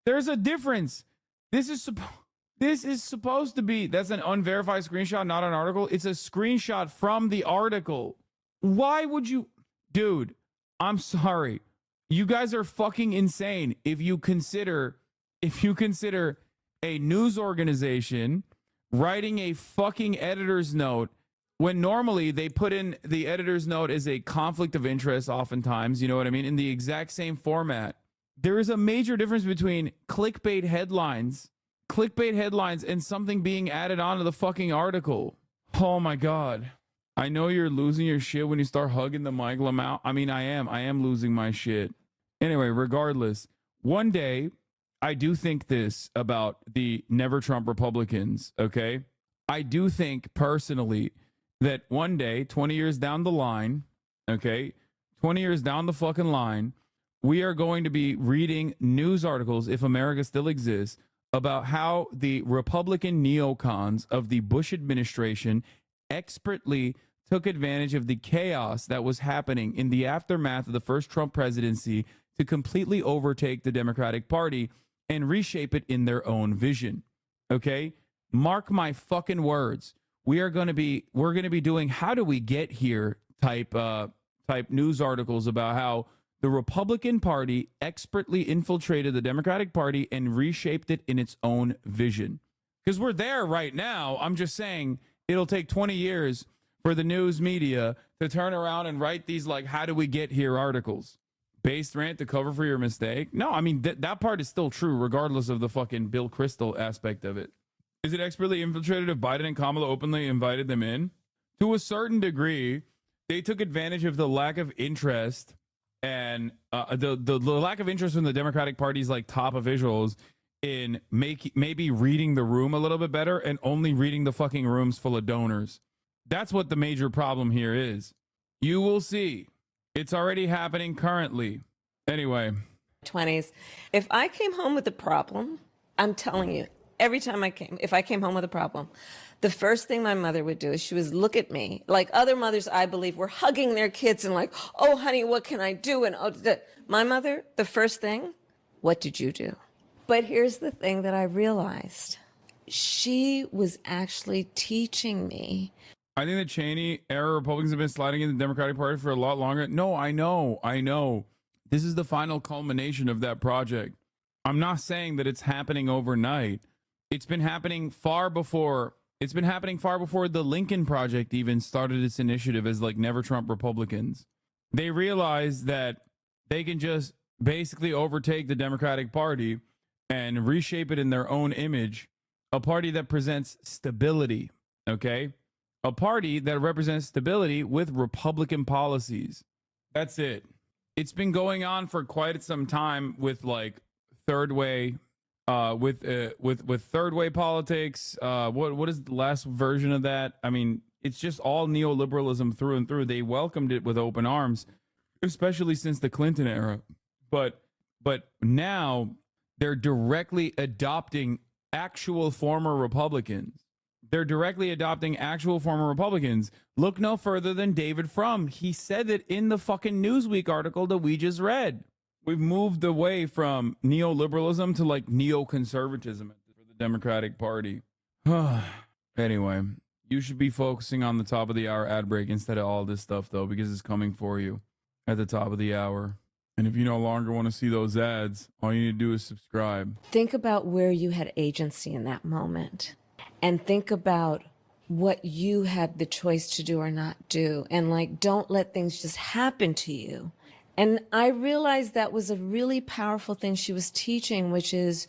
There's a difference. This is supposed to be, that's an unverified screenshot, not an article. It's a screenshot from the article. Why would you, dude, I'm sorry. You guys are fucking insane if you consider a news organization writing a fucking editor's note when normally they put in the editor's note as a conflict of interest oftentimes, you know what I mean, in the exact same format. There is a major difference between clickbait headlines and something being added onto the fucking article. Oh my God. I know you're losing your shit when you start hugging the mic, Lamau. I mean, I am losing my shit. Anyway, regardless, one day I do think this about the Never Trump Republicans, okay? I do think personally that one day, 20 years down the line, okay, 20 years down the fucking line, we are going to be reading news articles, if America still exists, about how the Republican neocons of the Bush administration expertly took advantage of the chaos that was happening in the aftermath of the first Trump presidency to completely overtake the Democratic Party and reshape it in their own vision. Okay? Mark my fucking words. We're going to be doing how do we get here type news articles about how the Republican Party expertly infiltrated the Democratic Party and reshaped it in its own vision. Because we're there right now. I'm just saying it'll take 20 years for the news media to turn around and write these like how do we get here articles. Based rant to cover for your mistake. No, I mean that part is still true regardless of the fucking Bill Kristol aspect of it. Is it expertly infiltrated if Biden and Kamala openly invited them in? To a certain degree, they took advantage of the lack of interest and the lack of interest from the Democratic Party's like top officials in maybe reading the room a little bit better and only reading the fucking rooms full of donors. That's what the major problem here is. You will see. It's already happening currently. Anyway. 20s. If I came home with a problem, I'm telling you, every time if I came home with a problem, the first thing my mother would do is she would look at me like other mothers, I believe, were hugging their kids and like, oh, honey, what can I do? And my mother, the first thing, what did you do? But here's the thing that I realized. She was actually teaching me. I think the Cheney era Republicans have been sliding in the Democratic Party for a lot longer. No, I know. This is the final culmination of that project. I'm not saying that it's happening overnight. It's been happening far before the Lincoln Project even started its initiative as like Never Trump Republicans. They realized that they can just basically overtake the Democratic Party and reshape it in their own image. A party that presents stability, okay? A party that represents stability with Republican policies. That's it. It's been going on for quite some time with like third way, with third way politics. What is the last version of that? I mean, it's just all neoliberalism through and through. They welcomed it with open arms, especially since the Clinton era. But now they're directly adopting actual former Republicans. They're directly adopting actual former Republicans. Look no further than David Frum. He said it in the fucking Newsweek article that we just read. We've moved away from neoliberalism to like neoconservatism for the Democratic Party. Anyway, you should be focusing on the top of the hour ad break instead of all this stuff, though, because it's coming for you at the top of the hour. And if you no longer want to see those ads, all you need to do is subscribe. Think about where you had agency in that moment. And think about what you had the choice to do or not do. And like, don't let things just happen to you. And I realized that was a really powerful thing she was teaching, which is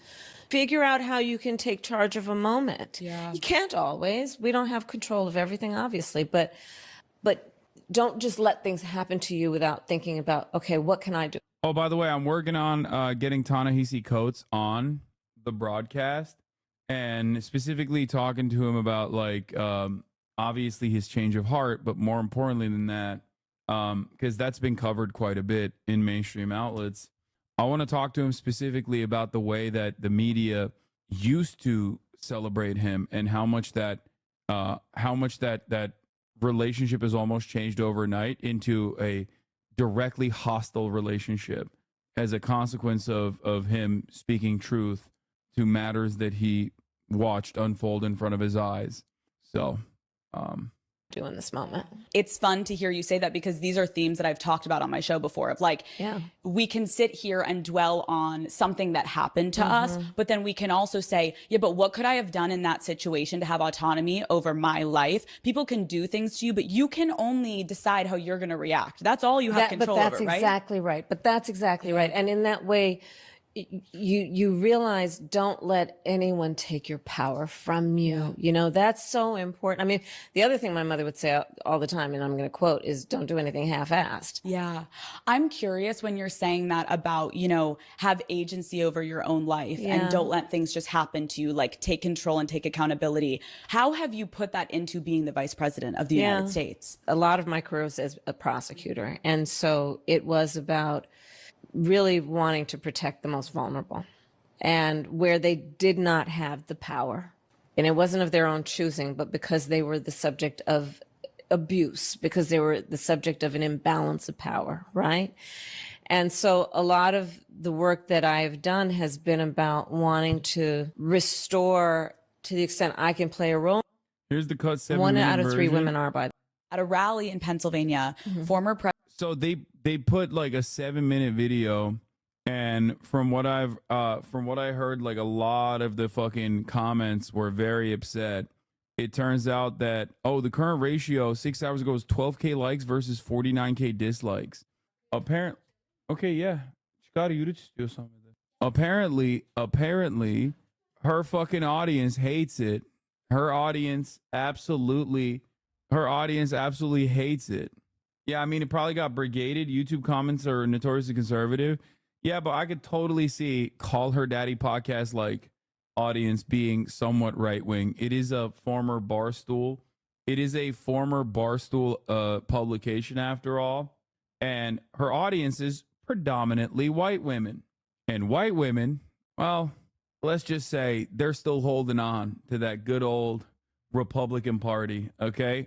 figure out how you can take charge of a moment. Yeah. You can't always. We don't have control of everything, obviously, but don't just let things happen to you without thinking about, okay, what can I do? Oh, by the way, I'm working on getting Ta-Nehisi Coates on the broadcast and specifically talking to him about like obviously his change of heart, but more importantly than that, because that's been covered quite a bit in mainstream outlets. I want to talk to him specifically about the way that the media used to celebrate him and how much that relationship has almost changed overnight into a directly hostile relationship as a consequence of him speaking truth to matters that he watched unfold in front of his eyes. So, do in this moment. It's fun to hear you say that because these are themes that I've talked about on my show before of like, we can sit here and dwell on something that happened to us, but then we can also say, yeah, but what could I have done in that situation to have autonomy over my life? People can do things to you, but you can only decide how you're going to react. That's all you have control over, right? But that's exactly right. But that's exactly right. And in that way, you realize don't let anyone take your power from you. You know, that's so important. I mean, the other thing my mother would say all the time, and I'm going to quote, is don't do anything half-assed. Yeah. I'm curious when you're saying that about, you know, have agency over your own life and don't let things just happen to you, like take control and take accountability. How have you put that into being the vice president of the United States? A lot of my career was as a prosecutor. And so it was about really wanting to protect the most vulnerable and where they did not have the power. And it wasn't of their own choosing, but because they were the subject of abuse, because they were the subject of an imbalance of power, right? And so a lot of the work that I've done has been about wanting to restore to the extent I can play a role. Here's the cut. 1 out of 3 women are by. At a rally in Pennsylvania, former president. So they put like a 7-minute video, and from what I heard, like a lot of the fucking comments were very upset. It turns out that the current ratio 6 hours ago was 12K likes versus 49K dislikes. Apparently, apparently, her fucking audience hates it. Her audience absolutely hates it. Yeah, I mean, it probably got brigaded. YouTube comments are notoriously conservative. Yeah, but I could totally see Call Her Daddy podcast like audience being somewhat right wing. It is a former Barstool. It is a former Barstool publication after all. And her audience is predominantly white women. And white women, well, let's just say they're still holding on to that good old Republican Party, okay?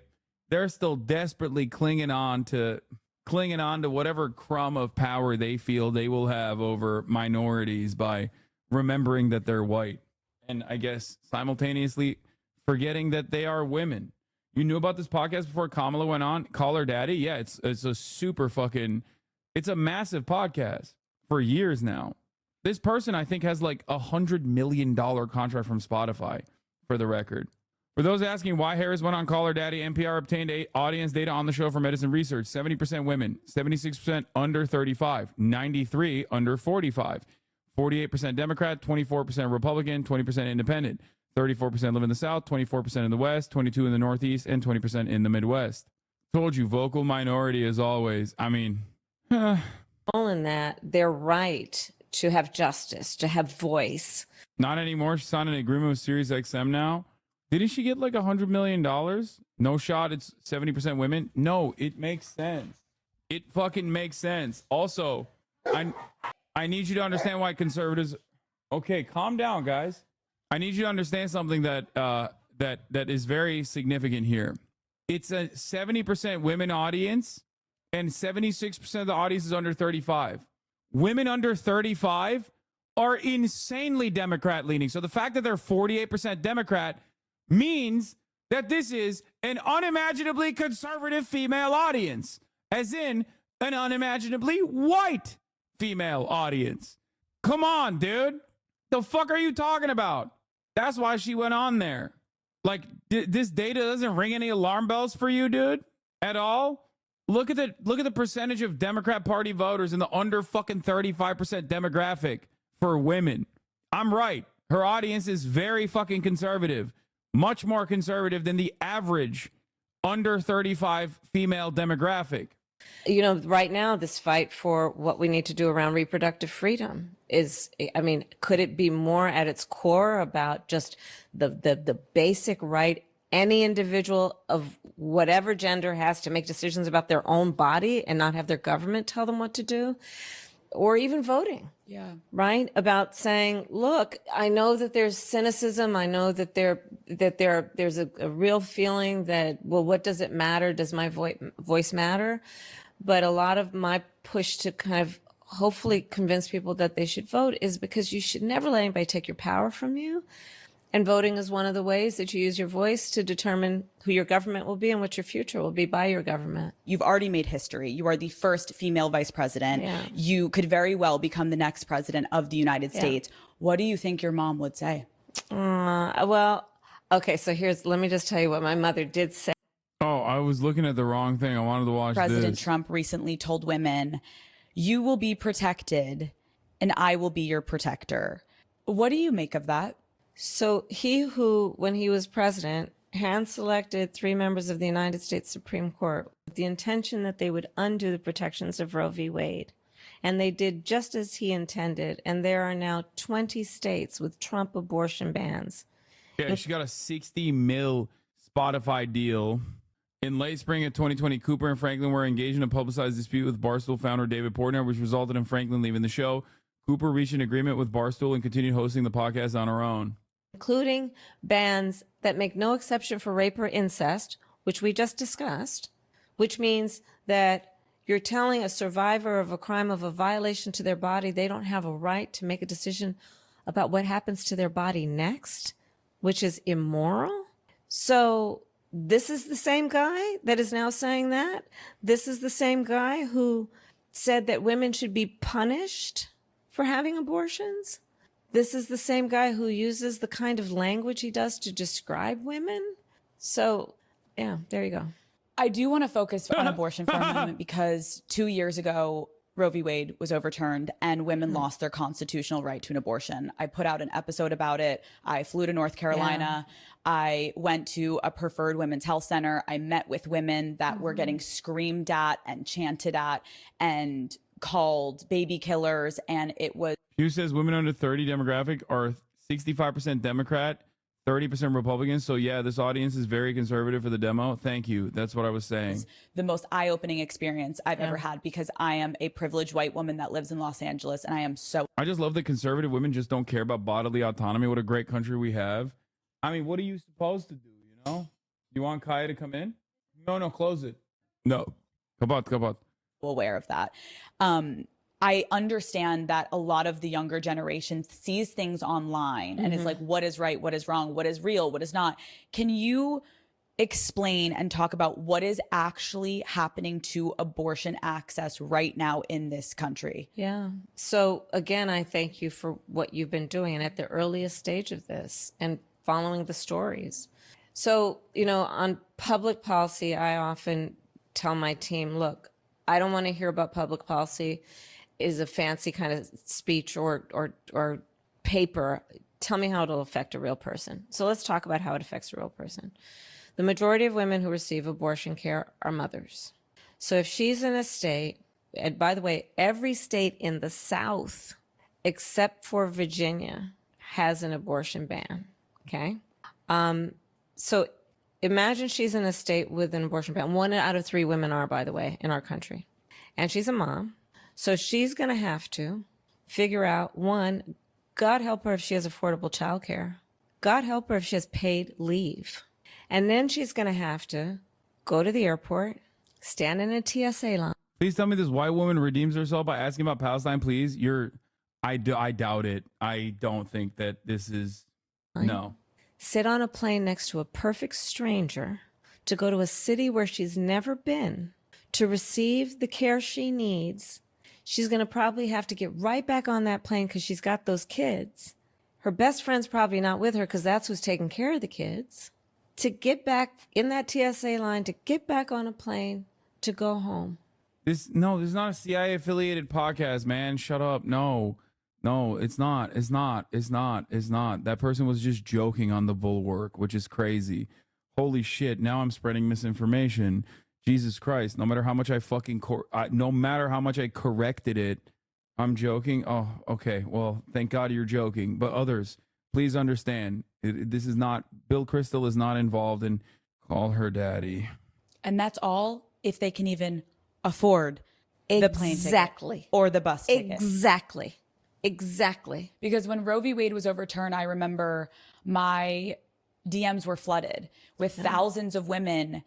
They're still desperately clinging on to whatever crumb of power they feel they will have over minorities by remembering that they're white. And I guess simultaneously forgetting that they are women. You knew about this podcast before Kamala went on? Call Her Daddy? Yeah, it's a super fucking, it's a massive podcast for years now. This person, I think, has like $100 million contract from Spotify, for the record. For those asking why Harris went on Call Her Daddy, NPR obtained audience data on the show from Edison Research. 70% women, 76% under 35, 93 under 45, 48% Democrat, 24% Republican, 20% independent, 34% live in the South, 24% in the West, 22% in the Northeast, and 20% in the Midwest. Told you, vocal minority as always. I mean, all in that, they're right to have justice, to have voice. Not anymore. She signed an agreement with Sirius XM now. Didn't she get like $100 million? No shot. It's 70% women. No, it makes sense. It fucking makes sense. Also, I need you to understand why conservatives. Okay, calm down, guys. I need you to understand something that is very significant here. It's a 70% women audience, and 76% of the audience is under 35. Women under 35 are insanely Democrat leaning. So the fact that they're 48% Democrat means that this is an unimaginably conservative female audience, as in an unimaginably white female audience. Come on, dude. The fuck are you talking about? That's why she went on there. Like, this data doesn't ring any alarm bells for you, dude, at all? Look at the percentage of Democrat Party voters in the under fucking 35% demographic for women. I'm right. Her audience is very fucking conservative, much more conservative than the average under 35 female demographic. You know, right now, this fight for what we need to do around reproductive freedom is, I mean, could it be more at its core about just the basic right any individual of whatever gender has to make decisions about their own body and not have their government tell them what to do? Or even voting. Yeah. Right? About saying, look, I know that there's cynicism. I know that there's a real feeling that, well, what does it matter? Does my voice matter? But a lot of my push to kind of hopefully convince people that they should vote is because you should never let anybody take your power from you. And voting is one of the ways that you use your voice to determine who your government will be and what your future will be by your government. You've already made history. You are the first female vice president. Yeah. You could very well become the next president of the United States. What do you think your mom would say? Well, okay, so let me just tell you what my mother did say. Oh, I was looking at the wrong thing. I wanted to watch President this. Trump recently told women, you will be protected and I will be your protector. What do you make of that? So he who, when he was president, hand-selected 3 members of the United States Supreme Court with the intention that they would undo the protections of Roe v. Wade. And they did just as he intended. And there are now 20 states with Trump abortion bans. Yeah, she got a 60 mil Spotify deal. In late spring of 2020, Cooper and Franklin were engaged in a publicized dispute with Barstool founder David Portnoy, which resulted in Franklin leaving the show. Cooper reached an agreement with Barstool and continued hosting the podcast on her own. Including bans that make no exception for rape or incest, which we just discussed, which means that you're telling a survivor of a crime of a violation to their body they don't have a right to make a decision about what happens to their body next, which is immoral. So this is the same guy that is now saying that. This is the same guy who said that women should be punished for having abortions. This is the same guy who uses the kind of language he does to describe women. So, yeah, there you go. I do want to focus on abortion for a moment because 2 years ago, Roe v. Wade was overturned and women lost their constitutional right to an abortion. I put out an episode about it. I flew to North Carolina. Yeah. I went to a preferred women's health center. I met with women that were getting screamed at and chanted at and called baby killers. And it was... Hugh says women under 30 demographic are 65% Democrat, 30% Republican. So yeah, this audience is very conservative for the demo. Thank you. That's what I was saying. The most eye-opening experience I've ever had because I am a privileged white woman that lives in Los Angeles and I am so... I just love that conservative women just don't care about bodily autonomy. What a great country we have. I mean, what are you supposed to do, you know? You want Kaya to come in? No, close it. No. Kabat. Aware of that. I understand that a lot of the younger generation sees things online and is like, what is right? What is wrong? What is real? What is not? Can you explain and talk about what is actually happening to abortion access right now in this country? Yeah. So again, I thank you for what you've been doing and at the earliest stage of this and following the stories. So, you know, on public policy, I often tell my team, look, I don't want to hear about public policy is a fancy kind of speech or paper. Tell me how it'll affect a real person. So let's talk about how it affects a real person. The majority of women who receive abortion care are mothers. So if she's in a state, and by the way, every state in the South, except for Virginia, has an abortion ban, okay? So imagine she's in a state with an abortion ban. 1 out of 3 women are, by the way, in our country. And she's a mom. So she's going to have to figure out, one, God help her if she has affordable childcare. God help her if she has paid leave. And then she's going to have to go to the airport, stand in a TSA line. Please tell me this white woman redeems herself by asking about Palestine, please. I doubt it. I don't think that this is, no. Sit on a plane next to a perfect stranger to go to a city where she's never been to receive the care she needs. She's going to probably have to get right back on that plane because she's got those kids. Her best friend's probably not with her because that's who's taking care of the kids. to get back in that TSA line, to get back on a plane, to go home. This is not a CIA affiliated podcast, man. Shut up. No, it's not. That person was just joking on the Bulwark, which is crazy. Holy shit. Now I'm spreading misinformation. Jesus Christ. No matter how much I corrected it, I'm joking. Oh, okay. Well, thank God you're joking. But others, please understand, this is not, Bill Kristol is not involved in call her daddy. And that's all if they can even afford the plane ticket or the bus ticket. Exactly. Because when Roe v. Wade was overturned, I remember my DMs were flooded with thousands of women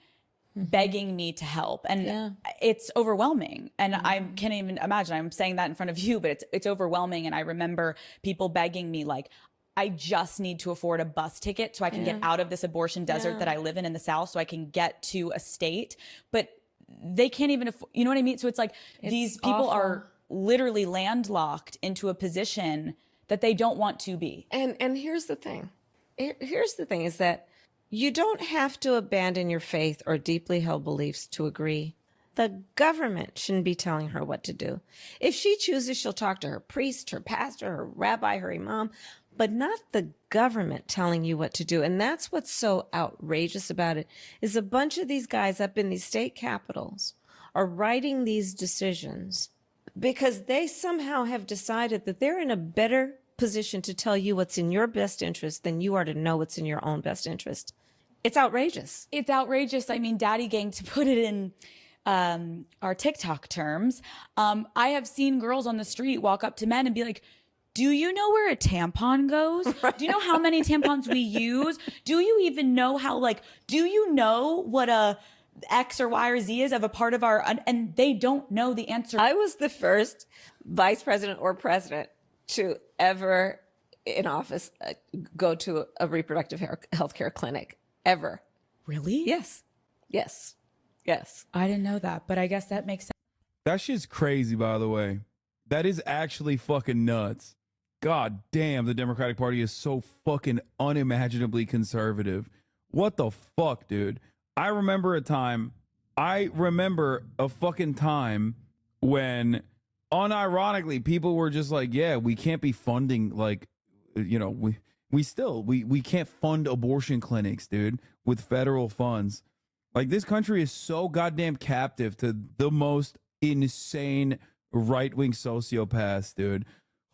begging me to help. And it's overwhelming. And I can't even imagine, I'm saying that in front of you, but it's overwhelming. And I remember people begging me like, I just need to afford a bus ticket so I can get out of this abortion desert that I live in the South, so I can get to a state. But they can't even afford, you know what I mean? So it's like these people are literally landlocked into a position that they don't want to be. And here's the thing. Here's the thing is that you don't have to abandon your faith or deeply held beliefs to agree. The government shouldn't be telling her what to do. If she chooses, she'll talk to her priest, her pastor, her rabbi, her imam, but not the government telling you what to do. And that's what's so outrageous about it, is a bunch of these guys up in these state capitals are writing these decisions because they somehow have decided that they're in a better position to tell you what's in your best interest than you are to know what's in your own best interest. It's outrageous. It's outrageous. I mean, Daddy Gang, to put it in our TikTok terms, I have seen girls on the street walk up to men and be like, do you know where a tampon goes? Do you know how many tampons we use? Do you even know how, do you know what a X or Y or Z is of a part of our, and they don't know the answer. I was the first vice president or president to ever in office go to a reproductive health care clinic, ever. Really? Yes. I didn't know that, but I guess that makes sense. That shit's crazy, by the way. That is actually fucking nuts. God damn, the Democratic Party is so fucking unimaginably conservative. What the fuck, dude? I remember a fucking time when unironically people were just like, yeah, we can't be funding, we can't fund abortion clinics, dude, with federal funds. Like, this country is so goddamn captive to the most insane right-wing sociopaths, dude.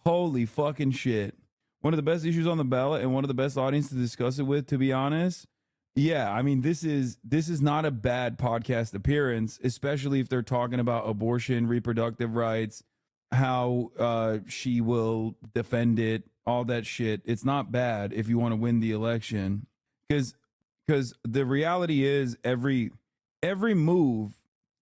Holy fucking shit. One of the best issues on the ballot and one of the best audience to discuss it with, to be honest. Yeah, I mean, this is not a bad podcast appearance, especially if they're talking about abortion, reproductive rights, how she will defend it, all that shit. It's not bad if you want to win the election, because the reality is every move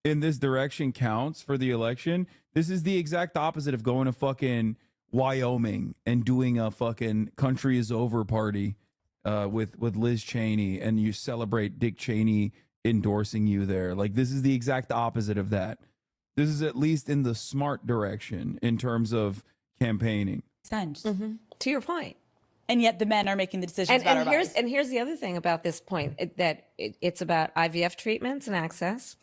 in this direction counts for the election. This is the exact opposite of going to fucking Wyoming and doing a fucking country is over party with Liz Cheney, and you celebrate Dick Cheney endorsing you there. Like, this is the exact opposite of that. This is at least in the smart direction in terms of campaigning. Mm-hmm. To your point. And yet the men are making the decisions about our bodies. And here's the other thing about this point, it's about IVF treatments and access.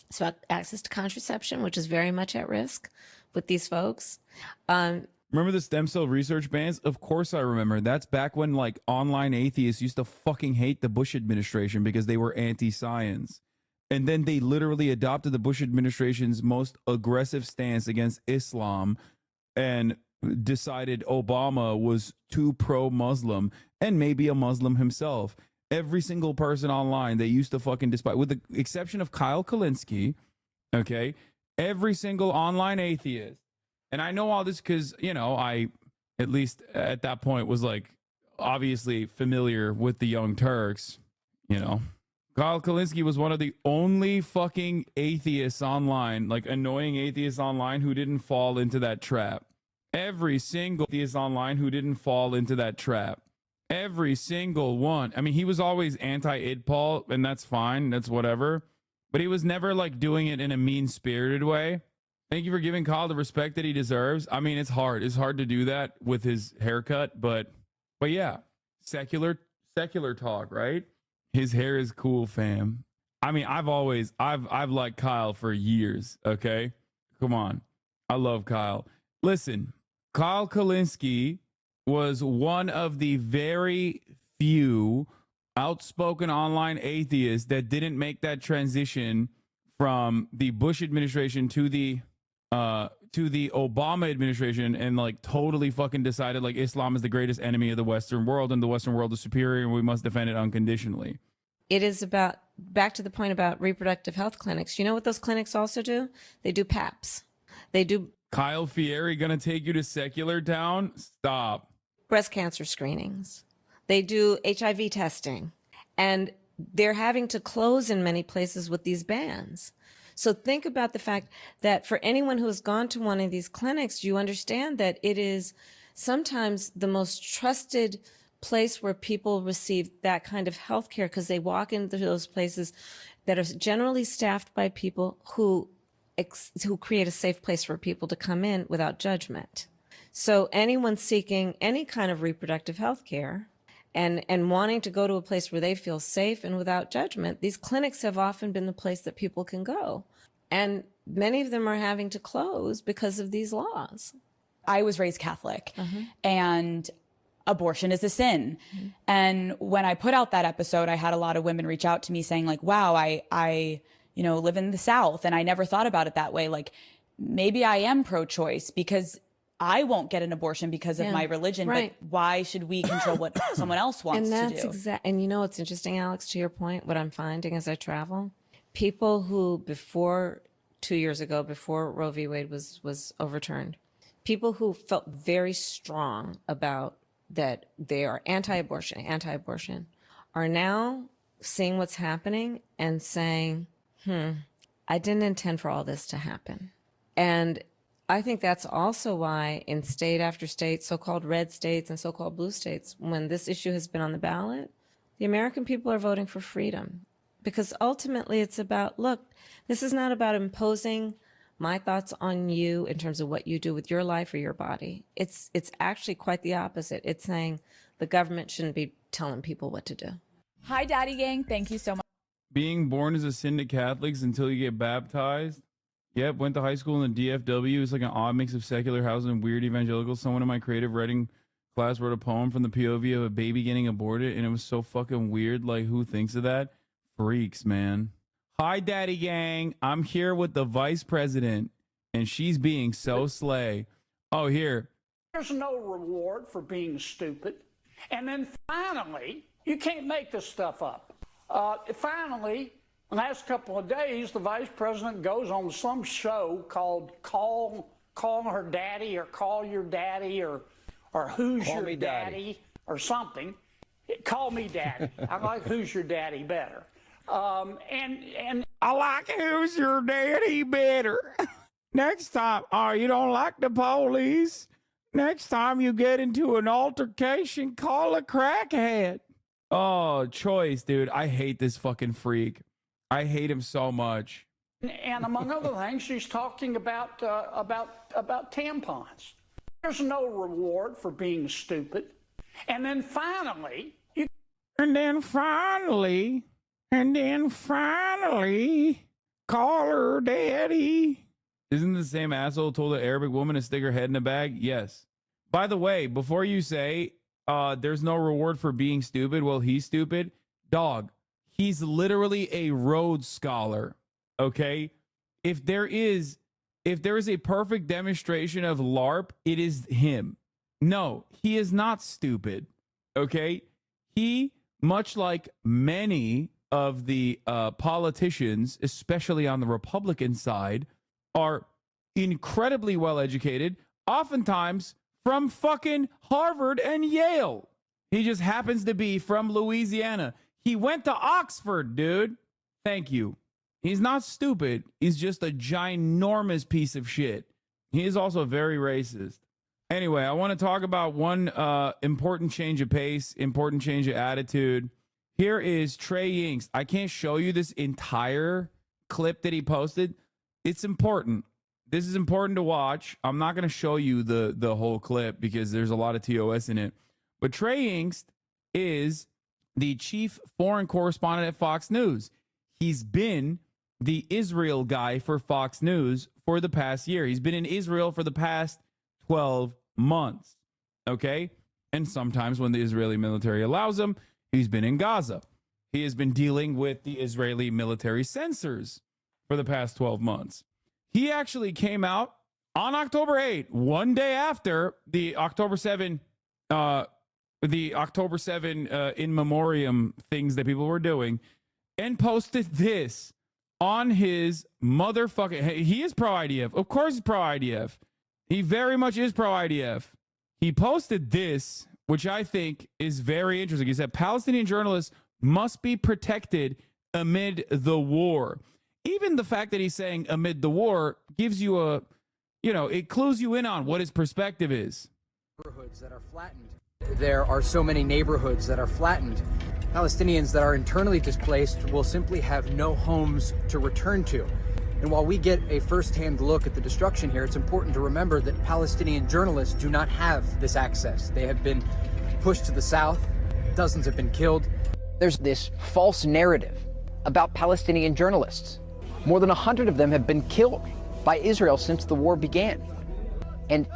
It's about access to contraception, which is very much at risk with these folks. Remember the stem cell research bans? Of course I remember. That's back when online atheists used to fucking hate the Bush administration because they were anti-science. And then they literally adopted the Bush administration's most aggressive stance against Islam and decided Obama was too pro-Muslim and maybe a Muslim himself. Every single person online they used to fucking despise, with the exception of Kyle Kulinski, okay? Every single online atheist. And I know all this because, I, at least at that point, was obviously familiar with the Young Turks, Kyle Kulinski was one of the only fucking atheists online, annoying atheists online, who didn't fall into that trap. Every single atheist online who didn't fall into that trap. Every single one. I mean, he was always anti-IDPOL, and that's fine. That's whatever. But he was never doing it in a mean-spirited way. Thank you for giving Kyle the respect that he deserves. I mean, it's hard. It's hard to do that with his haircut, but yeah, secular talk, right? His hair is cool, fam. I mean, I've liked Kyle for years. Okay, come on, I love Kyle. Listen, Kyle Kulinski was one of the very few outspoken online atheists that didn't make that transition from the Bush administration to the Obama administration and like totally fucking decided like Islam is the greatest enemy of the Western world and the Western world is superior and we must defend it unconditionally. It is about, back to the point about reproductive health clinics. You know what those clinics also do? They do PAPs. They do Kyle Fieri gonna take you to secular town? Stop. breast cancer screenings. They do HIV testing. And they're having to close in many places with these bans. So think about the fact that for anyone who has gone to one of these clinics, you understand that it is sometimes the most trusted place where people receive that kind of health care because they walk into those places that are generally staffed by people who create a safe place for people to come in without judgment. So anyone seeking any kind of reproductive health care and wanting to go to a place where they feel safe and without judgment, these clinics have often been the place that people can go. And many of them are having to close because of these laws. I was raised Catholic, and abortion is a sin. And when I put out that episode, I had a lot of women reach out to me saying like, wow, I live in the South and I never thought about it that way. Like maybe I am pro-choice because I won't get an abortion because of my religion, but why should we control what someone else wants to do? And you know what's interesting, Alex, to your point, what I'm finding as I travel? People who before 2 years ago, before Roe v. Wade was overturned, people who felt very strong about that they are anti-abortion, are now seeing what's happening and saying, I didn't intend for all this to happen. And I think that's also why in state after state, so-called red states and so-called blue states, when this issue has been on the ballot, the American people are voting for freedom. Because ultimately it's about, look, this is not about imposing my thoughts on you in terms of what you do with your life or your body. It's actually quite the opposite. It's saying the government shouldn't be telling people what to do. Hi, Daddy Gang. Thank you so much. Being born is a sin to Catholics until you get baptized. Yep, went to high school in the DFW. It's like an odd mix of secular housing and weird evangelicals. Someone in my creative writing class wrote a poem from the POV of a baby getting aborted, and it was so fucking weird. Like, who thinks of that? Freaks, man. Hi, Daddy Gang. I'm here with the vice president, and she's being so slay. Oh, here. There's no reward for being stupid. And then finally, you can't make this stuff up. Finally, the last couple of days, the vice president goes on some show called Call Her Daddy or Call Your Daddy or Who's Your Daddy or something. Call Me Daddy. I like Who's Your Daddy better. And I like Who's Your Daddy better. Next time, you don't like the police. Next time you get into an altercation, call a crackhead. Oh, Choice, dude. I hate this fucking freak. I hate him so much. And among other things, she's talking about tampons. There's no reward for being stupid. And then finally, call her daddy. Isn't the same asshole told an Arabic woman to stick her head in a bag? Yes. By the way, before you say there's no reward for being stupid, well, he's stupid. Dog, he's literally a Rhodes Scholar, okay? If there is a perfect demonstration of LARP, it is him. No, he is not stupid, okay? He, much like many of the politicians, especially on the Republican side, are incredibly well educated, oftentimes from fucking Harvard and Yale. He just happens to be from Louisiana. He went to Oxford, dude. Thank you. He's not stupid. He's just a ginormous piece of shit. He is also very racist. Anyway, I want to talk about one important change of pace, important change of attitude. Here is Trey Yingst. I can't show you this entire clip that he posted. It's important. This is important to watch. I'm not going to show you the whole clip because there's a lot of TOS in it. But Trey Yingst is the chief foreign correspondent at Fox News. He's been the Israel guy for Fox News for the past year. He's been in Israel for the past 12 months. Okay? And sometimes when the Israeli military allows him, he's been in Gaza. He has been dealing with the Israeli military censors for the past 12 months. He actually came out on October 8, one day after the October 7 in memoriam things that people were doing, and posted this on his motherfucking... He is pro-IDF. Of course he's pro-IDF. He very much is pro-IDF. He posted this, which I think is very interesting. He said, Palestinian journalists must be protected amid the war. Even the fact that he's saying amid the war gives you a, it clues you in on what his perspective is. Neighborhoods that are flattened. There are so many neighborhoods that are flattened. Palestinians that are internally displaced will simply have no homes to return to. And while we get a first-hand look at the destruction here, it's important to remember that Palestinian journalists do not have this access. They have been pushed to the south. Dozens have been killed. There's this false narrative about Palestinian journalists. More than 100 of them have been killed by Israel since the war began. And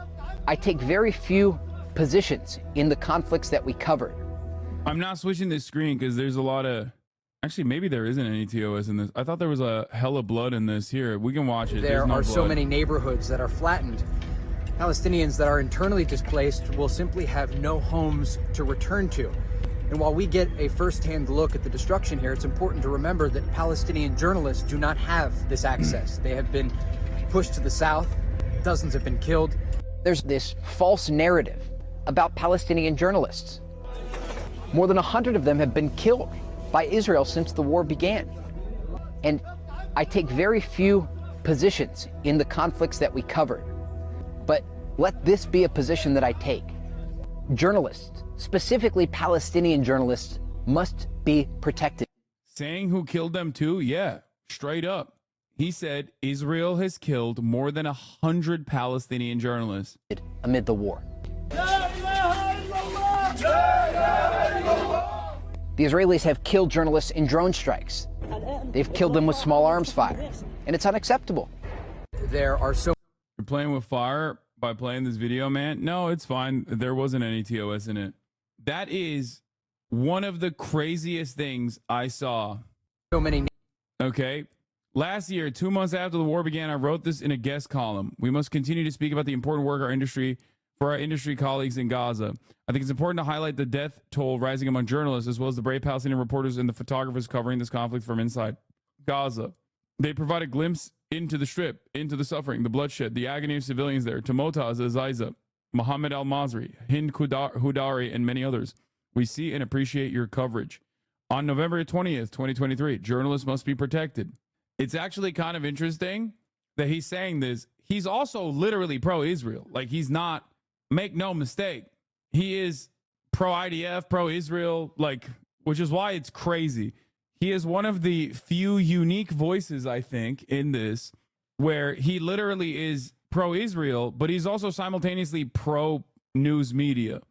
I take very few positions in the conflicts that we covered. I'm not switching this screen because there's a lot of... Actually, maybe there isn't any TOS in this. I thought there was a hell of blood in this. Here, we can watch it. There are so many neighborhoods that are flattened. Palestinians that are internally displaced will simply have no homes to return to. And while we get a first-hand look at the destruction here, it's important to remember that Palestinian journalists do not have this access. They have been pushed to the south. Dozens have been killed. There's this false narrative about Palestinian journalists. More than 100 of them have been killed by Israel since the war began. And I take very few positions in the conflicts that we covered. But let this be a position that I take. Journalists, specifically Palestinian journalists, must be protected. Saying who killed them too? Yeah, straight up. He said Israel has killed more than 100 Palestinian journalists amid the war. The Israelis have killed journalists in drone strikes. They've killed them with small arms fire, and it's unacceptable. There are so... You're playing with fire by playing this video, man? No, it's fine. There wasn't any TOS in it. That is one of the craziest things I saw. So many... Okay. Last year, 2 months after the war began, I wrote this in a guest column. We must continue to speak about the important work for our industry colleagues in Gaza. I think it's important to highlight the death toll rising among journalists, as well as the brave Palestinian reporters and the photographers covering this conflict from inside Gaza. They provide a glimpse into the strip, into the suffering, the bloodshed, the agony of civilians there. To Motaz Azaiza, Mohammed Al-Masri, Hind Hudari, and many others. We see and appreciate your coverage. On November 20th, 2023, journalists must be protected. It's actually kind of interesting that he's saying this. He's also literally pro-Israel. Like, he's not, make no mistake. He is pro-IDF, pro-Israel, like, which is why it's crazy. He is one of the few unique voices, I think, in this, where he literally is pro-Israel, but he's also simultaneously pro-news media.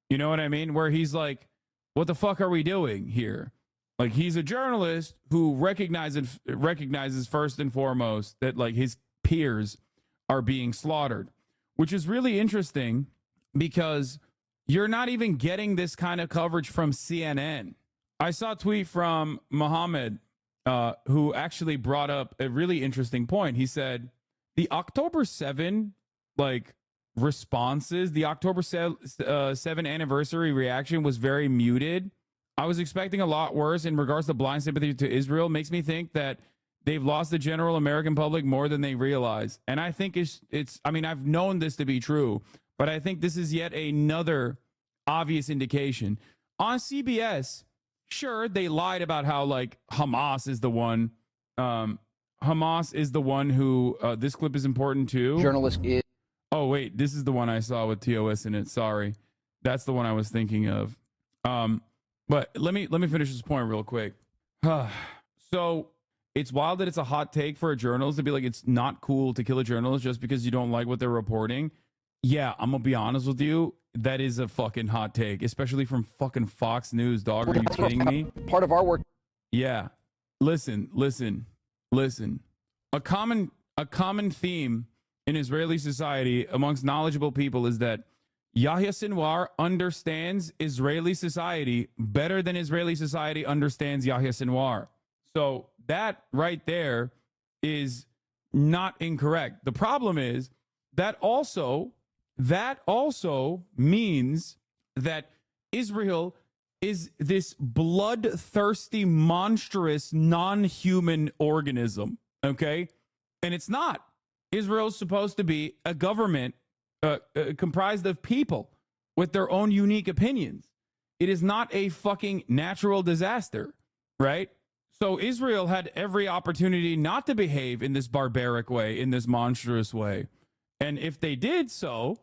You know what I mean? Where he's like, what the fuck are we doing here? Like, he's a journalist who recognizes first and foremost that, like, his peers are being slaughtered, which is really interesting because you're not even getting this kind of coverage from CNN. I saw a tweet from Mohammed, who actually brought up a really interesting point. He said the October 7, responses, the October 7 anniversary reaction was very muted. I was expecting a lot worse in regards to blind sympathy to Israel. Makes me think that they've lost the general American public more than they realize. And I think it's I mean, I've known this to be true, but I think this is yet another obvious indication. On CBS, sure, they lied about how, like, Hamas is the one. Hamas is the one who, this clip is important too. Journalist is... Oh, wait, this is the one I saw with TOS in it. Sorry. That's the one I was thinking of. But let me finish this point real quick. So it's wild that it's a hot take for a journalist to be like, it's not cool to kill a journalist just because you don't like what they're reporting. Yeah, I'm gonna be honest with you. that is a fucking hot take, especially from fucking Fox News, dog. Are you kidding me? Part of our work. Yeah. Listen. A common theme in Israeli society amongst knowledgeable people is that Yahya Sinwar understands Israeli society better than Israeli society understands Yahya Sinwar. So that right there is not incorrect. The problem is that also means that Israel is this bloodthirsty, monstrous, non-human organism, okay? And it's not. Israel's supposed to be a government comprised of people with their own unique opinions. It is not a fucking natural disaster, right? So Israel had every opportunity not to behave in this barbaric way, in this monstrous way. And if they did so,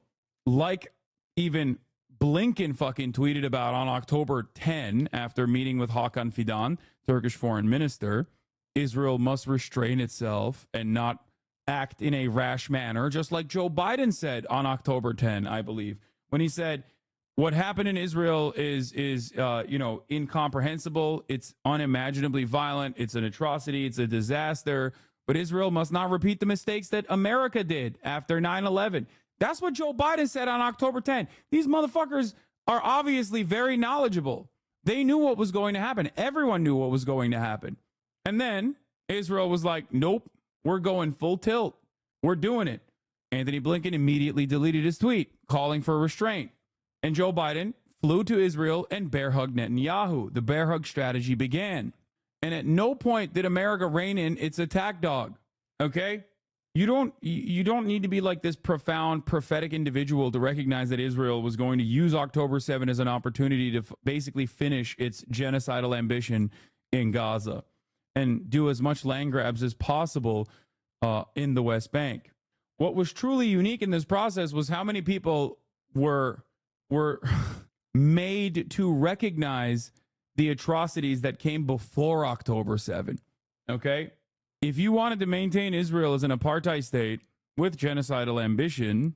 like even Blinken fucking tweeted about on October 10, after meeting with Hakan Fidan, Turkish foreign minister, Israel must restrain itself and not act in a rash manner, just like Joe Biden said on October 10, I believe, when he said, what happened in Israel is incomprehensible. It's unimaginably violent. It's an atrocity. It's a disaster. But Israel must not repeat the mistakes that America did after 9/11. That's what Joe Biden said on October 10. These motherfuckers are obviously very knowledgeable. They knew what was going to happen. Everyone knew what was going to happen. And then Israel was like, nope, we're going full tilt. We're doing it. Anthony Blinken immediately deleted his tweet calling for restraint. And Joe Biden flew to Israel and bear hugged Netanyahu. The bear hug strategy began. And at no point did America rein in its attack dog. Okay? You don't need to be like this profound prophetic individual to recognize that Israel was going to use October 7 as an opportunity to basically finish its genocidal ambition in Gaza and do as much land grabs as possible in the West Bank. What was truly unique in this process was how many people were made to recognize the atrocities that came before October 7. Okay? If you wanted to maintain Israel as an apartheid state with genocidal ambition,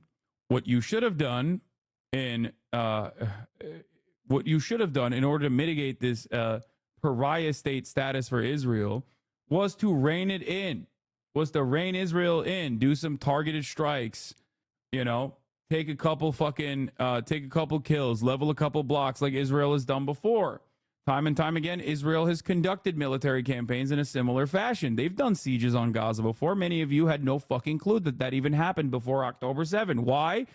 what you should have done in order to mitigate this pariah state status for Israel was to rein it in, was to rein Israel in, do some targeted strikes, take a couple kills, level a couple blocks like Israel has done before. Time and time again, Israel has conducted military campaigns in a similar fashion. They've done sieges on Gaza before. Many of you had no fucking clue that even happened before October 7. Why?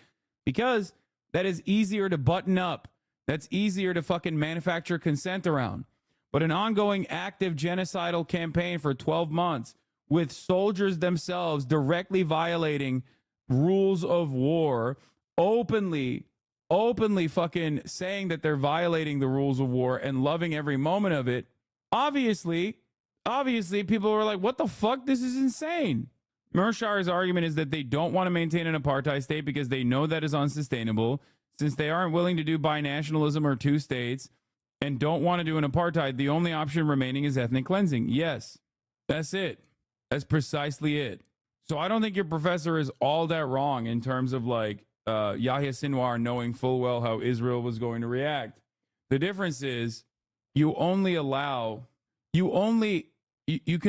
Because that is easier to button up. That's easier to fucking manufacture consent around. But an ongoing active genocidal campaign for 12 months with soldiers themselves directly violating rules of war, openly fucking saying that they're violating the rules of war and loving every moment of it. Obviously people were like, what the fuck? This is insane. Mershar's argument is that they don't want to maintain an apartheid state because they know that is unsustainable. Since they aren't willing to do binationalism or two states and don't want to do an apartheid, the only option remaining is ethnic cleansing. Yes, that's it. That's precisely it. So I don't think your professor is all that wrong in terms of like Yahya Sinwar knowing full well how Israel was going to react. The difference is you can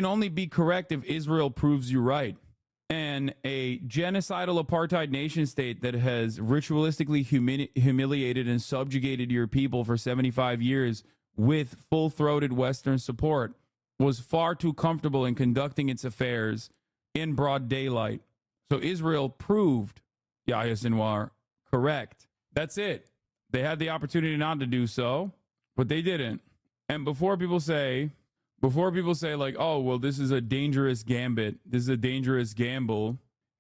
only be correct if Israel proves you right. And a genocidal apartheid nation state that has ritualistically humiliated and subjugated your people for 75 years with full-throated Western support was far too comfortable in conducting its affairs in broad daylight. So Israel proved Yahya Sinwar correct. That's it. They had the opportunity not to do so, but they didn't. And before people say like, oh, well, this is a dangerous gambit, this is a dangerous gamble,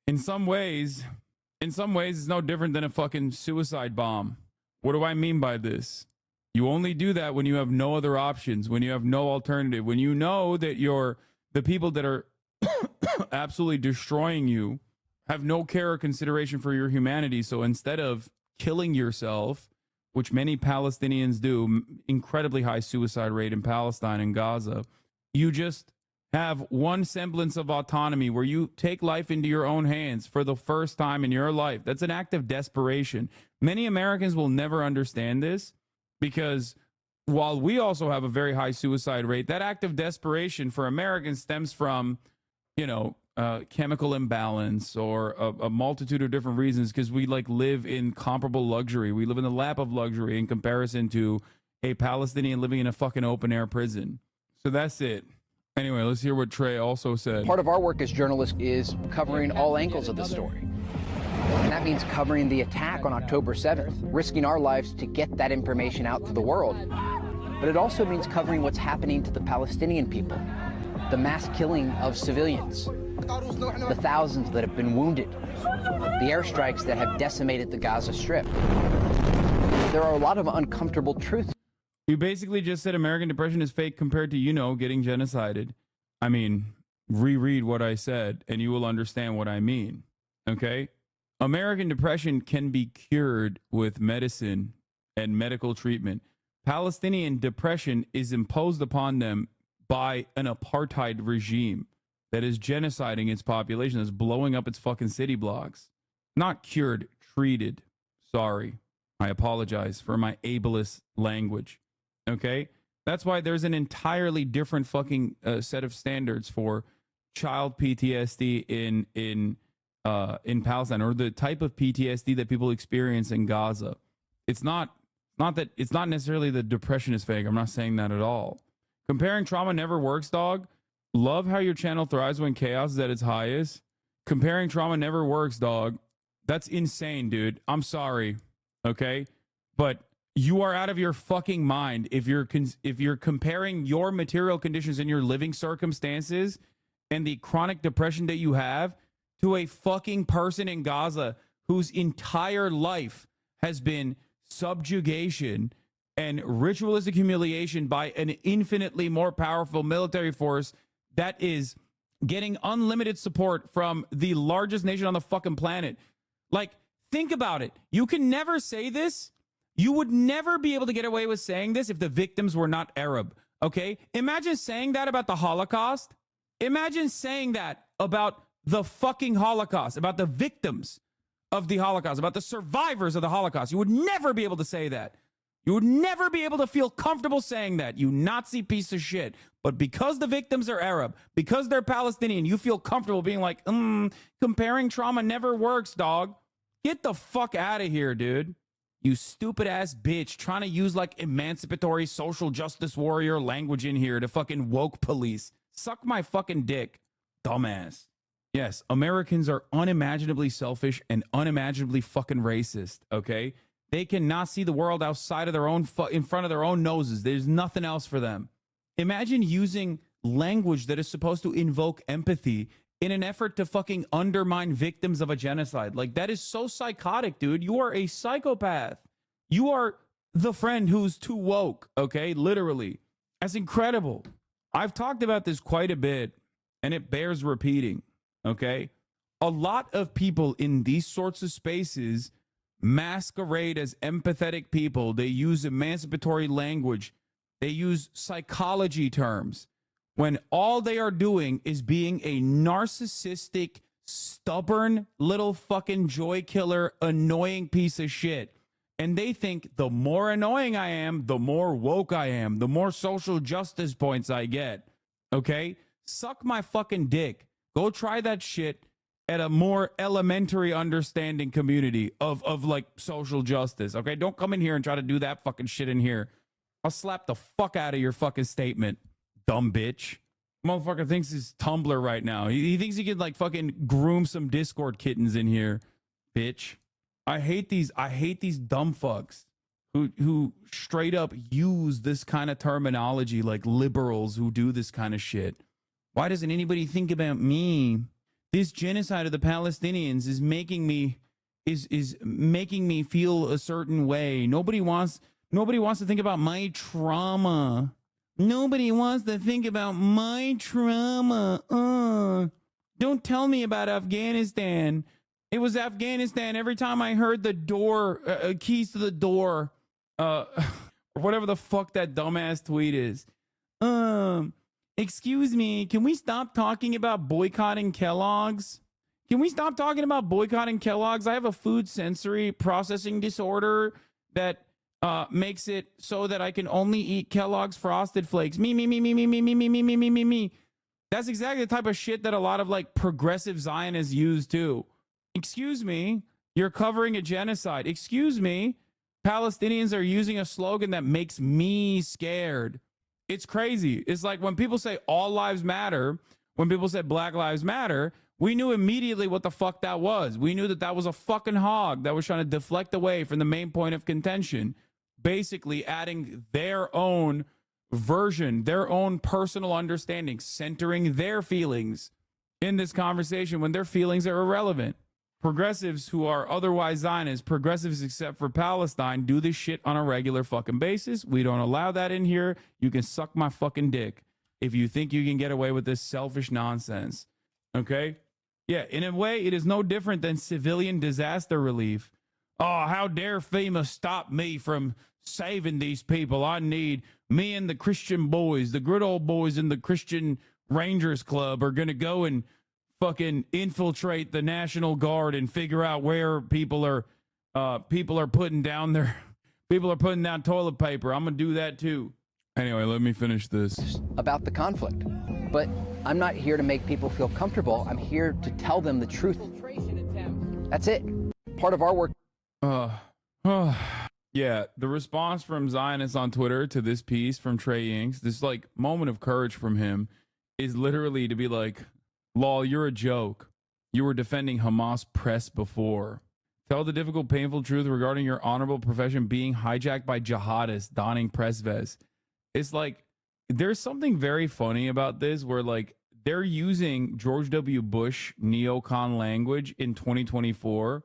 in some ways it's no different than a fucking suicide bomb. What do I mean by this? You only do that when you have no other options, when you have no alternative, when you know that the people that are absolutely destroying you have no care or consideration for your humanity. So instead of killing yourself, which many Palestinians do, incredibly high suicide rate in Palestine and Gaza, you just have one semblance of autonomy, where you take life into your own hands for the first time in your life. That's an act of desperation. Many Americans will never understand this, because while we also have a very high suicide rate, that act of desperation for Americans stems from, chemical imbalance or a multitude of different reasons, because we live in comparable luxury. We live in the lap of luxury in comparison to a Palestinian living in a fucking open air prison. So that's it. Anyway, let's hear what Trey also said. Part of our work as journalists is covering all angles of the story. And that means covering the attack on October 7th, risking our lives to get that information out to the world. But it also means covering what's happening to the Palestinian people, the mass killing of civilians, the thousands that have been wounded, the airstrikes that have decimated the Gaza Strip. There are a lot of uncomfortable truths. You basically just said American depression is fake compared to, getting genocided. I mean, reread what I said and you will understand what I mean. Okay? American depression can be cured with medicine and medical treatment. Palestinian depression is imposed upon them by an apartheid regime that is genociding its population, that's blowing up its fucking city blocks. Not cured, treated. Sorry. I apologize for my ableist language. Okay? That's why there's an entirely different fucking set of standards for child PTSD in Palestine, or the type of PTSD that people experience in Gaza. It's not necessarily the depression is fake. I'm not saying that at all. Comparing trauma never works, dog. Love how your channel thrives when chaos is at its highest. Comparing trauma never works, dog. That's insane, dude. I'm sorry. Okay? But you are out of your fucking mind if you're comparing your material conditions and your living circumstances and the chronic depression that you have to a fucking person in Gaza whose entire life has been subjugation and ritualistic humiliation by an infinitely more powerful military force that is getting unlimited support from the largest nation on the fucking planet. Think about it. You can never say this. You would never be able to get away with saying this if the victims were not Arab. Okay? Imagine saying that about the Holocaust. Imagine saying that about the fucking Holocaust, about the victims of the Holocaust, about the survivors of the Holocaust. You would never be able to say that. You would never be able to feel comfortable saying that, you Nazi piece of shit. But because the victims are Arab, because they're Palestinian, you feel comfortable being like, comparing trauma never works, dog. Get the fuck out of here, dude. You stupid ass bitch trying to use emancipatory social justice warrior language in here to fucking woke police. Suck my fucking dick, dumbass. Yes, Americans are unimaginably selfish and unimaginably fucking racist, okay? They cannot see the world outside of their own, in front of their own noses. There's nothing else for them. Imagine using language that is supposed to invoke empathy in an effort to fucking undermine victims of a genocide. That is so psychotic, dude. You are a psychopath. You are the friend who's too woke, okay? Literally. That's incredible. I've talked about this quite a bit, and it bears repeating, okay? A lot of people in these sorts of spaces masquerade as empathetic people. They use emancipatory language. They use psychology terms when all they are doing is being a narcissistic, stubborn little fucking joy killer, annoying piece of shit. And they think the more annoying I am, the more woke I am, the more social justice points I get. Okay? Suck my fucking dick. Go try that shit at a more elementary understanding community of social justice. Okay? Don't come in here and try to do that fucking shit in here. I'll slap the fuck out of your fucking statement, dumb bitch. Motherfucker thinks he's Tumblr right now. He thinks he can fucking groom some Discord kittens in here, bitch. I hate these dumb fucks who straight up use this kind of terminology, like liberals who do this kind of shit. Why doesn't anybody think about me? This genocide of the Palestinians is making me feel a certain way. Nobody wants to think about my trauma. Nobody wants to think about my trauma. Don't tell me about Afghanistan. It was Afghanistan every time I heard the door, keys to the door, or whatever the fuck that dumbass tweet is. Excuse me, can we stop talking about boycotting Kellogg's? Can we stop talking about boycotting Kellogg's? I have a food sensory processing disorder that makes it so that I can only eat Kellogg's Frosted Flakes. Me. That's exactly the type of shit that a lot of like progressive Zionists use too. Excuse me, you're covering a genocide. Excuse me, Palestinians are using a slogan that makes me scared. It's crazy. It's like when people say all lives matter, when people said Black Lives Matter, we knew immediately what the fuck that was. We knew that that was a fucking hog that was trying to deflect away from the main point of contention, basically adding their own version, their own personal understanding, centering their feelings in this conversation when their feelings are irrelevant. Progressives who are otherwise Zionists, progressives except for Palestine, do this shit on a regular fucking basis. We don't allow that in here. You can suck my fucking dick if you think you can get away with this selfish nonsense. Okay? Yeah, in a way, it is no different than civilian disaster relief. Oh, how dare FEMA stop me from saving these people? I need me and the Christian boys, the good old boys in the Christian Rangers Club are going to go and fucking infiltrate the National Guard and figure out where people are putting down toilet paper. I'm going to do that too. Anyway, let me finish this. About the conflict. But I'm not here to make people feel comfortable. I'm here to tell them the truth. That's it. Part of our work. Yeah, the response from Zionists on Twitter to this piece from Trey Yingst, this like moment of courage from him, is literally to be like, lol, you're a joke. You were defending Hamas press before. Tell the difficult, painful truth regarding your honorable profession being hijacked by jihadists donning press vests. It's like, there's something very funny about this where like they're using George W. Bush neocon language in 2024.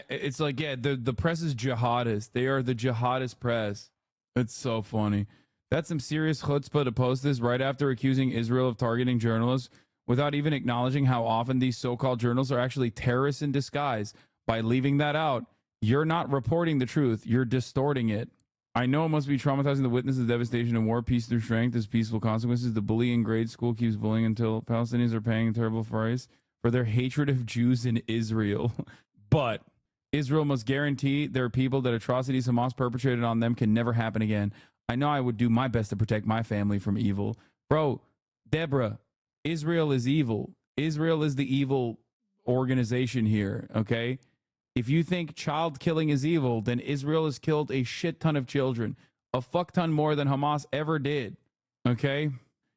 It's like, yeah, the press is jihadist. They are the jihadist press. It's so funny. That's some serious chutzpah to post this right after accusing Israel of targeting journalists without even acknowledging how often these so-called journalists are actually terrorists in disguise. By leaving that out, you're not reporting the truth. You're distorting it. I know it must be traumatizing to witness the devastation of war, peace through strength, as peaceful consequences. The bully in grade school keeps bullying until Palestinians are paying a terrible price for their hatred of Jews in Israel. But Israel must guarantee their people that atrocities Hamas perpetrated on them can never happen again. I know I would do my best to protect my family from evil. Bro, Deborah, Israel is evil. Israel is the evil organization here, okay? If you think child killing is evil, then Israel has killed a shit ton of children, a fuck ton more than Hamas ever did, okay?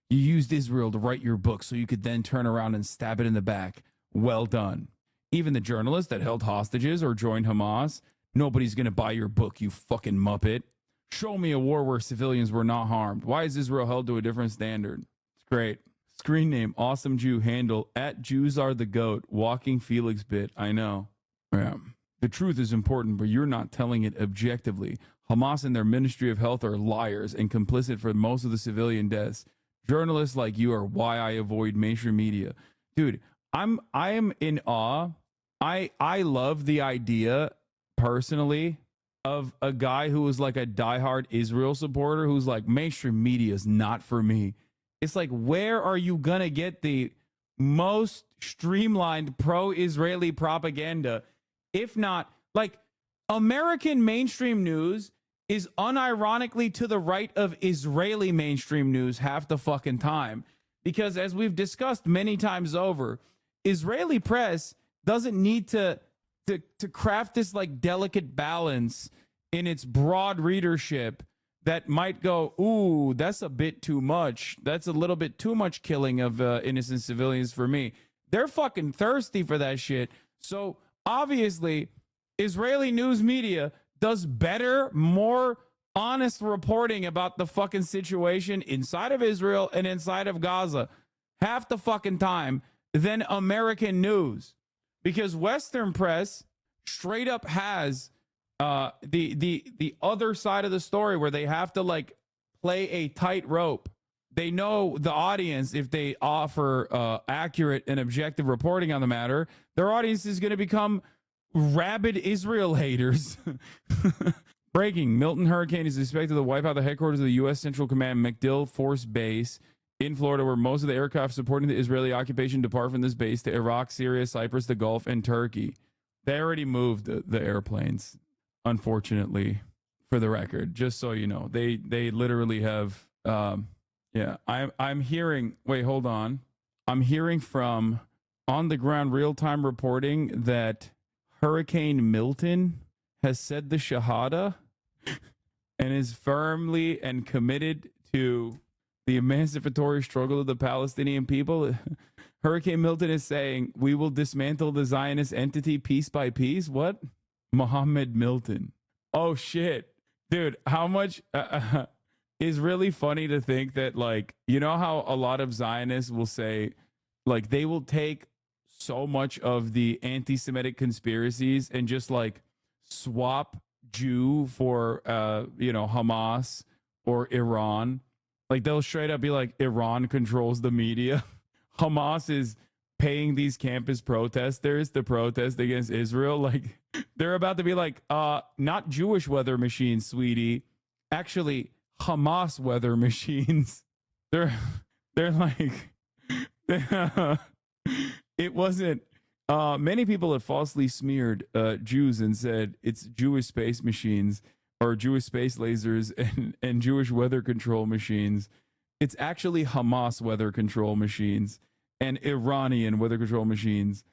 You used Israel to write your book so you could then turn around and stab it in the back. Well done. Even the journalists that held hostages or joined Hamas, nobody's going to buy your book, you fucking muppet. Show me a war where civilians were not harmed. Why is Israel held to a different standard? It's great. Screen name, Awesome Jew. Handle, @JewsAreTheGoat. Walking Felix bit. I know. Yeah. The truth is important, but you're not telling it objectively. Hamas and their Ministry of Health are liars and complicit for most of the civilian deaths. Journalists like you are why I avoid mainstream media. Dude, I am in awe. I love the idea personally of a guy who was like a diehard Israel supporter who's like, mainstream media is not for me. It's like, where are you going to get the most streamlined pro-Israeli propaganda? If not, like, American mainstream news is unironically to the right of Israeli mainstream news half the fucking time. Because as we've discussed many times over, Israeli press doesn't need to craft this like delicate balance in its broad readership that might go, ooh, that's a bit too much. That's a little bit too much killing of innocent civilians for me. They're fucking thirsty for that shit. So obviously, Israeli news media does better, more honest reporting about the fucking situation inside of Israel and inside of Gaza half the fucking time than American news. Because Western press straight up has the other side of the story where they have to like play a tightrope. They know the audience, if they offer accurate and objective reporting on the matter, their audience is going to become rabid Israel haters. Breaking, Milton hurricane is expected to wipe out the headquarters of the U.S. Central Command MacDill Force Base in Florida, where most of the aircraft supporting the Israeli occupation depart from this base to Iraq, Syria, Cyprus, the Gulf, and Turkey. They already moved the airplanes, unfortunately, for the record, just so you know. They literally have, I'm hearing, wait, hold on. I'm hearing from on-the-ground real-time reporting that Hurricane Milton has said the Shahada and is firmly and committed to the emancipatory struggle of the Palestinian people. Hurricane Milton is saying, we will dismantle the Zionist entity piece by piece. What? Mohammed Milton. Oh, shit. Dude, how much... is really funny to think that, like, you know how a lot of Zionists will say, like, they will take so much of the anti-Semitic conspiracies and just, like, swap Jew for, Hamas or Iran. Like, they'll straight up be like, Iran controls the media. Hamas is paying these campus protesters to protest against Israel. Like, they're about to be like, not Jewish weather machines, sweetie. Actually, Hamas weather machines. They're like, it wasn't. Many people have falsely smeared Jews and said it's Jewish space machines or Jewish space lasers and Jewish weather control machines. It's actually Hamas weather control machines and Iranian weather control machines.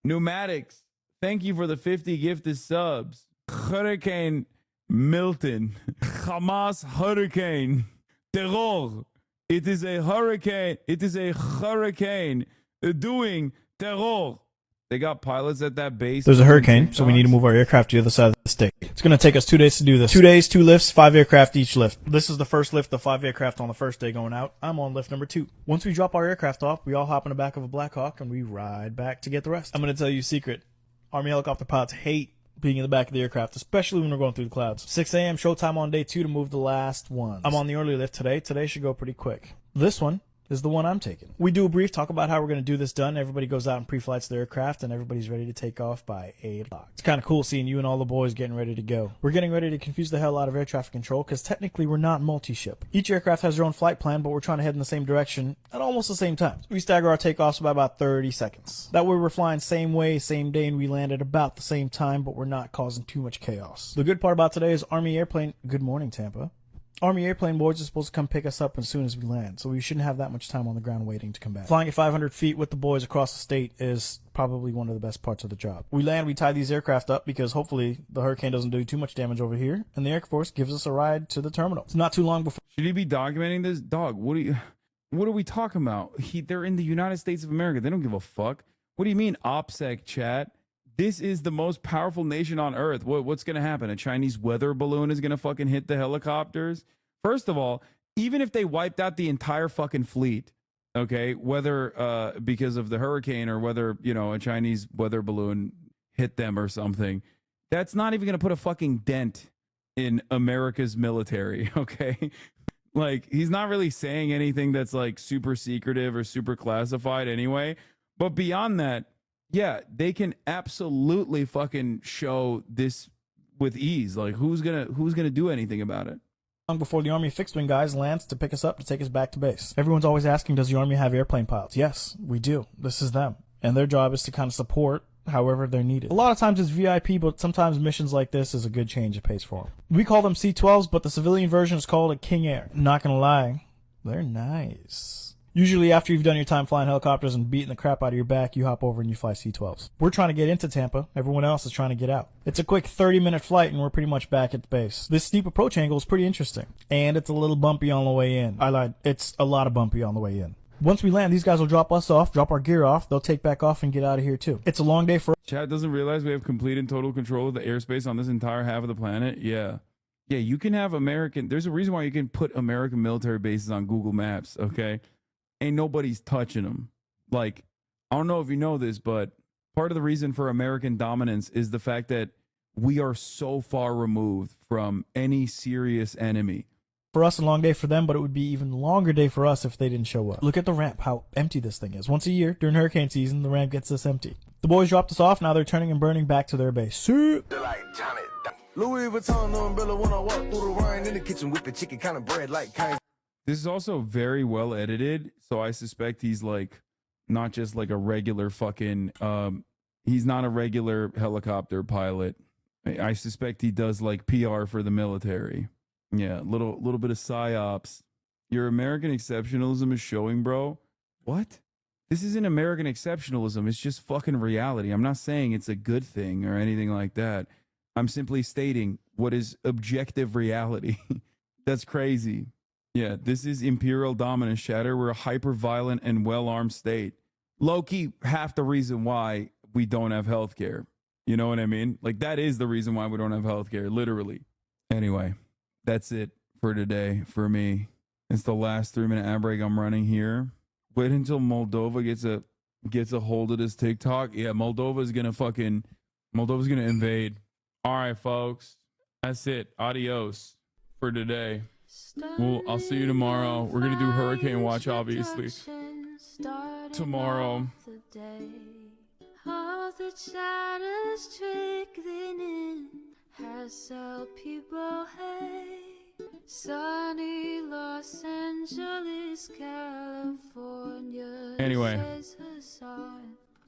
Pneumatics, thank you for the 50 gifted subs. Hurricane Milton, Hamas hurricane, terror. It is a hurricane. It is a hurricane doing terror. They got pilots at that base. There's a hurricane, so we need to move our aircraft to the other side of the state. It's going to take us 2 days to do this. 2 days, 2 lifts, 5 aircraft each lift. This is the first lift of 5 aircraft on the first day going out. I'm on lift number 2. Once we drop our aircraft off, we all hop in the back of a Black Hawk and we ride back to get the rest. I'm going to tell you a secret. Army helicopter pilots hate being in the back of the aircraft, especially when we're going through the clouds. 6 a.m. showtime on day 2 to move the last ones. I'm on the early lift today. Today should go pretty quick. This one is the one I'm taking. We do a brief talk about how we're going to do this done. Everybody goes out and pre-flights their aircraft, and everybody's ready to take off by 8 o'clock. It's kind of cool seeing you and all the boys getting ready to go. We're getting ready to confuse the hell out of air traffic control because technically we're not multi-ship. Each aircraft has their own flight plan, but we're trying to head in the same direction at almost the same time. We stagger our takeoffs by about 30 seconds. That way we're flying same way, same day, and we land at about the same time, but we're not causing too much chaos. The good part about today is Army airplane... Good morning, Tampa. Army airplane boys are supposed to come pick us up as soon as we land, so we shouldn't have that much time on the ground waiting to come back. Flying at 500 feet with the boys across the state is probably one of the best parts of the job. We land, we tie these aircraft up because hopefully the hurricane doesn't do too much damage over here, and the Air Force gives us a ride to the terminal. It's not too long before... Should he be documenting this? Dog, what are we talking about? They're in the United States of America. They don't give a fuck. What do you mean, OPSEC chat? This is the most powerful nation on earth. What's going to happen? A Chinese weather balloon is going to fucking hit the helicopters? First of all, even if they wiped out the entire fucking fleet, okay, whether because of the hurricane or whether, a Chinese weather balloon hit them or something, that's not even going to put a fucking dent in America's military, okay? Like, he's not really saying anything that's like super secretive or super classified anyway. But beyond that, yeah, they can absolutely fucking show this with ease. Like, who's gonna do anything about it? Long before the Army fixed wing guys lands to pick us up to take us back to base. Everyone's always asking, does the Army have airplane pilots? Yes, we do. This is them. And their job is to kind of support however they're needed. A lot of times it's VIP, but sometimes missions like this is a good change of pace for them. We call them C-12s, but the civilian version is called a King Air. Not gonna lie, they're nice. Usually after you've done your time flying helicopters and beating the crap out of your back, you hop over and you fly C-12s. We're trying to get into Tampa. Everyone else is trying to get out. It's a quick 30-minute flight and we're pretty much back at the base. This steep approach angle is pretty interesting. And it's a little bumpy on the way in. I lied. It's a lot of bumpy on the way in. Once we land, these guys will drop us off, drop our gear off. They'll take back off and get out of here too. It's a long day for... Chad doesn't realize we have complete and total control of the airspace on this entire half of the planet. Yeah, you can have there's a reason why you can put American military bases on Google Maps, okay? Ain't nobody's touching them. Like, I don't know if you know this, but part of the reason for American dominance is the fact that we are so far removed from any serious enemy. For us, a long day for them, but it would be even longer day for us if they didn't show up. Look at the ramp, how empty this thing is. Once a year, during hurricane season, the ramp gets this empty. The boys dropped us off, now they're turning and burning back to their base. Louis Vuitton umbrella when I walk through the rain in the kitchen with the chicken kind of bread like kind. This is also very well edited, so I suspect he's like not just like a regular fucking he's not a regular helicopter pilot. I suspect he does like PR for the military. Yeah, little bit of psyops. Your American exceptionalism is showing, bro. What? This isn't American exceptionalism. It's just fucking reality. I'm not saying it's a good thing or anything like that. I'm simply stating what is objective reality. That's crazy. Yeah, this is imperial dominance, Shatter. We're a hyper-violent and well-armed state. Low-key, half the reason why we don't have healthcare. You know what I mean? Like, that is the reason why we don't have healthcare, literally. Anyway, that's it for today for me. It's the last 3-minute ad break I'm running here. Wait until Moldova gets a hold of this TikTok. Yeah, Moldova's gonna invade. All right, folks. That's it. Adios for today. Well, I'll see you tomorrow. We're gonna do Hurricane Watch, obviously. Tomorrow. All the China's trickling in has helped people hate. Sunny Los Angeles, California. Anyway,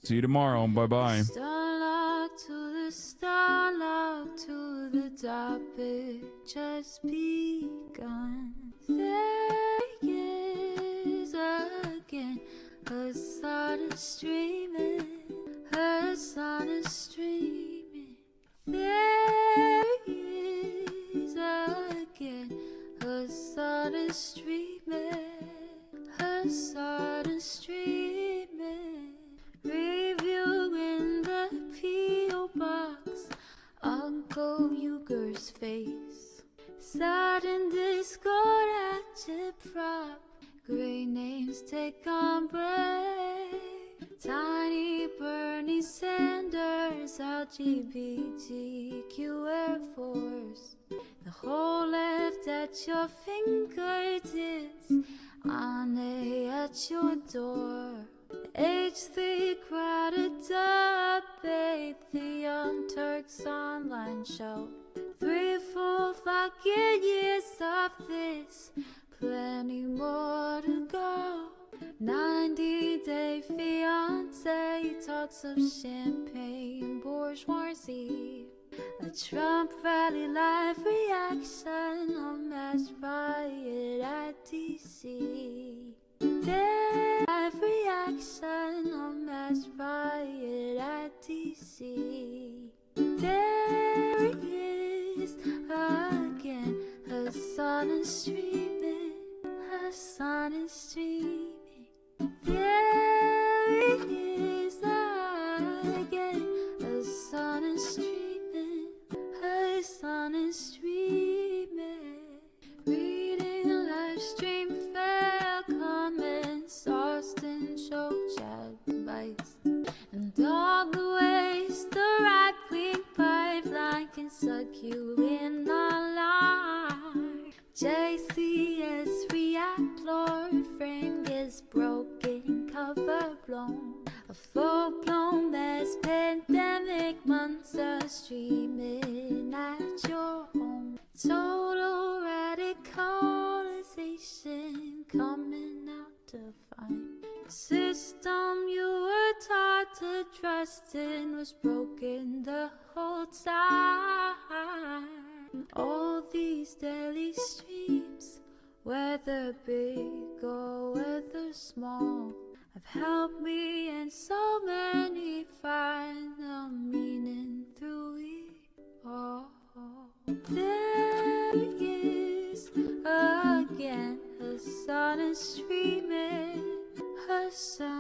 see you tomorrow. Bye-bye. Starlock to the starlock to the topic just begun. There is again a sun is streaming, her sun is streaming. There is again her sun is streaming, her sun is streaming. Review in the P.O. box, Uncle Uger's face. Sudden Discord agitprop, great names take on break. Tiny Bernie Sanders, LGBTQ Air Force. The whole left at your fingertips, Ane at your door. H3 crowded debate, the Young Turks online show. 3 full fucking years of this, plenty more to go. 90-day fiance talks of champagne bourgeoisie. A Trump rally live reaction, a mass riot at DC. Live reaction, a mass riot at DC. There is again, her sun is streaming, her sun is streaming. There is again, her sun is streaming, her sun is streaming. Reading a live stream, fair comments, Austin show chat advice, and all the ways the right-wing pipeline can suck you in online. JCS react, Lord frame gets broken, cover blown. A full-blown mass pandemic, monster streaming at your home. Total radicalization coming out to find. The system you were taught to trust in was broken the whole time. All these daily streams, whether big or whether small, have helped me and so many find the meaning through it all. There is again, her sun is streaming, her sun